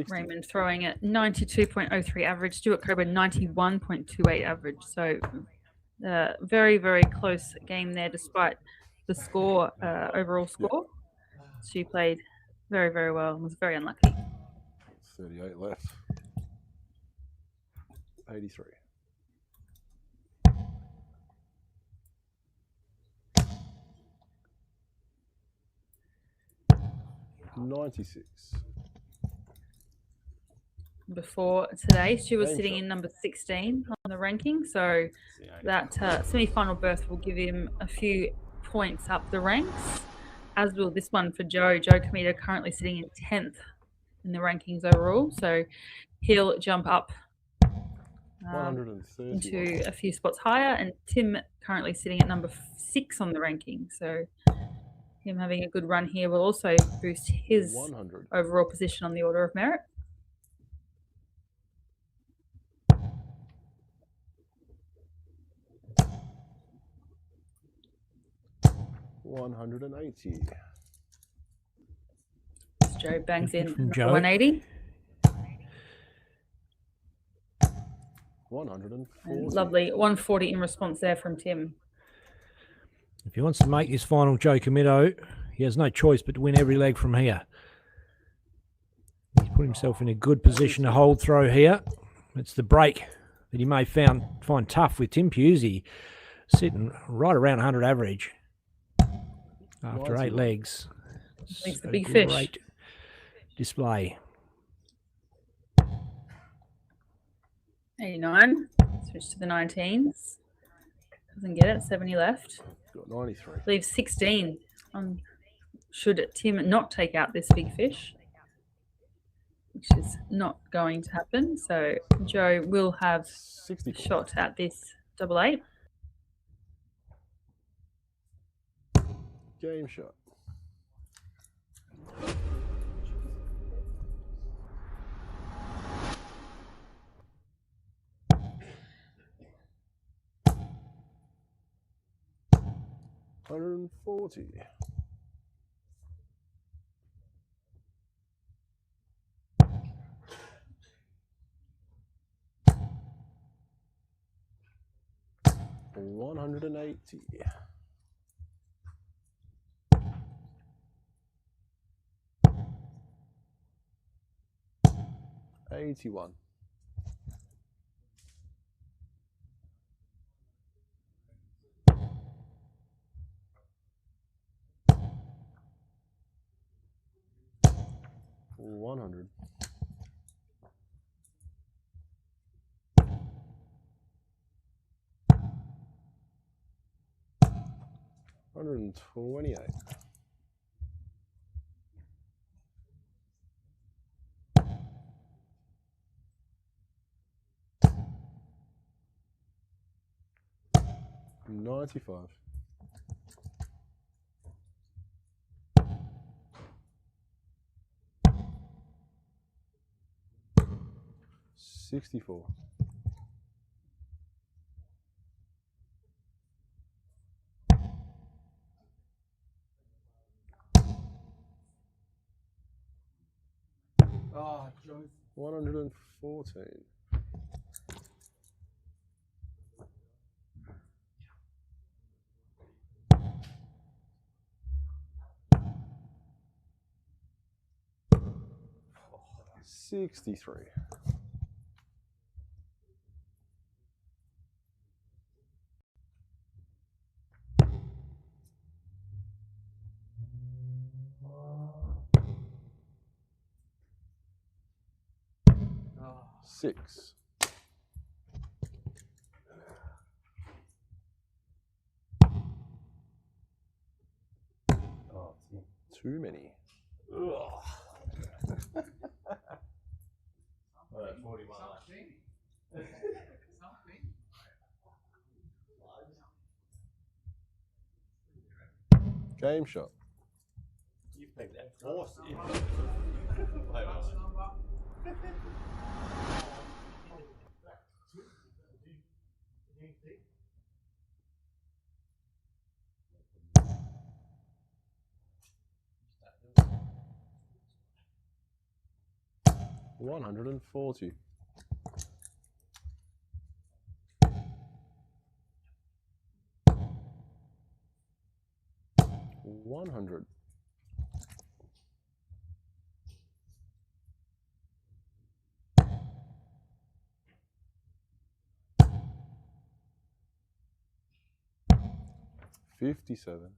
Speaker 6: Raymond throwing at 92.03 average, Stuart Coburn 91.28 average. So very, very close game there despite the score, overall score. Stu played very, very well and was very unlucky.
Speaker 13: 38 left. 83. $96.
Speaker 6: Before today, Stu was sitting in number 16 on the ranking, so that semi-final berth will give him a few points up the ranks, as will this one for Joe. Joe Comito currently sitting in 10th in the rankings overall, so he'll jump up into a few spots higher, and Tim currently sitting at number 6 on the ranking, so him having a good run here will also boost his overall position on the order of merit.
Speaker 13: $180.
Speaker 6: Joe bangs in
Speaker 2: Joe.
Speaker 6: 180.
Speaker 13: 140.
Speaker 6: Lovely 140 in response there from Tim.
Speaker 2: If he wants to make this final Joe Comito, he has no choice but to win every leg from here. He's put himself in a good position to hold throw here. It's the break that he may find tough with Tim Pusey sitting right around 100 average after 8 legs.
Speaker 6: It's the big fish.
Speaker 2: Great display.
Speaker 6: 89. Switch to the 19s. Doesn't get it. 70 left.
Speaker 13: Got 93.
Speaker 6: Leaves 16. Should Tim not take out this big fish, which is not going to happen. So Joe will have a shot at this double 8.
Speaker 13: Game shot. $140. $180. 81. $100. $128. $95. $64.
Speaker 4: Oh, Joe.
Speaker 13: 114. $63. Six.
Speaker 4: Oh,
Speaker 13: Too many.
Speaker 4: Ugh. 41 left.
Speaker 13: Game shot.
Speaker 4: You've picked that twice. Yeah.
Speaker 13: $140. $100. $57.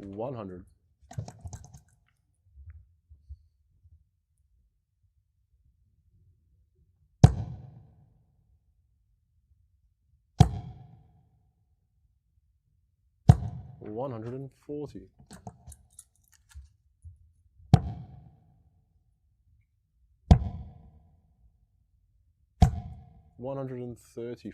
Speaker 13: $100. $140. $134.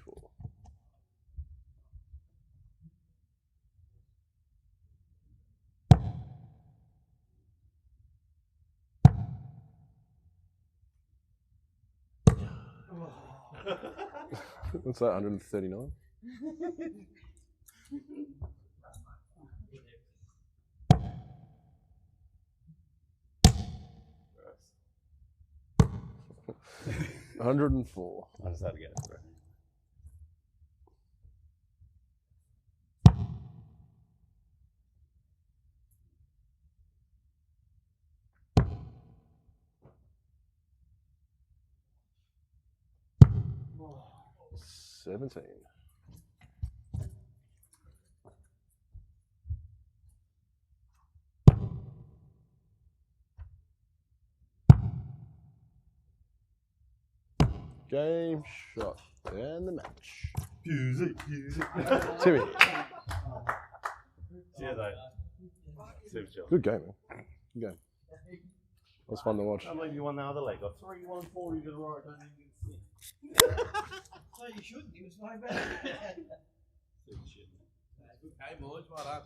Speaker 13: What's that? 139. $104.
Speaker 4: I just had to get it through.
Speaker 13: $17. Game shot and the match.
Speaker 4: Music.
Speaker 13: Timmy.
Speaker 4: Yeah, they. Super chill.
Speaker 13: Good game, man. Good game. It was fun to watch.
Speaker 4: I believe you won the other leg. Got 3-1-4 to the right. Don't even see.
Speaker 14: So you shouldn't. He was no better.
Speaker 4: Good game, boys. Well done.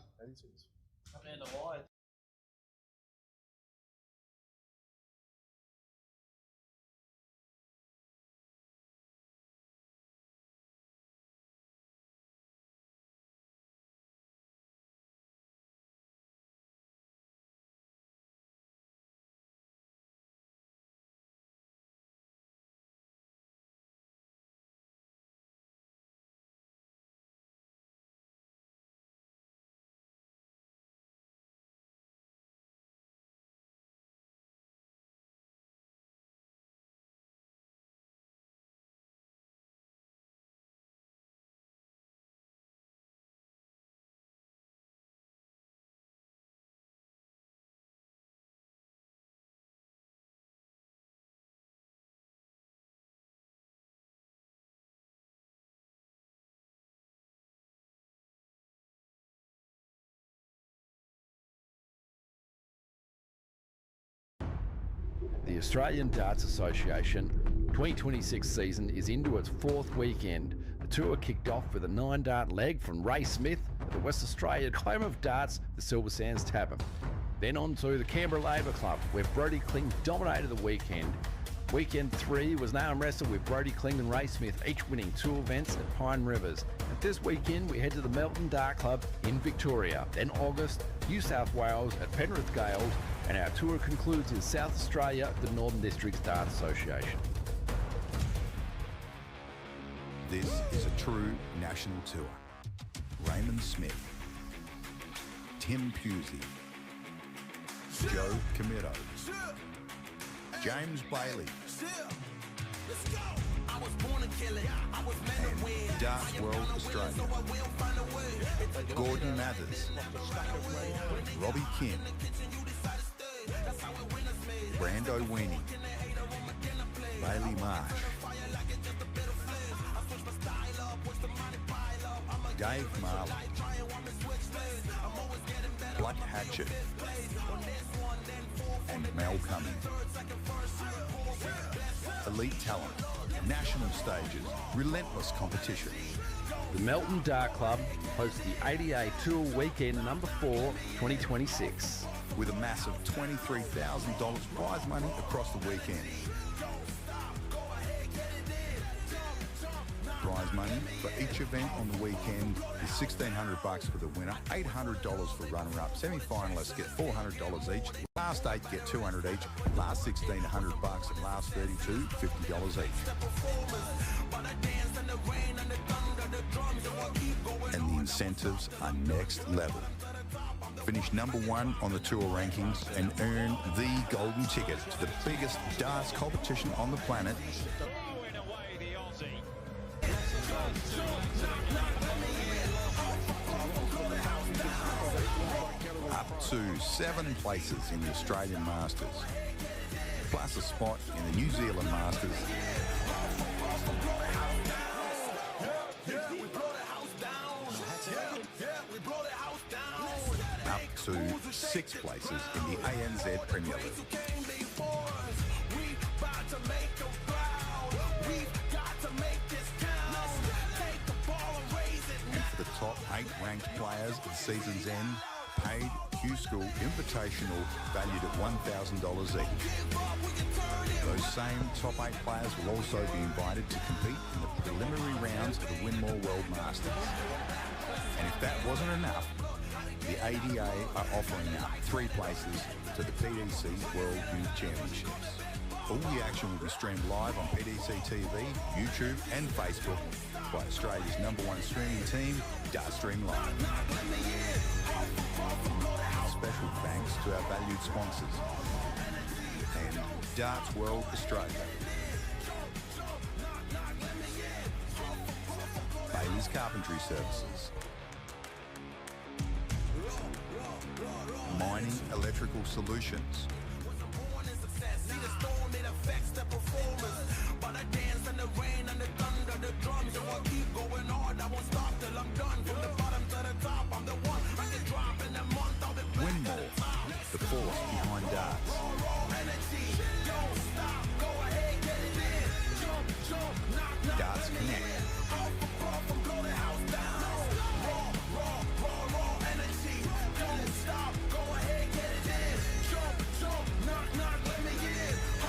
Speaker 14: Come down the wire.
Speaker 7: The Australian Darts Association 2026 season is into its fourth weekend. The tour kicked off with a 9-dart leg from Ray Smith at the West Australian home of darts, the Silver Sands Tavern. Then on to the Canberra Labour Club, where Brodie Kling dominated the weekend. Weekend 3 was now and wrestled with Brodie Kling and Ray Smith, each winning 2 events at Pine Rivers. And this weekend we head to the Melton Dart Club in Victoria. Then August, New South Wales at Penrith Gales, and our tour concludes in South Australia at the Northern Districts Dart Association.
Speaker 1: This is a true national tour. Raymond Smith, Tim Pusey, Joe Comito, James Bailey, and Darts World Australia, Gordon Mathers, Robbie Kim, Brando Weenie, Bailey Marsh, Dave Marley, Blood Hatchet, and Mel Cummings. Elite talent, national stages, relentless competition.
Speaker 7: The Melton Dart Club hosts the ADA Tour Weekend number 4, 2026.
Speaker 1: With a massive $23,000 prize money across the weekend. Prize money for each event on the weekend is $1,600 for the winner, $800 for runner-up. Semi-finalists get $400 each. Last 8 get $200 each. Last 16, $100, and last 32, $50 each. And the incentives are next level. Finish number 1 on the tour rankings and earn the golden ticket to the biggest darts competition on the planet.
Speaker 12: Throwing away the Aussie.
Speaker 1: Up to 7 places in the Australian Masters, plus a spot in the New Zealand Masters. Up to 6 places in the ANZ Premier League. And for the top 8 ranked players at the season's end, paid Q-School Invitational valued at $1,000 each. Those same top 8 players will also be invited to compete in the preliminary rounds of the Winmore World Masters. And if that wasn't enough, the ADA are offering up 3 places to the PDC World Youth Championships. All the action will be streamed live on PDC TV, YouTube and Facebook by Australia's #1 streaming team, Dartstream Live. Special thanks to our valued sponsors and Darts World Australia. Bailey's Carpentry Services. Mining Electrical Solutions. Winmore, the force behind darts. Darts Connect.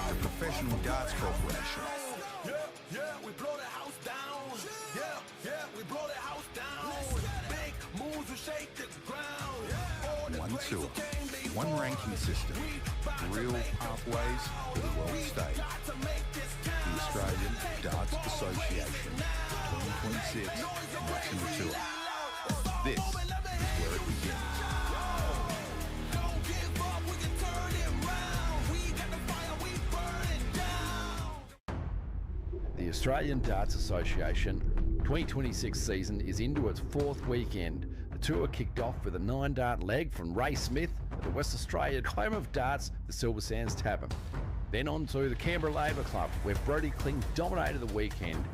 Speaker 1: The Professional Darts Corporation.
Speaker 8: Yeah, we blow the house down. Yeah, we blow the house down. Big moves will shake the ground.
Speaker 1: One tour, one ranking system, real pathways to the world stage. The Australian Darts Association 2026 National Tour. This is where it begins.
Speaker 7: The Australian Darts Association 2026 season is into its fourth weekend. The tour kicked off with a 9-dart leg from Ray Smith at the West Australian home of darts, the Silver Sands Tavern. Then on to the Canberra Labour Club, where Brodie Kling dominated the weekend.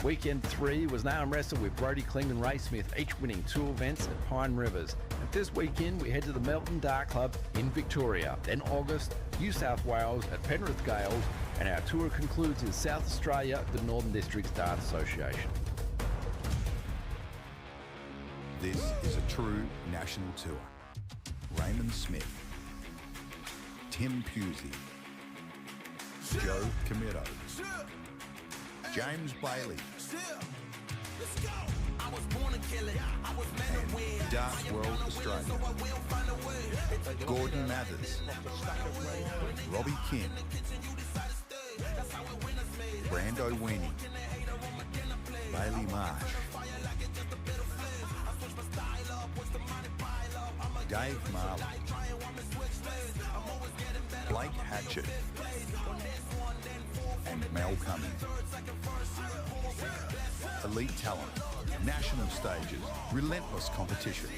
Speaker 7: Weekend 3 was now and wrestled with Brodie Kling and Ray Smith, each winning 2 events at Pine Rivers. And this weekend we head to the Melton Dart Club in Victoria. Then August, New South Wales at Penrith Gales, and our tour concludes in South Australia, the Northern Districts Dart Association.
Speaker 1: This is a true national tour. Raymond Smith, Tim Pusey, Joe Comito, James Bailey, and Darts World Australia, Gordon Mathers, Robbie Kim, Brando Weenie, Bailey Marsh, Dave Marley, Blake Hatchett, and Mel Cummings. Elite talent, national stages, relentless competition.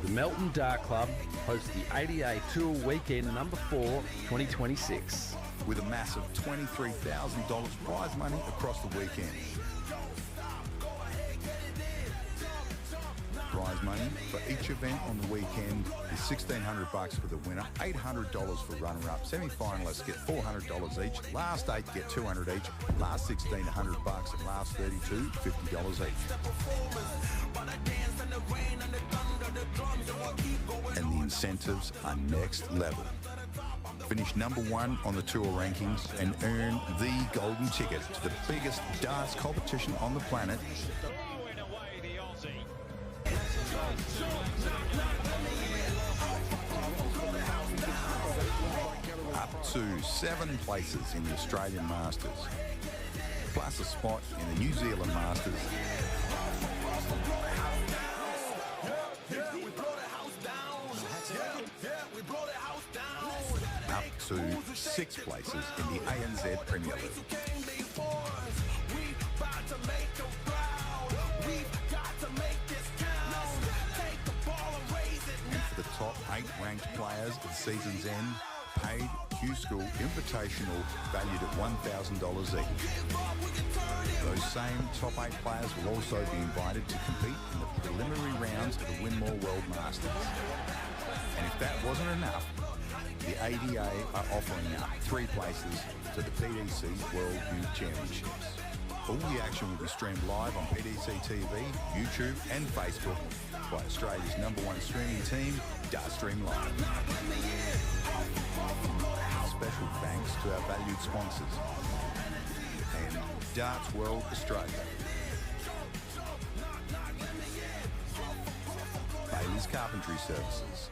Speaker 7: The Melton Dart Club hosts the ADA Tour Weekend number 4, 2026.
Speaker 1: With a massive $23,000 prize money across the weekend. Prize money for each event on the weekend is $1,600 for the winner, $800 for runner-up. Semi-finalists get $400 each. Last 8 get $200 each. Last 16, $100, and last 32, $50 each. And the incentives are next level. Finish number 1 on the tour rankings and earn the golden ticket to the biggest darts competition on the planet.
Speaker 12: Throwing away the Aussie.
Speaker 1: Up to 7 places in the Australian Masters, plus a spot in the New Zealand Masters. Up to 6 places in the ANZ Premier League. And for the top 8 ranked players at the season's end, paid Q-School Invitational valued at $1,000 each. Those same top 8 players will also be invited to compete in the preliminary rounds of the Winmore World Masters. And if that wasn't enough, the ADA are offering up 3 places to the PDC World Youth Championships. All the action will be streamed live on PDC TV, YouTube and Facebook by Australia's #1 streaming team, Dartstream Live. Special thanks to our valued sponsors and Darts World Australia. Bailey's Carpentry Services.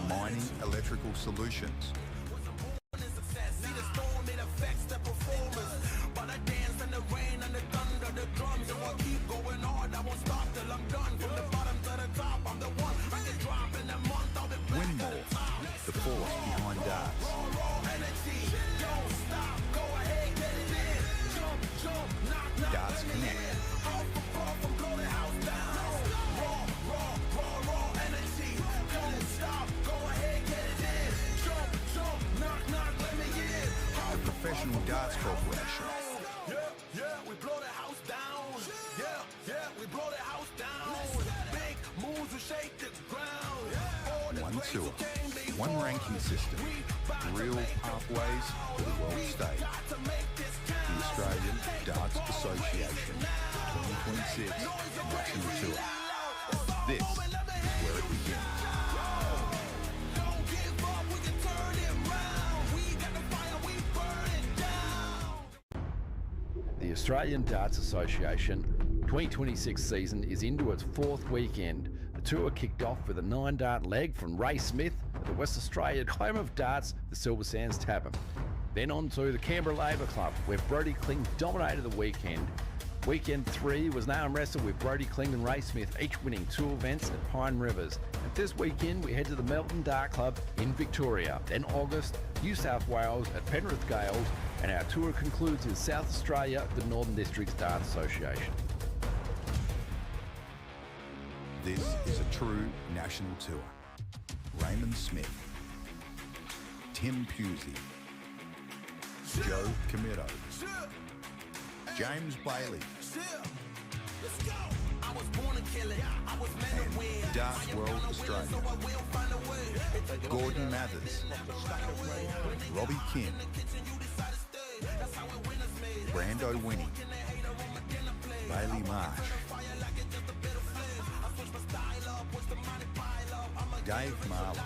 Speaker 1: Mining Electrical Solutions. Winmore, the force behind darts. Darts Connect. The Professional Darts Corporation.
Speaker 8: Yeah, we blow the house down. Yeah, we blow the house down. Big moves will shake the ground.
Speaker 1: One tour, one ranking system, real pathways to the world stage. The Australian Darts Association 2026 National Tour. This is where it begins.
Speaker 7: The Australian Darts Association 2026 season is into its 4th weekend. The tour kicked off with a 9-dart leg from Ray Smith at the West Australian home of darts, the Silver Sands Tavern. Then on to the Canberra Labour Club, where Brodie Kling dominated the weekend. Weekend 3 was an arm wrestle with Brodie Kling and Ray Smith, each winning 2 events at Pine Rivers. And this weekend we head to the Melton Dart Club in Victoria. Then August, New South Wales at Penrith Gales, and our tour concludes in South Australia, the Northern Districts Dart Association.
Speaker 1: This is a true national tour. Raymond Smith, Tim Pusey, Joe Comito, James Bailey, And Darts World Australia. Gordon Mathers. Robbie Kim. Brando Winnie. Bailey Marsh. Dave Marley.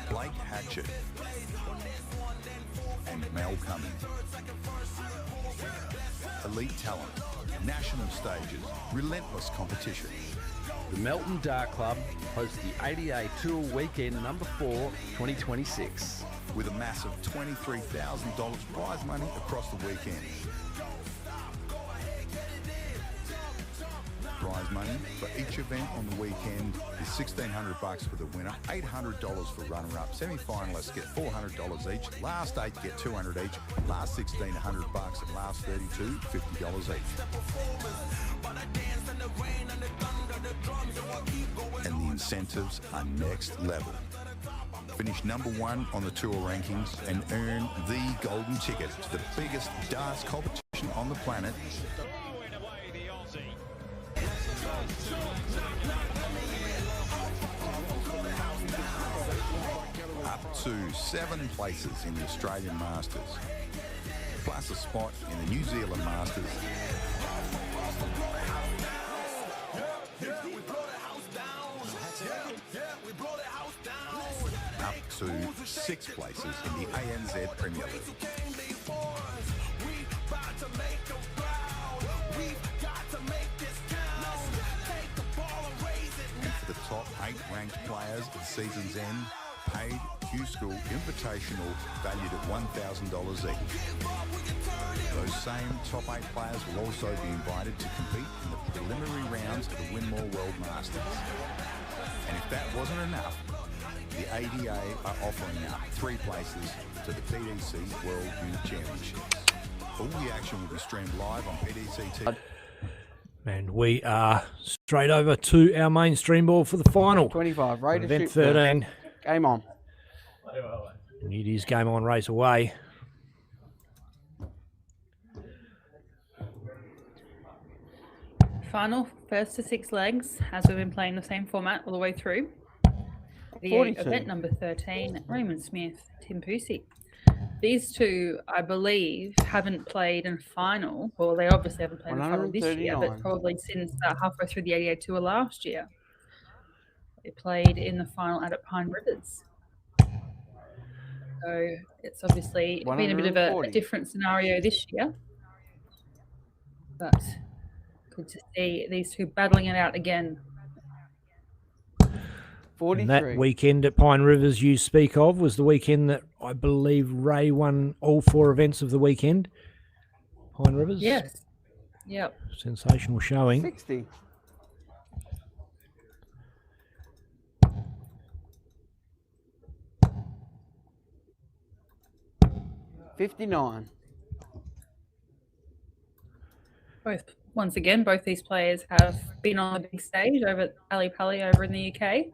Speaker 1: Blake Hatchett. And Mel Cummings. Elite talent, national stages, relentless competition.
Speaker 7: The Melton Dart Club hosts the ADA Tour Weekend number 4, 2026.
Speaker 1: With a massive $23,000 prize money across the weekend. Prize money for each event on the weekend is $1,600 for the winner, $800 for runner-up. Semi-finalists get $400 each. Last 8 get $200 each. Last 16, $100, and last 32, $50 each. And the incentives are next level. Finish number 1 on the tour rankings and earn the golden ticket to the biggest darts competition on the planet. Up to 7 places in the Australian Masters, plus a spot in the New Zealand Masters. Up to 6 places in the ANZ Premier League. And for the top 8 ranked players at season's end, paid Q-School Invitational valued at $1,000 each. Those same top 8 players will also be invited to compete in the preliminary rounds of the Winmore World Masters. And if that wasn't enough, the ADA are offering up 3 places to the PDC World Youth Championships. All the action will be streamed live on PDC TV.
Speaker 2: And we are straight over to our main stream ball for the final.
Speaker 15: 25, ready to
Speaker 2: Event
Speaker 15: shoot
Speaker 2: 13.
Speaker 15: Game on.
Speaker 2: It is game on, race away.
Speaker 6: Final, first to 6 legs, as we've been playing the same format all the way through. The
Speaker 15: 42.
Speaker 6: event number 13, Raymond Smith, Tim Pusey. These two, I believe, haven't played in final. Well, they obviously haven't played in final this year, but
Speaker 15: 139.
Speaker 6: probably since halfway through the 88 tour last year. They played in the final out at Pine Rivers. So it's obviously been a bit of a
Speaker 15: 140.
Speaker 6: different scenario this year. But good to see these two battling it out again.
Speaker 2: And that weekend at Pine Rivers you speak of was the weekend that I believe Ray won all 4 events of the weekend. Pine Rivers?
Speaker 6: Yes. Yep.
Speaker 2: Sensational showing.
Speaker 15: 60. $59.
Speaker 6: Once again, both these players have been on the big stage over at Ali Pali over in the UK.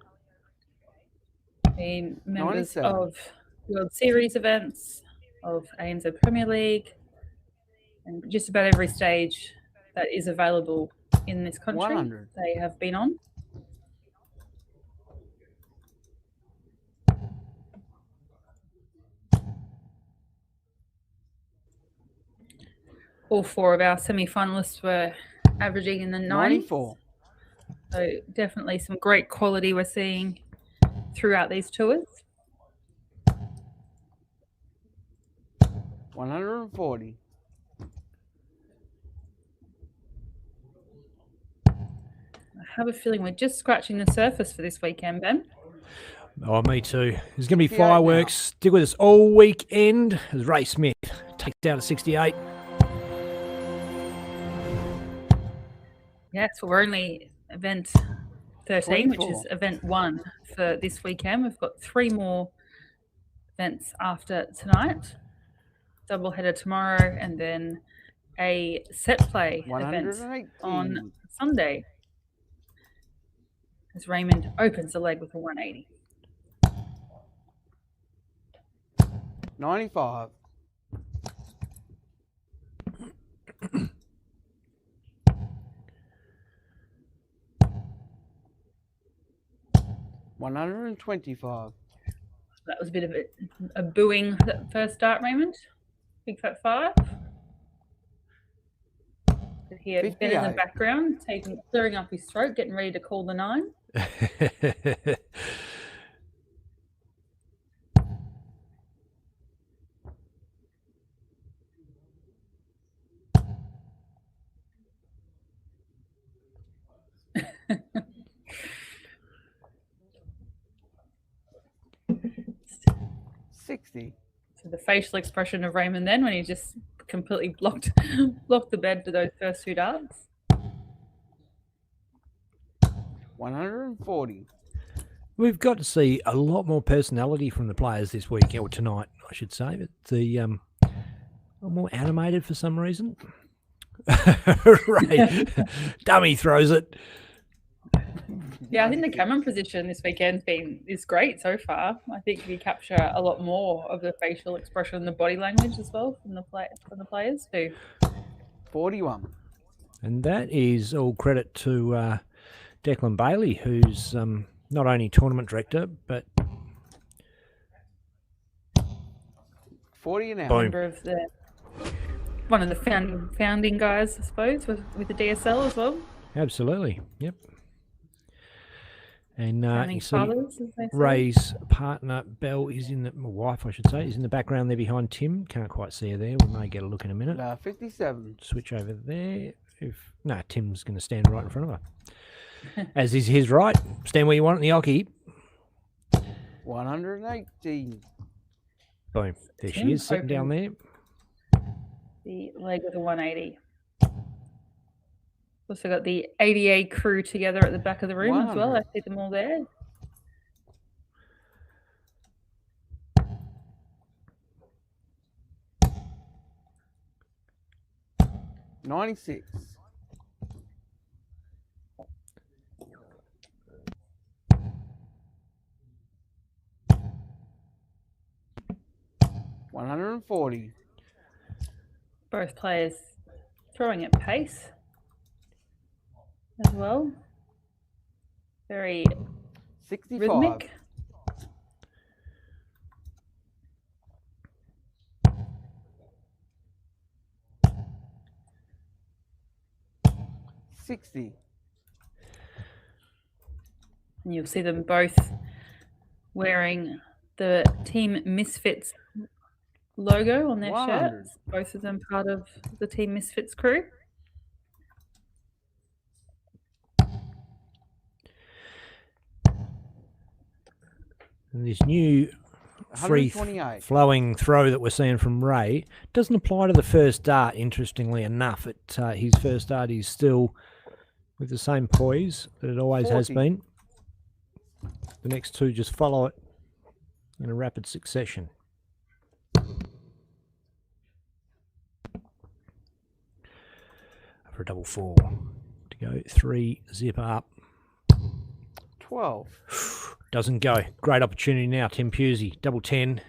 Speaker 6: Been members
Speaker 15: 97.
Speaker 6: of World Series events, of ANZ Premier League, and just about every stage that is available in this country
Speaker 15: 100.
Speaker 6: they have been on. All 4 of our semi-finalists were averaging in the 90s.
Speaker 15: 94.
Speaker 6: So definitely some great quality we're seeing throughout these tours.
Speaker 15: 140.
Speaker 6: I have a feeling we're just scratching the surface for this weekend, Ben.
Speaker 2: Oh, me too. There's going to be fireworks. Stick with us all weekend as Ray Smith takes it out of 68.
Speaker 6: Yes, well, we're only event 13, which is
Speaker 15: 24.
Speaker 6: event 1 for this weekend. We've got 3 more events after tonight. Double header tomorrow, and then a set play event
Speaker 15: 118.
Speaker 6: on Sunday. As Raymond opens the leg with a 180.
Speaker 15: 95. 125.
Speaker 6: That was a bit of a booing that first start, Raymond. Big Fat Five. Could hear Ben in the
Speaker 15: 58.
Speaker 6: background, clearing up his throat, getting ready to call the 9.
Speaker 15: $60.
Speaker 6: So the facial expression of Raymond then when he just completely blocked the bed for those first 2 darts.
Speaker 15: 140.
Speaker 2: We've got to see a lot more personality from the players this week, or tonight, I should say. But the a lot more animated for some reason. Right, dummy throws it.
Speaker 6: Yeah, I think the camera position this weekend's is great so far. I think we capture a lot more of the facial expression and the body language as well from the players too.
Speaker 15: 41.
Speaker 2: And that is all credit to Declan Bailey, who's not only tournament director, but
Speaker 15: 40 an hour.
Speaker 2: Boom.
Speaker 6: One of the founding guys, I suppose, with the DSL as well.
Speaker 2: Absolutely, yep. And you see
Speaker 6: fathers, as they say.
Speaker 2: Ray's partner, Belle, is in my wife, I should say, is in the background there behind Tim. Can't quite see her there. We may get a look in a minute.
Speaker 15: 57.
Speaker 2: Switch over there. Tim's going to stand right in front of her. As is his right. Stand where you want in the hockey.
Speaker 15: 180.
Speaker 2: Boom. There she is, sitting down there.
Speaker 6: The leg with a 180. Also got the ADA crew together at the back of the room as well. I see them all there.
Speaker 15: $96. $140.
Speaker 6: Both players throwing at pace as well. Very
Speaker 15: 65.
Speaker 6: rhythmic.
Speaker 15: $60.
Speaker 6: And you'll see them both wearing the Team Misfits logo on their
Speaker 15: 100.
Speaker 6: shirts. Both of them part of the Team Misfits crew.
Speaker 2: And this new free
Speaker 15: 128.
Speaker 2: flowing throw that we're seeing from Ray doesn't apply to the first dart, interestingly enough. His first dart is still with the same poise that it always has
Speaker 15: 40.
Speaker 2: been. The next two just follow it in a rapid succession. For a double 4 to go. 3 zipper up.
Speaker 15: 12.
Speaker 2: Doesn't go. Great opportunity now. Tim Pusey. Double 10.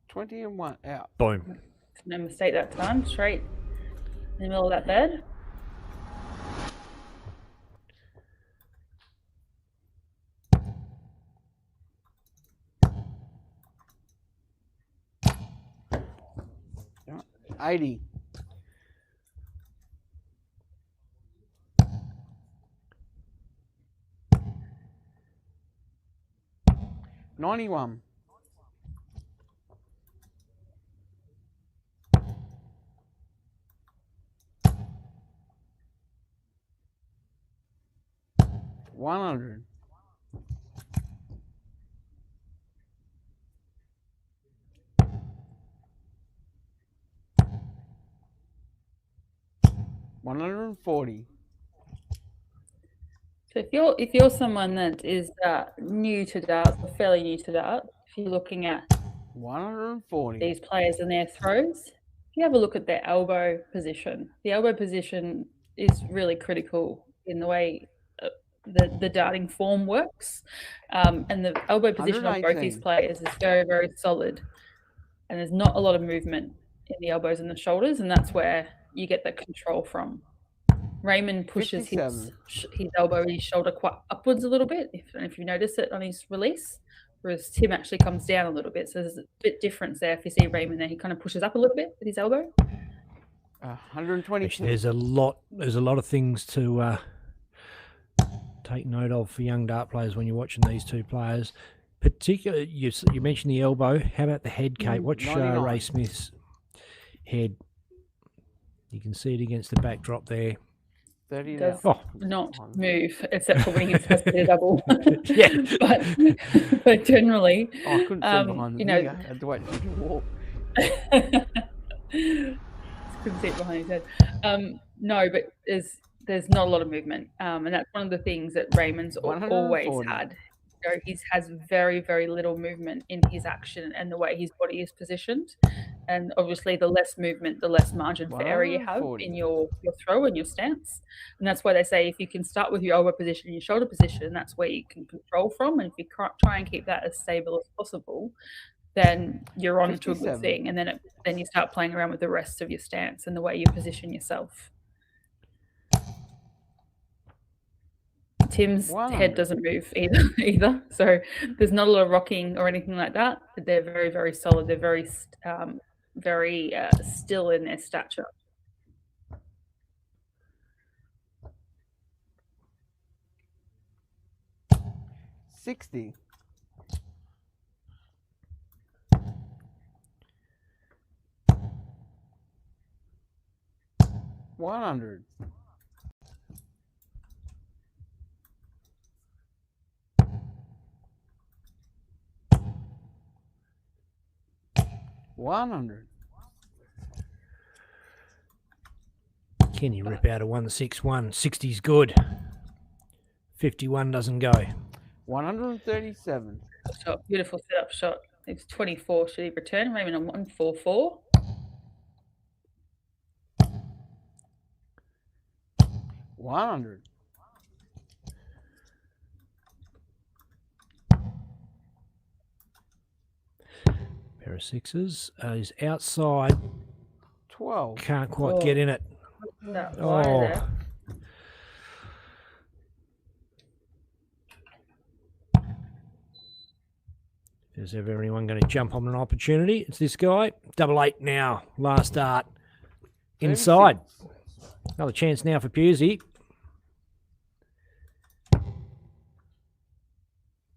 Speaker 15: 20 and 1 out.
Speaker 2: Boom.
Speaker 6: No mistake that time. Straight in the middle of that bed.
Speaker 15: $80. $91. $100. $140.
Speaker 6: So if you're someone that is new to darts, or fairly new to darts, if you're looking at
Speaker 15: 140.
Speaker 6: these players and their throws, if you have a look at their elbow position, the elbow position is really critical in the way the darting form works. And the elbow position of both these
Speaker 15: 118.
Speaker 6: players is very, very solid. And there's not a lot of movement in the elbows and the shoulders, and that's where you get that control from. Raymond pushes his
Speaker 15: 57.
Speaker 6: elbow, his shoulder quite upwards a little bit, if you notice it on his release, whereas Tim actually comes down a little bit. So there's a bit difference there. If you see Raymond there, he kind of pushes up a little bit with his elbow.
Speaker 15: 120.
Speaker 2: There's a lot of things to take note of for young dart players when you're watching these two players. Particularly, you mentioned the elbow. How about the head, Kate? Watch Ray Smith's head. You can see it against the backdrop there.
Speaker 15: 30
Speaker 6: Does
Speaker 15: now.
Speaker 6: not move except for when he has to do a double.
Speaker 2: Yeah.
Speaker 6: but generally,
Speaker 15: I couldn't see behind
Speaker 6: you
Speaker 15: the
Speaker 6: know,
Speaker 15: video. I had to wait for you to walk.
Speaker 6: couldn't see it behind his head. No, but there's not a lot of movement, and that's one of the things that Raymond's always
Speaker 15: 140.
Speaker 6: had. You know, he has very, very little movement in his action and the way his body is positioned. And obviously, the less movement, the less margin for error you have
Speaker 15: 140.
Speaker 6: in your throw and your stance. And that's why they say if you can start with your elbow position and your shoulder position, that's where you can control from. And if you try and keep that as stable as possible, then you're on to a good
Speaker 15: 57.
Speaker 6: thing. And then you start playing around with the rest of your stance and the way you position yourself. Tim's head doesn't move either. So there's not a lot of rocking or anything like that. They're very, very solid. They're very, very still in their stature.
Speaker 15: $60. $100. $100.
Speaker 2: Can you rip out a 161? 60's good. 51 doesn't go.
Speaker 15: 137.
Speaker 6: Shot, beautiful setup shot. It's 24. Should he return? Raymond on 144.
Speaker 15: $100.
Speaker 2: Pair of sixes. He's outside.
Speaker 15: 12.
Speaker 2: Can't quite get in it.
Speaker 6: That
Speaker 2: Oh.
Speaker 6: wire there.
Speaker 2: Is ever anyone going to jump on an opportunity? It's this guy. 88 now. Last dart. Inside. Another chance now for Pusey.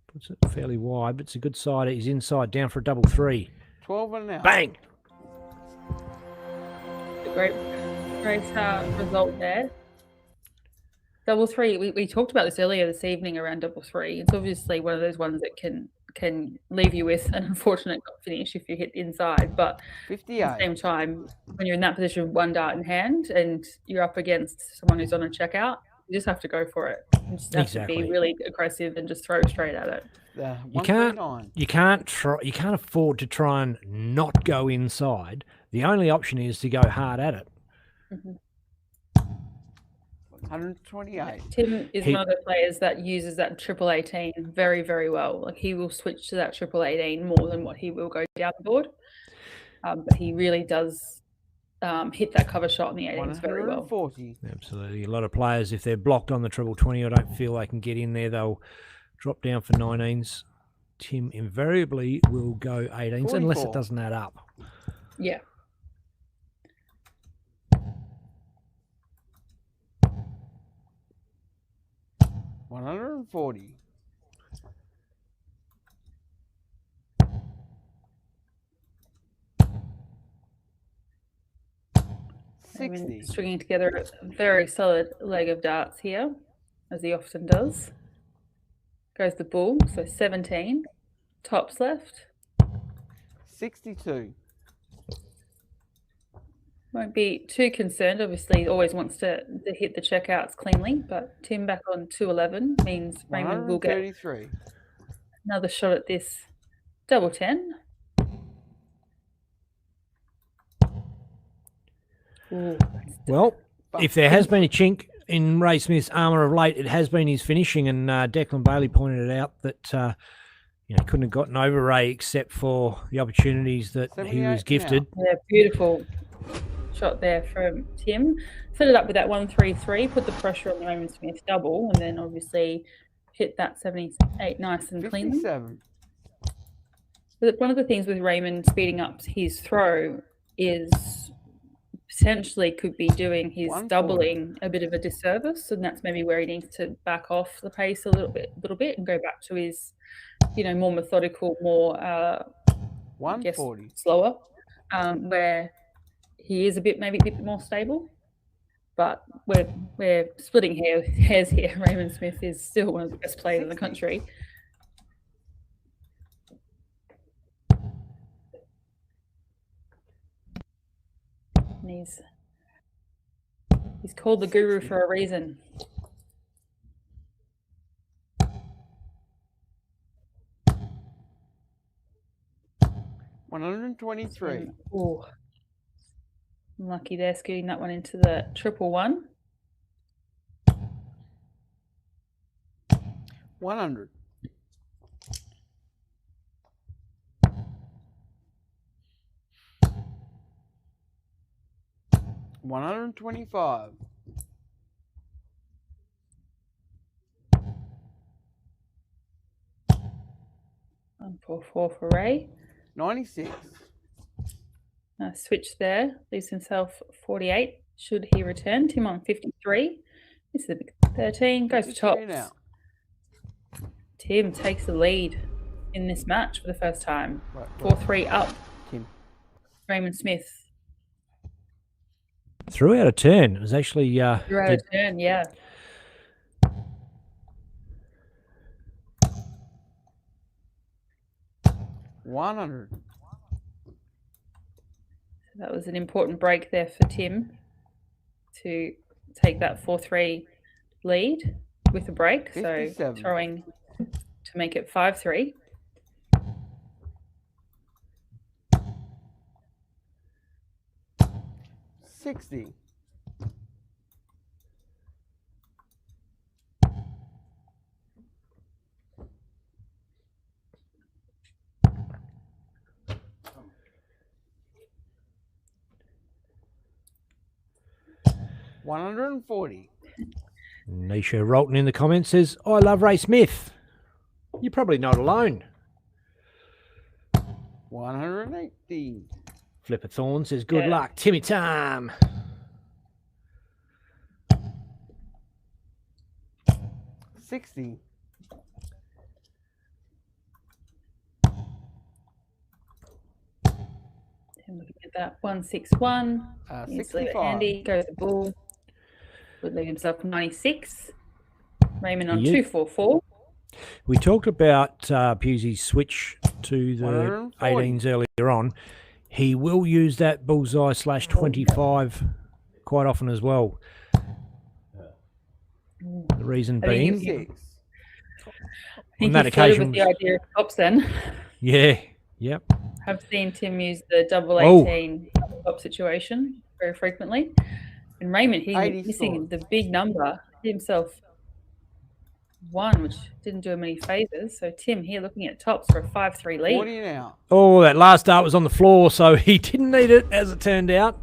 Speaker 2: Puts it fairly wide, but it's a good side. He's inside, down for a double three.
Speaker 15: 12 and out.
Speaker 2: Bang!
Speaker 6: Great result there. Double three. We talked about this earlier this evening around double three. It's obviously one of those ones that can leave you with an unfortunate finish if you hit inside. But
Speaker 15: 58.
Speaker 6: at the same time, when you're in that position, one dart in hand, and you're up against someone who's on a checkout, you just have to go for it. You just have to be really aggressive and just throw straight at it.
Speaker 2: You can't afford to try and not go inside. The only option is to go hard at it.
Speaker 15: 128.
Speaker 6: Tim is one of the players that uses that triple 18 very, very well. Like he will switch to that triple 18 more than what he will go down the board. But he really does hit that cover shot in the 18s very well.
Speaker 15: 140.
Speaker 2: Absolutely. A lot of players, if they're blocked on the triple 20 or don't feel they can get in there, they'll drop down for 19s. Tim invariably will go 18s
Speaker 15: 44.
Speaker 2: unless it doesn't add up.
Speaker 6: Yeah.
Speaker 15: $140. $60.
Speaker 6: Stringing together a very solid leg of darts here, as he often does. Goes the bull, so 17. Tops left.
Speaker 15: 62.
Speaker 6: Won't be too concerned. Obviously, he always wants to hit the checkouts cleanly, but Tim back on 211 means Raymond will get
Speaker 15: 133.
Speaker 6: another shot at this double 10. Ooh,
Speaker 2: Well, if there has been a chink in Ray Smith's armour of late, it has been his finishing, and Declan Bailey pointed it out that couldn't have gotten over Ray except for the opportunities that he was gifted.
Speaker 6: yeah, beautiful. shot there from Tim. Set it up with that 1-3-3, put the pressure on the Raymond Smith double, and then obviously hit that 78 nice and clean.
Speaker 15: 57.
Speaker 6: But one of the things with Raymond speeding up his throw is potentially could be doing his
Speaker 15: 140.
Speaker 6: doubling a bit of a disservice, and that's maybe where he needs to back off the pace a little bit, and go back to his, more methodical, more I guess
Speaker 15: 140.
Speaker 6: slower, where he is maybe a bit more stable. But we're splitting hairs here. Raymond Smith is still one of the best players in the country. And he's called the guru for a reason.
Speaker 15: $123.
Speaker 6: Oh, lucky there, scooting that one into the 111.
Speaker 15: 100. $125.
Speaker 6: 144 for Ray.
Speaker 15: 96.
Speaker 6: Switch there, leaves himself 48. Should he return? Tim on 53. This is a big 13. Goes for tops.
Speaker 15: Now.
Speaker 6: Tim takes the lead in this match for the first time.
Speaker 15: Right,
Speaker 6: 4-3 up.
Speaker 15: Tim.
Speaker 6: Raymond Smith.
Speaker 2: Threw out a turn. It was actually
Speaker 6: Threw out a turn, yeah.
Speaker 15: $100.
Speaker 6: That was an important break there for Tim to take that 4-3 lead with a break.
Speaker 15: 57.
Speaker 6: So throwing to make it 5-3.
Speaker 15: $60. $140.
Speaker 2: Nisha Rolton in the comments says, I love Ray Smith. You're probably not alone.
Speaker 15: 180.
Speaker 2: Flipper Thorn says, good luck, Timmy Tam.
Speaker 15: $60.
Speaker 6: And looking at that 161. Leave it
Speaker 15: 65.
Speaker 6: handy. Goes the bull. Would leave himself 96. Raymond on
Speaker 2: Yeah.
Speaker 6: 244.
Speaker 2: We talked about Pusey's switch to the
Speaker 15: 140.
Speaker 2: 18s earlier on. He will use that bullseye /25 quite often as well. The reason being,
Speaker 6: I
Speaker 2: on
Speaker 6: think
Speaker 2: that
Speaker 6: he flirted
Speaker 2: occasion,
Speaker 6: with the idea of tops then.
Speaker 2: yeah, yep.
Speaker 6: I've seen Tim use the double 18 top situation very frequently. And Raymond, he's
Speaker 15: 84.
Speaker 6: missing the big number himself. 1, which didn't do him any favors. So Tim here looking at tops for a 5-3 lead.
Speaker 15: 40 now.
Speaker 2: Oh, that last dart was on the floor, so he didn't need it, as it turned out.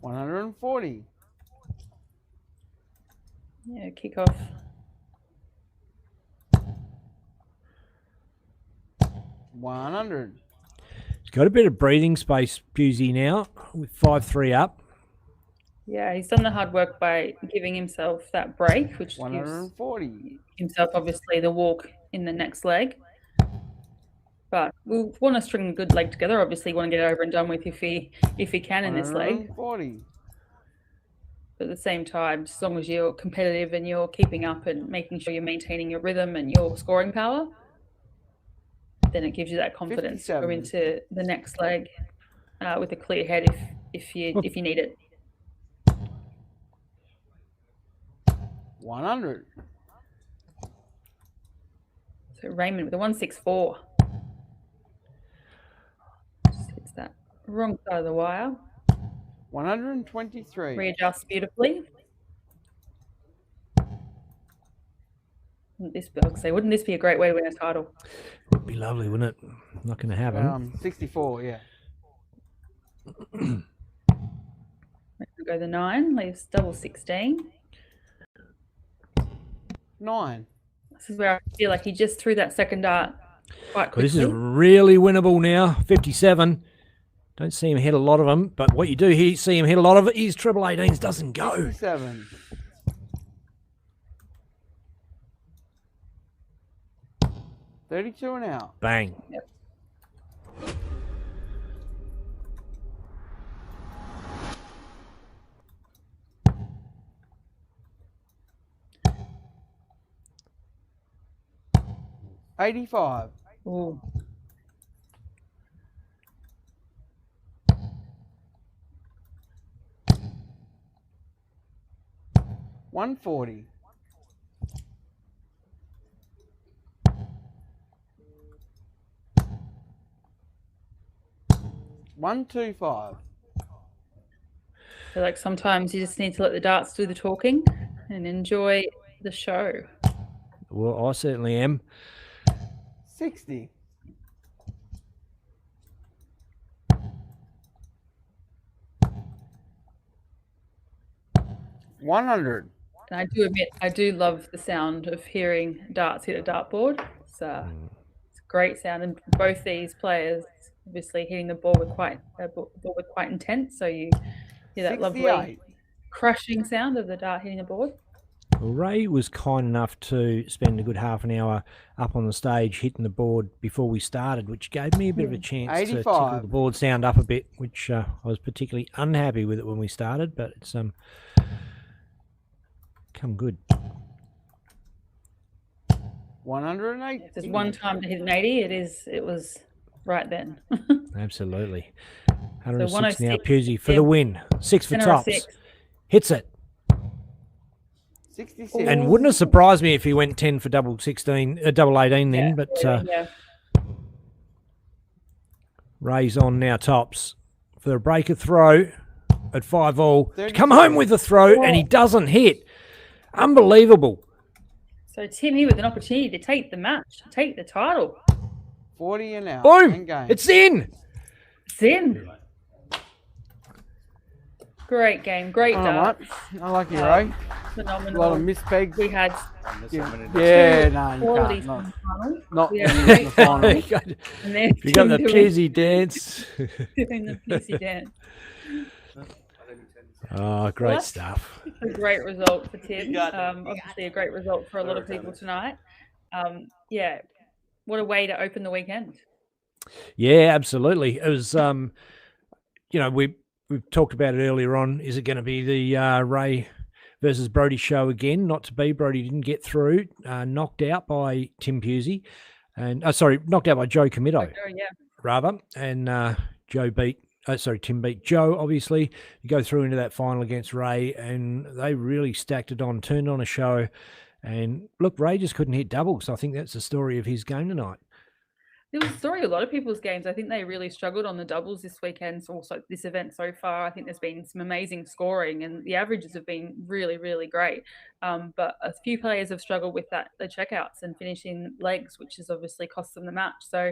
Speaker 15: $140.
Speaker 6: Yeah, kick off.
Speaker 15: $100.
Speaker 2: He's got a bit of breathing space, Pusey, now, with 5-3 up.
Speaker 6: Yeah, he's done the hard work by giving himself that break, which gives
Speaker 15: 140.
Speaker 6: himself obviously the walk in the next leg. But we'll want to string a good leg together. Obviously, want to get it over and done with if he can in this leg.
Speaker 15: 140.
Speaker 6: But at the same time, as long as you're competitive and you're keeping up and making sure you're maintaining your rhythm and your scoring power, then it gives you that confidence to go
Speaker 15: 57.
Speaker 6: into the next leg with a clear head if you need it.
Speaker 15: 100.
Speaker 6: So Raymond with a 164. Just hits that wrong side of the wire.
Speaker 15: 123.
Speaker 6: Readjusts beautifully. Wouldn't this be a great way to win a title?
Speaker 2: Would be lovely, wouldn't it? Not going to happen.
Speaker 15: 64, yeah.
Speaker 6: Go the 9, leaves double 16.
Speaker 15: 9.
Speaker 6: This is where I feel like he just threw that second dart quite quickly.
Speaker 2: Well, this is really winnable now. 57. Don't see him hit a lot of them, but what you do see him hit a lot of it. His triple 18s doesn't go.
Speaker 15: 57. 32 and out.
Speaker 2: Bang.
Speaker 6: Yep.
Speaker 15: $85.
Speaker 6: Ooh.
Speaker 15: $140. $125.
Speaker 6: I feel like sometimes you just need to let the darts do the talking and enjoy the show.
Speaker 2: Well, I certainly am.
Speaker 15: 60. $100.
Speaker 6: And I do admit, I do love the sound of hearing darts hit a dartboard. It's a great sound, and both these players obviously hitting the ball with quite intent. So you hear that
Speaker 15: 68.
Speaker 6: lovely crushing sound of the dart hitting the board.
Speaker 2: Well, Ray was kind enough to spend a good half an hour up on the stage hitting the board before we started, which gave me a bit of a chance
Speaker 15: 85.
Speaker 2: to tickle the board sound up a bit, which I was particularly unhappy with it when we started, but it's come good.
Speaker 15: 108.
Speaker 6: If there's one time to hit an 80, it was right then.
Speaker 2: Absolutely. 106 now,
Speaker 6: 106,
Speaker 2: Pusey for the win. 6 for
Speaker 6: 10 or
Speaker 2: tops.
Speaker 6: 6.
Speaker 2: Hits it.
Speaker 15: 66.
Speaker 2: And wouldn't have surprised me if he went 10 for double 18 then,
Speaker 6: Yeah,
Speaker 2: but
Speaker 6: yeah.
Speaker 2: Ray's on now tops for the breaker throw at 5-all. To
Speaker 15: 32.
Speaker 2: come home with the throw, and he doesn't hit. Unbelievable.
Speaker 6: So Tim here with an opportunity to take the match, to take the title.
Speaker 15: 40 and out.
Speaker 2: Boom!
Speaker 15: End game.
Speaker 2: It's in.
Speaker 6: It's in. Great game, great darts.
Speaker 15: I like you, Ray.
Speaker 6: Phenomenal.
Speaker 15: A lot of missed pegs.
Speaker 6: We had
Speaker 15: Yeah, no, you
Speaker 6: quality
Speaker 15: can't. Not,
Speaker 6: final.
Speaker 15: not
Speaker 6: We
Speaker 15: in
Speaker 6: had
Speaker 15: the
Speaker 6: great
Speaker 15: final.
Speaker 6: And then
Speaker 2: You got the
Speaker 6: Tim
Speaker 2: Pusey dance.
Speaker 6: doing the Pusey dance.
Speaker 2: Oh, great
Speaker 6: Well,
Speaker 2: stuff.
Speaker 6: A great result for Tim. Obviously, a great result for a lot of people tonight. Yeah, what a way to open the weekend.
Speaker 2: Yeah, absolutely. It was, we've talked about it earlier on. Is it going to be the Ray versus Brody show again? Not to be. Brody didn't get through. Knocked out by Tim Pusey. And knocked out by Joe Comito, rather. And Tim beat Joe, obviously. You go through into that final against Ray, and they really stacked it on, turned on a show. And look, Ray just couldn't hit doubles. So I think that's the story of his game tonight.
Speaker 6: It was a story of a lot of people's games. I think they really struggled on the doubles this weekend, also this event so far. I think there's been some amazing scoring, and the averages have been really, really great. But a few players have struggled with the checkouts and finishing legs, which has obviously cost them the match. So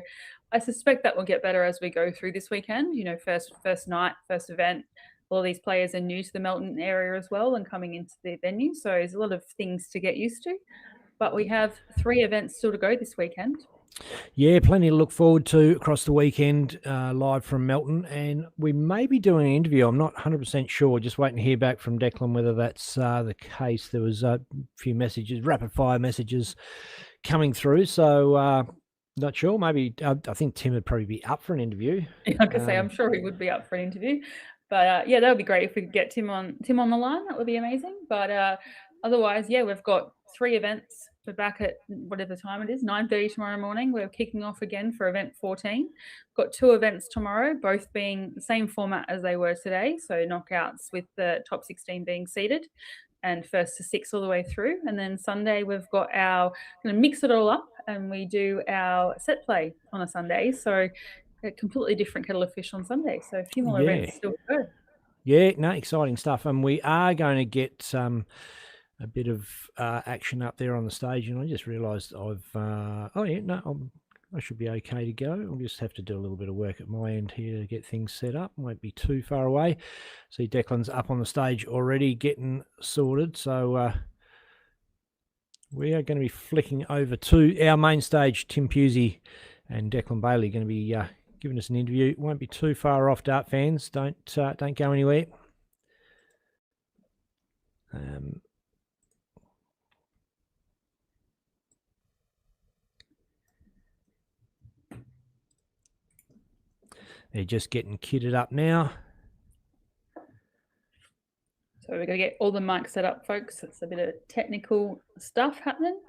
Speaker 6: I suspect that will get better as we go through this weekend. First night, first event. All these players are new to the Melton area as well and coming into the venue. So there's a lot of things to get used to. But we have 3 events still to go this weekend.
Speaker 2: Yeah, plenty to look forward to across the weekend, live from Melton. And we may be doing an interview. I'm not 100% sure. Just waiting to hear back from Declan whether that's the case. There was a few messages, rapid-fire messages coming through. So not sure. Maybe I think Tim would probably be up for an interview.
Speaker 6: Like I say, I'm sure he would be up for an interview. But yeah, that would be great if we could get Tim on the line. That would be amazing. But otherwise, yeah, we've got 3 events. We're back at whatever time it is, 9:30 tomorrow morning. We're kicking off again for event 14. Got 2 events tomorrow, both being the same format as they were today. So knockouts with the top 16 being seeded and first to 6 all the way through. And then Sunday, we've got going to mix it all up and we do our set play on a Sunday. So a completely different kettle of fish on Sunday. So a few more events still to go.
Speaker 2: Yeah, no, exciting stuff. And we are going to get a bit of action up there on the stage, and I just realised I should be okay to go. I'll just have to do a little bit of work at my end here to get things set up. Won't be too far away. See, Declan's up on the stage already getting sorted, so we are going to be flicking over to our main stage. Tim Pusey and Declan Bailey going to be giving us an interview. Won't be too far off, dart fans. Don't go anywhere. They're just getting kitted up now.
Speaker 6: So we're going to get all the mics set up, folks. It's a bit of technical stuff happening.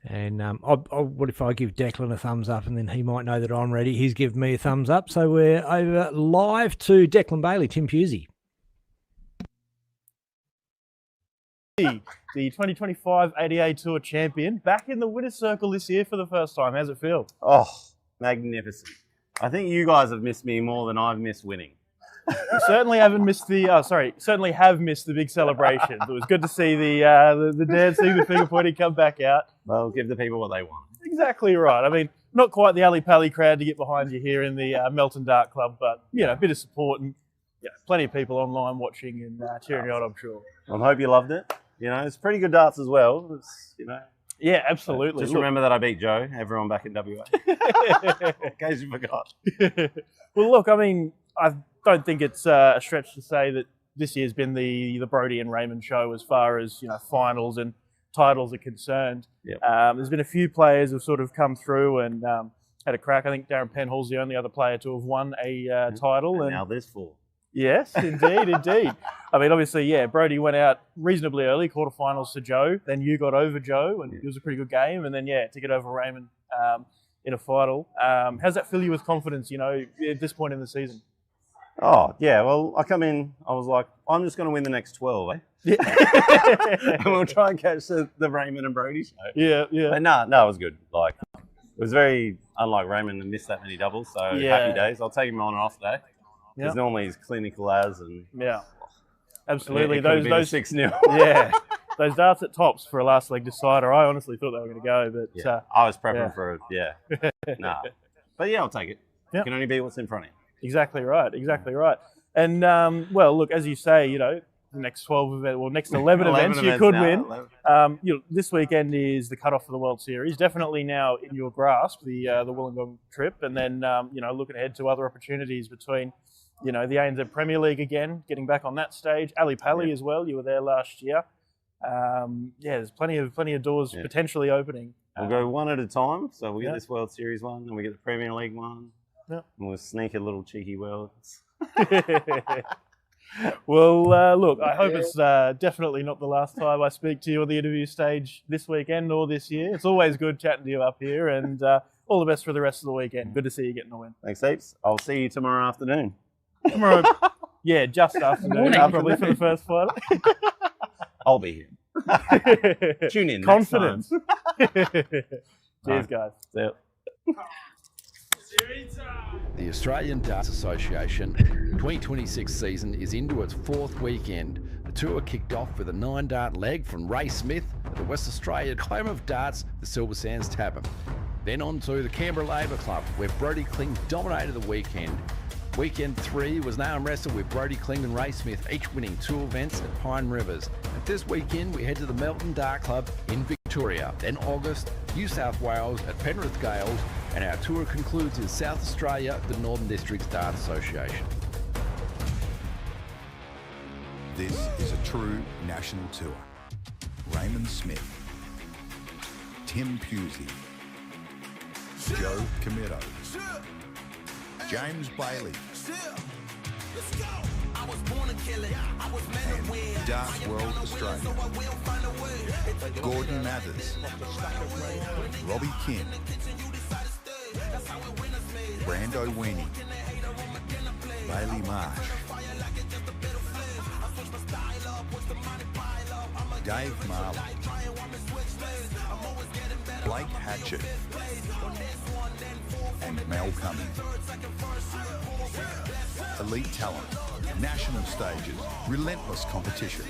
Speaker 2: And what if I give Declan a thumbs up, and then he might know that I'm ready. He's given me a thumbs up. So we're over live to Declan Bailey, Tim Pusey.
Speaker 4: The 2025 ADA Tour champion, back in the winner's circle this year for the first time. How's it feel?
Speaker 16: Oh, magnificent. I think you guys have missed me more than I've missed winning.
Speaker 4: Certainly haven't missed the. Certainly have missed the big celebrations. It was good to see the dancing, the finger pointing come back out.
Speaker 16: Well, give the people what they want.
Speaker 4: Exactly right. I mean, not quite the Ali Pally crowd to get behind you here in the Melton Dart Club, but a bit of support and plenty of people online watching and cheering you on, I'm sure.
Speaker 16: I hope you loved it. It's pretty good darts as well. It's,
Speaker 4: Yeah, absolutely.
Speaker 16: Just remember that I beat Joe, everyone back in WA. In case you forgot.
Speaker 4: Well, look, I mean, I don't think it's a stretch to say that this year's been the Brodie and Raymond show as far as finals and titles are concerned.
Speaker 16: Yep.
Speaker 4: There's been a few players who've sort of come through and had a crack. I think Darren Penhall's the only other player to have won a title.
Speaker 16: And now there's 4.
Speaker 4: Yes, indeed, indeed. I mean, obviously, Brodie went out reasonably early, quarterfinals to Joe. Then you got over Joe, and it was a pretty good game. And then, to get over Raymond in a final. How's that fill you with confidence, at this point in the season?
Speaker 16: Oh, yeah. Well, I come in, I was like, I'm just going to win the next 12,
Speaker 4: Yeah.
Speaker 16: And we'll try and catch the Raymond and Brodie show.
Speaker 4: Yeah, yeah.
Speaker 16: But no, it was good. Like, it was very unlike Raymond to miss that many doubles. So happy days. I'll take him on and off day. Because normally he's clinical as and
Speaker 4: absolutely.
Speaker 16: Those
Speaker 4: 6-0. Yeah, those darts at tops for a last leg decider. I honestly thought they were going to go, but
Speaker 16: I was prepping for it. But I'll take it. You can only beat what's in front of you.
Speaker 4: Exactly right. Exactly right. And look, as you say, the next 12 events, well, next 11 events you could win. This weekend is the cutoff for the World Series. Definitely now in your grasp, the Wollongong trip, and then looking ahead to other opportunities between. The ANZ Premier League again, getting back on that stage. Ali Pally as well. You were there last year. There's plenty of doors potentially opening.
Speaker 16: We'll go one at a time. So we get this World Series one, then we get the Premier League one.
Speaker 4: Yeah.
Speaker 16: And we'll sneak a little cheeky Worlds.
Speaker 4: Well, look, I hope it's definitely not the last time I speak to you on the interview stage this weekend or this year. It's always good chatting to you up here, and all the best for the rest of the weekend. Good to see you getting a win.
Speaker 16: Thanks heaps. I'll see you tomorrow afternoon.
Speaker 4: Tomorrow, just afternoon, probably for the first final.
Speaker 16: I'll be here. Tune in.
Speaker 4: Confidence. Cheers, guys.
Speaker 16: See ya.
Speaker 7: The Australian Darts Association 2026 season is into its 4th weekend. The tour kicked off with a 9-dart leg from Ray Smith at the West Australian home of darts, the Silver Sands Tavern. Then on to the Canberra Labour Club, where Brodie Kling dominated the weekend. Weekend 3 was an arm wrestle with Brodie Kling and Ray Smith, each winning 2 events at Pine Rivers. And this weekend we head to the Melton Dart Club in Victoria. Then August, New South Wales at Penrith Gales, and our tour concludes in South Australia, the Northern Districts Dart Association.
Speaker 1: This is a true national tour. Raymond Smith, Tim Pusey, Joe Comito, James Bailey, and Darts World Australia, Gordon Mathers, Robbie Kim, Brando Weenie, Bailey Marsh, Dave Marley, Blake Hatchett, and Mel Cummings. Elite talent, national stages, relentless competition.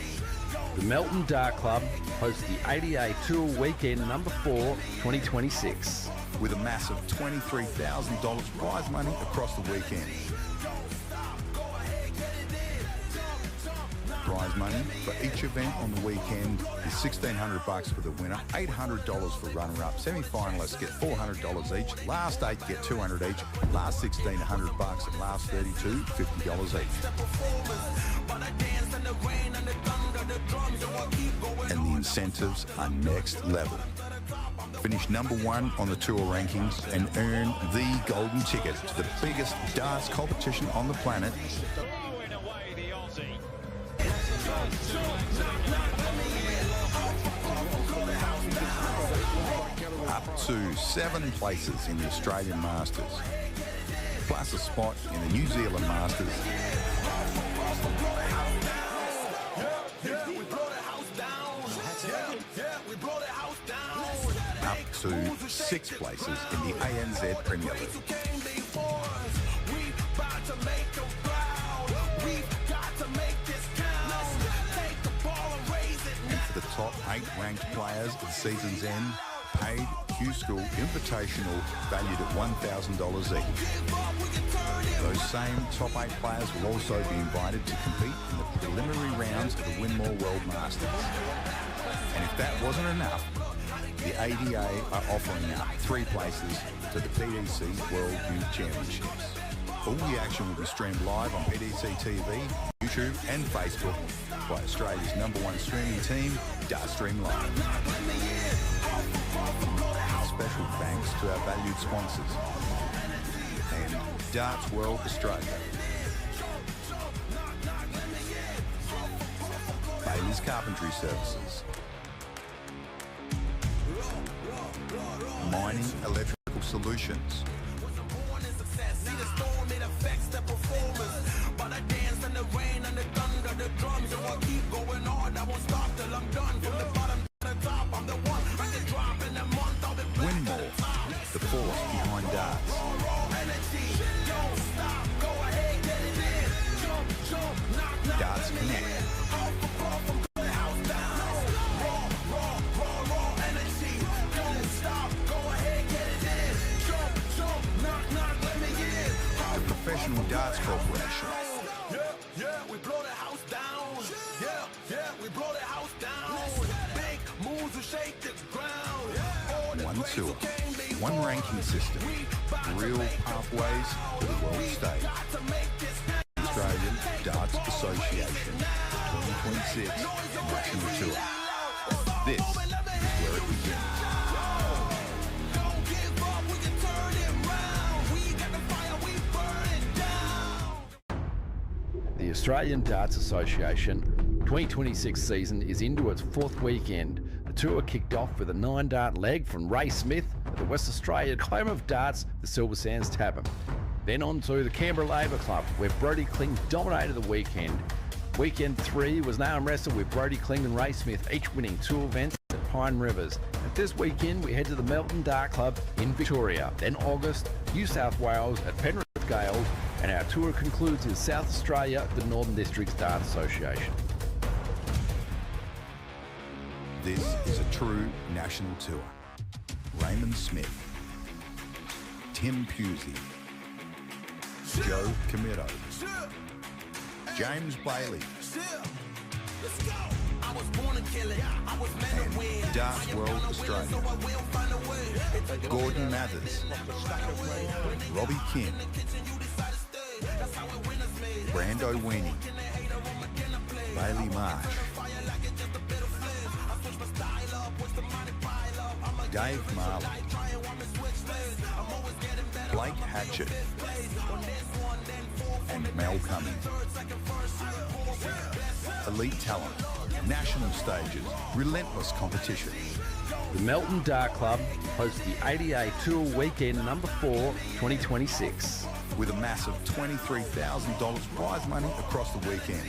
Speaker 7: The Melton Dart Club hosts the ADA Tour Weekend number 4, 2026.
Speaker 1: With a massive $23,000 prize money across the weekend. Prize money for each event on the weekend is $1,600 for the winner, $800 for runner-up. Semi-finalists get $400 each. Last 8 get $200 each. Last 16, $100, and last 32, $50 each. And the incentives are next level. Finish number 1 on the tour rankings and earn the golden ticket to the biggest darts competition on the planet.
Speaker 12: Throwing away the Aussie.
Speaker 1: Up to 7 places in the Australian Masters, plus a spot in the New Zealand Masters. Up to 6 places in the ANZ Premier League. And for the top 8 ranked players at the season's end, paid Q-School Invitational valued at $1,000 each. Those same top 8 players will also be invited to compete in the preliminary rounds of the Winmore World Masters. And if that wasn't enough, the ADA are offering up 3 places to the PDC World Youth Championships. All the action will be streamed live on PDC TV, YouTube and Facebook by Australia's #1 streaming team, Dartstream Live. Special thanks to our valued sponsors and Darts World Australia. Bailey's Carpentry Services. Mining Electrical Solutions. Winmore, the force behind darts. Darts Connect. The Professional Darts Corporation.
Speaker 8: We blow the house down. We blow the house down. Big moves will shake the ground.
Speaker 1: One tour, one ranking system, real pathways to the world stage. Australian Darts Association 2026 National Tour. This is where it begins.
Speaker 7: The Australian Darts Association 2026 season is into its 4th weekend. The tour kicked off with a 9-dart leg from Ray Smith at the West Australian home of darts, the Silver Sands Tavern. Then on to the Canberra Labour Club, where Brodie Kling dominated the weekend. Weekend 3 was an arm wrestle with Brodie Kling and Ray Smith, each winning 2 events at Pine Rivers. And this weekend we head to the Melton Dart Club in Victoria. Then August, New South Wales at Penrith Gales, and our tour concludes in South Australia, the Northern Districts Dart Association.
Speaker 1: This is a true national tour. Raymond Smith, Tim Pusey, Joe Comito, James Bailey, and Darts World Australia, Gordon Mathers, Robbie Kim, Brando Weenie, Bailey Marsh, Dave Marley, Blake Hatchett, and Mel Cummings. Elite talent, national stages, relentless competition.
Speaker 7: The Melton Dart Club hosts the ADA Tour Weekend number 4, 2026.
Speaker 1: With a massive $23,000 prize money across the weekend.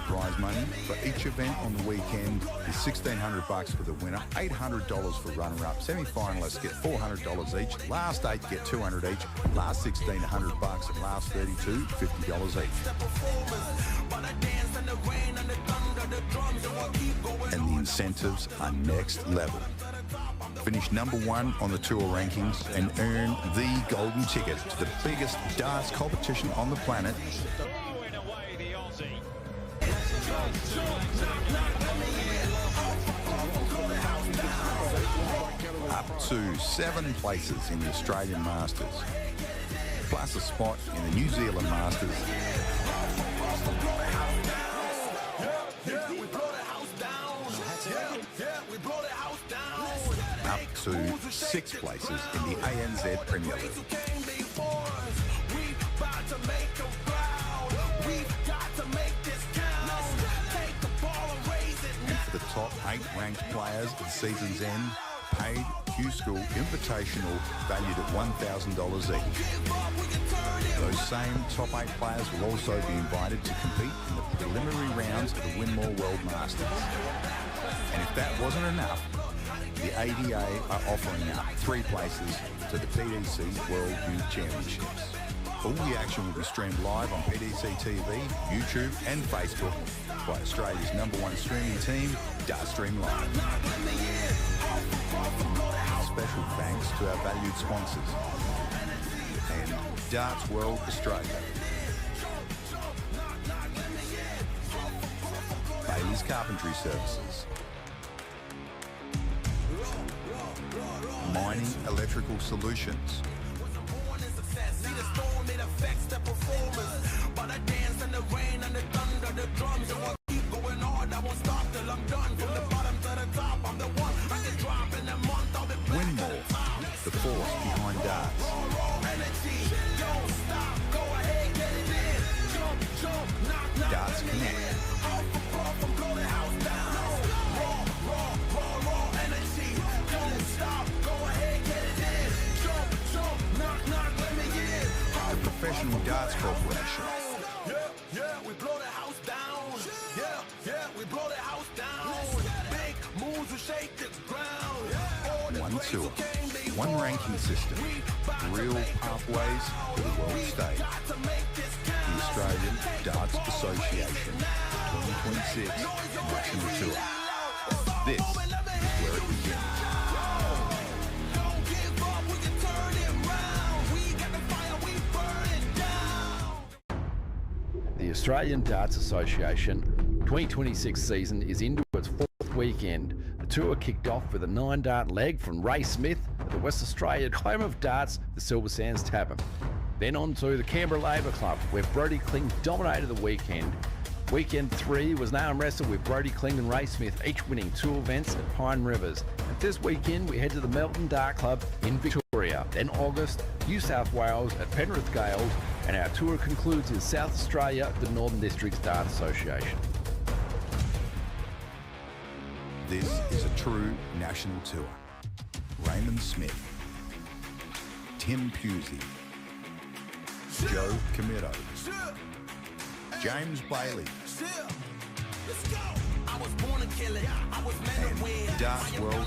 Speaker 1: Prize prize money for each event on the weekend is $1,600 for the winner, $800 for runner-up. Semi-finalists get $400 each. Last 8 get $200 each. Last 16, $100, and last 32, $50 each. And the incentives are next level. Finish number 1 on the tour rankings and earn the golden ticket to the biggest darts competition on the planet. Up to 7 places in the Australian Masters, plus a spot in the New Zealand Masters. Up to 6 places in the ANZ Premier League. And for the top 8 ranked players at the season's end, paid Q-School Invitational valued at $1,000 each. Those same top 8 players will also be invited to compete in the preliminary rounds of the Winmore World Masters. And if that wasn't enough, the ADA are offering up 3 places to the PDC World Youth Championships. All the action will be streamed live on PDC TV, YouTube and Facebook by Australia's #1 streaming team, Dartstream Live. Special thanks to our valued sponsors and Darts World Australia. Bailey's Carpentry Services. Mining Electrical Solutions. Winmore, the force behind darts. Darts Connect. The Professional Darts Corporation.
Speaker 8: We blow the house down. We blow the house down. Big moves will shake the ground.
Speaker 1: One tour, one ranking system, real pathways to the world stage. The Australian Darts Association 2026 National Tour. This is where it begins.
Speaker 7: The Australian Darts Association 2026 season is into its 4th weekend. The tour kicked off with a 9-dart leg from Ray Smith at the West Australian home of darts, the Silver Sands Tavern. Then on to the Canberra Labour Club, where Brodie Kling dominated the weekend. Weekend 3 was now arm wrestle with Brodie Kling and Ray Smith, each winning 2 events at Pine Rivers. And this weekend we head to the Melton Dart Club in Victoria. Then August, New South Wales at Penrith Gales, and our tour concludes in South Australia, the Northern Districts Dart Association.
Speaker 1: This is a true national tour. Raymond Smith, Tim Pusey, Joe Comito, James Bailey, and Darts World